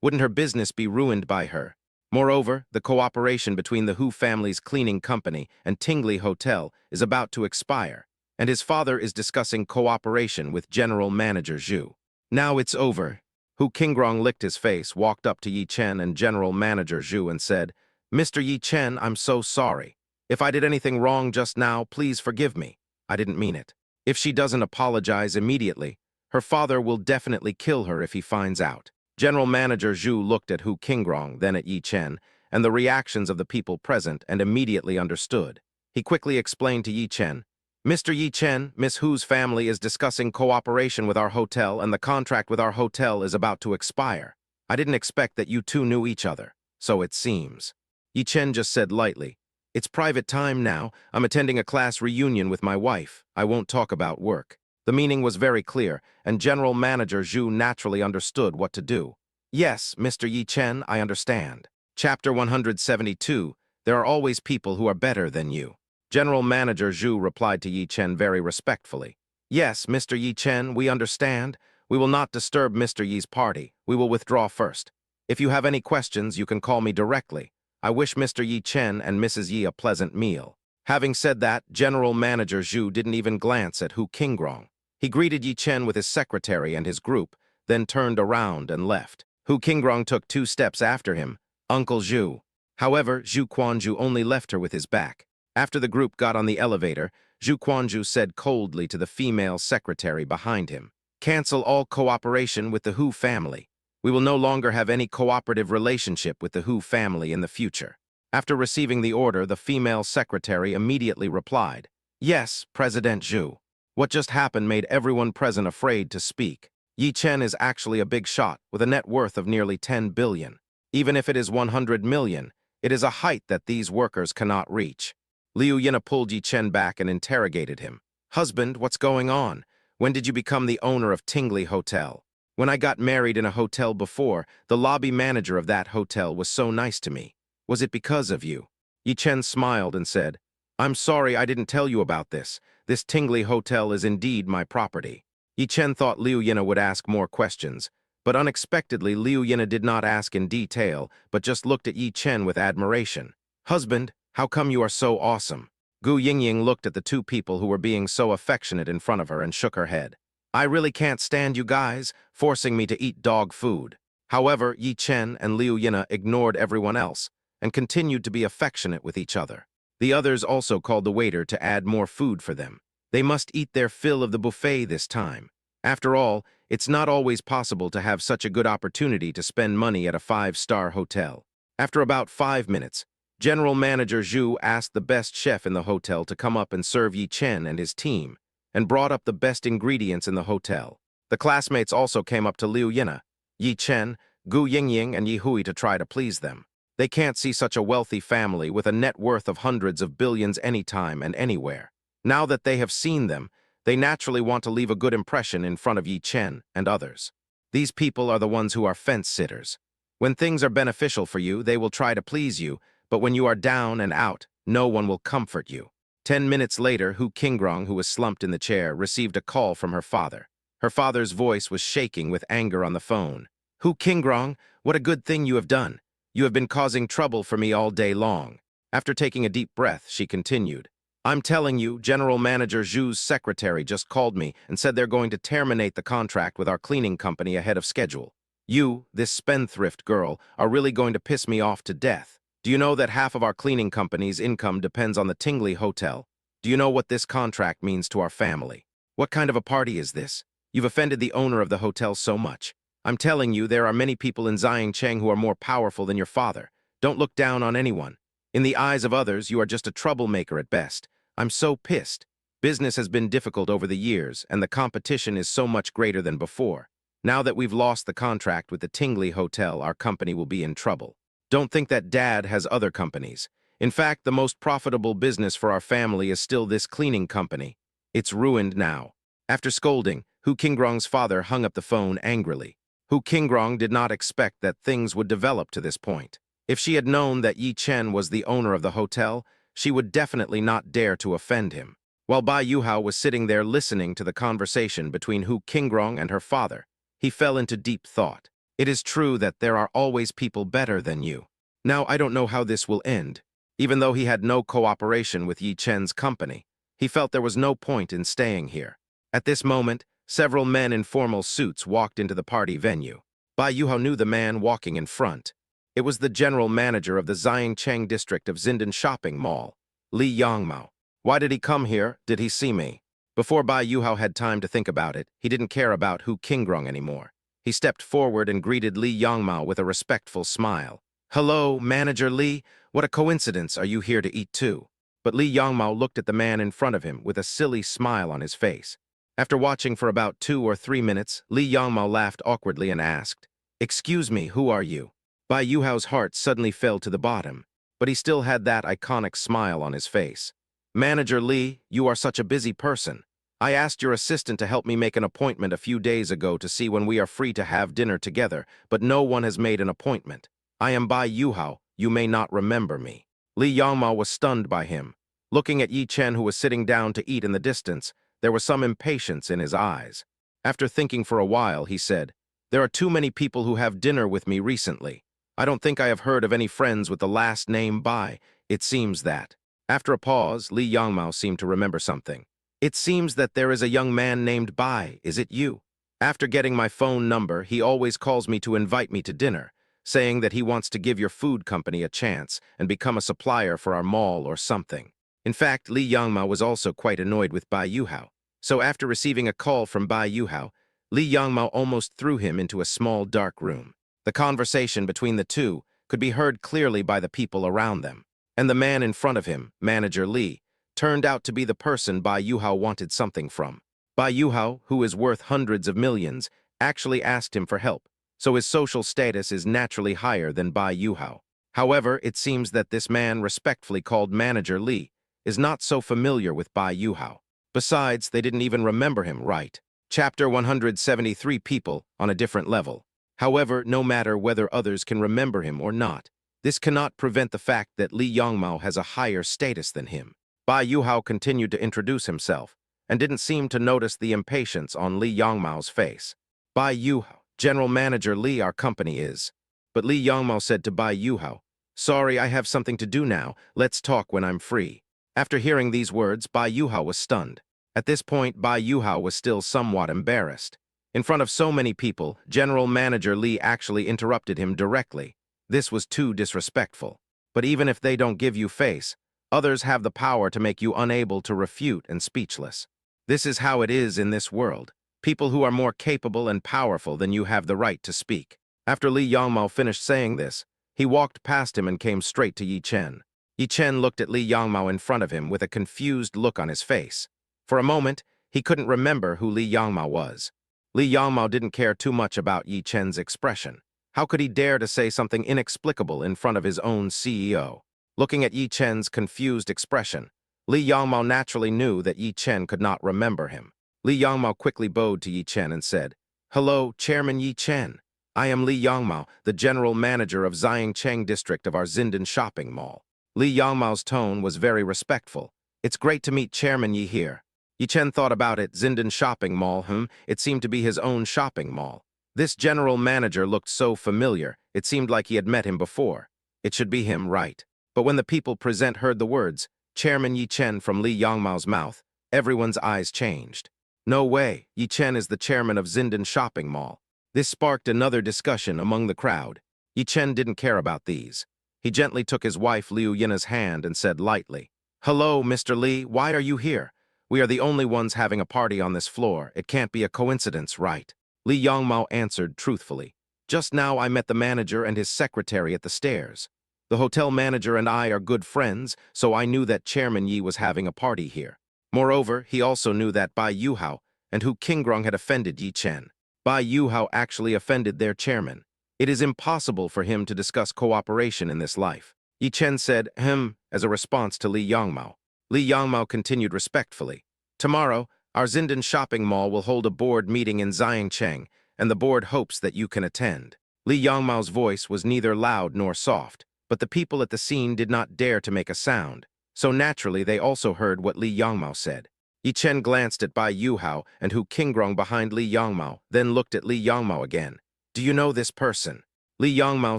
Wouldn't her business be ruined by her? Moreover, the cooperation between the Hu family's cleaning company and Tingli Hotel is about to expire, and his father is discussing cooperation with General Manager Zhu. Now it's over. Hu Qingrong licked his face, walked up to Yi Chen and General Manager Zhu and said, "Mr. Yi Chen, I'm so sorry. If I did anything wrong just now, please forgive me. I didn't mean it. If she doesn't apologize immediately, her father will definitely kill her if he finds out." General Manager Zhu looked at Hu Qingrong, then at Yi Chen, and the reactions of the people present and immediately understood. He quickly explained to Yi Chen, "Mr. Yi Chen, Miss Hu's family is discussing cooperation with our hotel and the contract with our hotel is about to expire. I didn't expect that you two knew each other, so it seems." Yi Chen just said lightly, "It's private time now. I'm attending a class reunion with my wife. I won't talk about work." The meaning was very clear, and General Manager Zhu naturally understood what to do. "Yes, Mr. Yi Chen, I understand." Chapter 172, There are always people who are better than you. General Manager Zhu replied to Yi Chen very respectfully. "Yes, Mr. Yi Chen, we understand. We will not disturb Mr. Yi's party. We will withdraw first. If you have any questions, you can call me directly. I wish Mr. Yi Chen and Mrs. Yi a pleasant meal." Having said that, General Manager Zhu didn't even glance at Hu Qingrong. He greeted Yi Chen with his secretary and his group, then turned around and left. Hu Qingrong took 2 steps after him, Uncle Zhu. However, Zhu Quanzhu only left her with his back. After the group got on the elevator, Zhu Quanzhu said coldly to the female secretary behind him, "Cancel all cooperation with the Hu family. We will no longer have any cooperative relationship with the Hu family in the future." After receiving the order, the female secretary immediately replied, "Yes, President Zhu." What just happened made everyone present afraid to speak. Yi Chen is actually a big shot with a net worth of nearly 10 billion. Even if it is 100 million, it is a height that these workers cannot reach. Liu Yina pulled Yi Chen back and interrogated him. "Husband, what's going on? When did you become the owner of Tingli Hotel?" "When I got married in a hotel before, the lobby manager of that hotel was so nice to me. Was it because of you?" Yi Chen smiled and said, "I'm sorry I didn't tell you about this. This Tingli Hotel is indeed my property." Yi Chen thought Liu Yina would ask more questions, but unexpectedly Liu Yina did not ask in detail, but just looked at Yi Chen with admiration. "Husband, how come you are so awesome?" Gu Yingying looked at the 2 people who were being so affectionate in front of her and shook her head. "I really can't stand you guys, forcing me to eat dog food." However, Yi Chen and Liu Yina ignored everyone else and continued to be affectionate with each other. The others also called the waiter to add more food for them. They must eat their fill of the buffet this time. After all, it's not always possible to have such a good opportunity to spend money at a 5-star hotel. After about 5 minutes, General Manager Zhu asked the best chef in the hotel to come up and serve Yi Chen and his team, and brought up the best ingredients in the hotel. The classmates also came up to Liu Yina, Yi Chen, Gu Yingying, and Yi Hui to try to please them. They can't see such a wealthy family with a net worth of hundreds of billions anytime and anywhere. Now that they have seen them, they naturally want to leave a good impression in front of Yi Chen and others. These people are the ones who are fence-sitters. When things are beneficial for you, they will try to please you, but when you are down and out, no one will comfort you. 10 minutes later, Hu Qingrong, who was slumped in the chair, received a call from her father. Her father's voice was shaking with anger on the phone. Hu Qingrong, what a good thing you have done. You have been causing trouble for me all day long. After taking a deep breath, she continued. I'm telling you, General Manager Zhu's secretary just called me and said they're going to terminate the contract with our cleaning company ahead of schedule. You, this spendthrift girl, are really going to piss me off to death. Do you know that half of our cleaning company's income depends on the Tingley Hotel? Do you know what this contract means to our family? What kind of a party is this? You've offended the owner of the hotel so much. I'm telling you, there are many people in Xiangcheng who are more powerful than your father. Don't look down on anyone. In the eyes of others, you are just a troublemaker at best. I'm so pissed. Business has been difficult over the years, and the competition is so much greater than before. Now that we've lost the contract with the Tingley Hotel, our company will be in trouble. Don't think that Dad has other companies. In fact, the most profitable business for our family is still this cleaning company. It's ruined now. After scolding, Hu Qingrong's father hung up the phone angrily. Hu Qingrong did not expect that things would develop to this point. If she had known that Yi Chen was the owner of the hotel, she would definitely not dare to offend him. While Bai Yuhao was sitting there listening to the conversation between Hu Qingrong and her father, he fell into deep thought. It is true that there are always people better than you. Now I don't know how this will end. Even though he had no cooperation with Yi Chen's company, he felt there was no point in staying here. At this moment, several men in formal suits walked into the party venue. Bai Yuhao knew the man walking in front. It was the general manager of the Xiangcheng district of Zindan Shopping Mall, Li Yangmao. Why did he come here? Did he see me? Before Bai Yuhao had time to think about it, he didn't care about Hu Qingrong anymore. He stepped forward and greeted Li Yangmao with a respectful smile. Hello, Manager Li. What a coincidence. Are you here to eat too? But Li Yangmao looked at the man in front of him with a silly smile on his face. After watching for about 2 or 3 minutes, Li Yangmao laughed awkwardly and asked, Excuse me, who are you? Bai Yuhao's heart suddenly fell to the bottom, but he still had that iconic smile on his face. Manager Li, you are such a busy person. I asked your assistant to help me make an appointment a few days ago to see when we are free to have dinner together, but no one has made an appointment. I am Bai Yuhao. You may not remember me. Li Yangmao was stunned by him. Looking at Yi Chen, who was sitting down to eat in the distance, there was some impatience in his eyes. After thinking for a while, he said, There are too many people who have dinner with me recently. I don't think I have heard of any friends with the last name Bai. It seems that. After a pause, Li Yangmao seemed to remember something. It seems that there is a young man named Bai. Is it you? After getting my phone number, he always calls me to invite me to dinner, saying that he wants to give your food company a chance and become a supplier for our mall or something. In fact, Li Yangmao was also quite annoyed with Bai Yuhao. So after receiving a call from Bai Yuhao, Li Yangmao almost threw him into a small dark room. The conversation between the two could be heard clearly by the people around them. And the man in front of him, Manager Li, turned out to be the person Bai Yuhao wanted something from. Bai Yuhao, who is worth hundreds of millions, actually asked him for help, so his social status is naturally higher than Bai Yuhao. However, it seems that this man, respectfully called Manager Li, is not so familiar with Bai Yuhao. Besides, they didn't even remember him, right? Chapter 173 People on a different level. However, no matter whether others can remember him or not, this cannot prevent the fact that Li Yangmao has a higher status than him. Bai Yuhao continued to introduce himself, and didn't seem to notice the impatience on Li Yangmao's face. Bai Yuhao, General Manager Li, our company is. But Li Yangmao said to Bai Yuhao, Sorry, I have something to do now. Let's talk when I'm free. After hearing these words, Bai Yuhao was stunned. At this point, Bai Yuhao was still somewhat embarrassed. In front of so many people, General Manager Li actually interrupted him directly. This was too disrespectful. But even if they don't give you face, others have the power to make you unable to refute and speechless. This is how it is in this world. People who are more capable and powerful than you have the right to speak. After Li Yangmao finished saying this, he walked past him and came straight to Yi Chen. Yi Chen looked at Li Yangmao in front of him with a confused look on his face. For a moment, he couldn't remember who Li Yangmao was. Li Yangmao didn't care too much about Yi Chen's expression. How could he dare to say something inexplicable in front of his own CEO? Looking at Yi Chen's confused expression, Li Yangmao naturally knew that Yi Chen could not remember him. Li Yangmao quickly bowed to Yi Chen and said, Hello, Chairman Yi Chen. I am Li Yangmao, the general manager of Xiangcheng district of our Zindan Shopping Mall. Li Yangmao's tone was very respectful. It's great to meet Chairman Yi here. Yi Chen thought about it. Zindan shopping mall, it seemed to be his own shopping mall. This general manager looked so familiar, it seemed like he had met him before. It should be him, right? But when the people present heard the words, Chairman Yi Chen from Li Yangmao's mouth, everyone's eyes changed. No way, Yi Chen is the chairman of Zindan shopping mall. This sparked another discussion among the crowd. Yi Chen didn't care about these. He gently took his wife Liu Yina's hand and said lightly, "Hello, Mr. Li, why are you here? We are the only ones having a party on this floor. It can't be a coincidence, right?" Li Yangmao answered truthfully. "Just now I met the manager and his secretary at the stairs. The hotel manager and I are good friends, so I knew that Chairman Yi was having a party here. Moreover, he also knew that Bai Yuhao and Hu Qingrong had offended Yi Chen. Bai Yuhao actually offended their chairman. It is impossible for him to discuss cooperation in this life." Yi Chen said, as a response to Li Yangmao. Li Yangmao continued respectfully. "Tomorrow, our Zindan shopping mall will hold a board meeting in Xiangcheng, and the board hopes that you can attend." Li Yangmao's voice was neither loud nor soft, but the people at the scene did not dare to make a sound, so naturally they also heard what Li Yangmao said. Yi Chen glanced at Bai Yuhao and Hu Qingrong behind Li Yangmao, then looked at Li Yangmao again. "Do you know this person?" Li Yangmao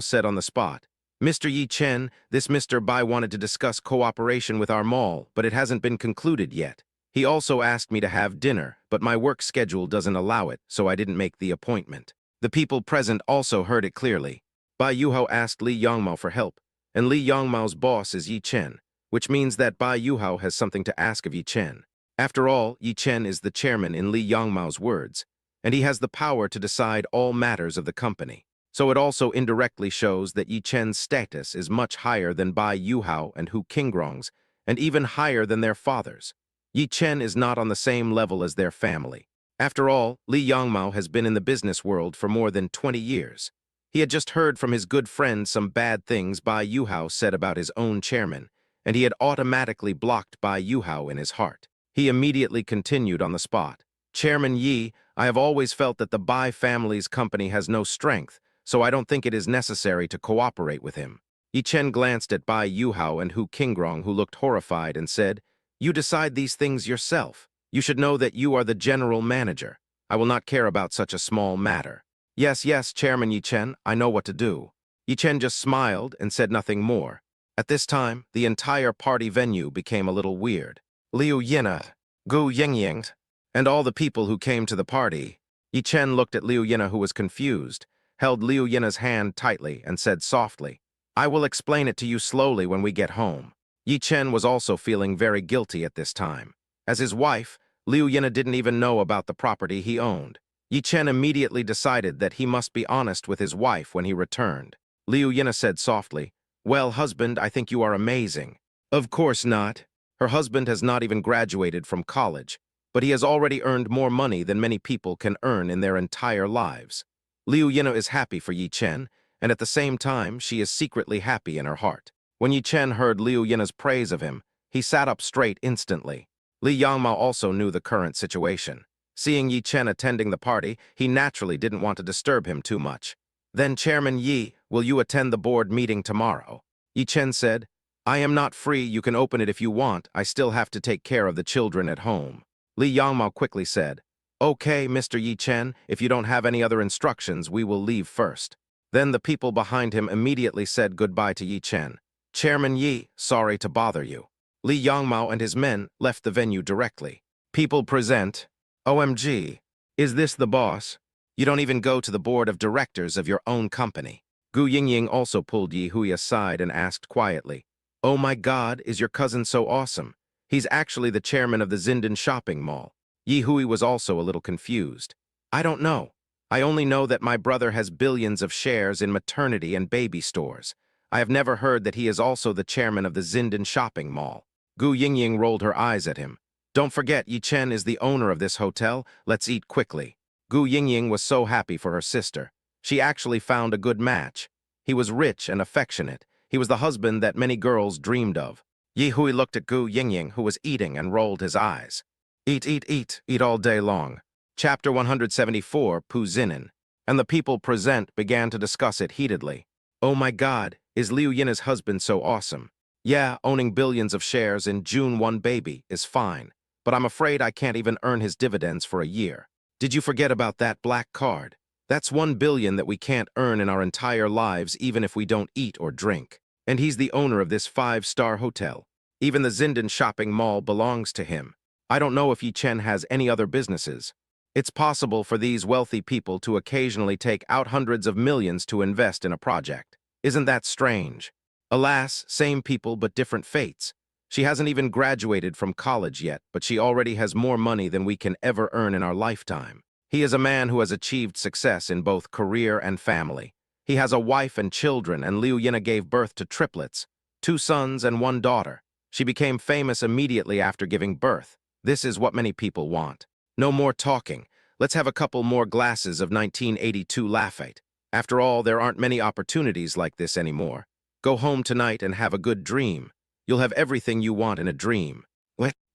said on the spot. "Mr. Yi Chen, this Mr. Bai wanted to discuss cooperation with our mall, but it hasn't been concluded yet. He also asked me to have dinner, but my work schedule doesn't allow it, so I didn't make the appointment." The people present also heard it clearly. Bai Yuhao asked Li Yangmao for help, and Li Yangmao's boss is Yi Chen, which means that Bai Yuhao has something to ask of Yi Chen. After all, Yi Chen is the chairman in Li Yangmao's words, and he has the power to decide all matters of the company. So it also indirectly shows that Yi Chen's status is much higher than Bai Yuhao and Hu Qingrong's, and even higher than their father's. Yi Chen is not on the same level as their family. After all, Li Yangmao has been in the business world for more than 20 years. He had just heard from his good friend some bad things Bai Yuhao said about his own chairman, and he had automatically blocked Bai Yuhao in his heart. He immediately continued on the spot. "Chairman Yi, I have always felt that the Bai family's company has no strength, so I don't think it is necessary to cooperate with him." Yi Chen glanced at Bai Yuhao and Hu Qingrong, who looked horrified, and said, "You decide these things yourself. You should know that you are the general manager. I will not care about such a small matter." Yes, Chairman Yi Chen, I know what to do." Yi Chen just smiled and said nothing more. At this time, the entire party venue became a little weird. Liu Yina, Gu Yingying, and all the people who came to the party. Yi Chen looked at Liu Yina, who was confused, held Liu Yina's hand tightly, and said softly, "I will explain it to you slowly when we get home." Yi Chen was also feeling very guilty at this time. As his wife, Liu Yina didn't even know about the property he owned. Yi Chen immediately decided that he must be honest with his wife when he returned. Liu Yina said softly, "Well, husband, I think you are amazing." "Of course not." Her husband has not even graduated from college, but he has already earned more money than many people can earn in their entire lives. Liu Yina is happy for Yi Chen, and at the same time, she is secretly happy in her heart. When Yi Chen heard Liu Yina's praise of him, he sat up straight instantly. Li Yangmao also knew the current situation. Seeing Yi Chen attending the party, he naturally didn't want to disturb him too much. "Then, Chairman Yi, will you attend the board meeting tomorrow?" Yi Chen said, "I am not free. You can open it if you want. I still have to take care of the children at home." Li Yangmao quickly said, "Okay, Mr. Yi Chen, if you don't have any other instructions, we will leave first." Then the people behind him immediately said goodbye to Yi Chen. "Chairman Yi, sorry to bother you." Li Yangmao and his men left the venue directly. People present, "OMG, is this the boss? You don't even go to the board of directors of your own company." Gu Yingying also pulled Yi Hui aside and asked quietly, "Oh my God, is your cousin so awesome? He's actually the chairman of the Zindan shopping mall." Yi Hui was also a little confused. "I don't know. I only know that my brother has billions of shares in maternity and baby stores. I have never heard that he is also the chairman of the Zindan shopping mall." Gu Yingying rolled her eyes at him. "Don't forget, Yi Chen is the owner of this hotel. Let's eat quickly." Gu Yingying was so happy for her sister. She actually found a good match. He was rich and affectionate. He was the husband that many girls dreamed of. Yi Hui looked at Gu Yingying, who was eating, and rolled his eyes. Eat all day long." Chapter 174, Pu Zinin. And the people present began to discuss it heatedly. "Oh my God, is Liu Yina's husband so awesome? Yeah, owning billions of shares in June 1 baby is fine. but I'm afraid I can't even earn his dividends for a year. Did you forget about that black card? That's 1 billion that we can't earn in our entire lives even if we don't eat or drink. And he's the owner of this 5-star hotel. Even the Zindan shopping mall belongs to him. I don't know if Yi Chen has any other businesses. It's possible for these wealthy people to occasionally take out hundreds of millions to invest in a project. Isn't that strange? Alas, same people but different fates. She hasn't even graduated from college yet, but she already has more money than we can ever earn in our lifetime. He is a man who has achieved success in both career and family. He has a wife and children, and Liu Yina gave birth to triplets, 2 sons and 1 daughter. She became famous immediately after giving birth. This is what many people want. No more talking. Let's have a couple more glasses of 1982 Lafite. After all, there aren't many opportunities like this anymore. Go home tonight and have a good dream. You'll have everything you want in a dream.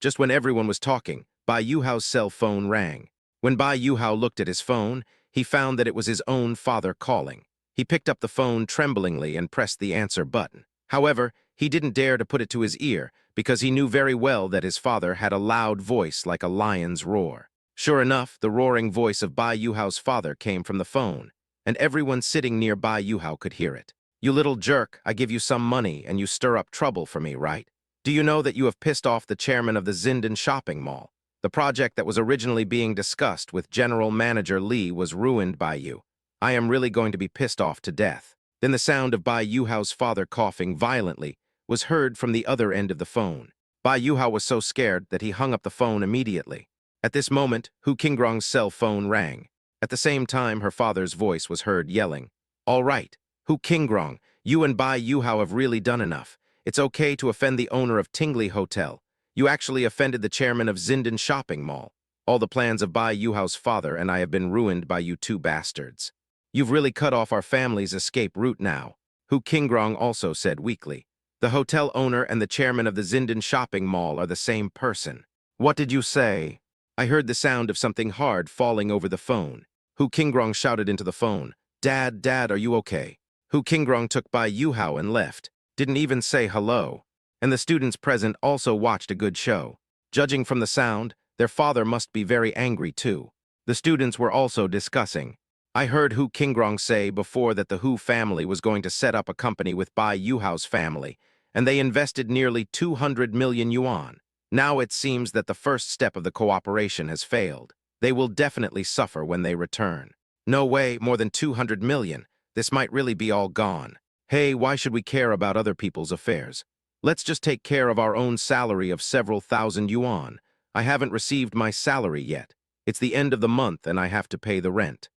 Just when everyone was talking, Bai Yuhao's cell phone rang. When Bai Yuhao looked at his phone, he found that it was his own father calling. He picked up the phone tremblingly and pressed the answer button. However, he didn't dare to put it to his ear because he knew very well that his father had a loud voice like a lion's roar. Sure enough, the roaring voice of Bai Yuhao's father came from the phone, and everyone sitting near Bai Yuhao could hear it. You little jerk, I give you some money and you stir up trouble for me, right? Do you know that you have pissed off the chairman of the Zindan shopping mall? The project that was originally being discussed with General Manager Li was ruined by you. I am really going to be pissed off to death. Then the sound of Bai Yuhao's father coughing violently was heard from the other end of the phone. Bai Yuhao was so scared that he hung up the phone immediately. At this moment, Hu Qingrong's cell phone rang. At the same time, her father's voice was heard yelling, "All right, Hu Qingrong, you and Bai Yuhao have really done enough. It's okay to offend the owner of Tingli Hotel. You actually offended the chairman of Zindan Shopping Mall. All the plans of Bai Yuhao's father and I have been ruined by you 2 bastards. You've really cut off our family's escape route now," Hu Qingrong also said weakly. "The hotel owner and the chairman of the Zindan Shopping Mall are the same person." "What did you say?" I heard the sound of something hard falling over the phone. Hu Qingrong shouted into the phone, Dad, are you okay?" Hu Qingrong took Bai Yuhao and left. Didn't even say hello. And the students present also watched a good show. Judging from the sound, their father must be very angry too. The students were also discussing. I heard Hu Qingrong say before that the Hu family was going to set up a company with Bai Yuhao's family, and they invested nearly 200 million yuan. Now it seems that the first step of the cooperation has failed. They will definitely suffer when they return. No way, more than 200 million. This might really be all gone. Hey, why should we care about other people's affairs? Let's just take care of our own salary of several thousand yuan. I haven't received my salary yet. It's the end of the month and I have to pay the rent.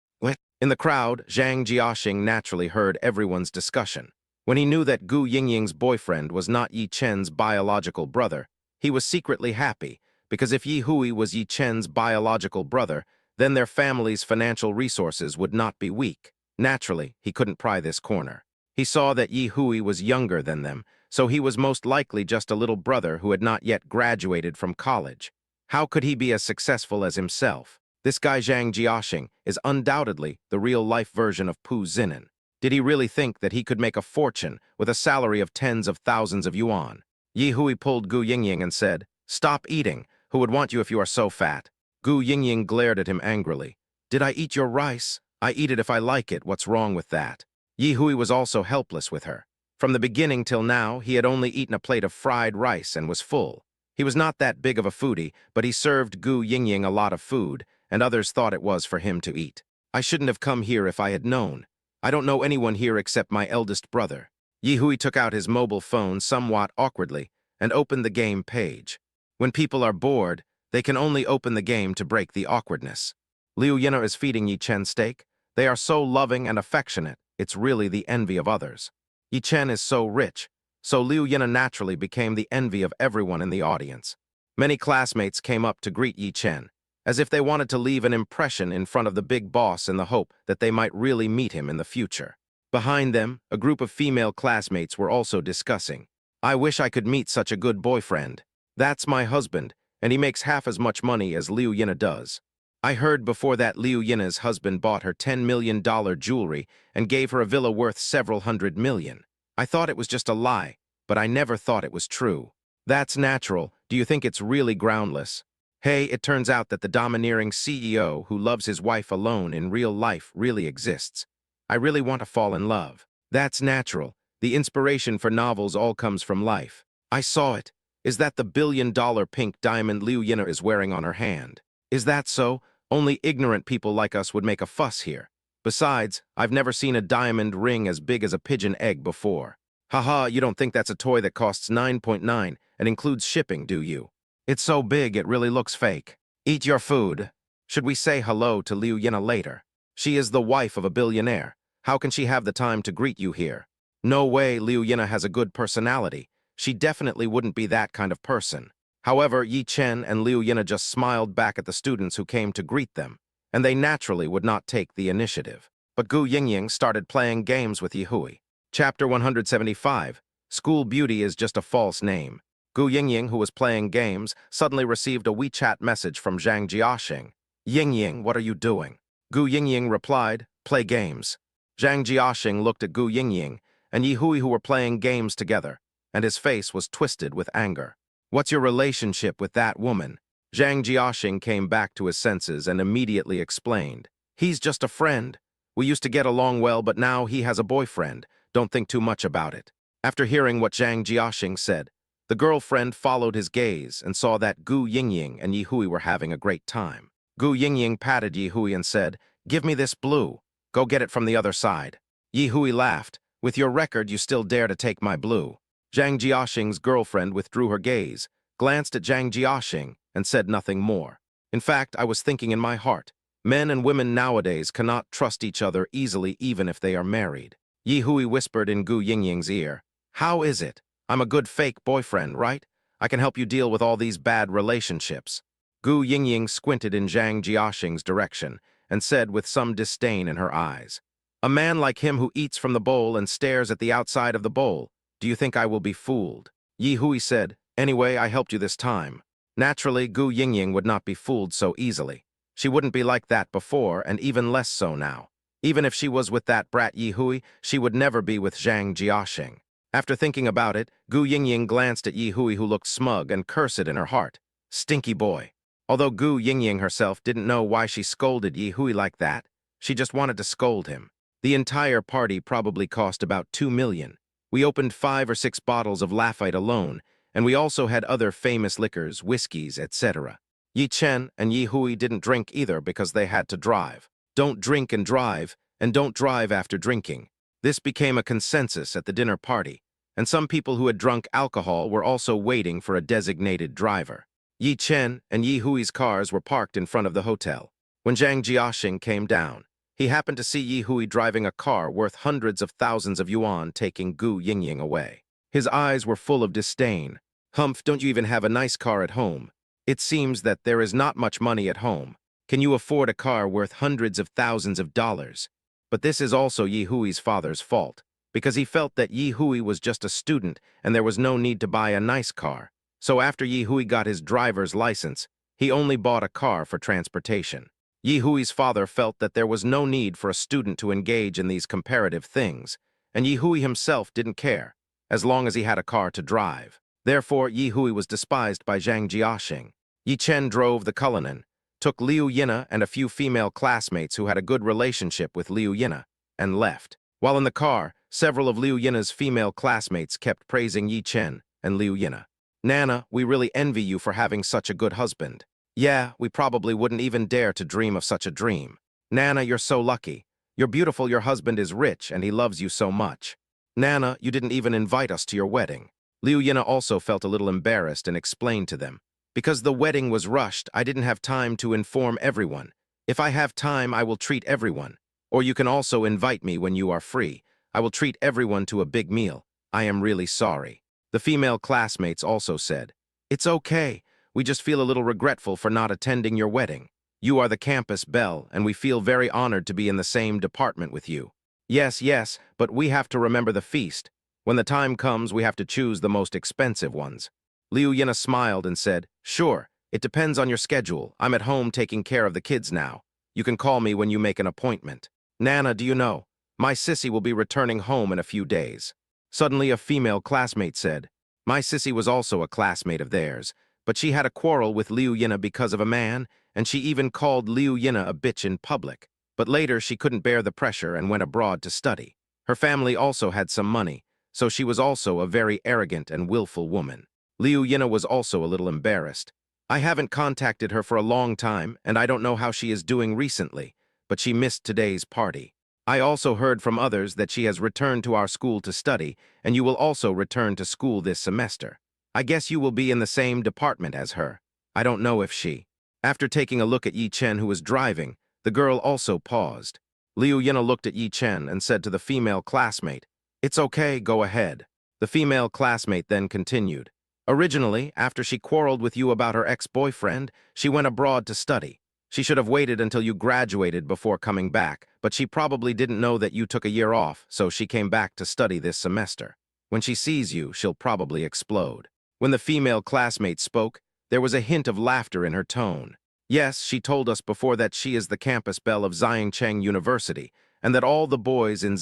In the crowd, Zhang Jiaxing naturally heard everyone's discussion. When he knew that Gu Yingying's boyfriend was not Yi Chen's biological brother, he was secretly happy, because if Yi Hui was Yi Chen's biological brother, then their family's financial resources would not be weak. Naturally, he couldn't pry this corner. He saw that Yi Hui was younger than them, so he was most likely just a little brother who had not yet graduated from college. How could he be as successful as himself? This guy Zhang Jiaxing is undoubtedly the real-life version of Pu Zinan. Did he really think that he could make a fortune with a salary of tens of thousands of yuan? Yi Hui pulled Gu Yingying and said, "Stop eating. Who would want you if you are so fat?" Gu Yingying glared at him angrily. "Did I eat your rice? I eat it if I like it. What's wrong with that?" Yi Hui was also helpless with her. From the beginning till now, he had only eaten a plate of fried rice and was full. He was not that big of a foodie, but he served Gu Yingying a lot of food, and others thought it was for him to eat. I shouldn't have come here if I had known. I don't know anyone here except my eldest brother. Yi Hui took out his mobile phone somewhat awkwardly and opened the game page. When people are bored, they can only open the game to break the awkwardness. Liu Yina is feeding Yi Chen steak. They are so loving and affectionate, it's really the envy of others. Yi Chen is so rich, so Liu Yina naturally became the envy of everyone in the audience. Many classmates came up to greet Yi Chen, as if they wanted to leave an impression in front of the big boss in the hope that they might really meet him in the future. Behind them, a group of female classmates were also discussing. I wish I could meet such a good boyfriend. That's my husband, and he makes half as much money as Liu Yina does. I heard before that Liu Yina's husband bought her $10 million jewelry and gave her a villa worth several hundred million. I thought it was just a lie, but I never thought it was true. That's natural. Do you think it's really groundless? Hey, it turns out that the domineering CEO who loves his wife alone in real life really exists. I really want to fall in love. That's natural. The inspiration for novels all comes from life. I saw it. Is that the billion-dollar pink diamond Liu Yina is wearing on her hand? Is that so? Only ignorant people like us would make a fuss here. Besides, I've never seen a diamond ring as big as a pigeon egg before. Haha, you don't think that's a toy that costs 9.9 and includes shipping, do you? It's so big it really looks fake. Eat your food. Should we say hello to Liu Yina later? She is the wife of a billionaire. How can she have the time to greet you here? No way Liu Yina has a good personality. She definitely wouldn't be that kind of person. However, Yi Chen and Liu Yina just smiled back at the students who came to greet them, and they naturally would not take the initiative. But Gu Yingying started playing games with Yi Hui. Chapter 175. School Beauty is just a false name. Gu Yingying, who was playing games, suddenly received a WeChat message from Zhang Jiaxing. Yingying, what are you doing? Gu Yingying replied, play games. Zhang Jiaxing looked at Gu Yingying and Yi Hui who were playing games together, and his face was twisted with anger. What's your relationship with that woman? Zhang Jiaxing came back to his senses and immediately explained. He's just a friend. We used to get along well, but now he has a boyfriend. Don't think too much about it. After hearing what Zhang Jiaxing said, the girlfriend followed his gaze and saw that Gu Yingying and Yi Hui were having a great time. Gu Yingying patted Yi Hui and said, give me this blue. Go get it from the other side. Yi Hui laughed. With your record, you still dare to take my blue. Zhang Jiaxing's girlfriend withdrew her gaze, glanced at Zhang Jiaxing, and said nothing more. In fact, I was thinking in my heart, men and women nowadays cannot trust each other easily even if they are married. Yi Hui whispered in Gu Yingying's ear, how is it? I'm a good fake boyfriend, right? I can help you deal with all these bad relationships. Gu Yingying squinted in Zhang Jiaxing's direction and said with some disdain in her eyes, a man like him who eats from the bowl and stares at the outside of the bowl, do you think I will be fooled? Yi Hui said, anyway, I helped you this time. Naturally, Gu Yingying would not be fooled so easily. She wouldn't be like that before, and even less so now. Even if she was with that brat Yi Hui, she would never be with Zhang Jiaxing. After thinking about it, Gu Yingying glanced at Yi Hui who looked smug and cursed in her heart. Stinky boy. Although Gu Yingying herself didn't know why she scolded Yi Hui like that, she just wanted to scold him. The entire party probably cost about 2 million. We opened 5 or 6 bottles of Lafite alone, and we also had other famous liquors, whiskeys, etc. Yi Chen and Yi Hui didn't drink either because they had to drive. Don't drink and don't drive after drinking. This became a consensus at the dinner party, and some people who had drunk alcohol were also waiting for a designated driver. Yi Chen and Yi Hui's cars were parked in front of the hotel. When Zhang Jiaxing came down, he happened to see Yi Hui driving a car worth hundreds of thousands of yuan taking Gu Yingying away. His eyes were full of disdain. Humph, don't you even have a nice car at home? It seems that there is not much money at home. Can you afford a car worth hundreds of thousands of dollars? But this is also Yi Hui's father's fault, because he felt that Yi Hui was just a student and there was no need to buy a nice car. So after Yi Hui got his driver's license, he only bought a car for transportation. Yi Hui's father felt that there was no need for a student to engage in these comparative things, and Yi Hui himself didn't care, as long as he had a car to drive. Therefore, Yi Hui was despised by Zhang Jiaxing. Yi Chen drove the Cullinan, took Liu Yina and a few female classmates who had a good relationship with Liu Yina, and left. While in the car, several of Liu Yina's female classmates kept praising Yi Chen and Liu Yina. Nana, we really envy you for having such a good husband. Yeah, we probably wouldn't even dare to dream of such a dream. Nana, you're so lucky. You're beautiful, your husband is rich, and he loves you so much. Nana, you didn't even invite us to your wedding. Liu Yina also felt a little embarrassed and explained to them. Because the wedding was rushed, I didn't have time to inform everyone. If I have time, I will treat everyone. Or you can also invite me when you are free. I will treat everyone to a big meal. I am really sorry. The female classmates also said, it's okay. We just feel a little regretful for not attending your wedding. You are the campus belle, and we feel very honored to be in the same department with you. Yes, but we have to remember the feast. When the time comes, we have to choose the most expensive ones. Liu Yina smiled and said, sure, it depends on your schedule. I'm at home taking care of the kids now. You can call me when you make an appointment. Nana, do you know? My sissy will be returning home in a few days. Suddenly, a female classmate said, my sissy was also a classmate of theirs, but she had a quarrel with Liu Yina because of a man, and she even called Liu Yina a bitch in public. But later she couldn't bear the pressure and went abroad to study. Her family also had some money, so she was also a very arrogant and willful woman. Liu Yina was also a little embarrassed. I haven't contacted her for a long time, and I don't know how she is doing recently, but she missed today's party. I also heard from others that she has returned to our school to study, and you will also return to school this semester. I guess you will be in the same department as her. I don't know if she. After taking a look at Yi Chen, who was driving, the girl also paused. Liu Yina looked at Yi Chen and said to the female classmate, "It's okay, go ahead." The female classmate then continued, "Originally, after she quarreled with you about her ex-boyfriend, she went abroad to study. She should have waited until you graduated before coming back, but she probably didn't know that you took a year off, so she came back to study this semester. When she sees you, she'll probably explode." When the female classmate spoke, there was a hint of laughter in her tone. Yes, she told us before that she is the campus belle of Zhangcheng University, and that all the boys in